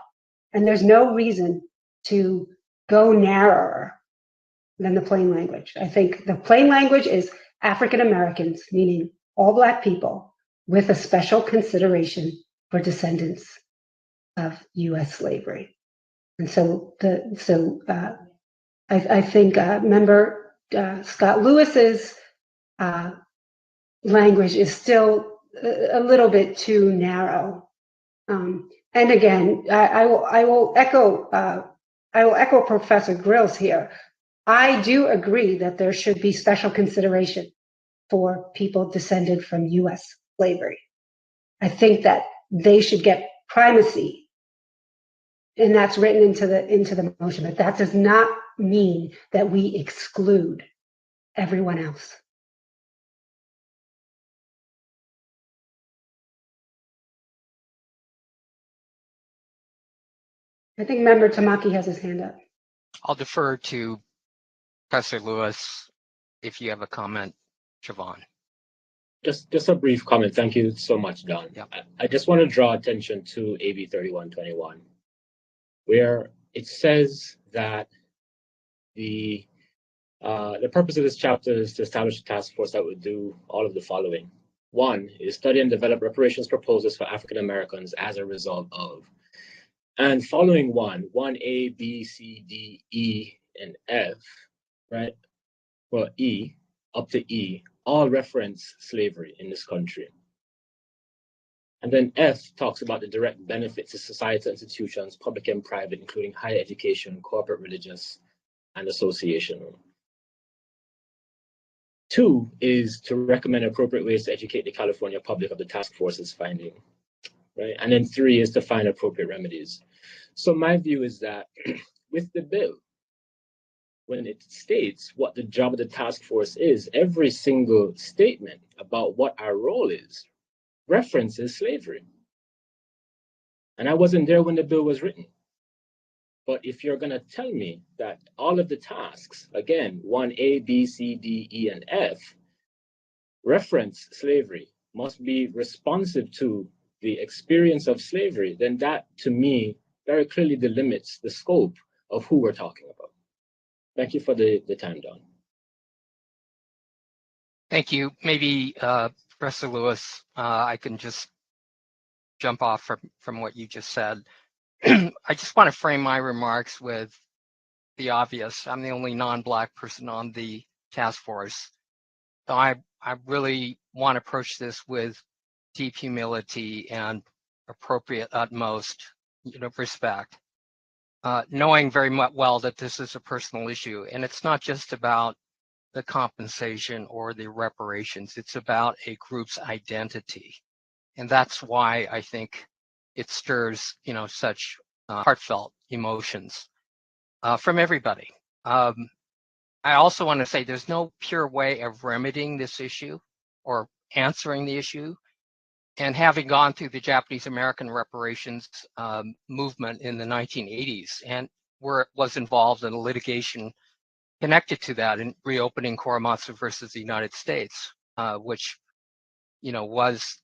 and there's no reason to go narrower than the plain language. I think the plain language is African Americans, meaning all Black people, with a special consideration for descendants of U.S. slavery. And so I think Member Scott Lewis's language is still a little bit too narrow. And again, I will echo Professor Grills here. I do agree that there should be special consideration for people descended from U.S. slavery. I think that they should get primacy, and that's written into the motion. But that does not mean that we exclude everyone else. I think Member Tamaki has his hand up. I'll defer to Professor Lewis if you have a comment, Siobhan. Just a brief comment. Thank you so much, Don. Yeah. I just want to draw attention to AB 3121, where it says that the purpose of this chapter is to establish a task force that would do all of the following. One is study and develop reparations proposals for African Americans as a result of. And following 1A, B, C, D, E, and F, right? Well, E, up to E, all reference slavery in this country. And then F talks about the direct benefits to societal institutions, public and private, including higher education, corporate, religious, and associational. 2 is to recommend appropriate ways to educate the California public of the task force's finding, right? And then 3 is to find appropriate remedies. So my view is that with the bill, when it states what the job of the task force is, every single statement about what our role is references slavery. And I wasn't there when the bill was written. But if you're going to tell me that all of the tasks, again, 1A, B, C, D, E, and F, reference slavery, must be responsive to the experience of slavery, then that, to me, very clearly delimits the scope of who we're talking about. Thank you for the time, Don. Thank you. Maybe Professor Lewis, I can just jump off from what you just said. I just want to frame my remarks with the obvious. I'm the only non-Black person on the task force. So I really want to approach this with deep humility and appropriate utmost respect, knowing very well that this is a personal issue. And it's not just about the compensation or the reparations. It's about a group's identity. And that's why I think it stirs, such heartfelt emotions from everybody. I also want to say there's no pure way of remedying this issue or answering the issue. And having gone through the Japanese American reparations movement in the 1980s, and was involved in litigation connected to that in reopening Quorum versus the United States, which was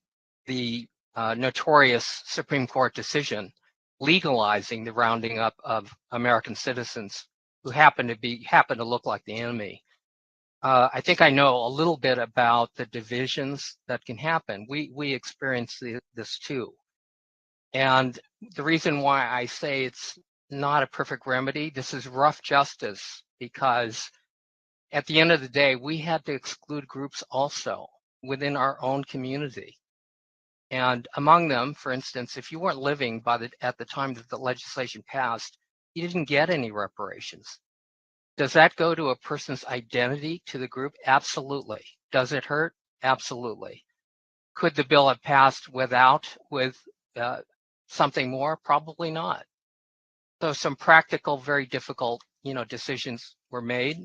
the notorious Supreme Court decision legalizing the rounding up of American citizens who happen to look like the enemy. I think I know a little bit about the divisions that can happen. We experience this too. And the reason why I say it's not a perfect remedy, this is rough justice, because at the end of the day, we had to exclude groups also within our own community. And among them, for instance, if you weren't living at the time that the legislation passed, you didn't get any reparations. Does that go to a person's identity to the group? Absolutely. Does it hurt? Absolutely. Could the bill have passed with something more? Probably not. So some practical, very difficult, decisions were made,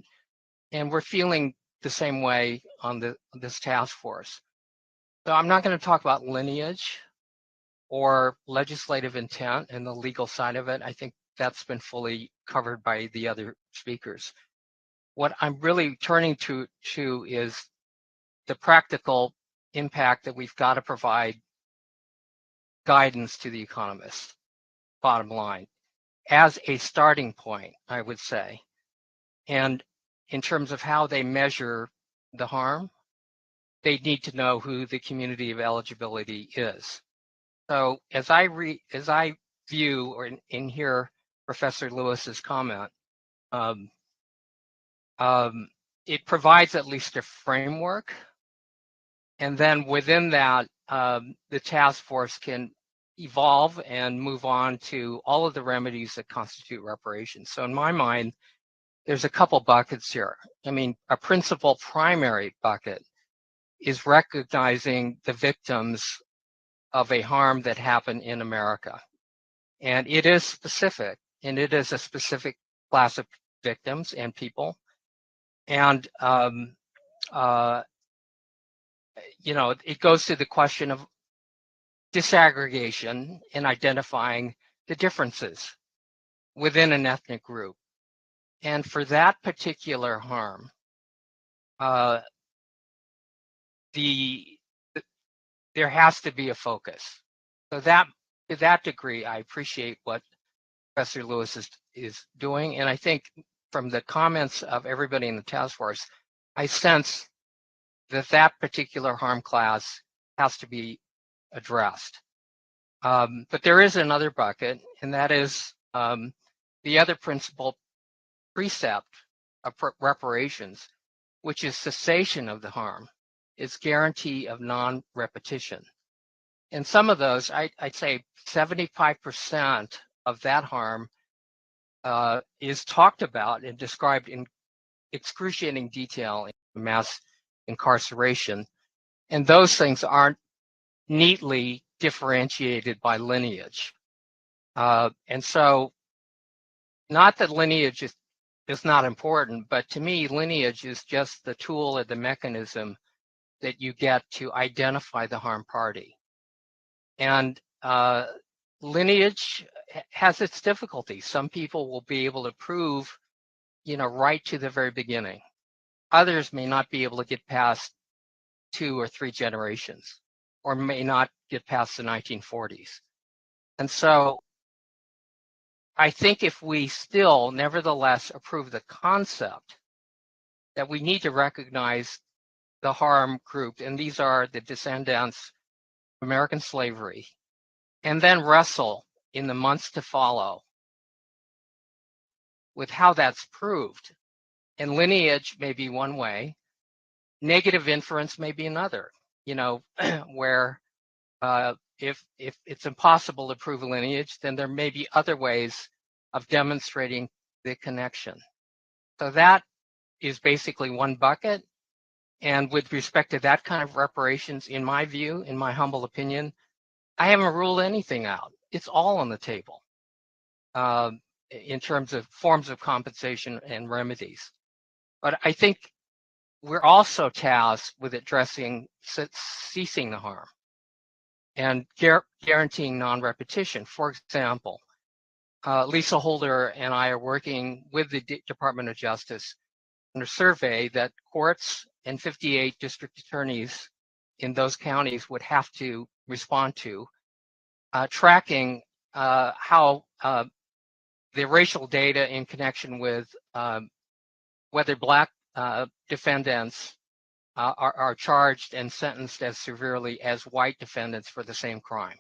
and we're feeling the same way on this task force. So I'm not going to talk about lineage or legislative intent and the legal side of it. I think that's been fully covered by the other speakers. What I'm really turning to is the practical impact that we've got to provide guidance to the economists, bottom line, as a starting point, I would say. And in terms of how they measure the harm, they need to know who the community of eligibility is. So as I view or hear Professor Lewis's comment, it provides at least a framework, and then within that, the task force can evolve and move on to all of the remedies that constitute reparations. So in my mind, there's a couple buckets here. I mean, a principal primary bucket is recognizing the victims of a harm that happened in America. And it is specific, and it is a specific class of victims and people. And, it goes to the question of disaggregation and identifying the differences within an ethnic group. And for that particular harm, there has to be a focus. So to that degree, I appreciate what Professor Lewis is doing. And I think from the comments of everybody in the task force, I sense that particular harm class has to be addressed. But there is another bucket, and that is the other principal precept of reparations, which is cessation of the harm. It's guarantee of non-repetition. And some of those, I'd say 75% of that harm is talked about and described in excruciating detail in mass incarceration. And those things aren't neatly differentiated by lineage. And so, not that lineage is not important, but to me, lineage is just the tool or the mechanism that you get to identify the harm party. And lineage has its difficulties. Some people will be able to prove, right to the very beginning. Others may not be able to get past 2 or 3 generations, or may not get past the 1940s. And so I think if we still nevertheless approve the concept that we need to recognize the harm group, and these are the descendants of American slavery, and then wrestle in the months to follow with how that's proved. And lineage may be one way, negative inference may be another, where if it's impossible to prove a lineage, then there may be other ways of demonstrating the connection. So that is basically one bucket. And with respect to that kind of reparations, in my view, in my humble opinion, I haven't ruled anything out. It's all on the table in terms of forms of compensation and remedies. But I think we're also tasked with addressing ceasing the harm and guaranteeing non-repetition. For example, Lisa Holder and I are working with the Department of Justice on a survey that courts and 58 district attorneys in those counties would have to respond to, tracking how the racial data in connection with whether Black defendants are charged and sentenced as severely as white defendants for the same crime.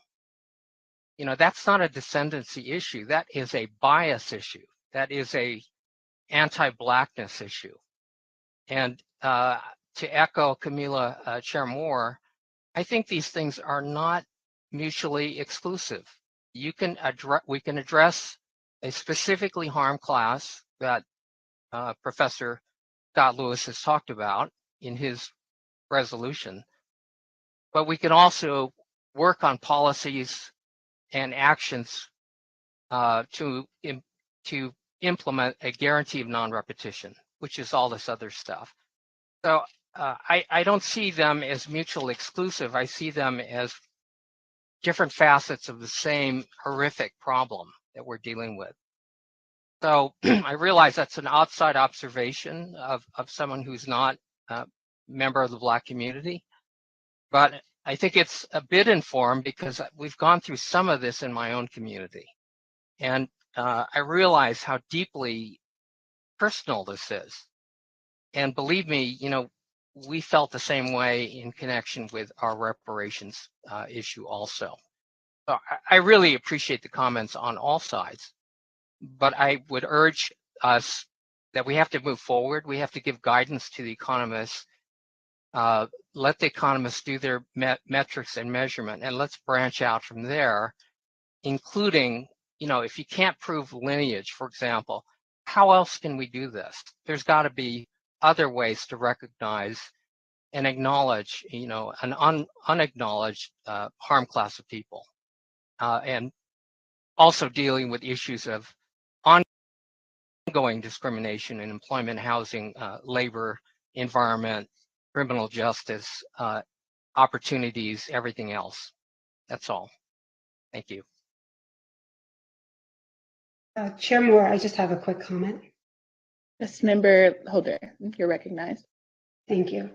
That's not a descendancy issue. That is a bias issue. That is a anti-Blackness issue. And to echo Camila Chair Moore, I think these things are not mutually exclusive. We can address a specifically harmed class that Professor Scott Lewis has talked about in his resolution. But we can also work on policies and actions to implement a guarantee of non-repetition, which is all this other stuff. So I don't see them as mutually exclusive. I see them as different facets of the same horrific problem that we're dealing with. So I realize that's an outside observation of someone who's not a member of the Black community, but I think it's a bit informed because we've gone through some of this in my own community. And I realize how deeply personal this is. And believe me, we felt the same way in connection with our reparations issue also. So I really appreciate the comments on all sides, but I would urge us that we have to move forward. We have to give guidance to the economists, let the economists do their metrics and measurement, and let's branch out from there, including, if you can't prove lineage, for example, how else can we do this? There's got to be other ways to recognize and acknowledge, an unacknowledged harm class of people, and also dealing with issues of ongoing discrimination in employment, housing, labor, environment, criminal justice, opportunities, everything else. That's all. Thank you. Chair Moore, I just have a quick comment. Yes, Member Holder, you're recognized. Thank you.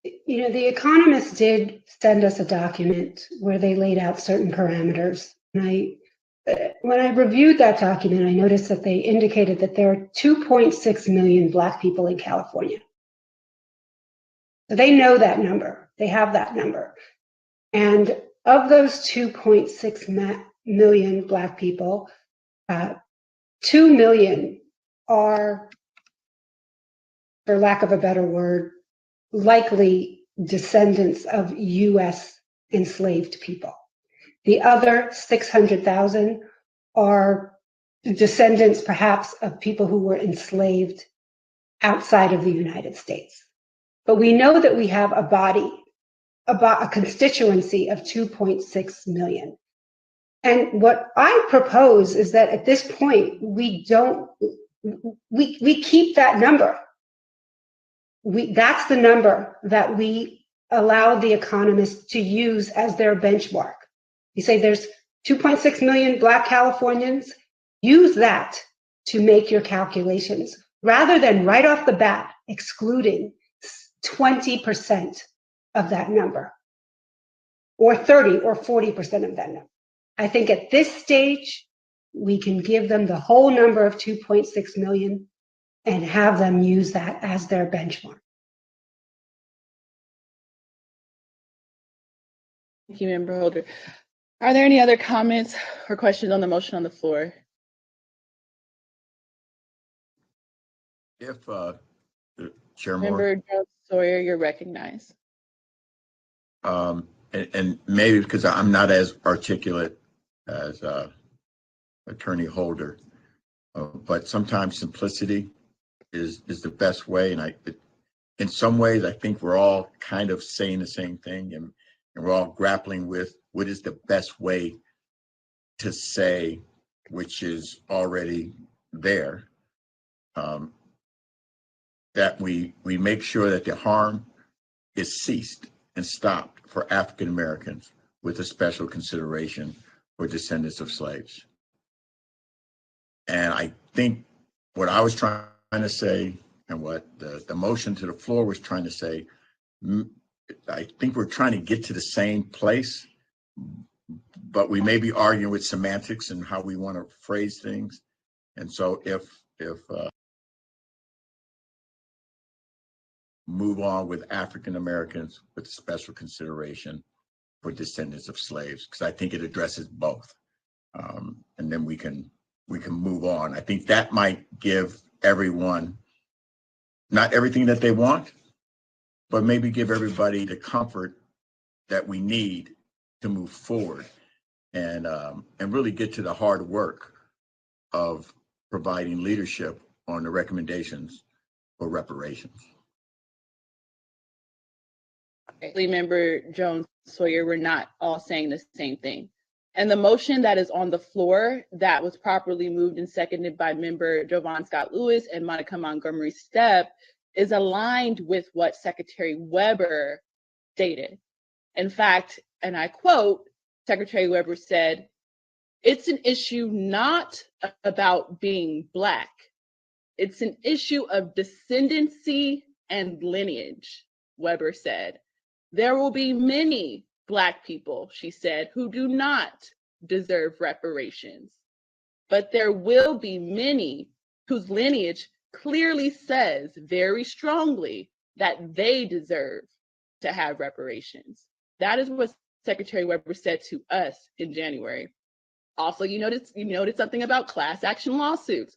The economists did send us a document where they laid out certain parameters. And when I reviewed that document, I noticed that they indicated that there are 2.6 million Black people in California. So they know that number. They have that number. And of those 2.6 million Black people, 2 million are, for lack of a better word, likely descendants of U.S. enslaved people. The other 600,000 are descendants, perhaps, of people who were enslaved outside of the United States. But we know that we have a body, about a constituency of 2.6 million. And what I propose is that at this point, we keep that number. That's the number that we allow the economists to use as their benchmark. You say there's 2.6 million Black Californians, use that to make your calculations, rather than right off the bat excluding 20% of that number, or 30 or 40% of that number. I think at this stage, we can give them the whole number of 2.6 million and have them use that as their benchmark. Thank you, Member Holder. Are there any other comments or questions on the motion on the floor? If Chair Moore, Member Jones Sawyer, you're recognized. and maybe because I'm not as articulate as Attorney Holder, but sometimes simplicity is the best way. And in some ways, I think we're all kind of saying the same thing, and we're all grappling with what is the best way to say, which is already there, that we make sure that the harm is ceased and stopped for African Americans, with a special consideration for descendants of slaves. And I think what I was trying to say, and what the motion to the floor was trying to say, I think we're trying to get to the same place, but we may be arguing with semantics and how we want to phrase things. And so if move on with African Americans with special consideration for descendants of slaves, because I think it addresses both. And then we can move on. I think that might give everyone not everything that they want, but maybe give everybody the comfort that we need to move forward and really get to the hard work of providing leadership on the recommendations for reparations. Member Jones Sawyer, we're not all saying the same thing. And the motion that is on the floor that was properly moved and seconded by member Jovan Scott Lewis and Monica Montgomery Stepp is aligned with what Secretary Weber stated. In fact, and I quote, Secretary Weber said, "It's an issue not about being Black. It's an issue of descendancy and lineage," Weber said. "There will be many Black people," she said, "who do not deserve reparations. But there will be many whose lineage clearly says very strongly that they deserve to have reparations." That is what Secretary Weber said to us in January. Also, you noticed something about class action lawsuits.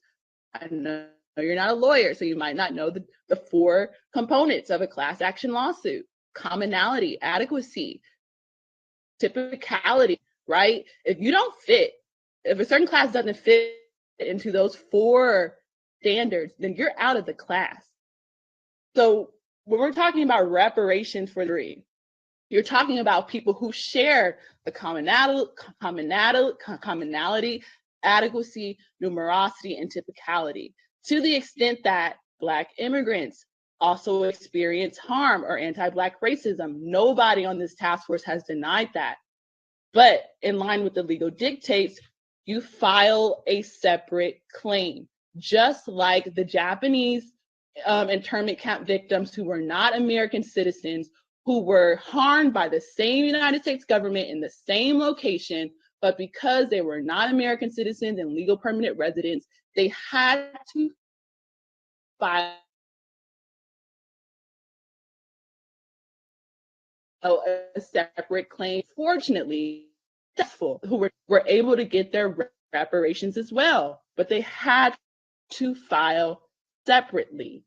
I know you're not a lawyer, so you might not know the 4 components of a class action lawsuit: commonality, adequacy, typicality, right? If you don't fit, if a certain class doesn't fit into those 4 standards, then you're out of the class. So when we're talking about reparations for the you're talking about people who share the commonality, adequacy, numerosity, and typicality, to the extent that Black immigrants also experience harm or anti-Black racism. Nobody on this task force has denied that. But in line with the legal dictates, you file a separate claim, just like the Japanese internment camp victims who were not American citizens, who were harmed by the same United States government in the same location, but because they were not American citizens and legal permanent residents, they had to file a separate claim. Fortunately, who were able to get their reparations as well, but they had to file separately.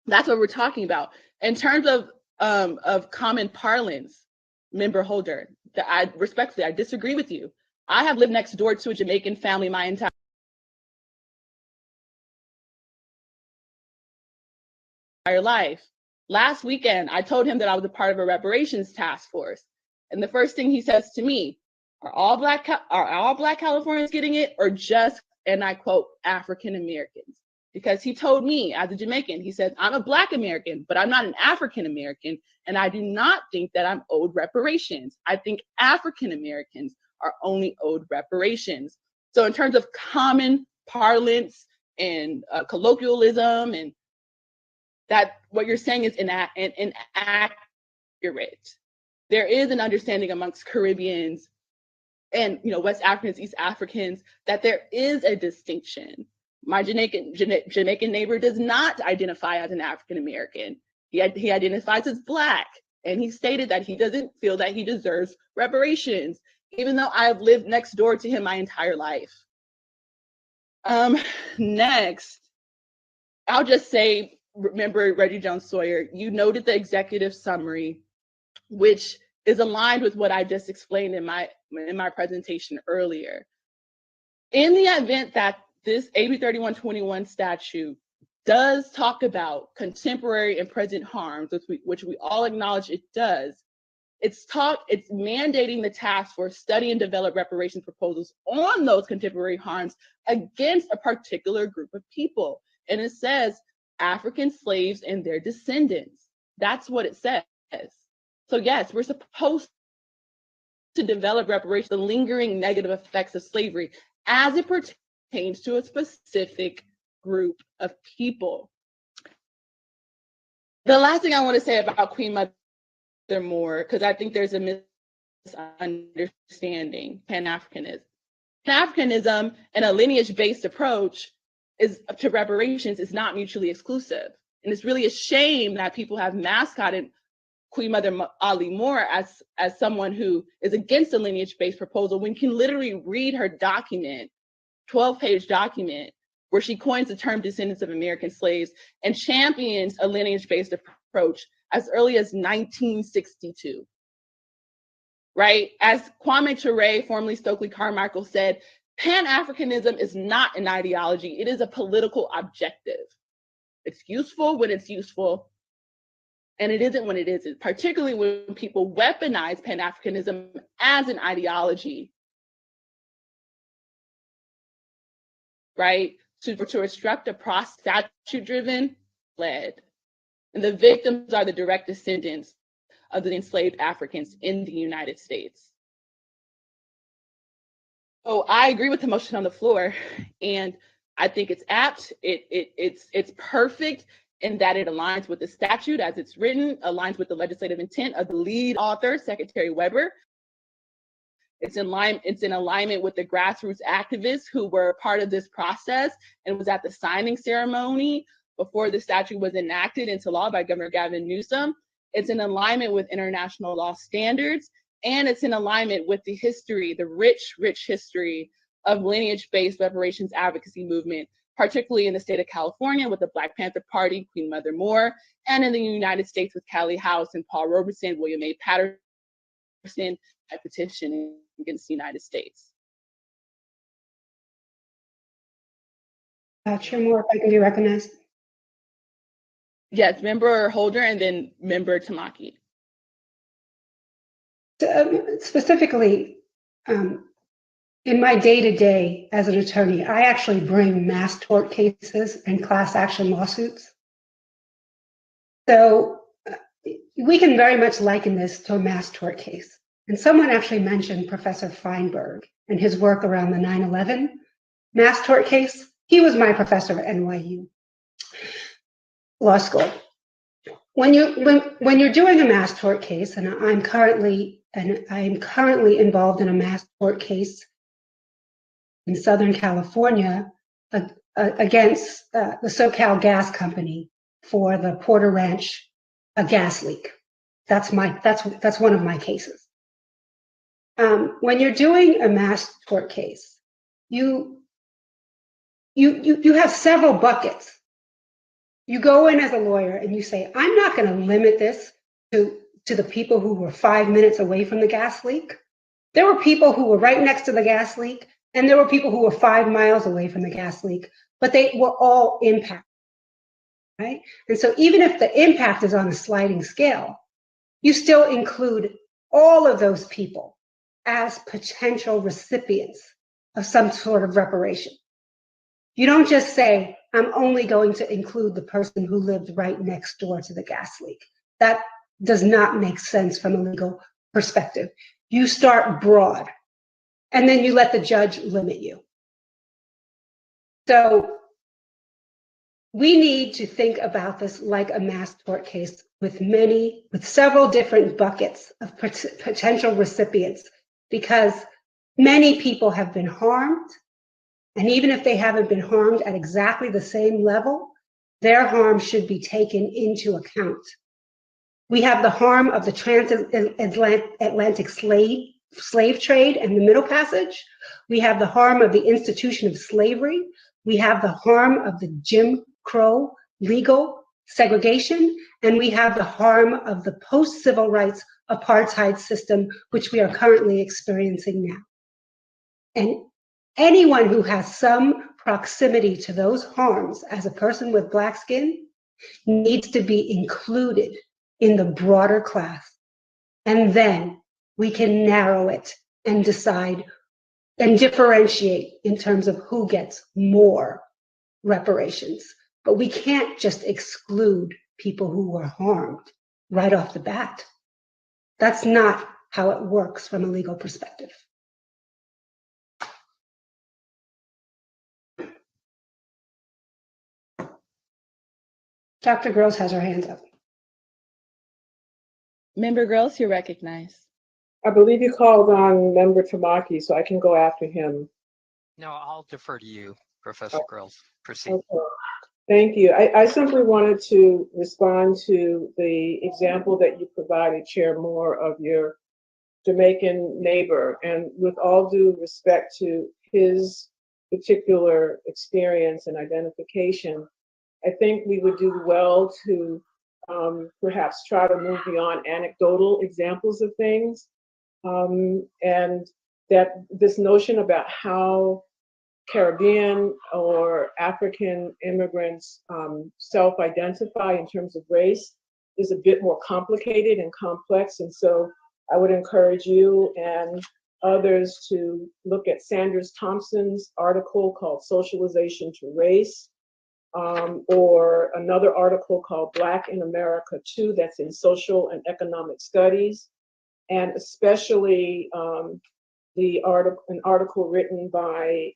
That's what we're talking about. In terms of common parlance, Member Holder, that I respectfully, I disagree with you. I have lived next door to a Jamaican family my entire life. Last weekend, I told him that I was a part of a reparations task force. And the first thing he says to me, are all Black Californians getting it, or just, and I quote, African Americans? Because he told me, as a Jamaican, he said, I'm a Black American, but I'm not an African American, and I do not think that I'm owed reparations. I think African Americans are only owed reparations. So in terms of common parlance and colloquialism, and that what you're saying is inaccurate. There is an understanding amongst Caribbeans and West Africans, East Africans, that there is a distinction. My Jamaican neighbor does not identify as an African American. He identifies as Black, and he stated that he doesn't feel that he deserves reparations, even though I have lived next door to him my entire life. Next, I'll just say, remember Reggie Jones Sawyer, you noted the executive summary, which is aligned with what I just explained in my presentation earlier. In the event that this AB 3121 statute does talk about contemporary and present harms, which we all acknowledge it does, it's mandating the task force study and develop reparations proposals on those contemporary harms against a particular group of people. And it says African slaves and their descendants. That's what it says. So yes, we're supposed to develop reparations, the lingering negative effects of slavery as it pertains to a specific group of people. The last thing I want to say about Queen Mother Moore, because I think there's a misunderstanding, Pan-Africanism. Pan-Africanism and a lineage-based approach to reparations is not mutually exclusive. And it's really a shame that people have mascotted Queen Mother Ali Moore as someone who is against a lineage-based proposal, when you can literally read her document, 12-page document, where she coins the term descendants of American slaves and champions a lineage-based approach as early as 1962, right? As Kwame Ture, formerly Stokely Carmichael, said, Pan-Africanism is not an ideology, it is a political objective. It's useful when it's useful, And it isn't when it isn't, particularly when people weaponize Pan-Africanism as an ideology, right? To obstruct a statute-driven lead. And the victims are the direct descendants of the enslaved Africans in the United States. So I agree with the motion on the floor, and I think it's apt. It's perfect in that it aligns with the statute as it's written, aligns with the legislative intent of the lead author, Secretary Weber. It's in alignment with the grassroots activists who were part of this process and was at the signing ceremony before the statute was enacted into law by Governor Gavin Newsom. It's in alignment with international law standards, and it's in alignment with the history, the rich, rich history of lineage-based reparations advocacy movement, particularly in the state of California with the Black Panther Party, Queen Mother Moore, and in the United States with Callie House and Paul Robeson, William A. Patterson, a petition against the United States. Chair Moore, if I can be recognized. Yes, Member Holder and then Member Tamaki. Specifically, in my day-to-day as an attorney, I actually bring mass tort cases and class action lawsuits. So we can very much liken this to a mass tort case. And someone actually mentioned Professor Feinberg and his work around the 9/11 mass tort case. He was my professor at NYU Law School. When you're doing a mass tort case, and I'm currently involved in a mass tort case in Southern California against the SoCal Gas Company for the Porter Ranch gas leak. That's one of my cases. When you're doing a mass tort case, you have several buckets. You go in as a lawyer and you say, I'm not going to limit this to the people who were 5 minutes away from the gas leak. There were people who were right next to the gas leak, and there were people who were 5 miles away from the gas leak, but they were all impacted, right? And so even if the impact is on a sliding scale, you still include all of those people as potential recipients of some sort of reparation. You don't just say, I'm only going to include the person who lived right next door to the gas leak. That does not make sense from a legal perspective. You start broad, and then you let the judge limit you. So we need to think about this like a mass tort case with several different buckets of potential recipients, because many people have been harmed. And even if they haven't been harmed at exactly the same level, their harm should be taken into account. We have the harm of the transatlantic slave trade and the Middle Passage. We have the harm of the institution of slavery. We have the harm of the Jim Crow legal segregation. And we have the harm of the post-civil rights apartheid system, which we are currently experiencing now. And anyone who has some proximity to those harms as a person with Black skin needs to be included in the broader class. And then we can narrow it and decide and differentiate in terms of who gets more reparations. But we can't just exclude people who were harmed right off the bat. That's not how it works from a legal perspective. Dr. Gross has her hands up. Member Gross, you're recognized. I believe you called on Member Tamaki, so I can go after him. No, I'll defer to you, Professor Grills. Proceed. Okay. Thank you. I simply wanted to respond to the example that you provided, Chair Moore, of your Jamaican neighbor. And with all due respect to his particular experience and identification, I think we would do well to perhaps try to move beyond anecdotal examples of things. And that this notion about how Caribbean or African immigrants self-identify in terms of race is a bit more complicated and complex. And so I would encourage you and others to look at Sanders Thompson's article called Socialization to Race, or another article called Black in America Too, that's in Social and Economic Studies, and especially an article written by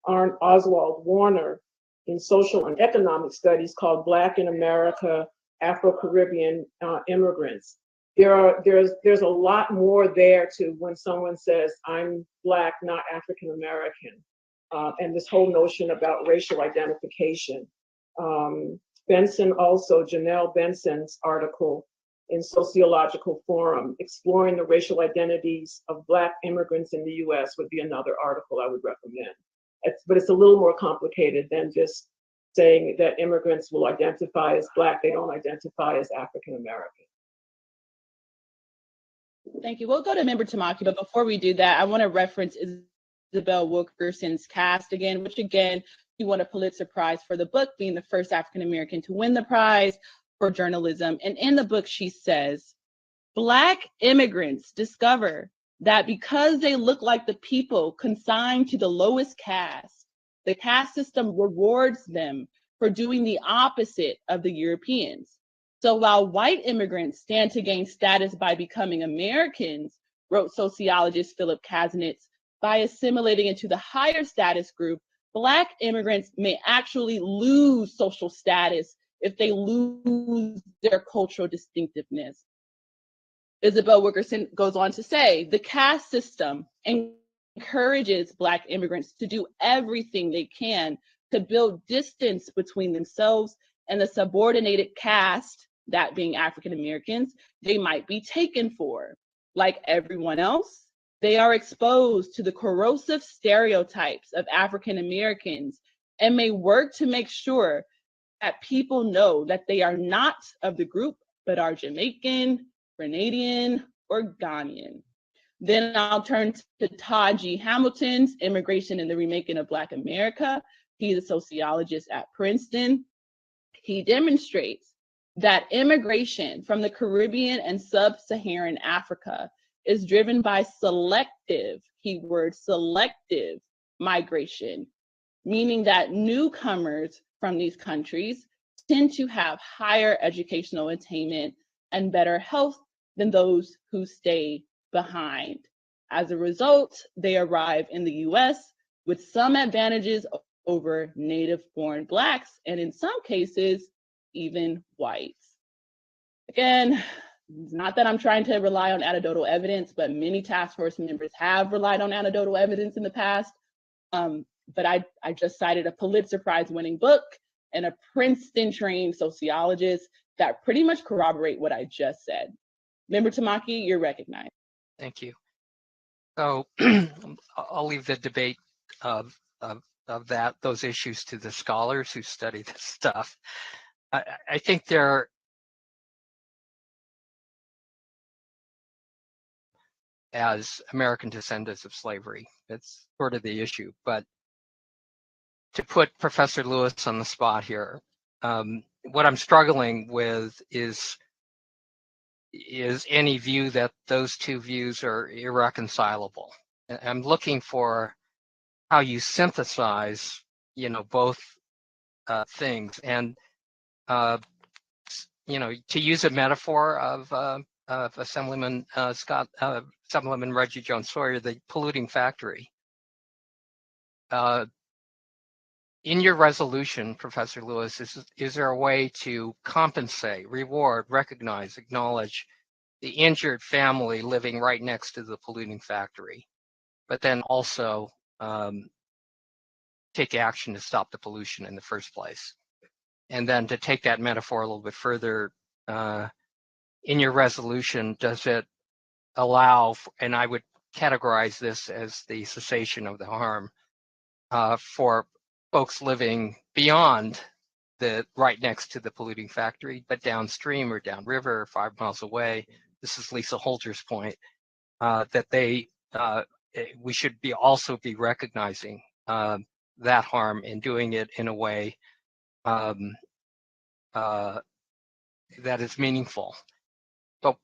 Oswald Warner in Social and Economic Studies called Black in America, Afro-Caribbean Immigrants. There's a lot more there to when someone says, I'm Black, not African American, and this whole notion about racial identification. Benson also, Janelle Benson's article in Sociological Forum, exploring the racial identities of Black immigrants in the US would be another article I would recommend. But it's a little more complicated than just saying that immigrants will identify as Black, they don't identify as African American. Thank you. We'll go to Member Tamaki, but before we do that, I want to reference Isabel Wilkerson's cast again, which again, she won a Pulitzer Prize for the book, being the first African American to win the prize for journalism. And in the book, she says, Black immigrants discover that because they look like the people consigned to the lowest caste, the caste system rewards them for doing the opposite of the Europeans. So while white immigrants stand to gain status by becoming Americans, wrote sociologist Philip Kasnitz, by assimilating into the higher status group, Black immigrants may actually lose social status if they lose their cultural distinctiveness. Isabel Wilkerson goes on to say, the caste system encourages Black immigrants to do everything they can to build distance between themselves and the subordinated caste, that being African Americans, they might be taken for. Like everyone else, they are exposed to the corrosive stereotypes of African Americans and may work to make sure that people know that they are not of the group, but are Jamaican, Grenadian, or Ghanaian. Then I'll turn to Todd G. Hamilton's Immigration and the Remaking of Black America. He's a sociologist at Princeton. He demonstrates that immigration from the Caribbean and sub-Saharan Africa is driven by selective, keyword selective migration, meaning that newcomers from these countries tend to have higher educational attainment and better health than those who stay behind. As a result, they arrive in the US with some advantages over native-born Blacks, and in some cases, even whites. Again, it's not that I'm trying to rely on anecdotal evidence, but many task force members have relied on anecdotal evidence in the past. But I just cited a Pulitzer Prize winning book and a Princeton trained sociologist that pretty much corroborate what I just said. Member Tamaki, you're recognized. Thank you. So I'll leave the debate of those issues to the scholars who study this stuff. I think there as American descendants of slavery. That's sort of the issue. But to put Professor Lewis on the spot here, what I'm struggling with is any view that those two views are irreconcilable. I'm looking for how you synthesize, both things. And to use a metaphor of Assemblyman Assemblyman Reggie Jones Sawyer, the polluting factory. In your resolution, Professor Lewis, is there a way to compensate, reward, recognize, acknowledge the injured family living right next to the polluting factory, but then also take action to stop the pollution in the first place? And then to take that metaphor a little bit further, in your resolution, does it allow, and I would categorize this as the cessation of the harm for folks living beyond right next to the polluting factory, but downstream or downriver, 5 miles away? This is Lisa Holter's point, that we should also be recognizing that harm and doing it in a way that is meaningful. But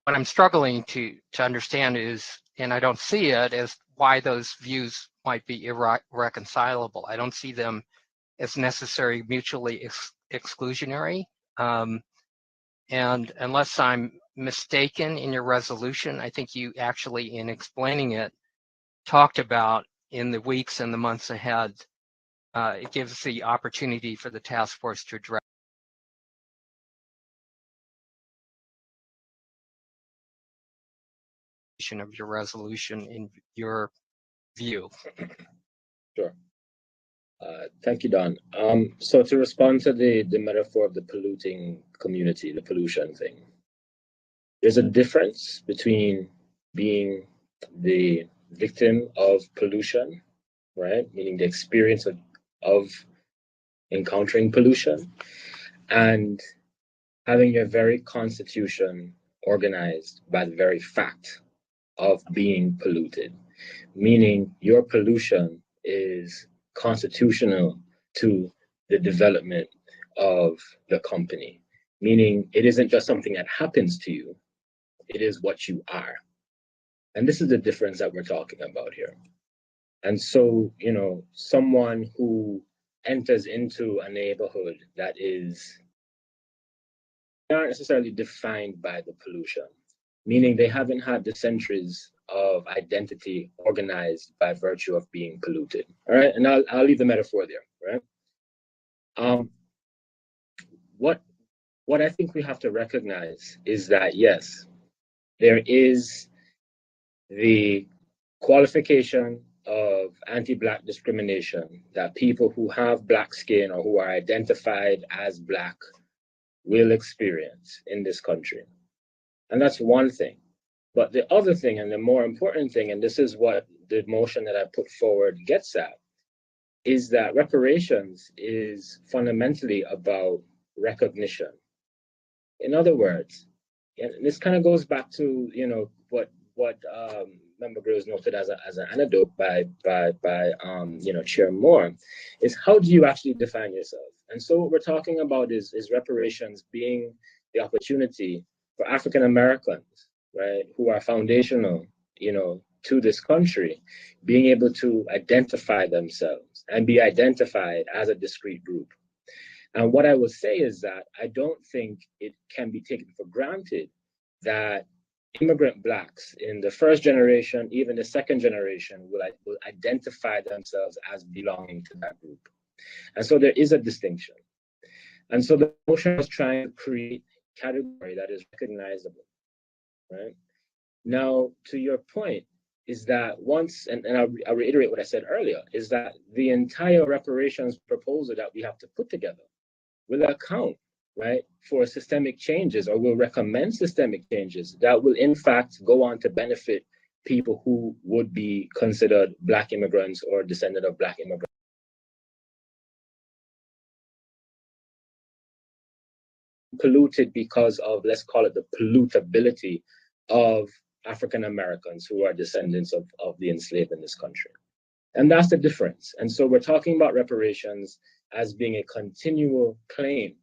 what I'm struggling to understand is, and I don't see it, as why those views might be irreconcilable. I don't see them as necessarily mutually exclusionary. And unless I'm mistaken in your resolution, I think you actually, in explaining it, talked about in the weeks and the months ahead, it gives the opportunity for the task force to address of your resolution in your view. Sure. Thank you, Don. So to respond to the metaphor of the polluting community, the pollution thing, there's a difference between being the victim of pollution, right? Meaning the experience of encountering pollution, and having your very constitution organized by the very fact of being polluted, meaning your pollution is constitutional to the development of the company, meaning it isn't just something that happens to you, it is what you are. And this is the difference that we're talking about here. And so, you know, someone who enters into a neighborhood that is not necessarily defined by the pollution, meaning they haven't had the centuries of identity organized by virtue of being polluted. All right, and I'll leave the metaphor there, right? What I think we have to recognize is that, yes, there is the qualification of anti-Black discrimination that people who have Black skin or who are identified as Black will experience in this country. And that's one thing. But the other thing, and the more important thing, and this is what the motion that I put forward gets at, is that reparations is fundamentally about recognition. In other words, and this kind of goes back to, you know, what Member Groves noted as an anecdote by you know, Chair Moore, is how do you actually define yourself? And so what we're talking about is reparations being the opportunity for African Americans, right, who are foundational, you know, to this country, being able to identify themselves and be identified as a discrete group. And what I will say is that I don't think it can be taken for granted that immigrant Blacks in the first generation, even the second generation, will identify themselves as belonging to that group. And so there is a distinction. And so the motion is trying to create a category that is recognizable, right? Now, to your point, is that once, and I'll reiterate what I said earlier, is that the entire reparations proposal that we have to put together will account, right, for systemic changes, or will recommend systemic changes that will in fact go on to benefit people who would be considered Black immigrants or descendant of Black immigrants. Polluted because of, let's call it, the pollutability of African Americans who are descendants of the enslaved in this country. And that's the difference. And so we're talking about reparations as being a continual claim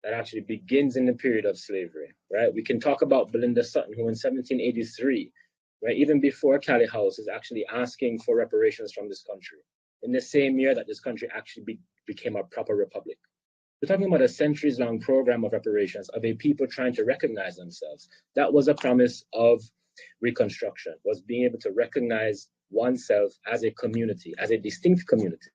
that actually begins in the period of slavery, right? We can talk about Belinda Sutton, who in 1783, right, even before Callie House, is actually asking for reparations from this country, in the same year that this country actually became a proper republic. We're talking about a centuries-long program of reparations, of a people trying to recognize themselves. That was a promise of Reconstruction, was being able to recognize oneself as a community, as a distinct community.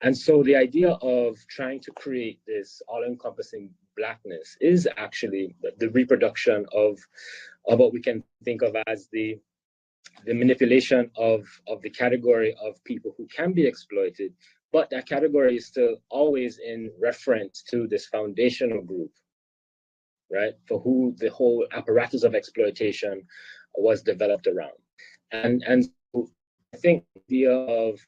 And so the idea of trying to create this all-encompassing Blackness is actually the reproduction of what we can think of as the manipulation of the category of people who can be exploited, but that category is still always in reference to this foundational group, right, for who the whole apparatus of exploitation was developed around. And so I think the idea of,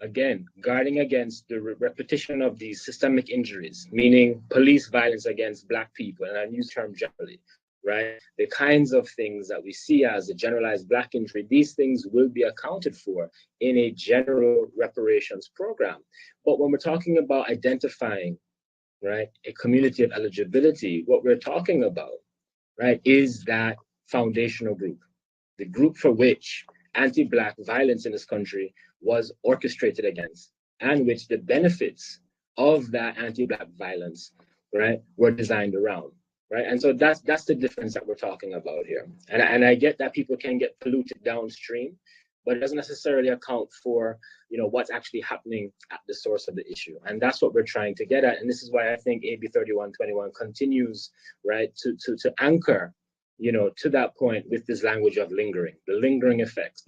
again, guarding against the repetition of these systemic injuries, meaning police violence against Black people, and I use the term generally, right? The kinds of things that we see as a generalized Black injury, these things will be accounted for in a general reparations program. But when we're talking about identifying right, a community of eligibility, what we're talking about, right, is that foundational group, the group for which anti-Black violence in this country was orchestrated against, and which the benefits of that anti-Black violence, right, were designed around, right? And so that's the difference that we're talking about here. And I get that people can get polluted downstream, but it doesn't necessarily account for, you know, what's actually happening at the source of the issue. And that's what we're trying to get at. And this is why I think AB 3121 continues, right, to anchor, you know, to that point with this language of lingering, the lingering effects.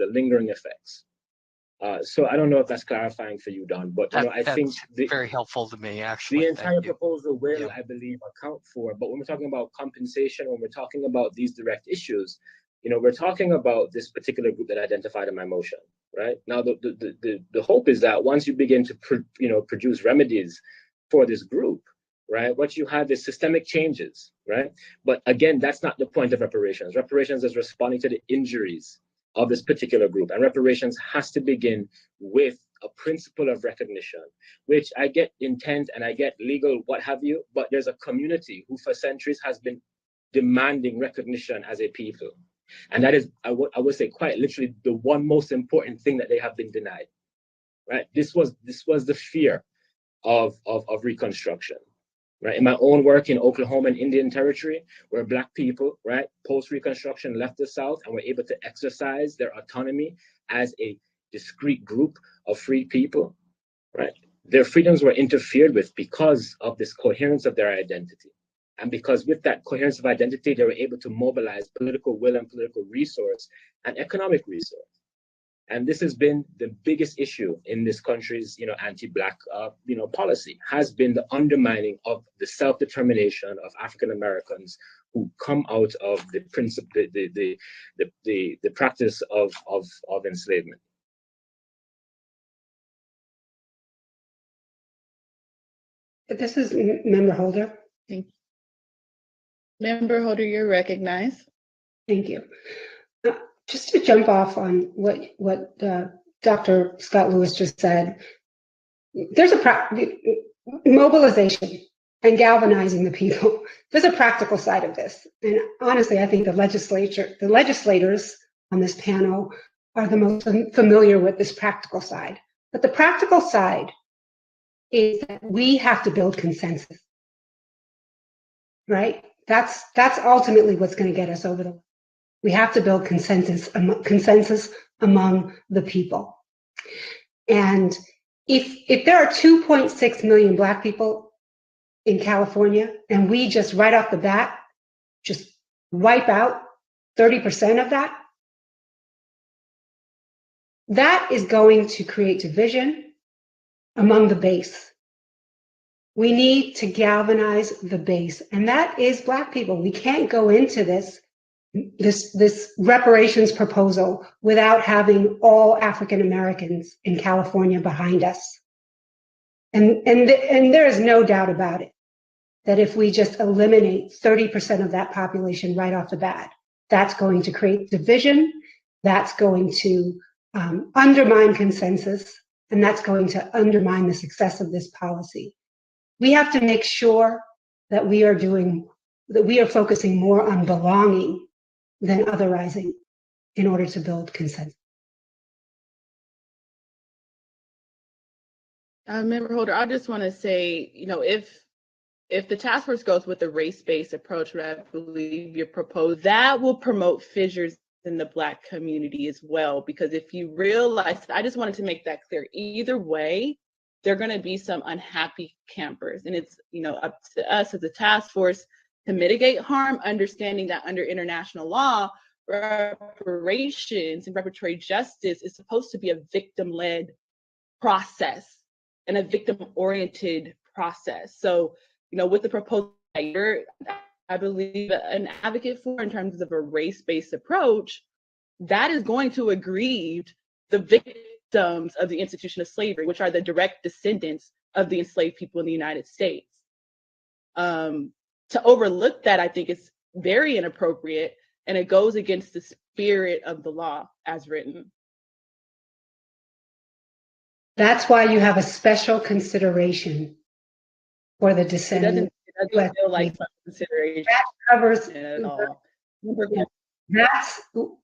So I don't know if that's clarifying for you, Don, but you know, I think very helpful to me, actually. The entire proposal will, I believe, account for. But when we're talking about compensation, when we're talking about these direct issues, you know, we're talking about this particular group that I identified in my motion, right? Now, the hope is that once you begin to produce remedies for this group, right, what you have is systemic changes, right? But again, that's not the point of reparations. Reparations is responding to the injuries of this particular group, and reparations has to begin with a principle of recognition, which I get intent and I get legal, what have you, but there's a community who for centuries has been demanding recognition as a people. And that is, I would say, quite literally the one most important thing that they have been denied, right? This was the fear of Reconstruction, right? In my own work in Oklahoma and Indian Territory, where Black people, right, post-Reconstruction left the South and were able to exercise their autonomy as a discrete group of free people, right? Their freedoms were interfered with because of this coherence of their identity. And because with that coherence of identity, they were able to mobilize political will and political resource and economic resource. And this has been the biggest issue in this country's, you know, anti-Black, policy, has been the undermining of the self-determination of African Americans who come out of the principle, the practice of enslavement. This is Member Holder. Thank you. Member Holder, you're recognized. Thank you. Just to jump off on what Dr. Scott Lewis just said, there's mobilization and galvanizing the people. There's a practical side of this. And honestly, I think the legislators on this panel are the most familiar with this practical side. But the practical side is that we have to build consensus, right? That's ultimately what's going to get us over the line. We have to build consensus among the people. And if there are 2.6 million Black people in California, and we just right off the bat just wipe out 30% of that, that is going to create division among the base. We need to galvanize the base, and that is Black people. We can't go into this reparations proposal without having all African Americans in California behind us. And there is no doubt about it that if we just eliminate 30% of that population right off the bat, that's going to create division, that's going to undermine consensus, and that's going to undermine the success of this policy. We have to make sure that we are focusing more on belonging than otherizing in order to build consensus. Member Holder, I just want to say, you know, if the task force goes with the race-based approach, what I believe you propose, that will promote fissures in the Black community as well. Because if you realize, I just wanted to make that clear, either way, there are going to be some unhappy campers. And it's, you know, up to us as a task force to mitigate harm, understanding that under international law, reparations and reparatory justice is supposed to be a victim-led process and a victim-oriented process. So, you know, with the proposal that you're, I believe, an advocate for in terms of a race-based approach, that is going to aggrieve the victims of the institution of slavery, which are the direct descendants of the enslaved people in the United States. To overlook that, I think, is very inappropriate, and it goes against the spirit of the law as written. That's why you have a special consideration for the It descendants. doesn't feel like some consideration That covers at all.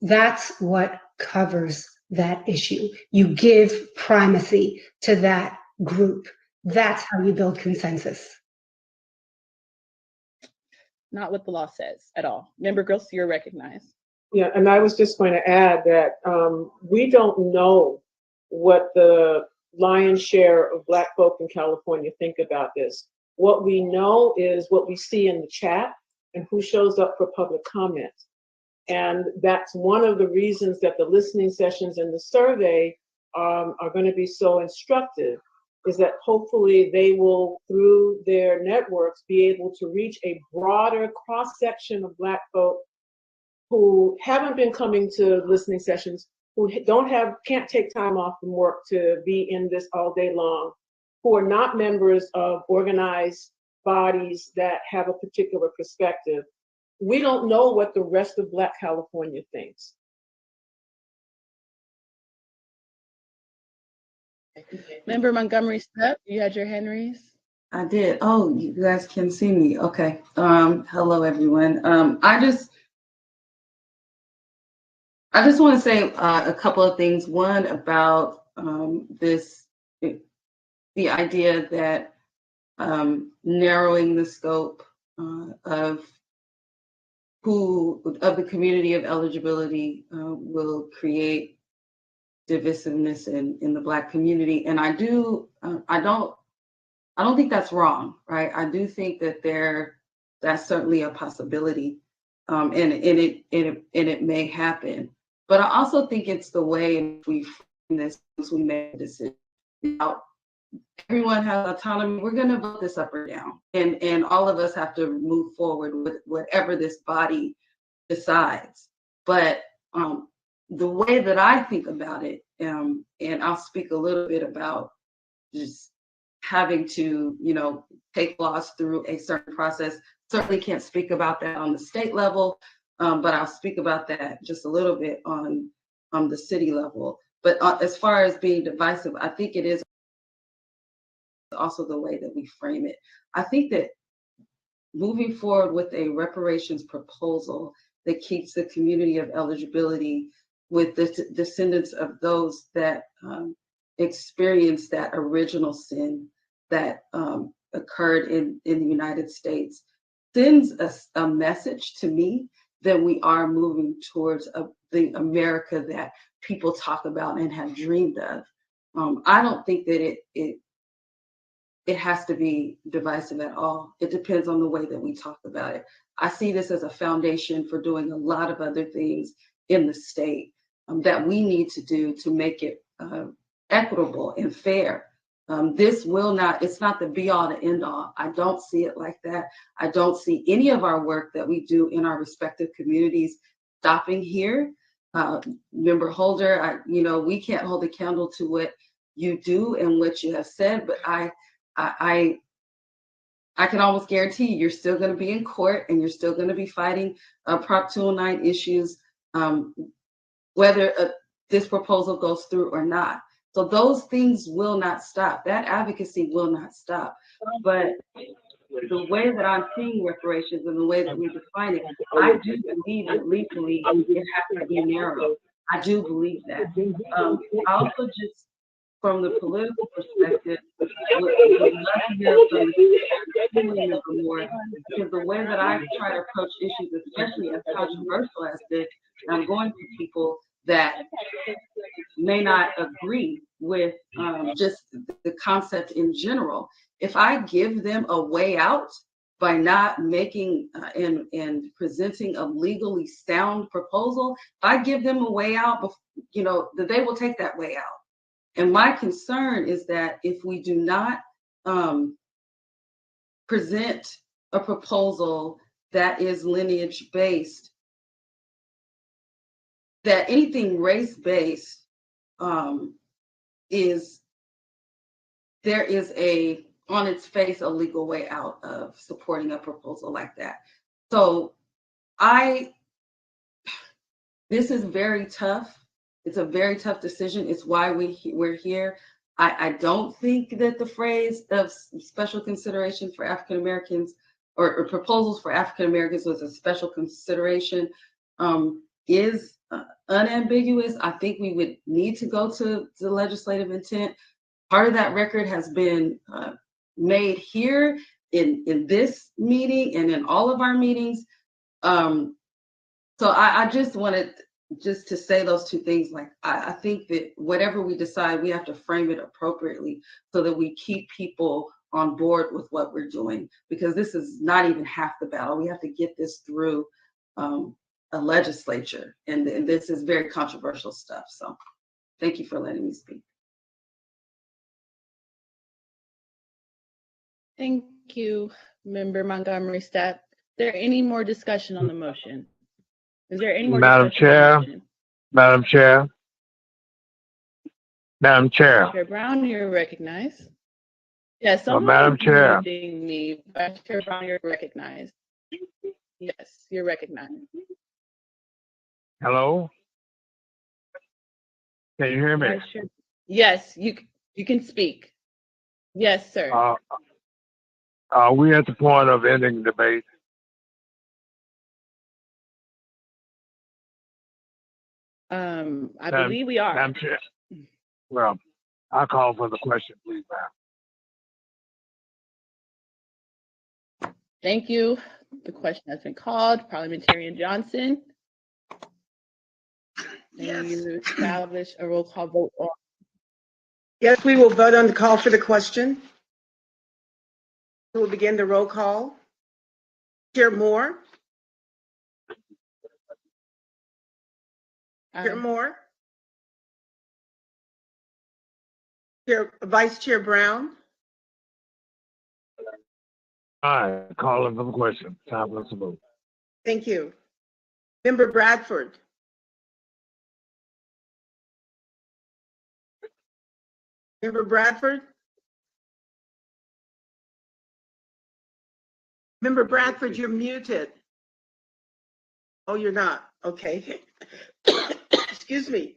that's what covers that issue. You give primacy to that group. That's how you build consensus. Not what the law says at all. Member Gross, you're recognized. Yeah, and I was just going to add that we don't know what the lion's share of Black folk in California think about this. What we know is what we see in the chat and who shows up for public comment. And that's one of the reasons that the listening sessions and the survey are going to be so instructive, is that hopefully they will, through their networks, be able to reach a broader cross-section of Black folk who haven't been coming to listening sessions, who can't take time off from work to be in this all day long, who are not members of organized bodies that have a particular perspective. We don't know what the rest of Black California thinks. Member Montgomery Step, you had your hand raised. I did. Oh, you guys can see me. Okay. Hello, everyone. I just want to say a couple of things. One, about the idea that narrowing the scope of the community of eligibility will create divisiveness in the Black community, and I don't think that's wrong, right? I do think that that's certainly a possibility, and it may happen. But I also think it's the way we frame this as we make a decision. Everyone has autonomy. We're going to vote this up or down, and all of us have to move forward with whatever this body decides. But the way that I think about it, and I'll speak a little bit about just having to, take laws through a certain process. Certainly can't speak about that on the state level, but I'll speak about that just a little bit on the city level. But as far as being divisive, I think it is also the way that we frame it. I think that moving forward with a reparations proposal that keeps the community of eligibility with the descendants of those that experienced that original sin that occurred in the United States sends a message to me that we are moving towards the America that people talk about and have dreamed of. I don't think that it has to be divisive at all. It depends on the way that we talk about it. I see this as a foundation for doing a lot of other things in the state that we need to do to make it equitable and fair. It's not the be all to end all. I don't see it like that. I don't see any of our work that we do in our respective communities stopping here. Member Holder, we can't hold a candle to what you do and what you have said, but I can almost guarantee you're still going to be in court and you're still going to be fighting Prop 209 issues, whether this proposal goes through or not. So those things will not stop. That advocacy will not stop. But the way that I'm seeing reparations and the way that we define it, I do believe that legally it has to be narrow. I do believe that. I also just, from the political perspective, would love to hear from the more, because the way that I try to approach issues, especially as controversial as this, I'm going to people that may not agree with just the concept in general. If I give them a way out by not making and presenting a legally sound proposal, if I give them a way out, that they will take that way out. And my concern is that if we do not present a proposal that is lineage-based, that anything race-based there is on its face, a legal way out of supporting a proposal like that. So this is very tough. It's a very tough decision. It's why we're here. I don't think that the phrase of special consideration for African Americans or proposals for African Americans was a special consideration is unambiguous. I think we would need to go to the legislative intent. Part of that record has been made here in this meeting and in all of our meetings. So I just wanted just to say those two things. Like, I think that whatever we decide, we have to frame it appropriately so that we keep people on board with what we're doing, because this is not even half the battle. We have to get this through a legislature, and this is very controversial stuff. So thank you for letting me speak. Thank you, Member Montgomery Stepp. Is there any more discussion on the motion? Is there any more Madam discussion on Chair, the motion? Madam Chair, Madam Chair. Vice Chair Brown, you're recognized. Yes, someone Madam is Chair. muting me. Vice Chair Brown, you're recognized. Yes, you're recognized. Hello? Can you hear me? Vice Chair- Yes, you can speak. Yes, sir. Are we at the point of ending debate? I believe we are. Madam Chair. Well, I'll call for the question, please, ma'am. Thank you. The question has been called. Parliamentarian Johnson. Yes. You establish a roll call vote on. Yes, we will vote on the call for the question. We'll begin the roll call. Chair Moore. Chair Moore. Vice Chair Brown. Aye, calling for the question. Time for us to vote. Thank you. Member Bradford. Member Bradford. Member Bradford, you're muted. Oh, you're not. Okay. Excuse me.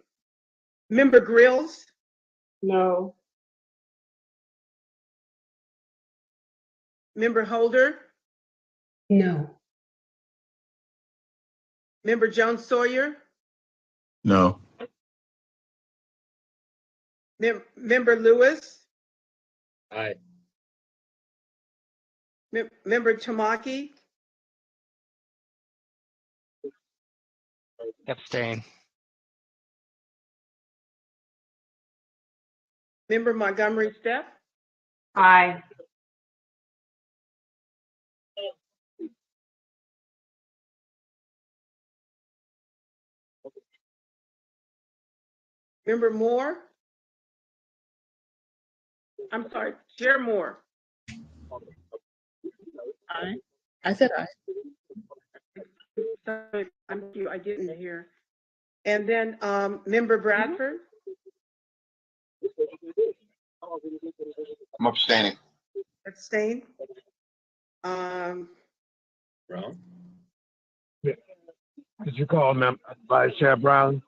Member Grills. No. Member Holder. No. Member Jones Sawyer. No. Member Lewis. Aye. Member Tamaki. Abstain. Member Montgomery Stepp. Aye. Member Moore. I'm sorry, Chair Moore. Aye. I said aye. Sorry, I didn't hear. And then Member Bradford. I'm abstaining. Abstain. Brown? Did you call Vice Chair Brown?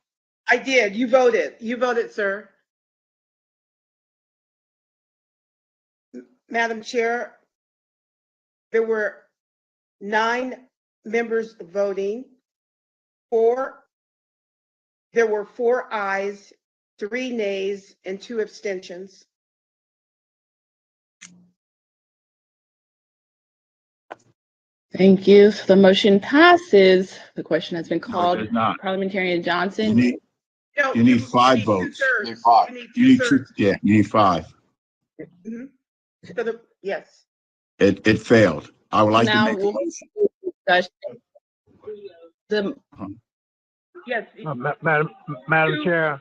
I did. You voted. You voted, sir. Madam Chair, there were 9 members voting. There were 4 ayes, 3 nays, and 2 abstentions. Thank you. So the motion passes. The question has been No, it called. does not. Parliamentarian Johnson. You need 5 votes. You need 5. You need 2, yeah, you need 5. Mhm. So yes. It failed. I would like to Now make a we'll motion. discuss the Yes. Madam Chair.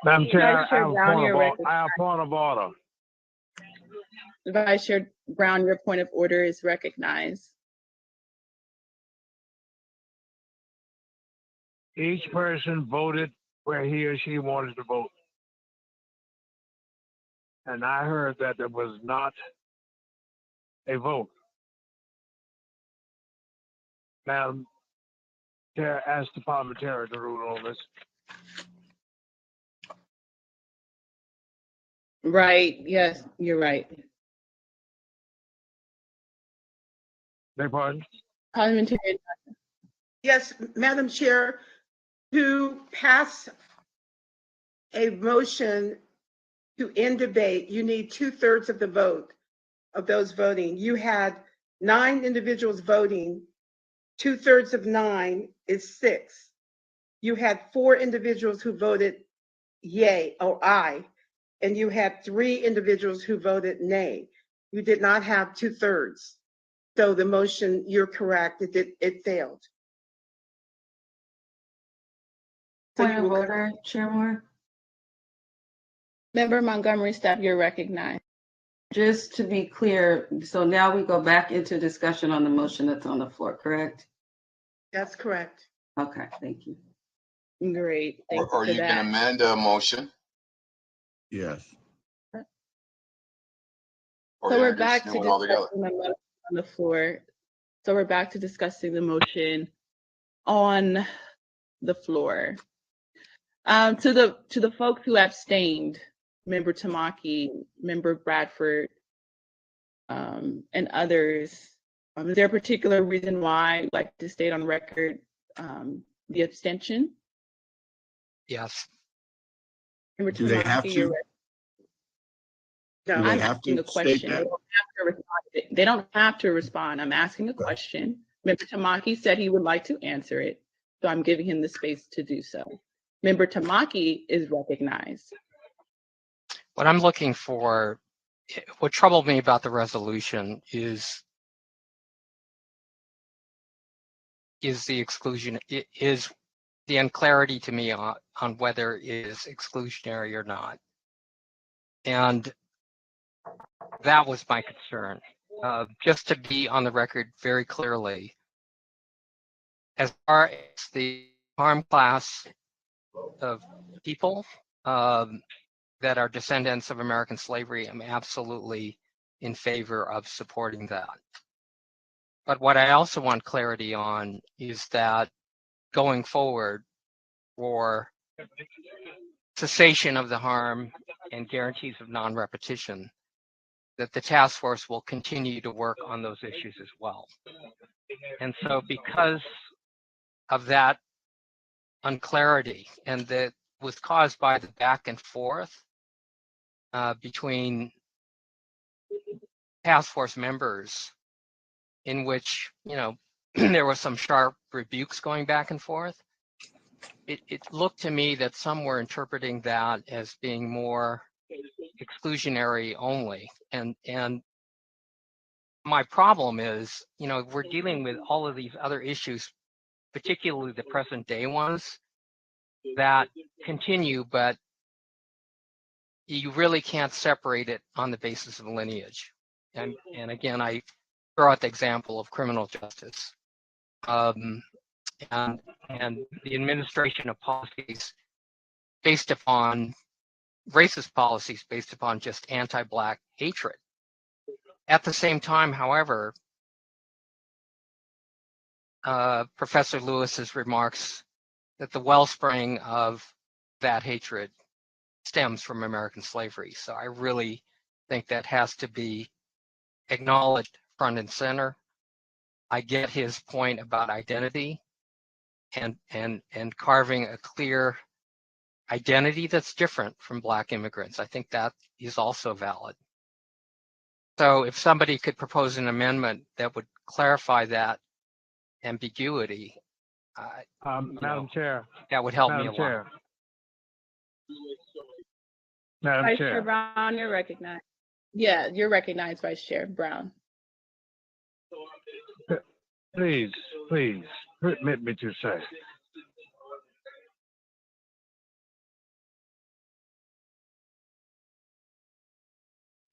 Madam Chair, Vice Chair Brown, you're I have a point of order. Vice Chair Brown, your point of order is recognized. Each person voted where he or she wanted to vote. And I heard that there was not a vote. Madam Chair, ask the parliamentarian to rule on this. Right, yes, you're right. Beg pardon? Parliamentarian. Yes, Madam Chair, to pass a motion to end debate, you need 2/3 of the vote of those voting. You had 9 individuals voting. 2/3 of 9 is 6. You had 4 individuals who voted yay or aye, and you had 3 individuals who voted nay. You did not have 2/3. So the motion, you're correct, it failed. So Point of order, Chair Moore. Member Montgomery Stepp, you're recognized. Just to be clear, so now we go back into discussion on the motion that's on the floor, correct? That's correct. Okay, thank you. Great. Thank Or you can amend a motion. Yes. Or So you're we're back to just doing it all together. discussing the motion on the floor. So we're back to discussing the motion on the floor. To the folks who abstained, Member Tamaki, Member Bradford, and others, is there a particular reason why you'd like to state on record the abstention? Yes. Member Do they have Tamaki, to? No. Do they I'm have asking to a state question. that? They don't have to respond. I'm asking a question. Member Tamaki said he would like to answer it, so I'm giving him the space to do so. Member Tamaki is recognized. What I'm looking for, what troubled me about the resolution is the exclusion, is the unclarity to me on whether it is exclusionary or not. And that was my concern. Just to be on the record very clearly, as far as the harm class of people that are descendants of American slavery, I'm absolutely in favor of supporting that. But what I also want clarity on is that going forward, for cessation of the harm and guarantees of non-repetition, that the task force will continue to work on those issues as well. And so because of that unclarity, and that was caused by the back and forth between task force members, in which, you know, there was some sharp rebukes going back and forth, it looked to me that some were interpreting that as being more exclusionary only. And my problem is, you know, we're dealing with all of these other issues, particularly the present day ones, that continue, but you really can't separate it on the basis of lineage. And again, I throw out the example of criminal justice. And the administration of policies based upon racist policies based upon just anti-Black hatred. At the same time, however, Professor Lewis's remarks that the wellspring of that hatred stems from American slavery. So I really think that has to be acknowledged front and center. I get his point about identity and carving a clear identity that's different from Black immigrants. I think that is also valid. So if somebody could propose an amendment that would clarify that ambiguity, Madam Chair. that would help me a Madam Chair. lot. Madam Vice Chair. Chair Brown, you're recognized. Yeah, you're recognized, Vice Chair Brown. Please, permit me to say.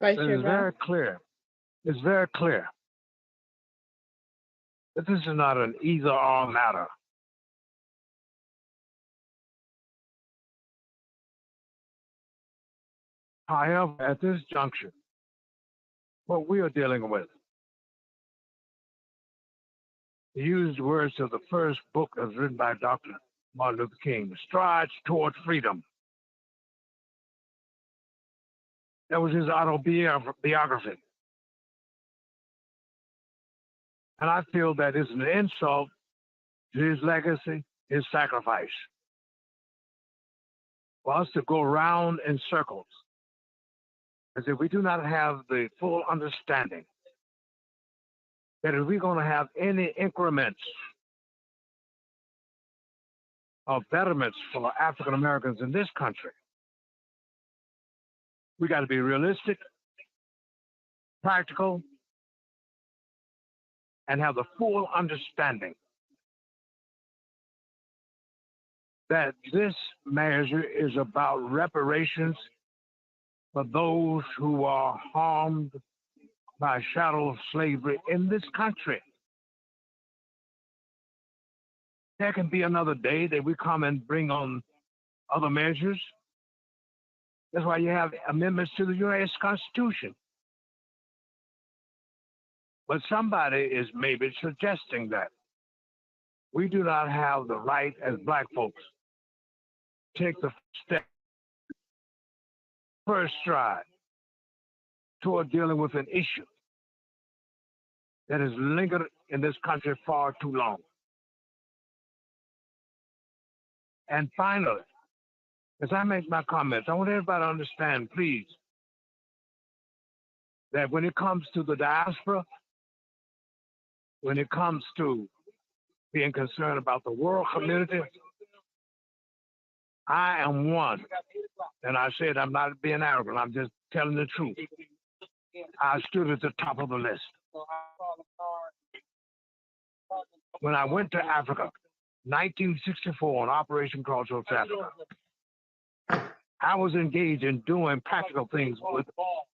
Vice It Chair is Brown. very clear. It's very clear that this is not an either-or matter. However, at this juncture, what we are dealing with, to use the words of the first book that was written by Dr. Martin Luther King, strides toward freedom. That was his autobiography. And I feel that is an insult to his legacy, his sacrifice. For us to go round in circles as if we do not have the full understanding that if we're going to have any increments of betterments for African Americans in this country, we got to be realistic, practical, and have the full understanding that this measure is about reparations for those who are harmed by chattel slavery in this country. There can be another day that we come and bring on other measures. That's why you have amendments to the United States Constitution. But somebody is maybe suggesting that we do not have the right as Black folks to take the step, first stride toward dealing with an issue that has lingered in this country far too long. And finally, as I make my comments, I want everybody to understand, please, that when it comes to the diaspora, when it comes to being concerned about the world community, I am one. And I said I'm not being arrogant, I'm just telling the truth. I stood at the top of the list. When I went to Africa, 1964, on Operation Crossroads Africa, I was engaged in doing practical things with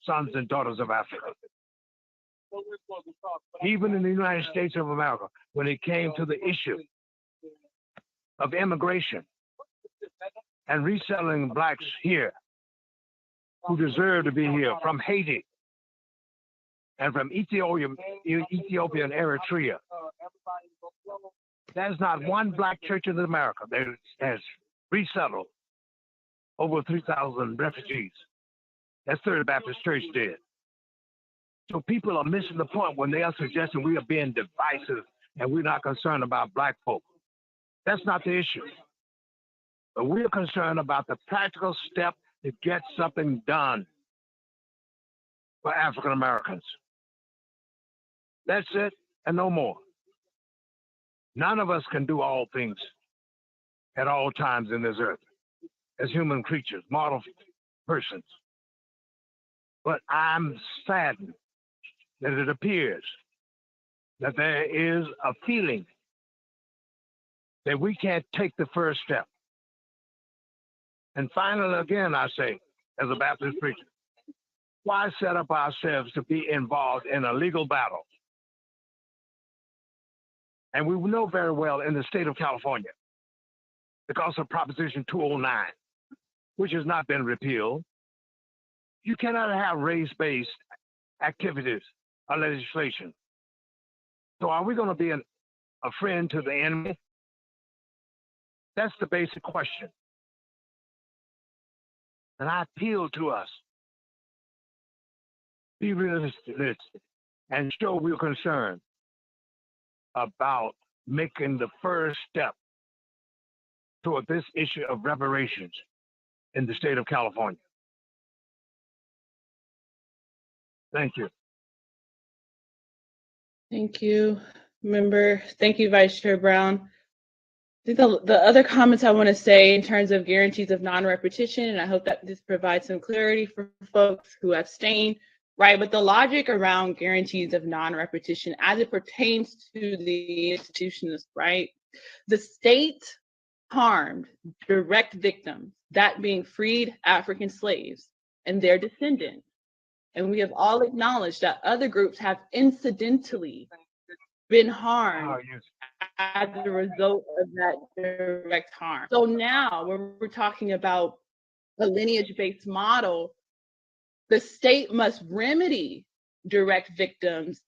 sons and daughters of Africa. Even in the United States of America, when it came to the issue of immigration and resettling Blacks here who deserve to be here from Haiti and from Ethiopia and Eritrea. There's not one Black church in America that has resettled over 3,000 refugees. That's Third Baptist Church did. So people are missing the point when they are suggesting we are being divisive and we're not concerned about Black folk. That's not the issue. But we're concerned about the practical step to get something done for African Americans. That's it, and no more. None of us can do all things at all times in this earth as human creatures, mortal persons. But I'm saddened that it appears that there is a feeling that we can't take the first step. And finally, again, I say, as a Baptist preacher, why set up ourselves to be involved in a legal battle? And we know very well in the state of California, because of Proposition 209, which has not been repealed, you cannot have race-based activities or legislation. So are we going to be a friend to the enemy? That's the basic question. And I appeal to us, be realistic and show we're concerned about making the first step toward this issue of reparations in the state of California. Thank you. Thank you, member. Thank you, Vice Chair Brown. I think the other comments I want to say in terms of guarantees of non-repetition, and I hope that this provides some clarity for folks who abstain, right? But the logic around guarantees of non-repetition as it pertains to the institutions, right? The state harmed direct victims, that being freed African slaves and their descendants. And we have all acknowledged that other groups have incidentally been harmed as a result of that direct harm. So now when we're talking about a lineage-based model, the state must remedy direct victims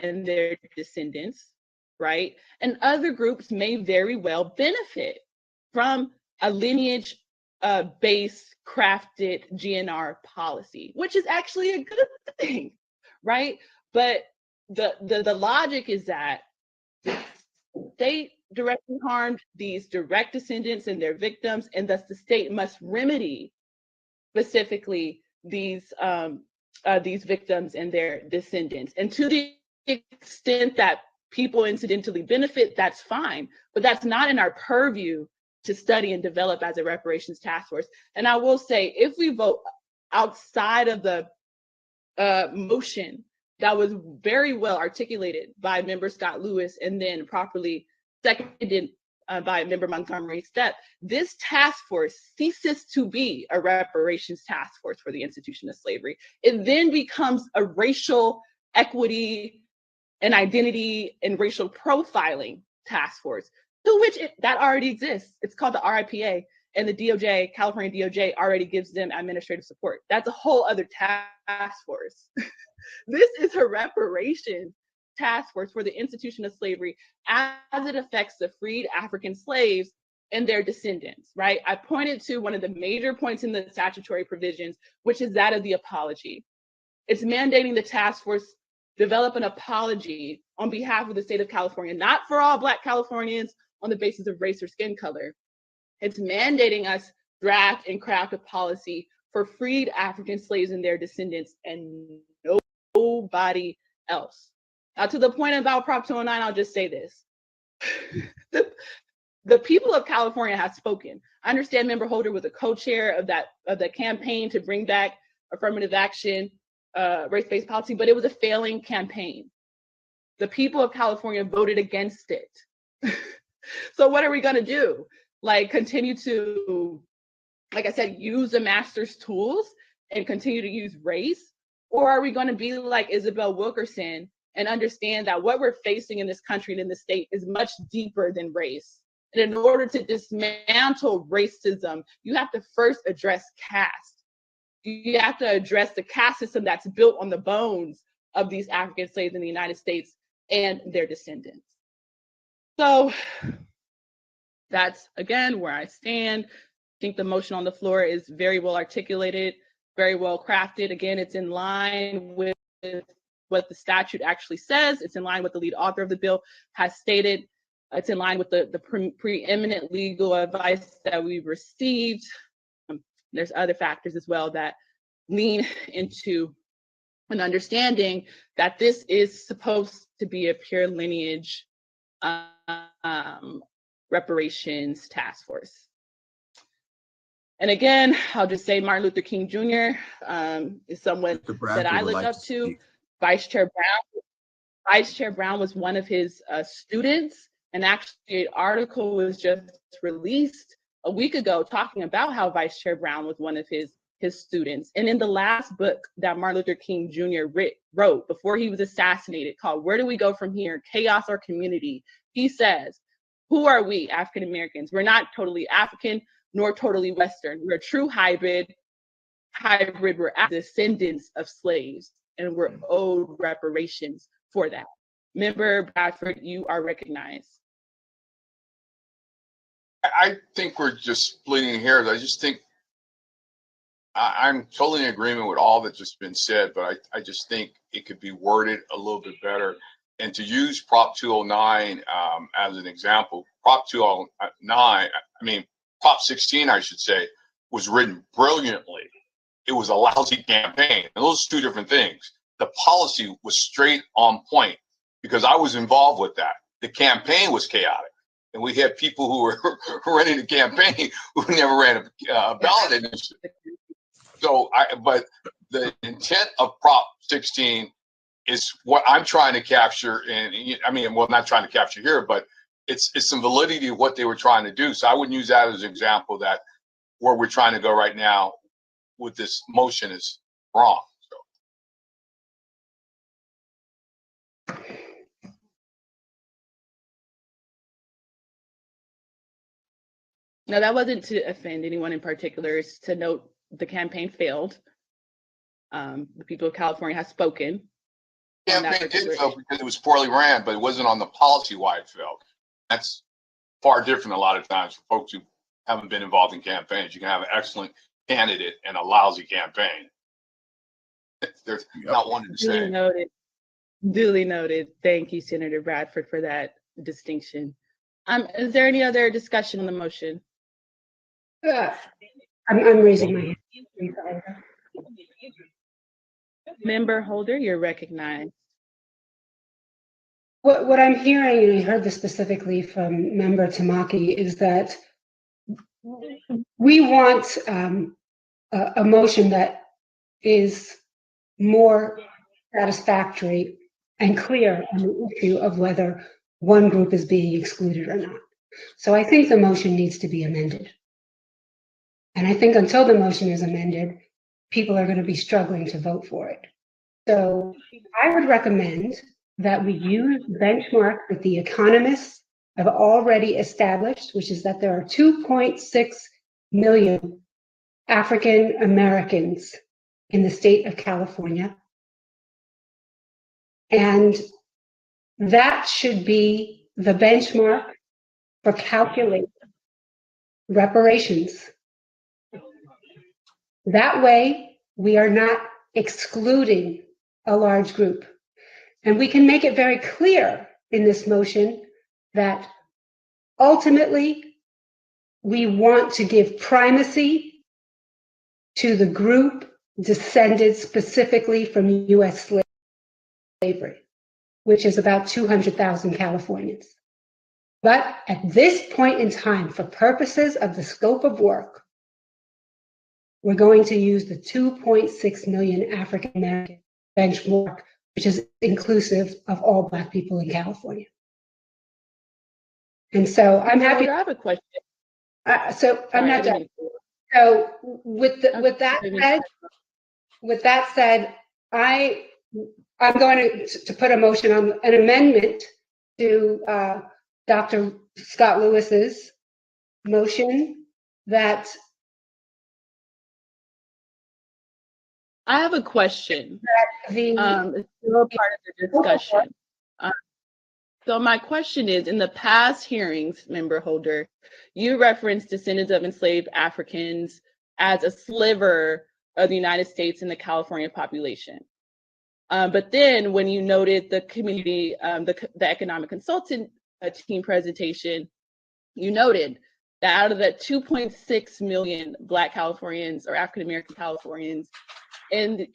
and their descendants, right? And other groups may very well benefit from a lineage based crafted GNR policy, which is actually a good thing, right? But the logic is that the state directly harmed these direct descendants and their victims, and thus the state must remedy specifically these victims and their descendants. And to the extent that people incidentally benefit, that's fine, but that's not in our purview to study and develop as a reparations task force. And I will say, if we vote outside of the motion that was very well articulated by member Scott Lewis and then properly seconded by member Montgomery Stepp, this task force ceases to be a reparations task force for the institution of slavery. It then becomes a racial equity and identity and racial profiling task force, to which that already exists. It's called the RIPA, and the DOJ, California DOJ, already gives them administrative support. That's a whole other task force. This is a reparations task force for the institution of slavery as it affects the freed African slaves and their descendants, right? I pointed to one of the major points in the statutory provisions, which is that of the apology. It's mandating the task force develop an apology on behalf of the state of California, not for all Black Californians on the basis of race or skin color. It's mandating us draft and craft a policy for freed African slaves and their descendants and nobody else. Now, to the point about Prop 209, I'll just say this. The people of California have spoken. I understand Member Holder was a co-chair of the campaign to bring back affirmative action, race-based policy, but it was a failing campaign. The people of California voted against it. So what are we gonna do? Like, continue to, like I said, use the master's tools and continue to use race? Or are we gonna be like Isabel Wilkerson and understand that what we're facing in this country and in the state is much deeper than race? And in order to dismantle racism, you have to first address caste. You have to address the caste system that's built on the bones of these African slaves in the United States and their descendants. So that's, again, where I stand. I think the motion on the floor is very well articulated, very well crafted. Again, it's in line with what the statute actually says. It's in line with the lead author of the bill has stated. It's in line with the preeminent legal advice that we've received. There's other factors as well that lean into an understanding that this is supposed to be a pure lineage reparations task force. And again, I'll just say Martin Luther King Jr. Is someone that I look up to. Vice Chair Brown was one of his students, and actually an article was just released a week ago talking about how Vice Chair Brown was one of his students. And in the last book that Martin Luther King Jr. wrote before he was assassinated, called Where Do We Go From Here? Chaos or Community, he says, who are we, African Americans? We're not totally African nor totally Western. We're a true hybrid. We're descendants of slaves, and we're owed reparations for that. Member Bradford, you are recognized. I think we're just splitting hairs. I just think I'm totally in agreement with all that's just been said, but I just think it could be worded a little bit better. And to use Prop 209 as an example, Prop 209, Prop 16, I should say, was written brilliantly. It was a lousy campaign. And those are two different things. The policy was straight on point because I was involved with that. The campaign was chaotic. And we had people who were running the campaign who never ran a ballot initiative. So, but the intent of Prop 16 is what I'm trying to capture. And not trying to capture here, but it's some validity of what they were trying to do. So I would use that as an example that where we're trying to go right now with this motion is wrong. No, that wasn't to offend anyone in particular. It's to note the campaign failed. The people of California have spoken. The campaign did fail because it was poorly ran, but it wasn't on the policy why it failed. That's far different a lot of times for folks who haven't been involved in campaigns. You can have an excellent candidate and a lousy campaign. There's not one to Duly say. noted. Duly noted. Thank you, Senator Bradford, for that distinction. Is there any other discussion on the motion? I'm raising my hand. Member Holder, you're recognized. What I'm hearing, and I heard this specifically from Member Tamaki, is that we want a motion that is more satisfactory and clear on the issue of whether one group is being excluded or not. So I think the motion needs to be amended. And I think until the motion is amended, people are going to be struggling to vote for it. So I would recommend that we use the benchmark that the economists have already established, which is that there are 2.6 million African Americans in the state of California. And that should be the benchmark for calculating reparations. That way, we are not excluding a large group. And we can make it very clear in this motion that ultimately we want to give primacy to the group descended specifically from US slavery, which is about 200,000 Californians. But at this point in time, for purposes of the scope of work, we're going to use the 2.6 million African American benchmark, which is inclusive of all Black people in California. And so I'm happy. I have a question. I'm not done. So with that said, I'm going to put a motion on an amendment to Dr. Scott Lewis's motion that. I have a question. It's still a part of the discussion. So my question is, in the past hearings, Member Holder, you referenced descendants of enslaved Africans as a sliver of the United States and the California population. But then when you noted the community, the economic consultant team presentation, you noted that out of the 2.6 million Black Californians or African-American Californians in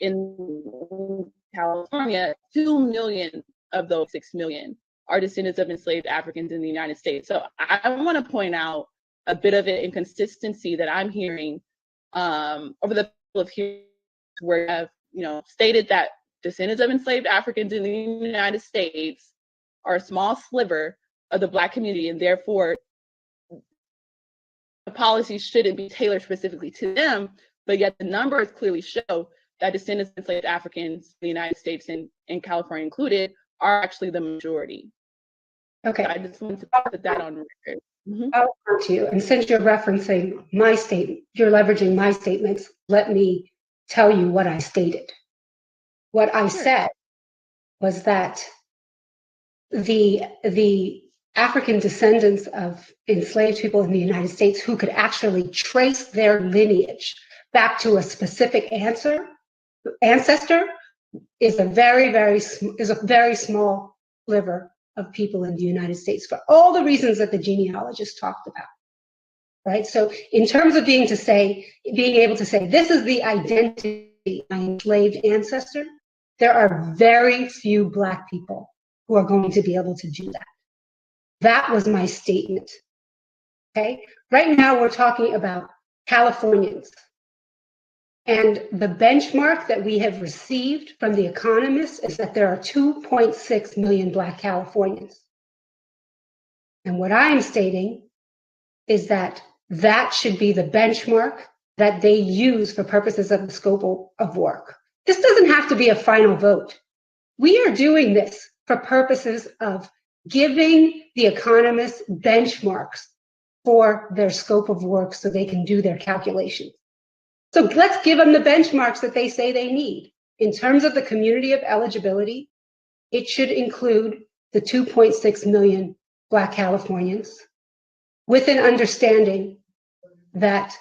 California, 2 million of those 6 million are descendants of enslaved Africans in the United States. So I want to point out a bit of an inconsistency that I'm hearing over the couple of hearings where I've stated that descendants of enslaved Africans in the United States are a small sliver of the Black community, and therefore the policies shouldn't be tailored specifically to them, but yet the numbers clearly show that descendants of enslaved Africans in the United States and California included are actually the majority. Okay. So I just wanted to put that on record. I'll come to you. And since you're referencing my statement, you're leveraging my statements, let me tell you what I stated. What I said was that the African descendants of enslaved people in the United States who could actually trace their lineage back to a specific ancestor is a very small sliver of people in the United States for all the reasons that the genealogist talked about, right? So in terms of being able to say this is the identity of an enslaved ancestor, there are very few Black people who are going to be able to do that. That was my statement, okay? Right now we're talking about Californians. And the benchmark that we have received from the economists is that there are 2.6 million Black Californians. And what I'm stating is that that should be the benchmark that they use for purposes of the scope of work. This doesn't have to be a final vote. We are doing this for purposes of giving the economists benchmarks for their scope of work so they can do their calculations. So let's give them the benchmarks that they say they need. In terms of the community of eligibility, it should include the 2.6 million Black Californians with an understanding that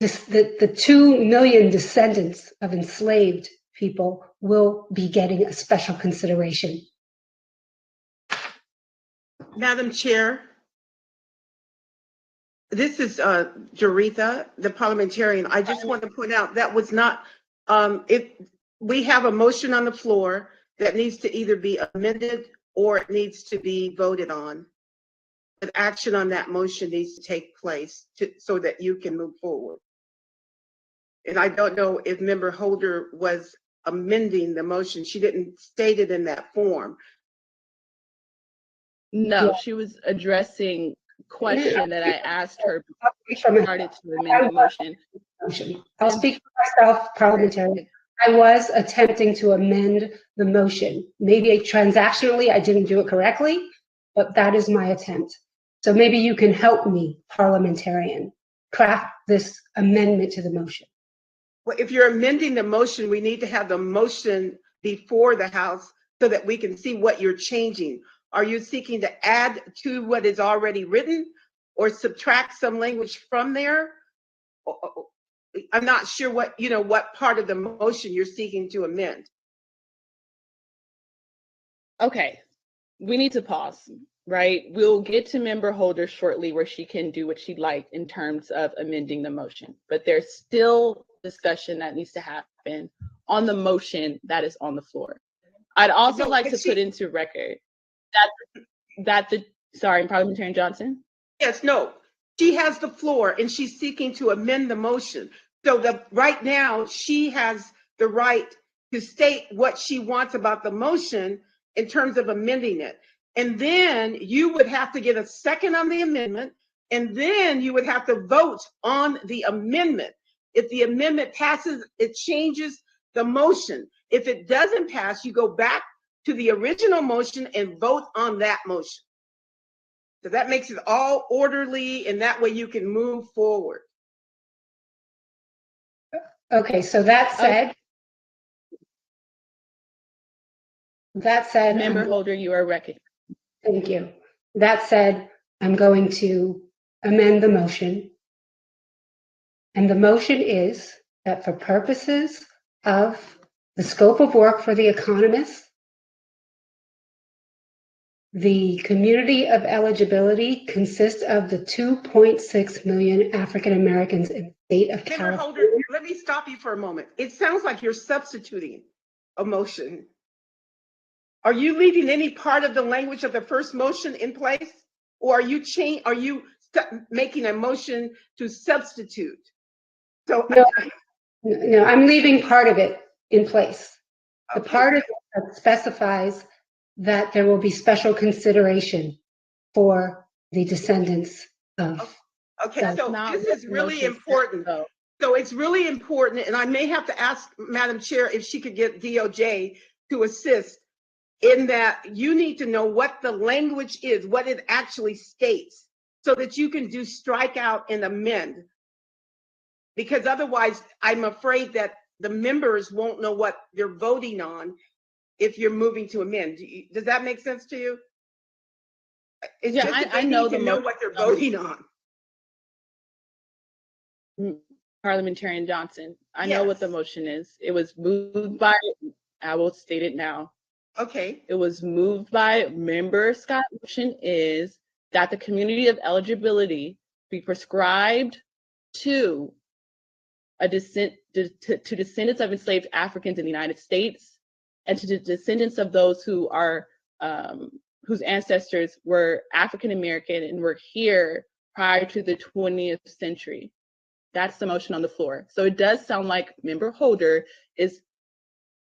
the 2 million descendants of enslaved people will be getting a special consideration. Madam Chair, this is Jaretha, the parliamentarian. I just want to point out that was not, we have a motion on the floor that needs to either be amended or it needs to be voted on. An action on that motion needs to take place so that you can move forward. And I don't know if Member Holder was amending the motion. She didn't state it in that form. No, Yeah. she was addressing question that I asked her before she started to amend the motion. I'll speak for myself, parliamentarian. I was attempting to amend the motion. Maybe transactionally I didn't do it correctly, but that is my attempt. So maybe you can help me, parliamentarian, craft this amendment to the motion. Well, if you're amending the motion, we need to have the motion before the House so that we can see what you're changing. Are you seeking to add to what is already written or subtract some language from there? I'm not sure what part of the motion you're seeking to amend. Okay, we need to pause, right? We'll get to Member Holder shortly where she can do what she'd like in terms of amending the motion, but there's still discussion that needs to happen on the motion that is on the floor. I'd also like to put into record sorry, Parliamentarian Johnson? Yes, no, she has the floor and she's seeking to amend the motion. So right now she has the right to state what she wants about the motion in terms of amending it. And then you would have to get a second on the amendment, and then you would have to vote on the amendment. If the amendment passes, it changes the motion. If it doesn't pass, you go back to the original motion and vote on that motion. So that makes it all orderly, and that way you can move forward. Okay, so that said, Member Holder, you are recognized. Thank you. That said, I'm going to amend the motion. And the motion is that for purposes of the scope of work for the economists, the community of eligibility consists of the 2.6 million African Americans in the state of California. Holder, let me stop you for a moment. It sounds like you're substituting a motion. Are you leaving any part of the language of the first motion in place? Or are you making a motion to substitute? So No, I'm leaving part of it in place. The part of it that specifies that there will be special consideration for the descendants of. Okay, so this is really important. So it's really important, and I may have to ask Madam Chair if she could get DOJ to assist in that. You need to know what the language is, what it actually states, so that you can do strike out and amend. Because otherwise, I'm afraid that the members won't know what they're voting on if you're moving to amend. Does that make sense to you? It's Yeah, just that I they know need to know what they're voting on. Parliamentarian Johnson, I know what the motion is. It was moved by, I will state it now. Okay. It was moved by Member Scott. Motion is that the community of eligibility be prescribed to to descendants of enslaved Africans in the United States, and to the descendants of those who are whose ancestors were African American and were here prior to the 20th century. That's the motion on the floor. So it does sound like Member Holder is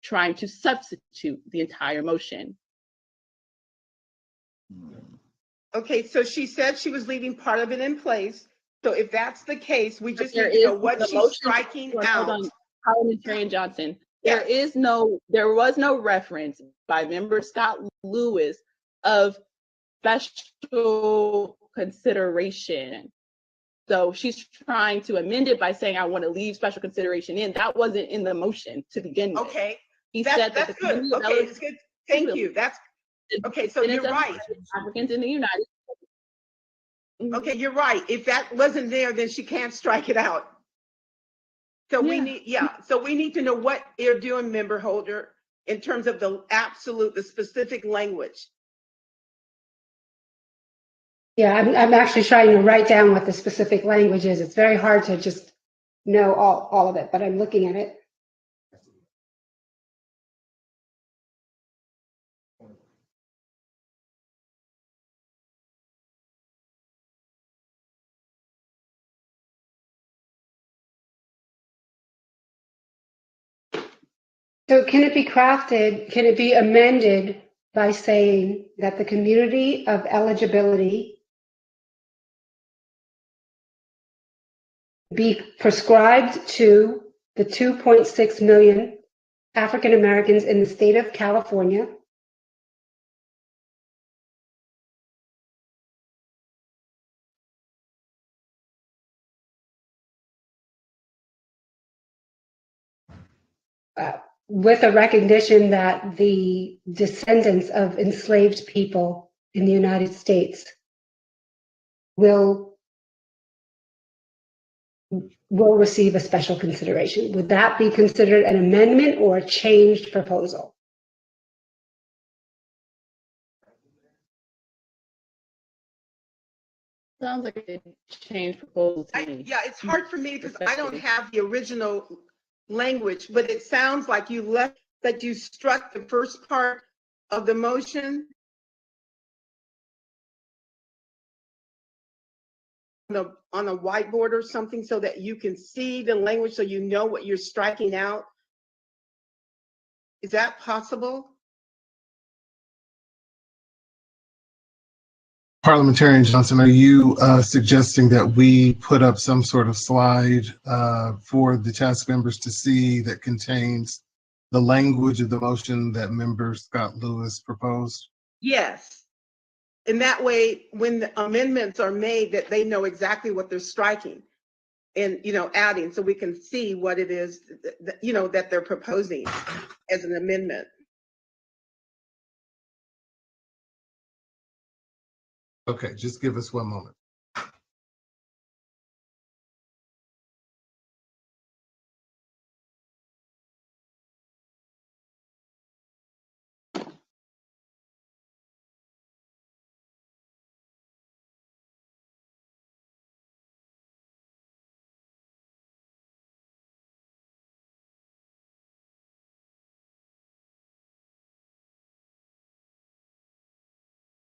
trying to substitute the entire motion. Okay, so she said she was leaving part of it in place. So if that's the case, we just need to know what she's striking out. Hold on, Parliamentarian Johnson. There was no reference by Member Scott Lewis of special consideration. So she's trying to amend it by saying, I want to leave special consideration in. That wasn't in the motion to begin with. Okay. He said that's good. Okay, it's good. Thank you. That's okay. So you're right. Africans in the United States. Okay, you're right. If that wasn't there, then she can't strike it out. So we need, so we need to know what you're doing, member holder, in terms of the specific language. Yeah, I'm actually trying to write down what the specific language is. It's very hard to just know all of it, but I'm looking at it. So can it be crafted, can it be amended by saying that the community of eligibility be prescribed to the 2.6 million African Americans in the state of California with a recognition that the descendants of enslaved people in the United States will receive a special consideration? Would that be considered an amendment or a changed proposal? Sounds like a change proposal to me. Yeah, it's hard for me because I don't have the original language, but it sounds like you struck the first part of the motion on a whiteboard or something so that you can see the language so you know what you're striking out. Is that possible? Parliamentarian Johnson, are you suggesting that we put up some sort of slide for the task members to see that contains the language of the motion that member Scott Lewis proposed? Yes. And that way, when the amendments are made, that they know exactly what they're striking and, adding, so we can see what it is, that they're proposing as an amendment. Okay, just give us one moment.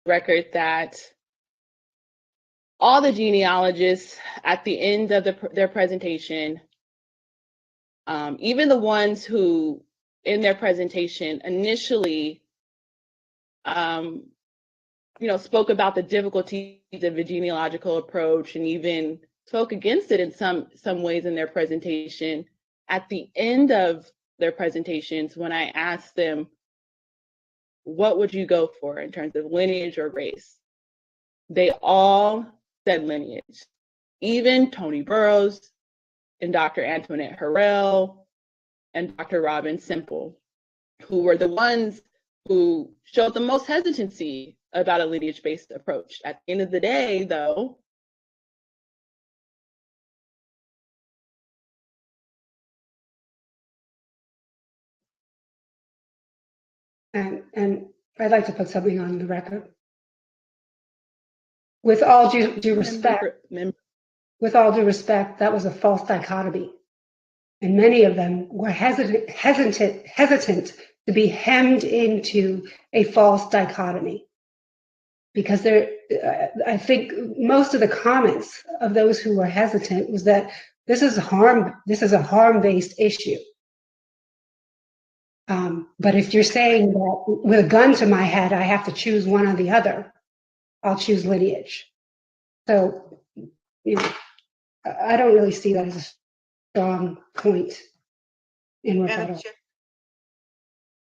Record that all the genealogists at the end of their presentation, even the ones who in their presentation initially spoke about the difficulties of a genealogical approach and even spoke against it in some ways in their presentation, at the end of their presentations, when I asked them, what would you go for in terms of lineage or race? They all said lineage. Even Tony Burrows and Dr. Antoinette Harrell and Dr. Robin Semple, who were the ones who showed the most hesitancy about a lineage-based approach. At the end of the day, though, And I'd like to put something on the record. With all due respect, that was a false dichotomy. And many of them were hesitant to be hemmed into a false dichotomy. Because I think most of the comments of those who were hesitant was that this is a harm-based issue. But if you're saying that with a gun to my head, I have to choose one or the other, I'll choose lineage. So, I don't really see that as a strong point in rebuttal.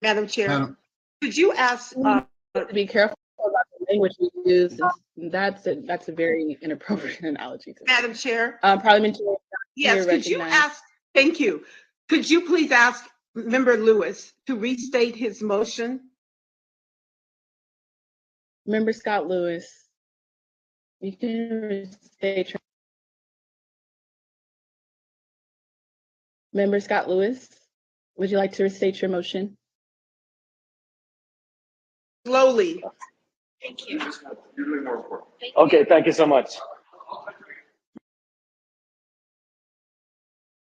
Madam Chair, could you ask to be careful about the language we use? That's a very inappropriate analogy. Madam Chair, Parliamentarian. Yes, could you ask? Thank you. Could you please ask Member Lewis to restate his motion? Member Scott Lewis, You can restate your Member Scott Lewis, would you like to restate your motion? Slowly. Thank you. Okay, thank you so much.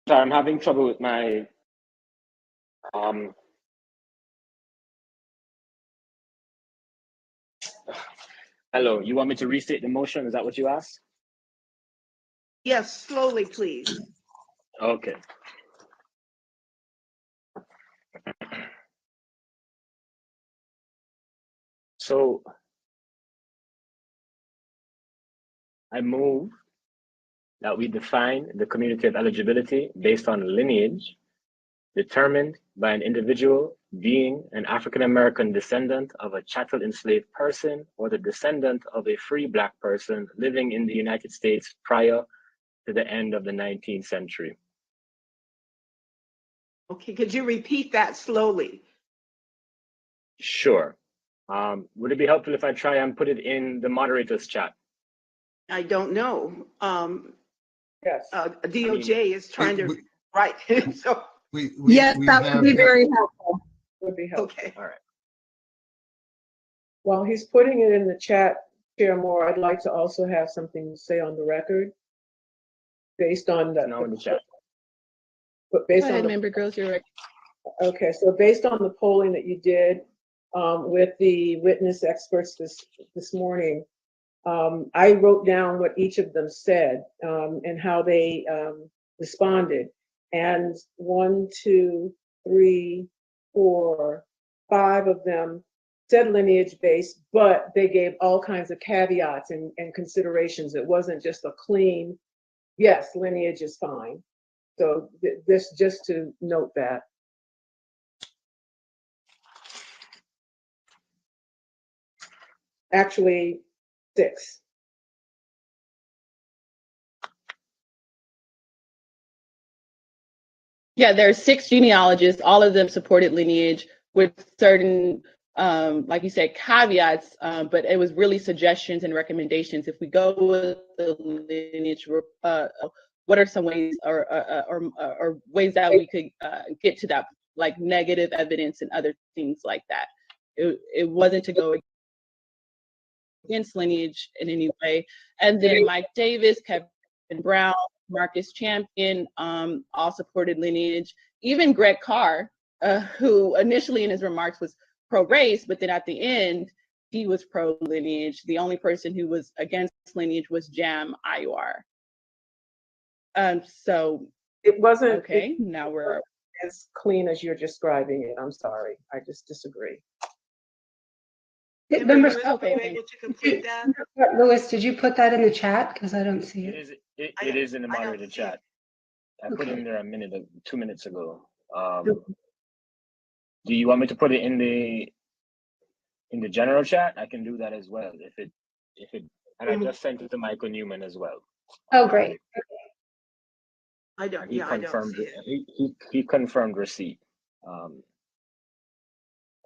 Sorry, I'm having trouble with my hello, you want me to restate the motion? Is that what you asked? Yes, slowly, please. Okay. So I move that we define the community of eligibility based on lineage determined by an individual being an African-American descendant of a chattel enslaved person or the descendant of a free Black person living in the United States prior to the end of the 19th century. Okay, could you repeat that slowly? Sure. Would it be helpful if I try and put it in the moderator's chat? I don't know. Yes. DOJ is trying to write. So Yes, that would be very helpful. Would be helpful. Okay. All right. While he's putting it in the chat, Chair Moore, I'd like to also have something to say on the record based on the. Now in the chat. But based Go ahead, on the, Member Girls, you're right. okay, so based on the polling that you did with the witness experts this morning, I wrote down what each of them said and how they responded. And 1, 2, 3, 4, 5 of them said lineage based, but they gave all kinds of caveats and considerations. It wasn't just a clean, yes, lineage is fine. So this, just to note that. Actually, 6. Yeah, there are 6 genealogists. All of them supported lineage with certain, like you said, caveats, but it was really suggestions and recommendations. If we go with the lineage, what are some ways or ways that we could get to that, like negative evidence and other things like that? It wasn't to go against lineage in any way. And then Mike Davis, Kevin Brown, Marcus Champion all supported lineage. Even Greg Carr, who initially in his remarks was pro-race, but then at the end, he was pro-lineage. The only person who was against lineage was Jam Iwar. So it wasn't okay. Now we're as clean as you're describing it. I'm sorry. I just disagree. Members, okay, were you able to complete that? Lewis, did you put that in the chat? Because I don't see it. It is in the moderator chat. I put it in there 2 minutes ago. Do you want me to put it in the general chat? I can do that as well. And I just sent it to Michael Newman as well. Oh, great. I don't. He Yeah, I don't confirmed see it. he confirmed receipt.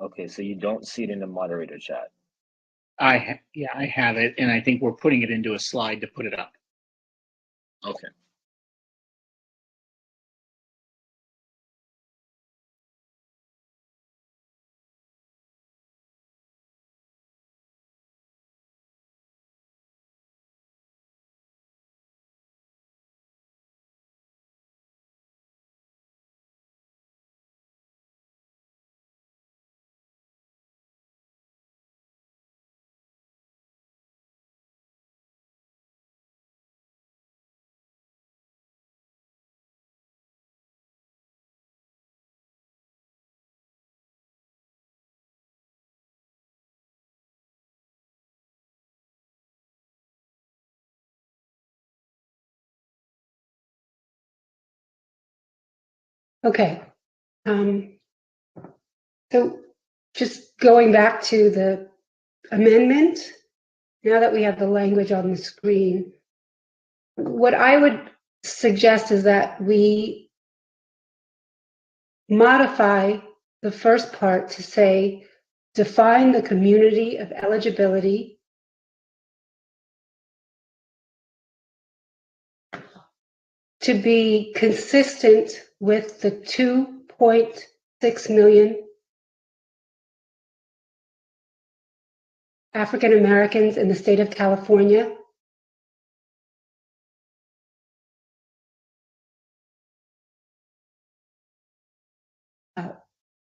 Okay, so you don't see it in the moderator chat. I have it, and I think we're putting it into a slide to put it up. Okay. Okay. So just going back to the amendment, now that we have the language on the screen, what I would suggest is that we modify the first part to say, define the community of eligibility to be consistent with the 2.6 million African Americans in the state of California.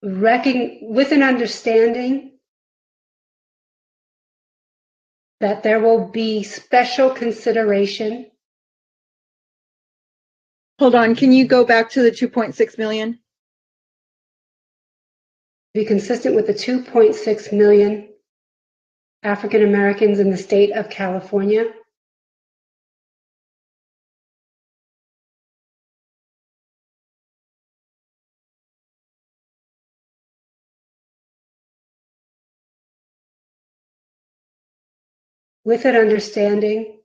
With an understanding that there will be special consideration. Hold on, can you go back to the 2.6 million? Be consistent with the 2.6 million African Americans in the state of California. With an understanding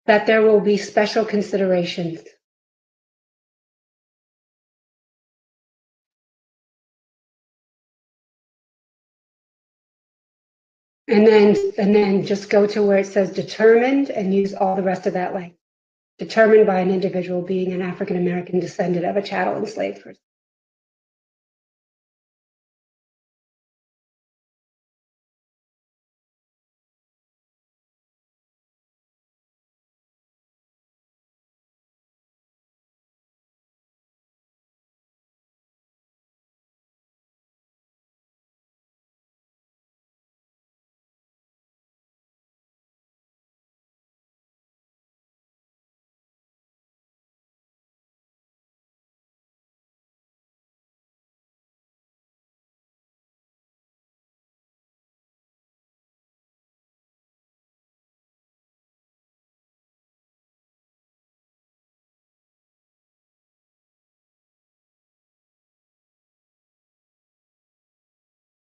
that there will be special considerations. And then just go to where it says determined and use all the rest of that language. Determined by an individual being an African American descendant of a chattel enslaved person.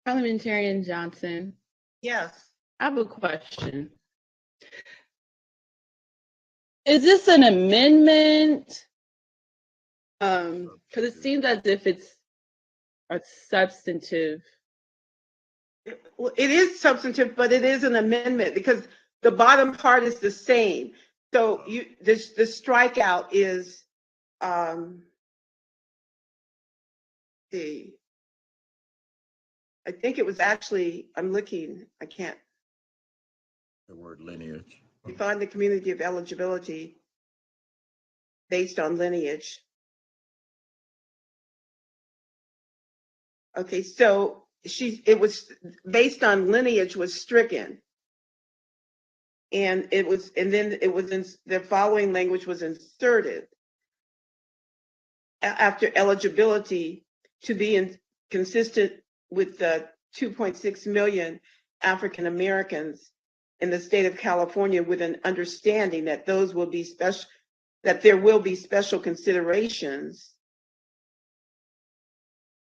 Parliamentarian Johnson, Yes. I have a question. Is this an amendment? Because it seems as if it's a substantive. Well, it is substantive, but it is an amendment because the bottom part is the same. So the strikeout is I think it was actually, I'm looking, I can't. The word lineage. Define the community of eligibility based on lineage. Okay, so it was based on lineage was stricken. And then it was in the following language was inserted after eligibility to be consistent with the 2.6 million African Americans in the state of California, with an understanding that those will be special, that there will be special considerations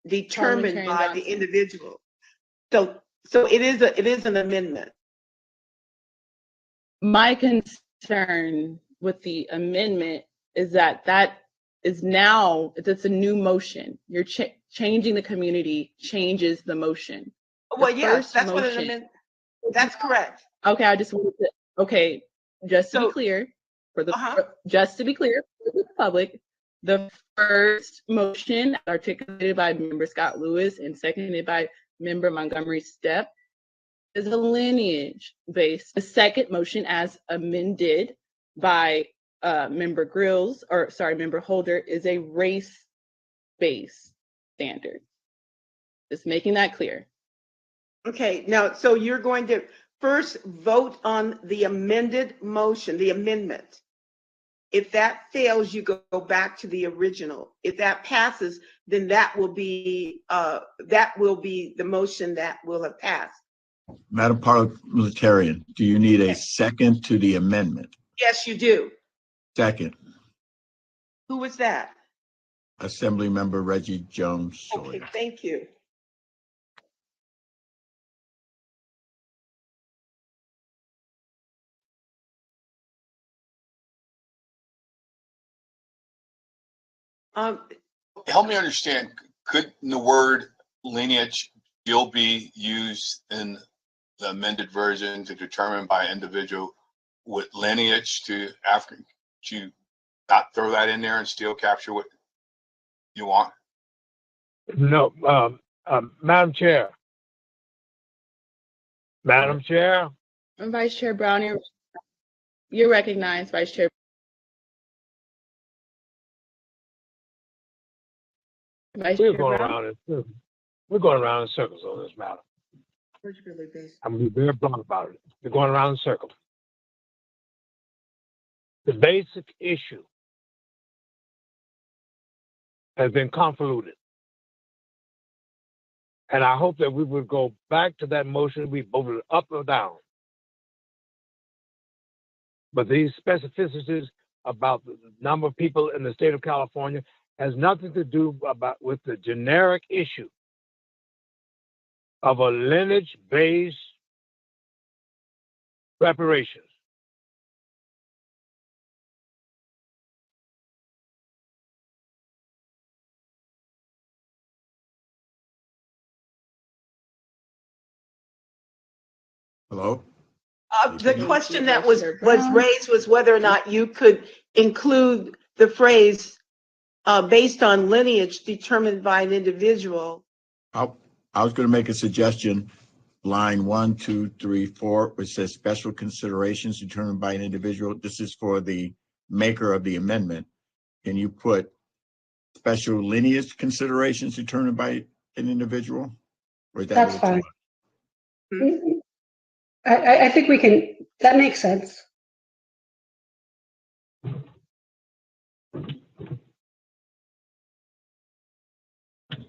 determined by the individual. So it is an amendment. My concern with the amendment is that is now, it's a new motion. You're changing the community, changes the motion. Well, yes, that's what an amendment, that's correct. Okay, I just wanted to, just to be clear, just to be clear for the public, the first motion articulated by Member Scott Lewis and seconded by Member Montgomery Stepp is a lineage based. The second motion, as amended by Member Member Holder, is a race based standard. Just making that clear. Okay, now, so you're going to first vote on the amended motion, the amendment. If that fails, you go back to the original. If that passes, then that will be the motion that will have passed. Madam Parliamentarian, do you need a second to the amendment? Yes, you do. Second. Who was that? Assembly Member Reggie Jones. Okay, thank you. Help me understand, couldn't the word lineage still be used in the amended version to determine by individual with lineage to African, to not throw that in there and still capture what you want? No, Madam Chair. Madam Chair. And Vice Chair Brown, you're recognized, Vice Chair. Vice We're Chair going Brown. around in circles. We're going around in circles on this matter. I'm gonna be very blunt about it. We're going around in circles. The basic issue has been convoluted. And I hope that we would go back to that motion, we voted up or down. But these specificities about the number of people in the state of California has nothing to do with the generic issue of a lineage-based reparations. Hello? The question that was raised was whether or not you could include the phrase based on lineage determined by an individual. I was going to make a suggestion. Line 1, 2, 3, 4, which says special considerations determined by an individual. This is for the maker of the amendment. Can you put special lineage considerations determined by an individual? Or is that That's fine. I think we can, that makes sense.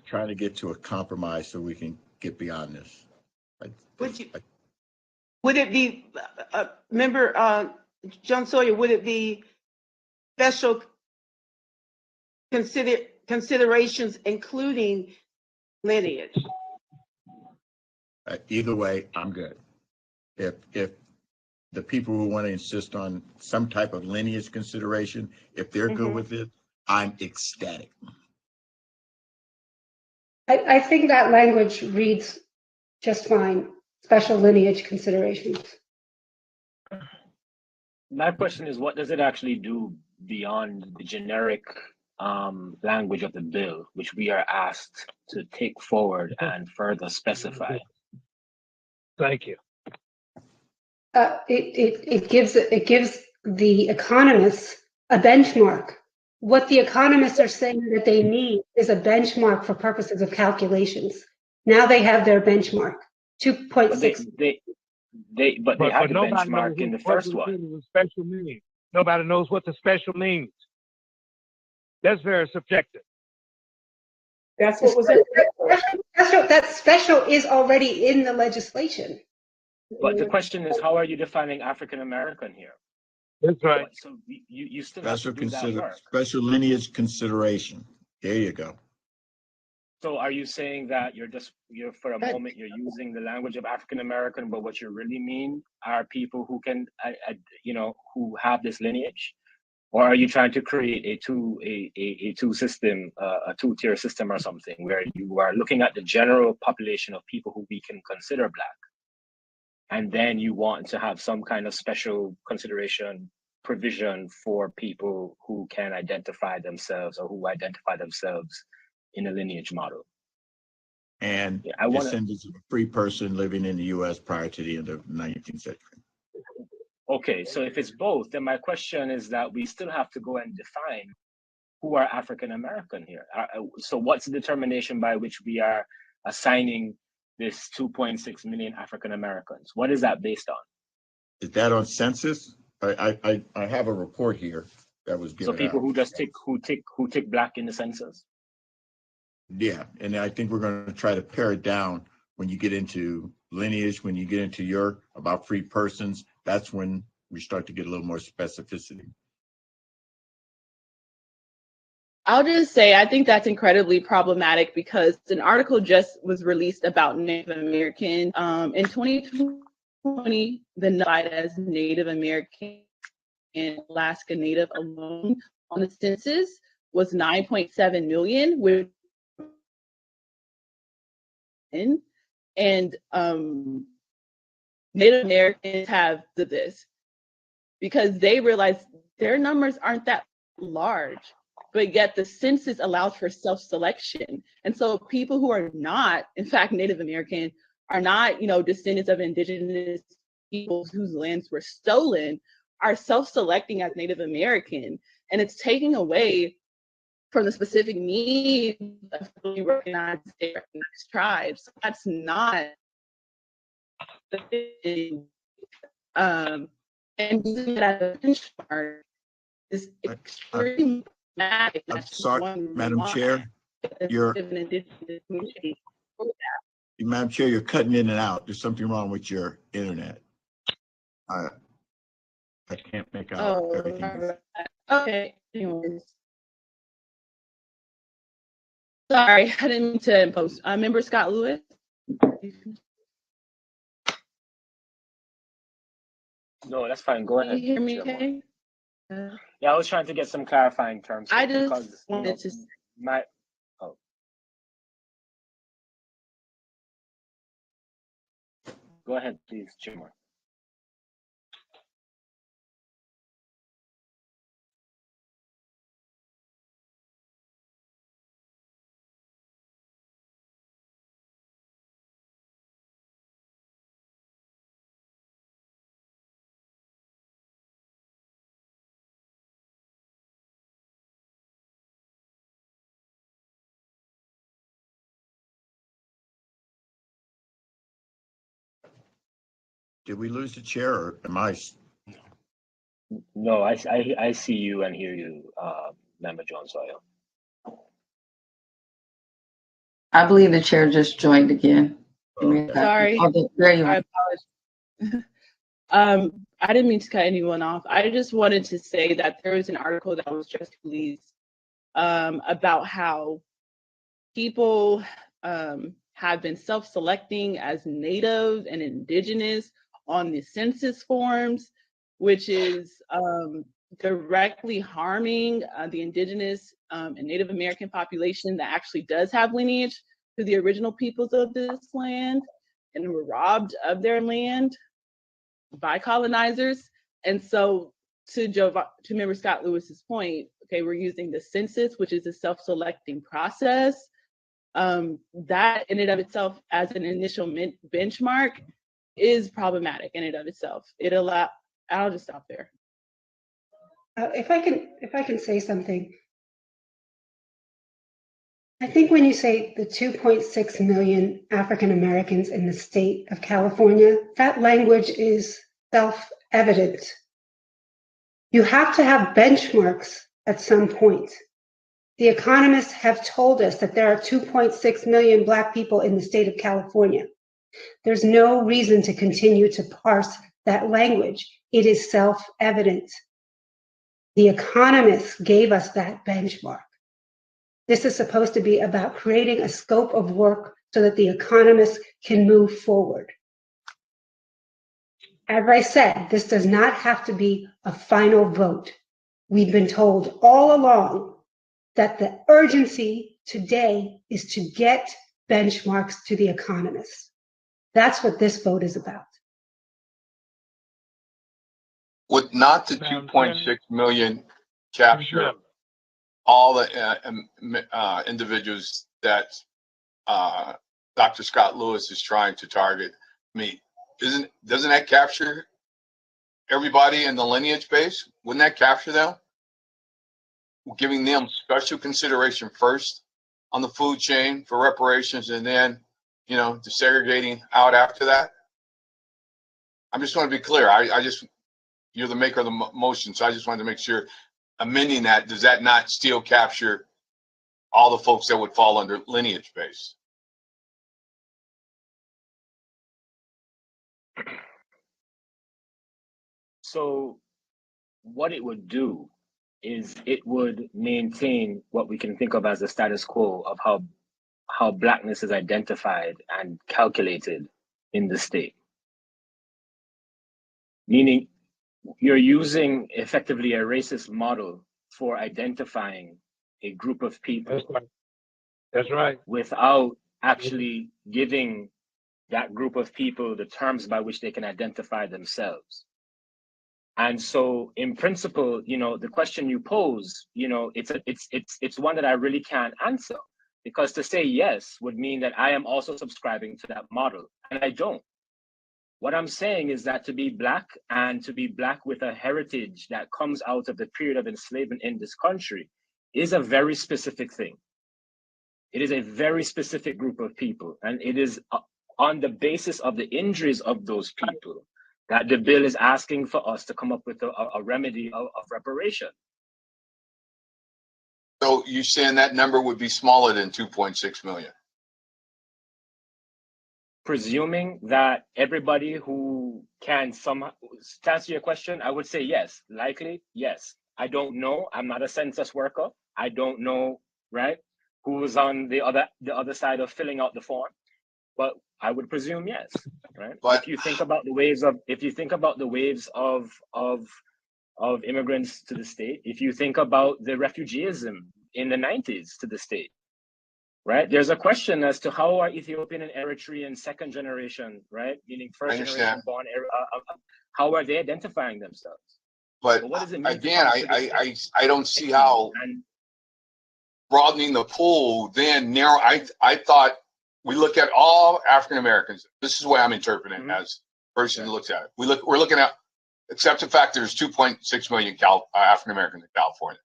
Trying to get to a compromise so we can get beyond this. Would it be, member John Sawyer, would it be special considerations including lineage? Either way, I'm good. If the people who want to insist on some type of lineage consideration, if they're good with it, I'm ecstatic. I think that language reads just fine. Special lineage considerations. My question is, what does it actually do beyond the generic language of the bill, which we are asked to take forward and further specify? Thank you. It gives the economists a benchmark. What the economists are saying that they need is a benchmark for purposes of calculations. Now they have their benchmark, 2.6. But they have the benchmark in the first one. Special means. Nobody knows what the special means. That's very subjective. That's what was it. That special is already in the legislation. But the question is, how are you defining African American here? That's right. So you still have to do that work. Special lineage consideration. There you go. So are you saying that you're for a moment you're using the language of African American, but what you really mean are people who can, who have this lineage, or are you trying to create a two-tier system or something where you are looking at the general population of people who we can consider Black, and then you want to have some kind of special consideration provision for people who can identify themselves or who identify themselves in a lineage model? And descendants of a free person living in the U.S. prior to the end of the 19th century. Okay, so if it's both, then my question is that we still have to go and define who are African American here. So what's the determination by which we are assigning this 2.6 million African Americans? What is that based on? Is that on census? I have a report here that was given. So people out. who just tick Black in the census? Yeah, and I think we're going to try to pare it down when you get into lineage, when you get into your about free persons. That's when we start to get a little more specificity. I'll just say I think that's incredibly problematic because an article just was released about Native American. In 2020, the number as Native American and Alaska Native alone on the census was 9.7 million, which And Native Americans have this because they realize their numbers aren't that large, but yet the census allows for self-selection. And so people who are not, in fact, Native American, are not, descendants of indigenous peoples whose lands were stolen, are self-selecting as Native American. And it's taking away from the specific needs of recognized tribes. That's not and using it as a benchmark is extremely problematic. I'm sorry, Madam Chair, Madam Chair, you're cutting in and out. There's something wrong with your internet. I can't make out everything. Okay, anyways. Sorry, I didn't mean to impose. Member Scott Lewis. No, that's fine. Go ahead. Can you hear me okay? Yeah, I was trying to get some clarifying terms. I just wanted to. Go ahead, please, Chair Moore. Did we lose the chair, or am I? No, I see you and hear you, Member Jones Oil. I believe the chair just joined again. Sorry. Okay, there you are. I apologize. I didn't mean to cut anyone off. I just wanted to say that there was an article that was just released about how people have been self-selecting as Native and Indigenous on the census forms, which is directly harming the Indigenous and Native American population that actually does have lineage to the original peoples of this land and were robbed of their land by colonizers. And so to Member Scott Lewis's point, okay, we're using the census, which is a self-selecting process. That in and of itself as an initial benchmark is problematic in and of itself. I'll just stop there. If I can say something, I think when you say the 2.6 million African Americans in the state of California, that language is self-evident. You have to have benchmarks at some point. The economists have told us that there are 2.6 million Black people in the state of California. There's no reason to continue to parse that language. It is self-evident. The economists gave us that benchmark. This is supposed to be about creating a scope of work so that the economists can move forward. As I said, this does not have to be a final vote. We've been told all along that the urgency today is to get benchmarks to the economists. That's what this vote is about. Would not the 2.6 million capture all the individuals that Dr. Scott Lewis is trying to target? I mean, doesn't that capture everybody in the lineage base? Wouldn't that capture them? Giving them special consideration first on the food chain for reparations, and then, desegregating out after that. I just want to be clear. You're the maker of the motion, so I just wanted to make sure, amending that, does that not still capture all the folks that would fall under lineage base? So what it would do is it would maintain what we can think of as the status quo of how Blackness is identified and calculated in the state. Meaning you're using effectively a racist model for identifying a group of people. That's right. Without actually giving that group of people the terms by which they can identify themselves. And so in principle, the question you pose, it's one that I really can't answer, because to say yes would mean that I am also subscribing to that model, and I don't. What I'm saying is that to be Black, and to be Black with a heritage that comes out of the period of enslavement in this country, is a very specific thing. It is a very specific group of people, and it is on the basis of the injuries of those people that the bill is asking for us to come up with a remedy of reparation. So you're saying that number would be smaller than 2.6 million? Presuming that everybody who can somehow, to answer your question, I would say yes, likely, yes. I don't know, I'm not a census worker. I don't know, right, who was on the other side of filling out the form, but I would presume yes, right? But if you think about the waves of immigrants to the state, if you think about the refugeeism in the 90s to the state, right? There's a question as to how are Ethiopian and Eritrean second generation, right, meaning first generation born, how are they identifying themselves? But what does it mean again, I don't see how broadening the pool then narrow. I thought we look at all African Americans. This is the way I'm interpreting it as a person who looks at it. We're looking at, except the fact there's 2.6 million African Americans in California.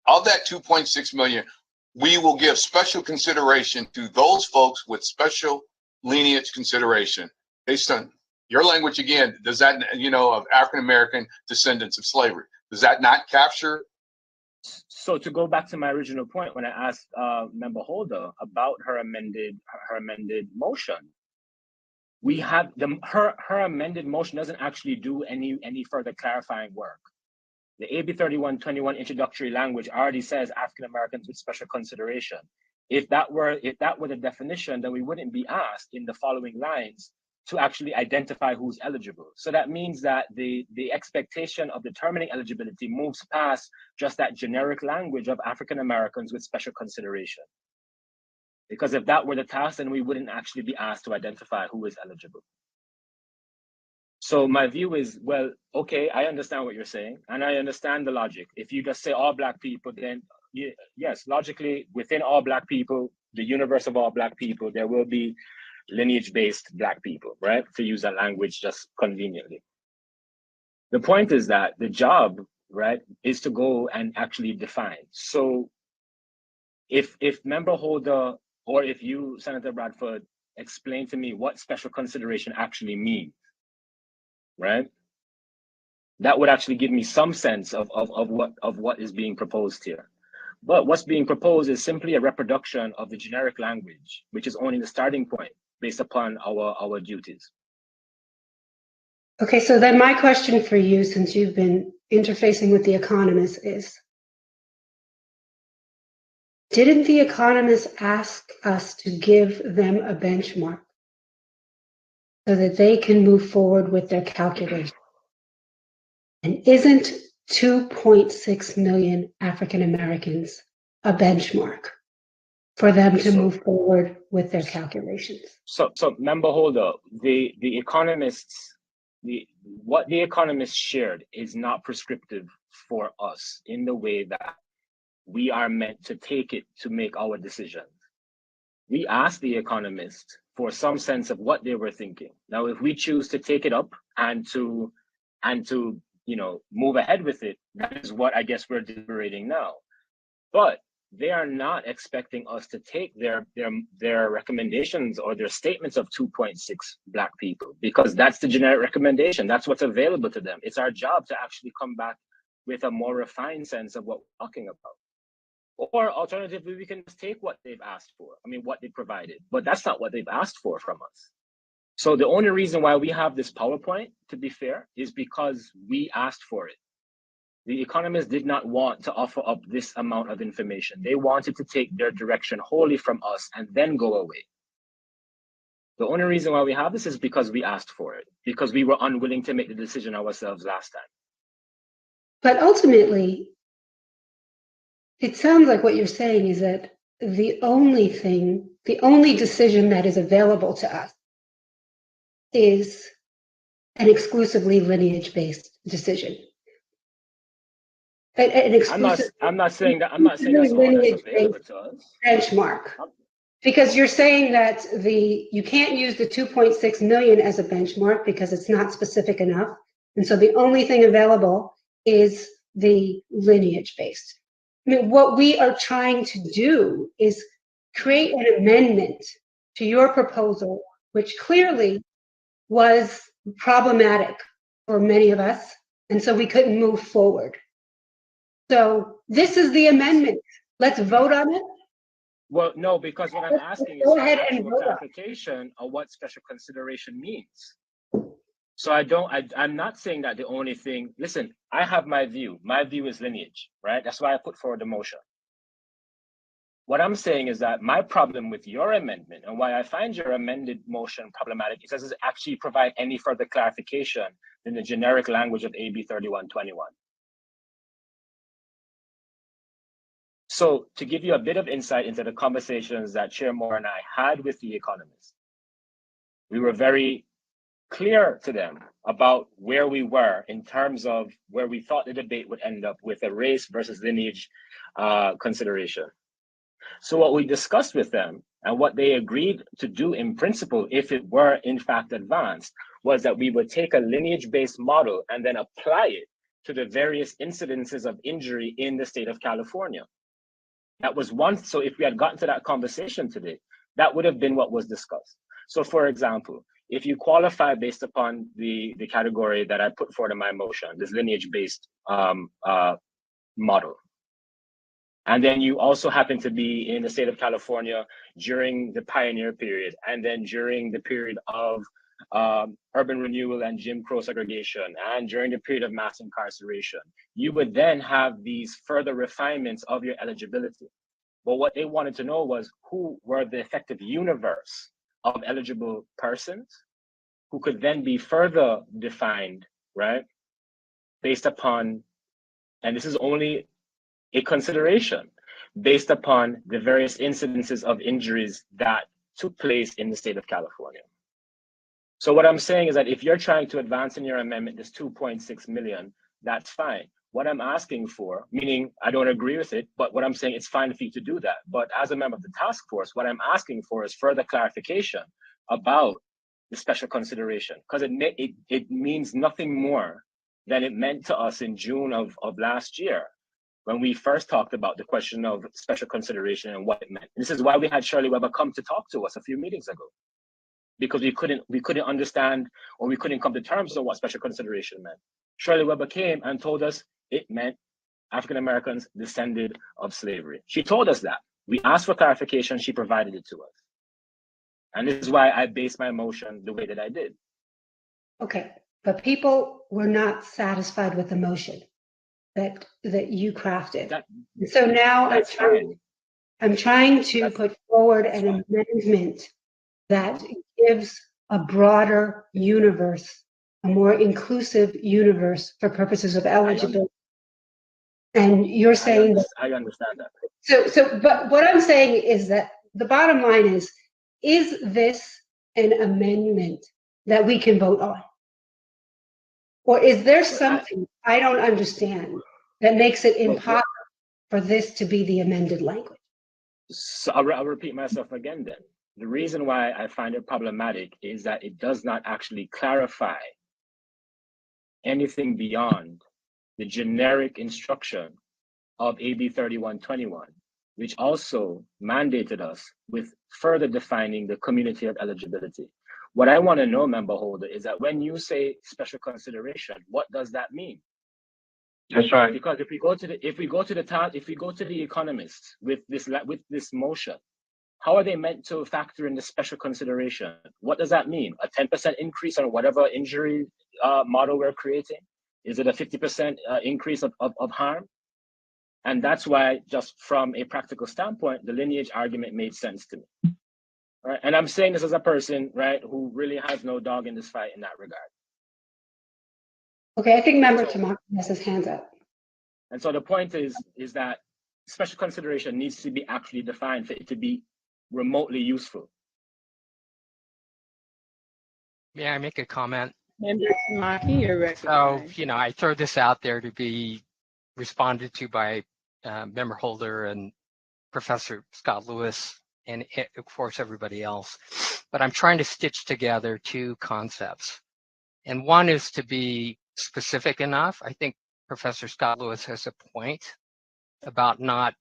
Of that 2.6 million, we will give special consideration to those folks with special lineage consideration based on your language. Again, does that, of African American descendants of slavery, does that not capture? So to go back to my original point, when I asked Member Holder about her amended motion, we have her amended motion doesn't actually do any further clarifying work. The AB 3121 introductory language already says African Americans with special consideration. If that were the definition, then we wouldn't be asked in the following lines to actually identify who's eligible. So that means that the expectation of determining eligibility moves past just that generic language of African Americans with special consideration. Because if that were the task, then we wouldn't actually be asked to identify who is eligible. So my view is, well, okay, I understand what you're saying, and I understand the logic. If you just say all Black people, then yes, logically, within all Black people, the universe of all Black people, there will be lineage-based Black people, right? To use that language just conveniently. The point is that the job, right, is to go and actually define. So if Member Holder, or if you, Senator Bradford, explain to me what special consideration actually means, right? That would actually give me some sense of what is being proposed here. But what's being proposed is simply a reproduction of the generic language, which is only the starting point based upon our duties. Okay, so then my question for you, since you've been interfacing with the economists, is, didn't the economists ask us to give them a benchmark so that they can move forward with their calculation? And isn't 2.6 million African Americans a benchmark for them to move forward with their calculations? So Member Holder, the economists, what the economists shared is not prescriptive for us in the way that we are meant to take it to make our decisions. We asked the economists for some sense of what they were thinking. Now, if we choose to take it up and to move ahead with it, that is what I guess we're deliberating now. But they are not expecting us to take their recommendations or their statements of 2.6 Black people, because that's the generic recommendation. That's what's available to them. It's our job to actually come back with a more refined sense of what we're talking about. Or alternatively, we can just take what they've asked for. I mean, what they provided, but that's not what they've asked for from us. So the only reason why we have this PowerPoint, to be fair, is because we asked for it. The economists did not want to offer up this amount of information. They wanted to take their direction wholly from us and then go away. The only reason why we have this is because we asked for it, because we were unwilling to make the decision ourselves last time. But ultimately, it sounds like what you're saying is that the only decision that is available to us is an exclusively lineage-based decision. An exclusive. I'm not saying that. I'm not saying that's all that's available to us. Benchmark. Because you're saying that you can't use the 2.6 million as a benchmark because it's not specific enough. And so the only thing available is the lineage based. I mean, what we are trying to do is create an amendment to your proposal, which clearly was problematic for many of us. And so we couldn't move forward. So this is the amendment. Let's vote on it. Well, no, because what I'm asking is for actual clarification of what special consideration means. So I'm not saying that the only thing, listen, I have my view. My view is lineage, right? That's why I put forward the motion. What I'm saying is that my problem with your amendment and why I find your amended motion problematic is that it doesn't actually provide any further clarification than the generic language of AB 3121. So to give you a bit of insight into the conversations that Chair Moore and I had with the economists, we were very clear to them about where we were in terms of where we thought the debate would end up with a race versus lineage consideration. So what we discussed with them and what they agreed to do in principle, if it were in fact advanced, was that we would take a lineage-based model and then apply it to the various incidences of injury in the state of California. That was one. So if we had gotten to that conversation today, that would have been what was discussed. So for example, if you qualify based upon the category that I put forward in my motion, this lineage-based model, and then you also happen to be in the state of California during the pioneer period, and then during the period of urban renewal and Jim Crow segregation, and during the period of mass incarceration, you would then have these further refinements of your eligibility. But what they wanted to know was who were the effective universe of eligible persons who could then be further defined, right? Based upon, and this is only a consideration, based upon the various incidences of injuries that took place in the state of California. So what I'm saying is that if you're trying to advance in your amendment, this 2.6 million, that's fine. What I'm asking for, meaning I don't agree with it, but what I'm saying, it's fine for you to do that. But as a member of the task force, what I'm asking for is further clarification about the special consideration, because it means nothing more than it meant to us in June of last year, when we first talked about the question of special consideration and what it meant. This is why we had Shirley Weber come to talk to us a few meetings ago, because we couldn't understand, or we couldn't come to terms on what special consideration meant. Shirley Weber came and told us it meant African Americans descended of slavery. She told us that. We asked for clarification, she provided it to us. And this is why I based my motion the way that I did. Okay, but people were not satisfied with the motion that you crafted. So now I'm trying to put forward an amendment that gives a broader universe, a more inclusive universe for purposes of eligibility. And you're saying that I understand that. But what I'm saying is that the bottom line is this an amendment that we can vote on? Or is there something I don't understand that makes it impossible for this to be the amended language? So I'll repeat myself again then. The reason why I find it problematic is that it does not actually clarify anything beyond the generic instruction of AB 3121, which also mandated us with further defining the community of eligibility. What I want to know, member holder, is that when you say special consideration, what does that mean? That's right. Because if we go to the economists with this motion, how are they meant to factor in the special consideration? What does that mean? A 10% increase on whatever injury model we're creating? Is it a 50% increase of harm? And that's why, just from a practical standpoint, the lineage argument made sense to me. Right? And I'm saying this as a person, right, who really has no dog in this fight in that regard. Okay, I think member Tamaki has his hands up. And so the point is that special consideration needs to be actually defined for it to be remotely useful. may I make a comment? Member Tamaki, you're So, recognized. I throw this out there to be responded to by Member Holder and Professor Scott Lewis and of course everybody else. But I'm trying to stitch together two concepts. And one is to be specific enough. I think Professor Scott Lewis has a point about not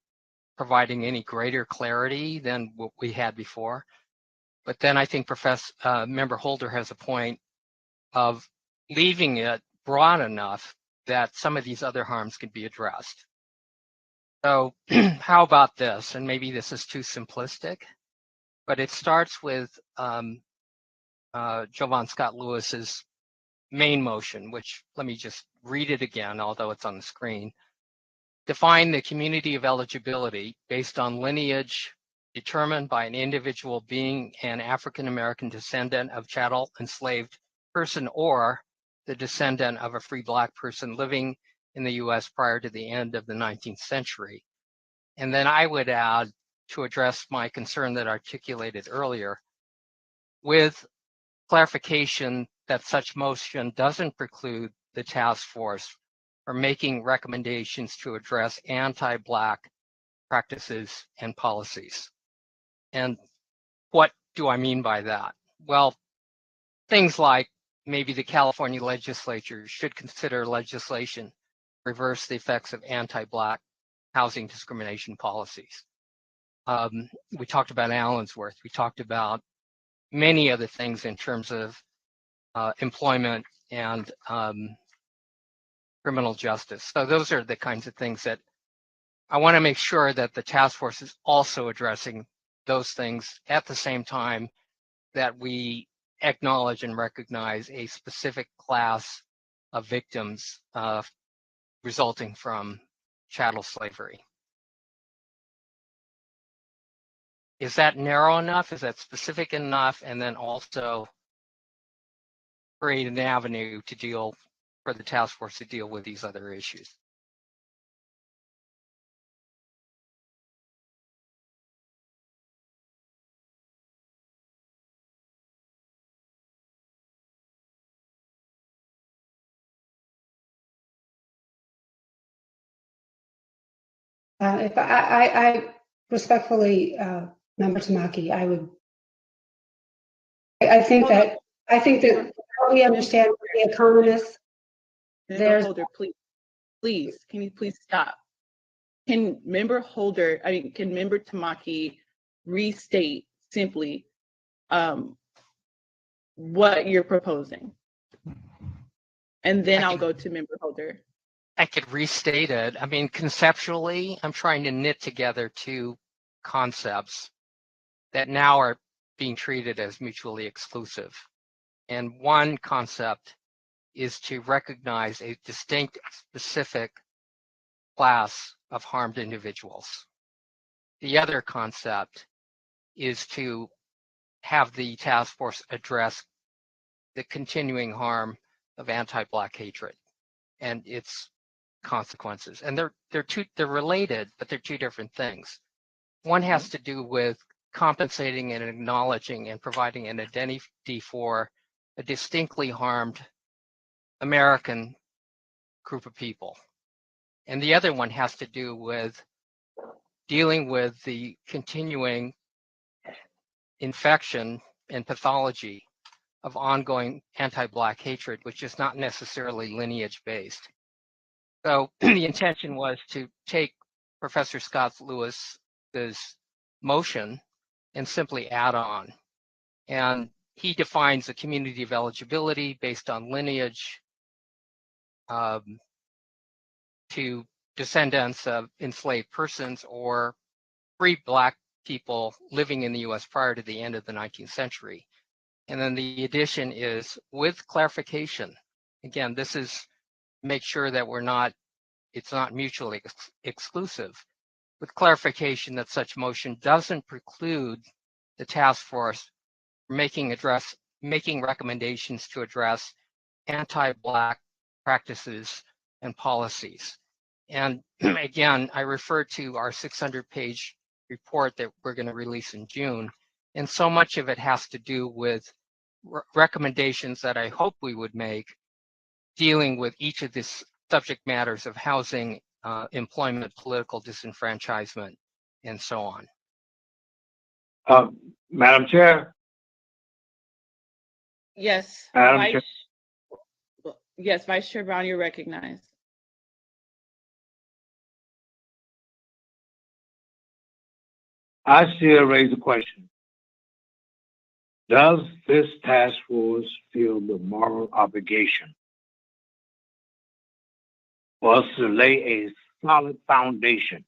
providing any greater clarity than what we had before. But then I think Member Holder has a point of leaving it broad enough that some of these other harms can be addressed. So how about this? And maybe this is too simplistic, but it starts with Jovan Scott Lewis's main motion, which let me just read it again, although it's on the screen. Define the community of eligibility based on lineage determined by an individual being an African-American descendant of chattel enslaved person or the descendant of a free Black person living in the US prior to the end of the 19th century. And then I would add, to address my concern that I articulated earlier, with clarification that such motion doesn't preclude the task force from making recommendations to address anti-Black practices and policies. And what do I mean by that? Well, things like maybe the California legislature should consider legislation to reverse the effects of anti-Black housing discrimination policies. We talked about Allensworth. We talked about many other things in terms of employment and criminal justice. So those are the kinds of things that I want to make sure that the task force is also addressing those things at the same time that we acknowledge and recognize a specific class of victims resulting from chattel slavery. Is that narrow enough? Is that specific enough? And then also create an avenue to deal for the task force to deal with these other issues. If I respectfully, Member Tamaki, I think that we understand the economists. Member Holder, please, can you please stop? Can Member Tamaki restate simply what you're proposing? And then I'll go to Member Holder. I could restate it. I mean, conceptually, I'm trying to knit together two concepts that now are being treated as mutually exclusive. And one concept is to recognize a distinct, specific class of harmed individuals. The other concept is to have the task force address the continuing harm of anti-Black hatred and its consequences. And they're related, but they're two different things. One has to do with compensating and acknowledging and providing an identity for a distinctly harmed American group of people. And the other one has to do with dealing with the continuing infection and pathology of ongoing anti-Black hatred, which is not necessarily lineage-based. So the intention was to take Professor Scott Lewis's motion and simply add on. And he defines the community of eligibility based on lineage to descendants of enslaved persons or free Black people living in the US prior to the end of the 19th century. And then the addition is with clarification. Again, this is make sure that it's not mutually exclusive, with clarification that such motion doesn't preclude the task force making recommendations to address anti-Black practices and policies. And again, I refer to our recommendations that I hope we would make dealing with each of these subject matters of housing, employment, political disenfranchisement, and so on. Madam Chair. Yes, Madam Vice, Chair. yes, Vice Chair Brown, you're recognized. I still raise the question. Does this task force feel the moral obligation for us to lay a solid foundation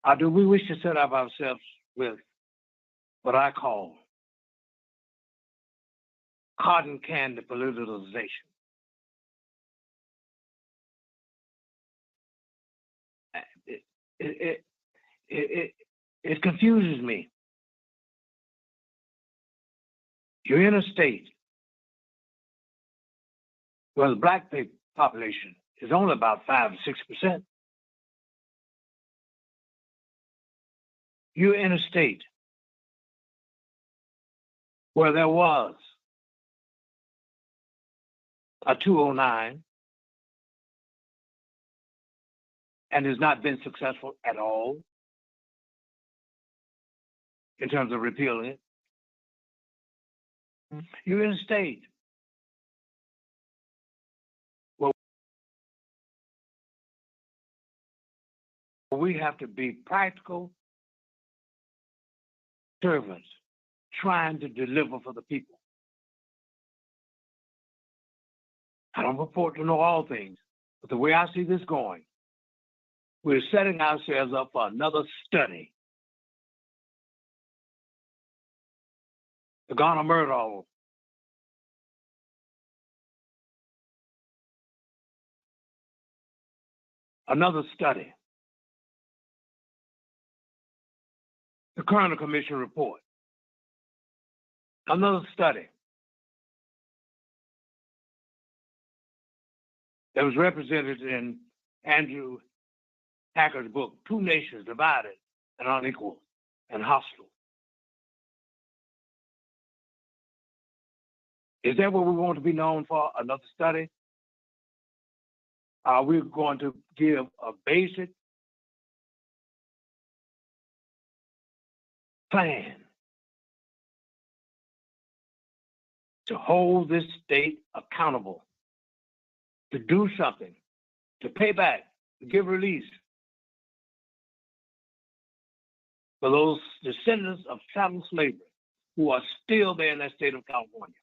or do we wish to set up ourselves with what I call cotton candy politicization? It confuses me. You're in a state where the black population is only about 5 to 6%. You're in a state where there was a 209 and has not been successful at all in terms of repealing it. You're in a state where we have to be practical servants trying to deliver for the people. I don't purport to know all things, but the way I see this going, we're setting ourselves up for another study. The Ghana Murdoch. Another study. The Kerner Commission report. Another study that was represented in Andrew Hacker's book, Two Nations Divided and Unequal and Hostile. Is that what we want to be known for? Another study? Are we going to give a basic plan to hold this state accountable, to do something, to pay back, to give release for those descendants of chattel slavery who are still there in that state of California?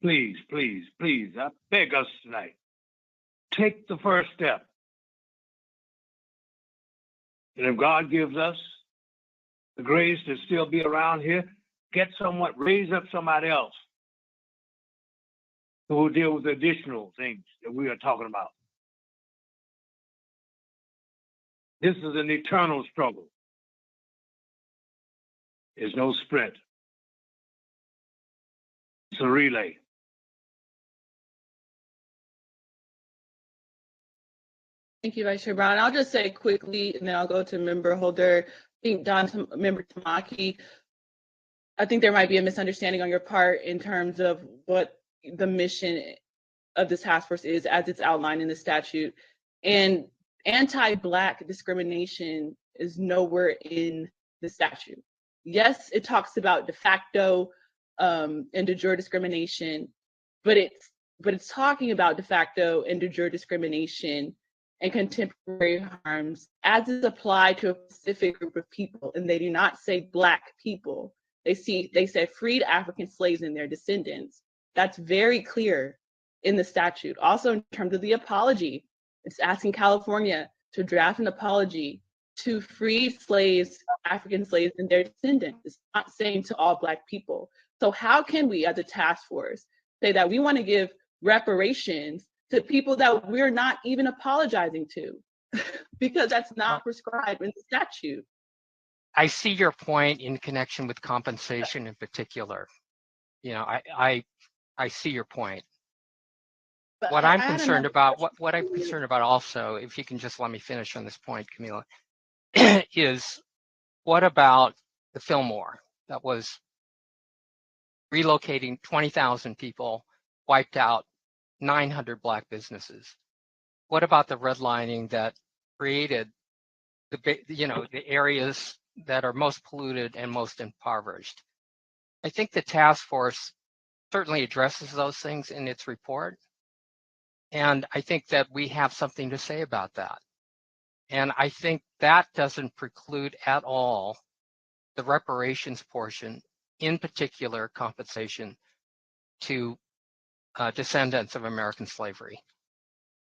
Please, please, please, I beg us tonight, take the first step. And if God gives us the grace to still be around here, get someone, raise up somebody else who will deal with the additional things that we are talking about. This is an eternal struggle. It's no sprint. It's a relay. Thank you, Vice Chair Brown. I'll just say quickly, and then I'll go to Member Holder. I think Member Tamaki, I think there might be a misunderstanding on your part in terms of what the mission of this task force is as it's outlined in the statute. And anti-Black discrimination is nowhere in the statute. Yes, it talks about de facto and de jure discrimination, but it's talking about de facto and de jure discrimination and contemporary harms as is applied to a specific group of people, and they do not say Black people. They say freed African slaves and their descendants. That's very clear in the statute. Also, in terms of the apology, it's asking California to draft an apology to freed slaves, African slaves, and their descendants. It's not saying to all Black people. So how can we, as a task force, say that we want to give reparations to people that we're not even apologizing to? Because that's not prescribed in the statute. I see your point in connection with compensation in particular. You know, I see your point. But what I I'm had concerned another about, question. what I'm concerned about also, if you can just let me finish on this point, Camila, is what about the Fillmore that was relocating 20,000 people, wiped out 900 Black businesses? What about the redlining that created the areas that are most polluted and most impoverished? I think the task force certainly addresses those things in its report. And I think that we have something to say about that. And I think that doesn't preclude at all the reparations portion, in particular compensation to descendants of American slavery.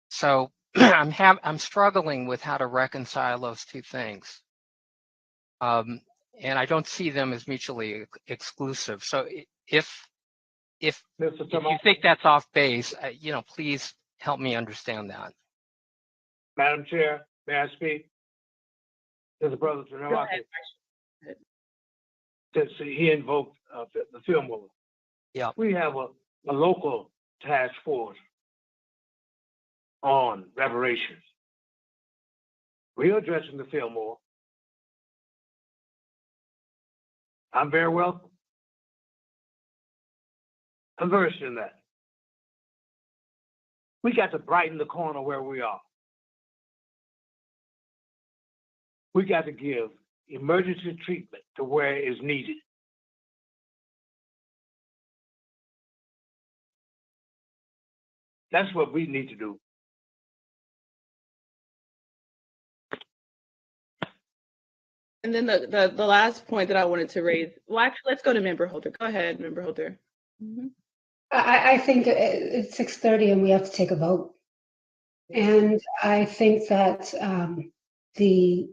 So I'm struggling with how to reconcile those two things. And I don't see them as mutually exclusive. So if you think that's off base, please help me understand that. Madam Chair, may I speak? There's a brother to know. Since he invoked the Fillmore. Yeah. We have a local task force on reparations. We're addressing the Fillmore. I'm very well versed in that. We got to brighten the corner where we are. We got to give emergency treatment to where it is needed. That's what we need to do. And then the last point that I wanted to raise, well, actually, let's go to Member Holder. Go ahead, Member Holder. Mm-hmm. I think it's 6:30 and we have to take a vote. And I think that the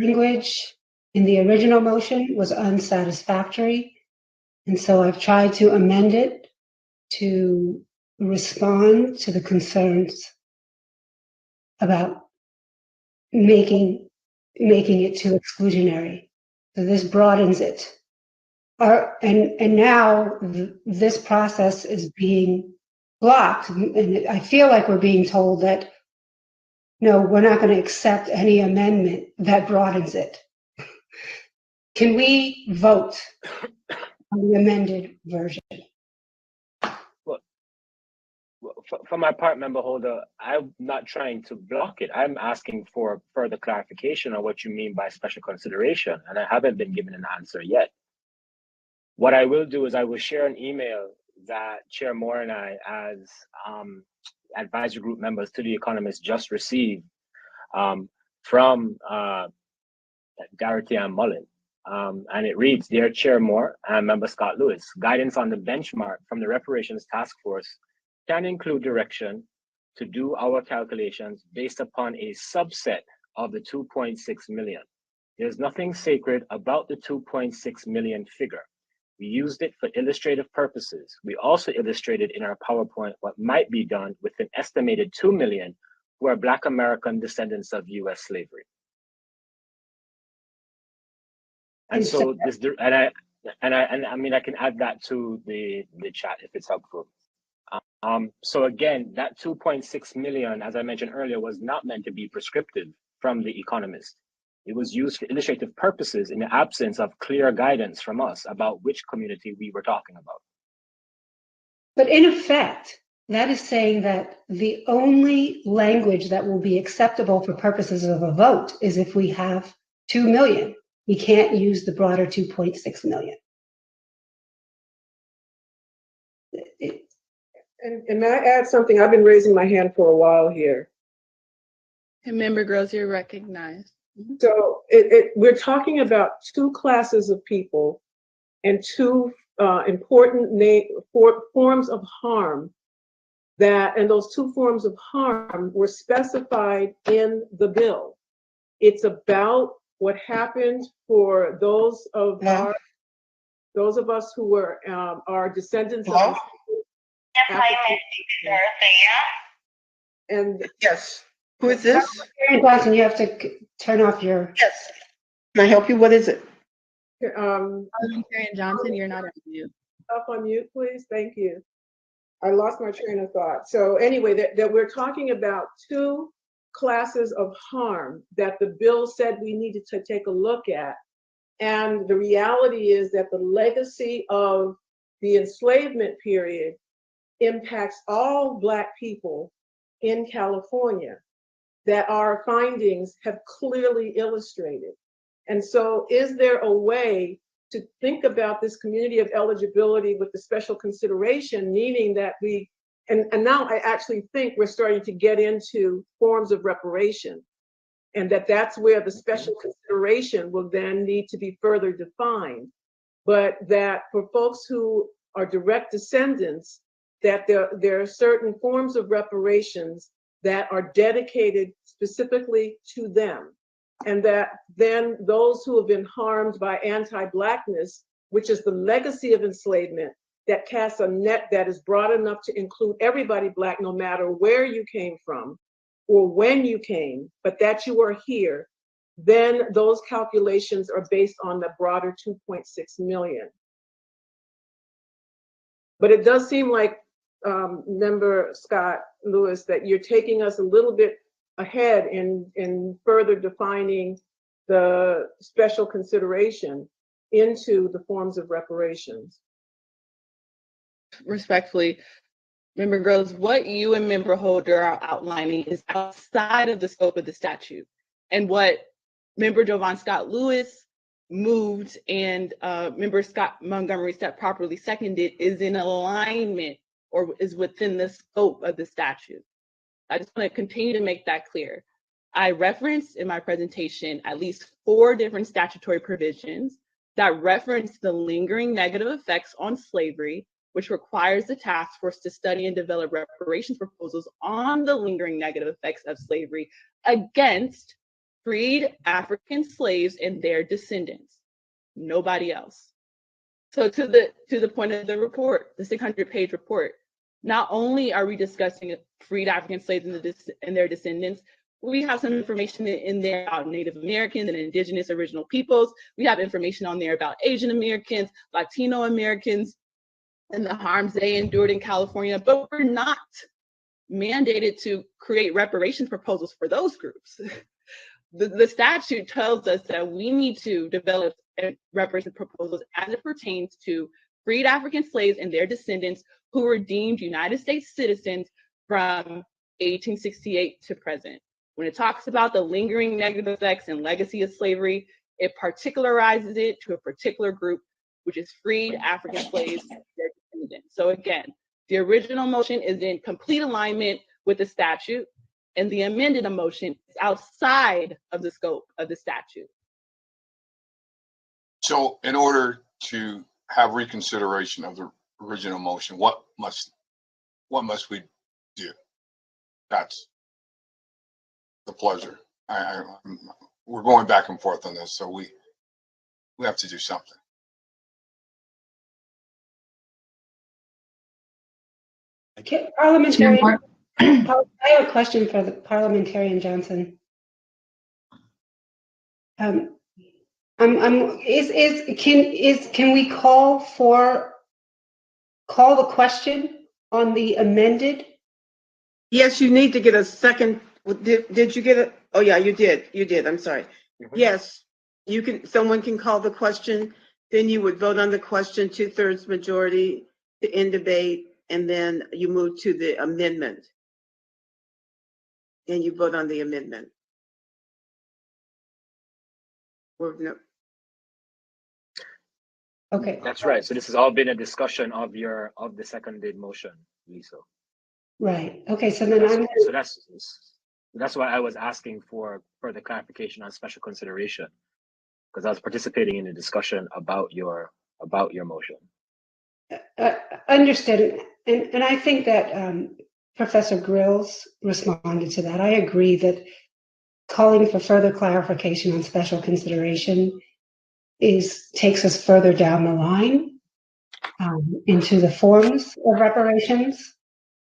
language in the original motion was unsatisfactory. And so I've tried to amend it to respond to the concerns about making it too exclusionary. So this broadens it. And now this process is being blocked. And I feel like we're being told that, no, we're not going to accept any amendment that broadens it. Can we vote on the amended version? For my part, Member Holder, I'm not trying to block it. I'm asking for further clarification on what you mean by special consideration, and I haven't been given an answer yet. What I will do is I will share an email that Chair Moore and I, as advisory group members to The Economist, just received from Garrity and Mullen. And it reads, Dear Chair Moore and Member Scott Lewis, guidance on the benchmark from the Reparations Task Force can include direction to do our calculations based upon a subset of the 2.6 million. There's nothing sacred about the 2.6 million figure. We used it for illustrative purposes. We also illustrated in our PowerPoint what might be done with an estimated 2 million who are Black American descendants of US slavery. And so this, and I mean, I can add that to the chat if it's helpful. So again, that 2.6 million, as I mentioned earlier, was not meant to be prescriptive from The Economist. It was used for illustrative purposes in the absence of clear guidance from us about which community we were talking about. But in effect, that is saying that the only language that will be acceptable for purposes of a vote is if we have 2 million. We can't use the broader 2.6 million. And may I add something? I've been raising my hand for a while here. And Member Gross, you're recognized. Mm-hmm. So we're talking about two classes of people and two important forms of harm and those two forms of harm were specified in the bill. It's about what happened for those of us who were our descendants. Hello? Yes, and yes. Who is this? Karen Johnson, you have to turn off your. Yes. Can I help you? What is it? Karen Johnson, you're not on mute. Up on mute, please. Thank you. I lost my train of thought. So anyway, that we're talking about two classes of harm that the bill said we needed to take a look at. And the reality is that the legacy of the enslavement period impacts all Black people in California that our findings have clearly illustrated. And so is there a way to think about this community of eligibility with the special consideration, meaning that we, and now I actually think we're starting to get into forms of reparation, and that's where the special consideration will then need to be further defined. But that for folks who are direct descendants, that there are certain forms of reparations that are dedicated specifically to them. And that then those who have been harmed by anti-Blackness, which is the legacy of enslavement, that casts a net that is broad enough to include everybody Black, no matter where you came from or when you came, but that you are here, then those calculations are based on the broader 2.6 million. But it does seem like, Member Scott Lewis, that you're taking us a little bit ahead in further defining the special consideration into the forms of reparations. Respectfully, Member Groves, what you and Member Holder are outlining is outside of the scope of the statute. And what Member Jovan Scott Lewis moved and Member Scott Montgomery Stepp properly seconded is in alignment or is within the scope of the statute. I just want to continue to make that clear. I referenced in my presentation at least 4 different statutory provisions that reference the lingering negative effects on slavery, which requires the task force to study and develop reparations proposals on the lingering negative effects of slavery against freed African slaves and their descendants, nobody else. So to the point of the report, the 600-page report, not only are we discussing freed African slaves and their descendants, we have some information in there about Native Americans and indigenous original peoples. We have information on there about Asian Americans, Latino Americans, and the harms they endured in California, but we're not mandated to create reparations proposals for those groups. The statute tells us that we need to develop reparations proposals as it pertains to freed African slaves and their descendants who were deemed United States citizens from 1868 to present. When it talks about the lingering negative effects and legacy of slavery, it particularizes it to a particular group, which is freed African slaves and their descendants. So again, the original motion is in complete alignment with the statute, and the amended motion is outside of the scope of the statute. So in order to have reconsideration of the original motion, what must we do? That's the pleasure. We're going back and forth on this, so we have to do something. Parliamentarian, I have a question for the Parliamentarian Johnson. Can we call the question on the amended? Yes, you need to get a second. Did you get it? Oh yeah, you did. I'm sorry. Yes, you can. Someone can call the question. Then you would vote on the question, 2/3 majority to end debate, and then you move to the amendment. And you vote on the amendment. Or no. Okay. That's right. So this has all been a discussion of the seconded motion, Lisa. Right. Okay. So then that's why I was asking for further clarification on special consideration, because I was participating in the discussion about your motion. Understood. And I think that Professor Grills responded to that. I agree that calling for further clarification on special consideration takes us further down the line into the forms of reparations.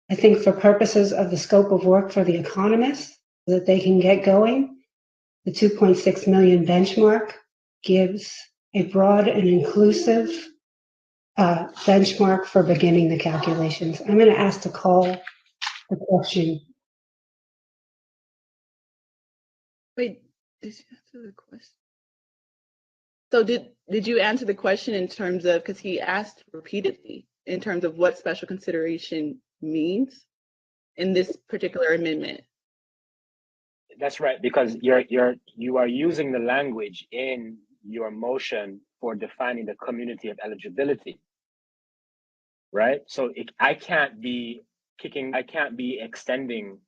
I think for purposes of the scope of work for the economists, so that they can get going, the 2.6 million benchmark gives a broad and inclusive benchmark for beginning the calculations. I'm going to ask to call the question. Wait, did you answer the question? So did you answer the question in terms of, because he asked repeatedly in terms of what special consideration means in this particular amendment? That's right, because you are using the language in your motion for defining the community of eligibility, right? So I can't be extending,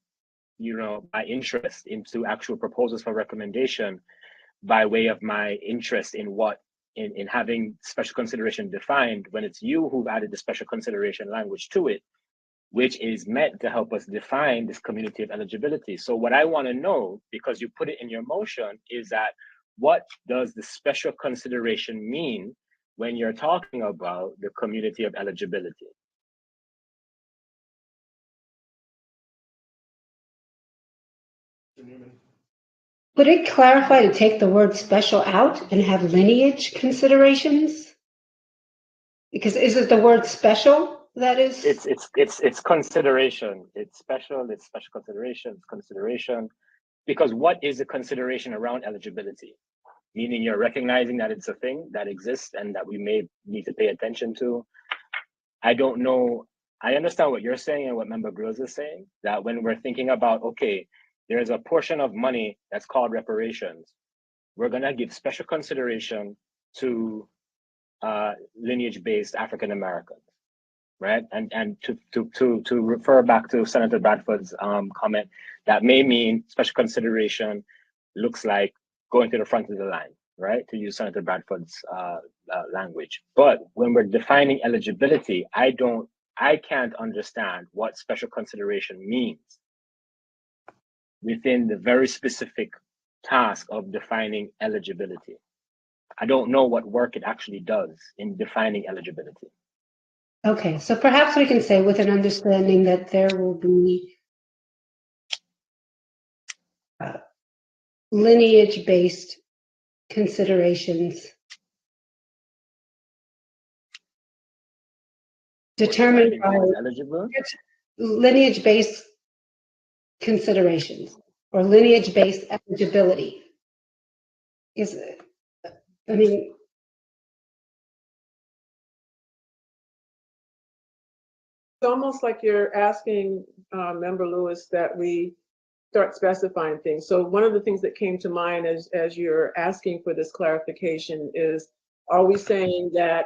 my interest into actual proposals for recommendation by way of my interest in having special consideration defined when it's you who've added the special consideration language to it, which is meant to help us define this community of eligibility. So what I want to know, because you put it in your motion, is that what does the special consideration mean when you're talking about the community of eligibility? Would it clarify to take the word special out and have lineage considerations? Because is it the word special that is? It's consideration. It's special consideration, it's consideration. Because what is the consideration around eligibility? Meaning you're recognizing that it's a thing that exists and that we may need to pay attention to. I don't know. I understand what you're saying and what Member Grills is saying, that when we're thinking about, okay, there's a portion of money that's called reparations, we're gonna give special consideration to lineage-based African Americans, right? And to refer back to Senator Bradford's comment, that may mean special consideration looks like going to the front of the line, right? To use Senator Bradford's language. But when we're defining eligibility, I can't understand what special consideration means within the very specific task of defining eligibility. I don't know what work it actually does in defining eligibility. Okay, so perhaps we can say with an understanding that there will be lineage-based considerations determined by lineage-based considerations or lineage-based eligibility. Is, I mean, it's almost like you're asking Member Lewis that we start specifying things. So one of the things that came to mind as you're asking for this clarification is, are we saying that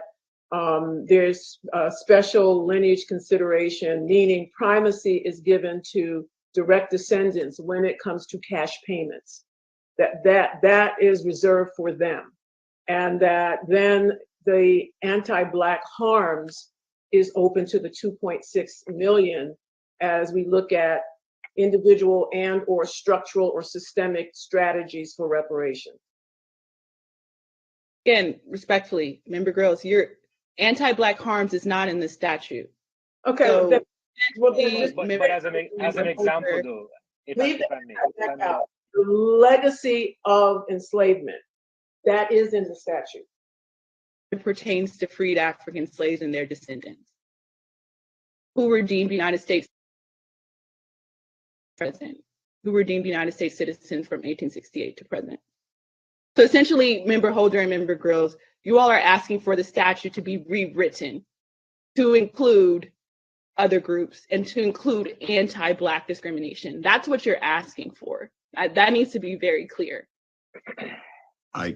there's a special lineage consideration, meaning primacy is given to direct descendants when it comes to cash payments, that is reserved for them, and that then the anti-Black harms is open to the 2.6 million as we look at individual and or structural or systemic strategies for reparations. Again, respectfully, Member Grills, your anti-Black harms is not in the statute. Okay. So, but as an example, though, if I may. The legacy of enslavement, that is in the statute. It pertains to freed African slaves and their descendants who were deemed United States present, who were deemed United States citizens from 1868 to present. So essentially, Member Holder and Member Grills, you all are asking for the statute to be rewritten to include other groups and to include anti-Black discrimination. That's what you're asking for. That needs to be very clear. I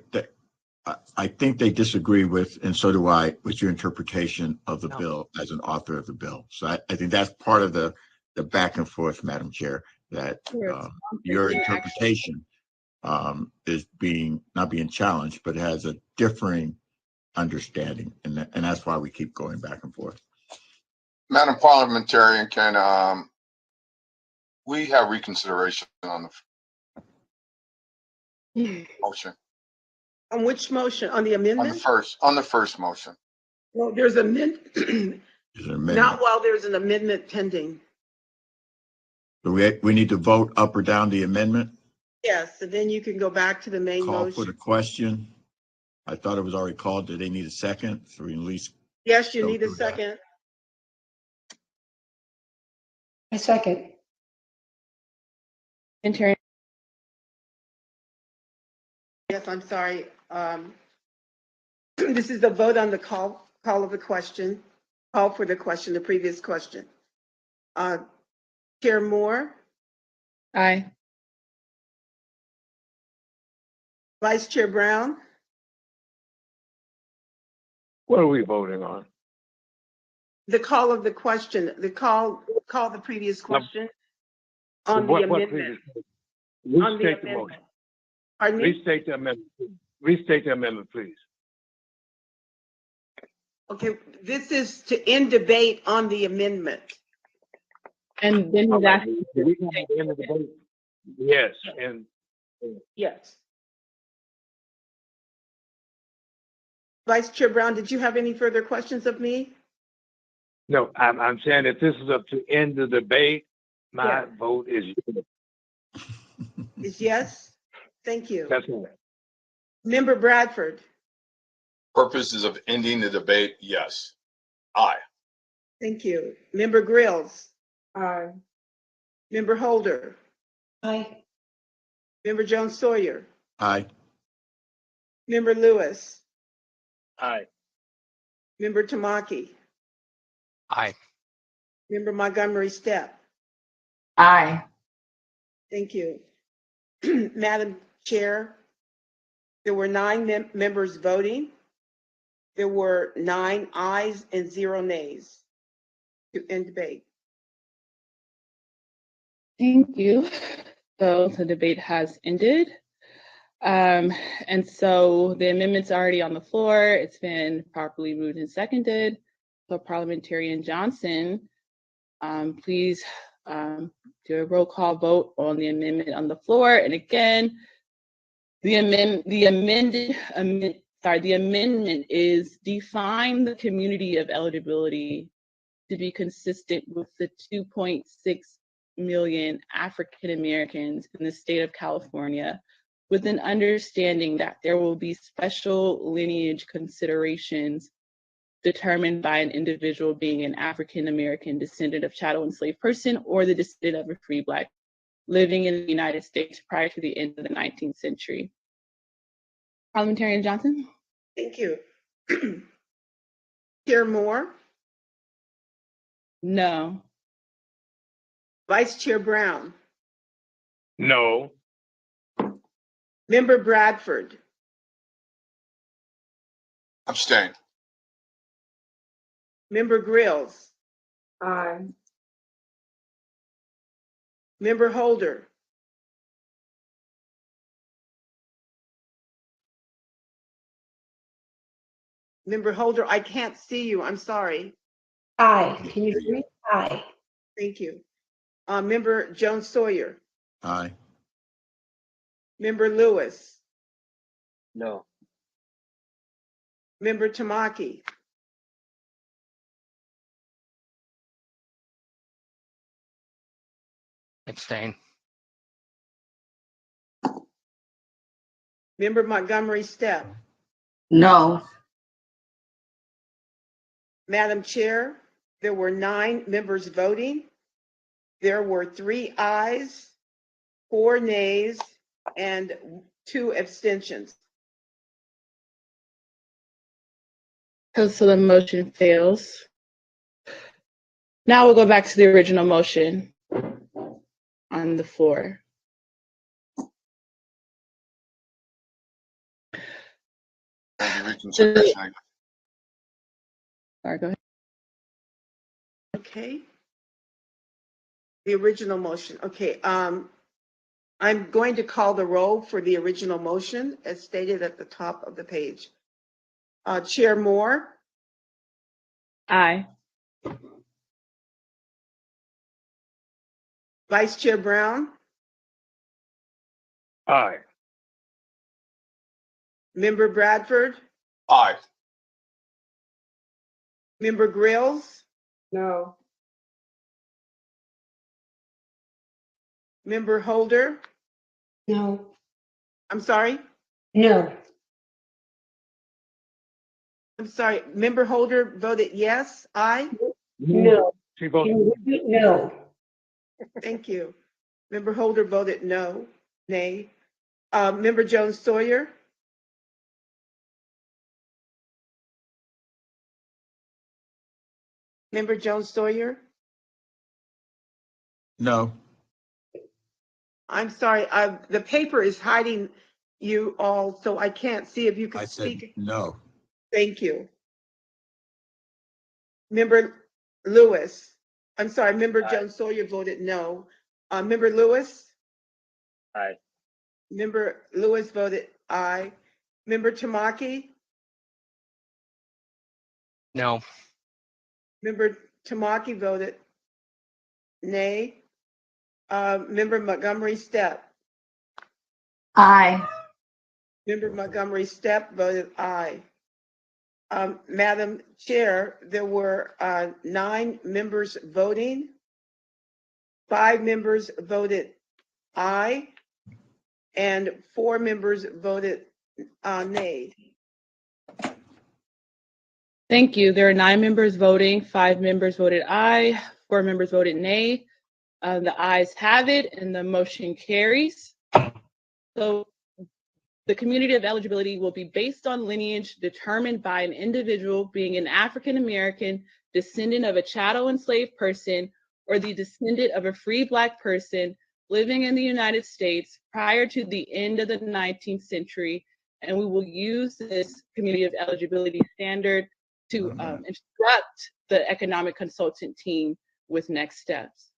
think they disagree with, and so do I, with your interpretation of the bill as an author of the bill. So I think that's part of the back and forth, Madam Chair, that your interpretation is not being challenged, but has a differing understanding, and that's why we keep going back and forth. Madam Parliamentarian, can we have reconsideration on the motion? On which motion? On the amendment? On the first motion. Well, there's an amendment. Not while there's an amendment pending. So we need to vote up or down the amendment? Yes, and then you can go back to the main Call motion. for the question. I thought it was already called. Do they need a second? So we can at least Yes, you Don't need a do that. second. A second. Interim. Yes, I'm sorry. This is the vote on the call of the question, call for the question, the previous question. Chair Moore, Aye. Vice Chair Brown, What are we voting on? the call of the question, call the previous question on the What amendment. previous? On the Restate the amendment. motion. Pardon me? Restate the amendment. Restate the amendment, please. Okay, this is to end debate on the amendment. And then All he's right, asking. we can have the end of the debate. Yes, and Yes. Vice Chair Brown, did you have any further questions of me? no, I'm saying if this is up to end the debate, my Yeah. vote is yes. Is yes? Thank you. That's all. Member Bradford, Purposes of ending the debate, yes. Aye. thank you. Member Grills, Aye. Member Holder, Aye. Member Jones Sawyer, Aye. Member Lewis, Aye. Member Tamaki, Aye. Member Montgomery Stepp. Aye. Thank you. Madam Chair, there were 9 members voting. There were 9 ayes and 0 nays to end debate. Thank you. So the debate has ended. And so the amendment's already on the floor. It's been properly moved and seconded. So Parliamentarian Johnson, please do a roll call vote on the amendment on the floor. And again, the amendment is define the community of eligibility to be consistent with the 2.6 million African Americans in the state of California, with an understanding that there will be special lineage considerations determined by an individual being an African American descendant of chattel enslaved person or the descendant of a free Black living in the United States prior to the end of the 19th century. Parliamentarian Johnson? Thank you. Chair Moore, No. Vice Chair Brown, No. Member Bradford, Abstain. Member Grills, Aye. Member Holder, Member Holder, I can't see you. I'm sorry. Aye. Can you hear me? Aye. Thank you. Member Jones Sawyer, Aye. Member Lewis, No. Member Tamaki, Abstain. Member Montgomery Stepp. No. Madam Chair, there were 9 members voting. There were 3 ayes, 4 nays, and 2 abstentions. So the motion fails. Now we'll go back to the original motion on the floor. Reconsideration. Sorry, go ahead. Okay. The original motion. Okay. I'm going to call the roll for the original motion as stated at the top of the page. Chair Moore, Aye. Vice Chair Brown, Aye. Member Bradford, Aye. Member Grills, No. Member Holder. No. I'm sorry. No. I'm sorry, Member Holder voted yes, aye? No. She Can voted. you repeat no? Thank you. Member Holder voted no, nay. Member Jones Sawyer? Member Jones Sawyer? No. I'm sorry, the paper is hiding you all, so I can't see if you I can said speak. no. Thank you. Member Lewis, I'm sorry, Member Jones Sawyer voted no. Member Lewis? Aye. Member Lewis voted aye. Member Tamaki? No. Member Tamaki voted nay. Member Montgomery Stepp? Aye. Member Montgomery Stepp voted aye. Madam Chair, there were 9 members voting. 5 members voted aye, and 4 members voted nay. Thank you. There are 9 members voting, 5 members voted aye, 4 members voted nay. The ayes have it and the motion carries. So the community of eligibility will be based on lineage determined by an individual being an African American descendant of a chattel enslaved person or the descendant of a free Black person living in the United States prior to the end of the 19th century. And we will use this community of eligibility standard to instruct the economic consultant team with next steps.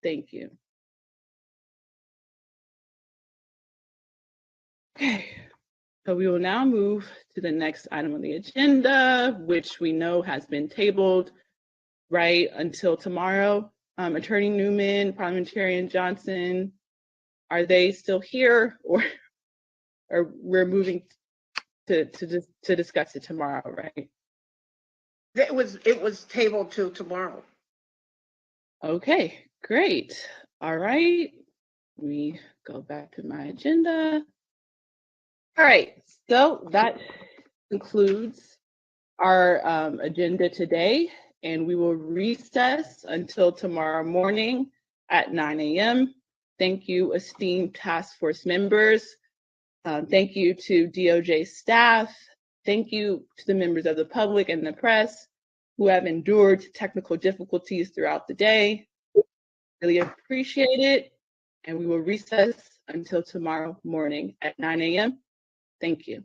Thank you. Okay, so we will now move to the next item on the agenda, which we know has been tabled right until tomorrow. Attorney Newman, Parliamentarian Johnson, are they still here, or we're moving to discuss it tomorrow, right? It was tabled till tomorrow. Okay, great. All right, let me go back to my agenda. All right, so that concludes our agenda today, and we will recess until tomorrow morning at 9 a.m. Thank you, esteemed task force members. Thank you to DOJ staff. Thank you to the members of the public and the press who have endured technical difficulties throughout the day. Really appreciate it. And we will recess until tomorrow morning at 9 a.m. Thank you.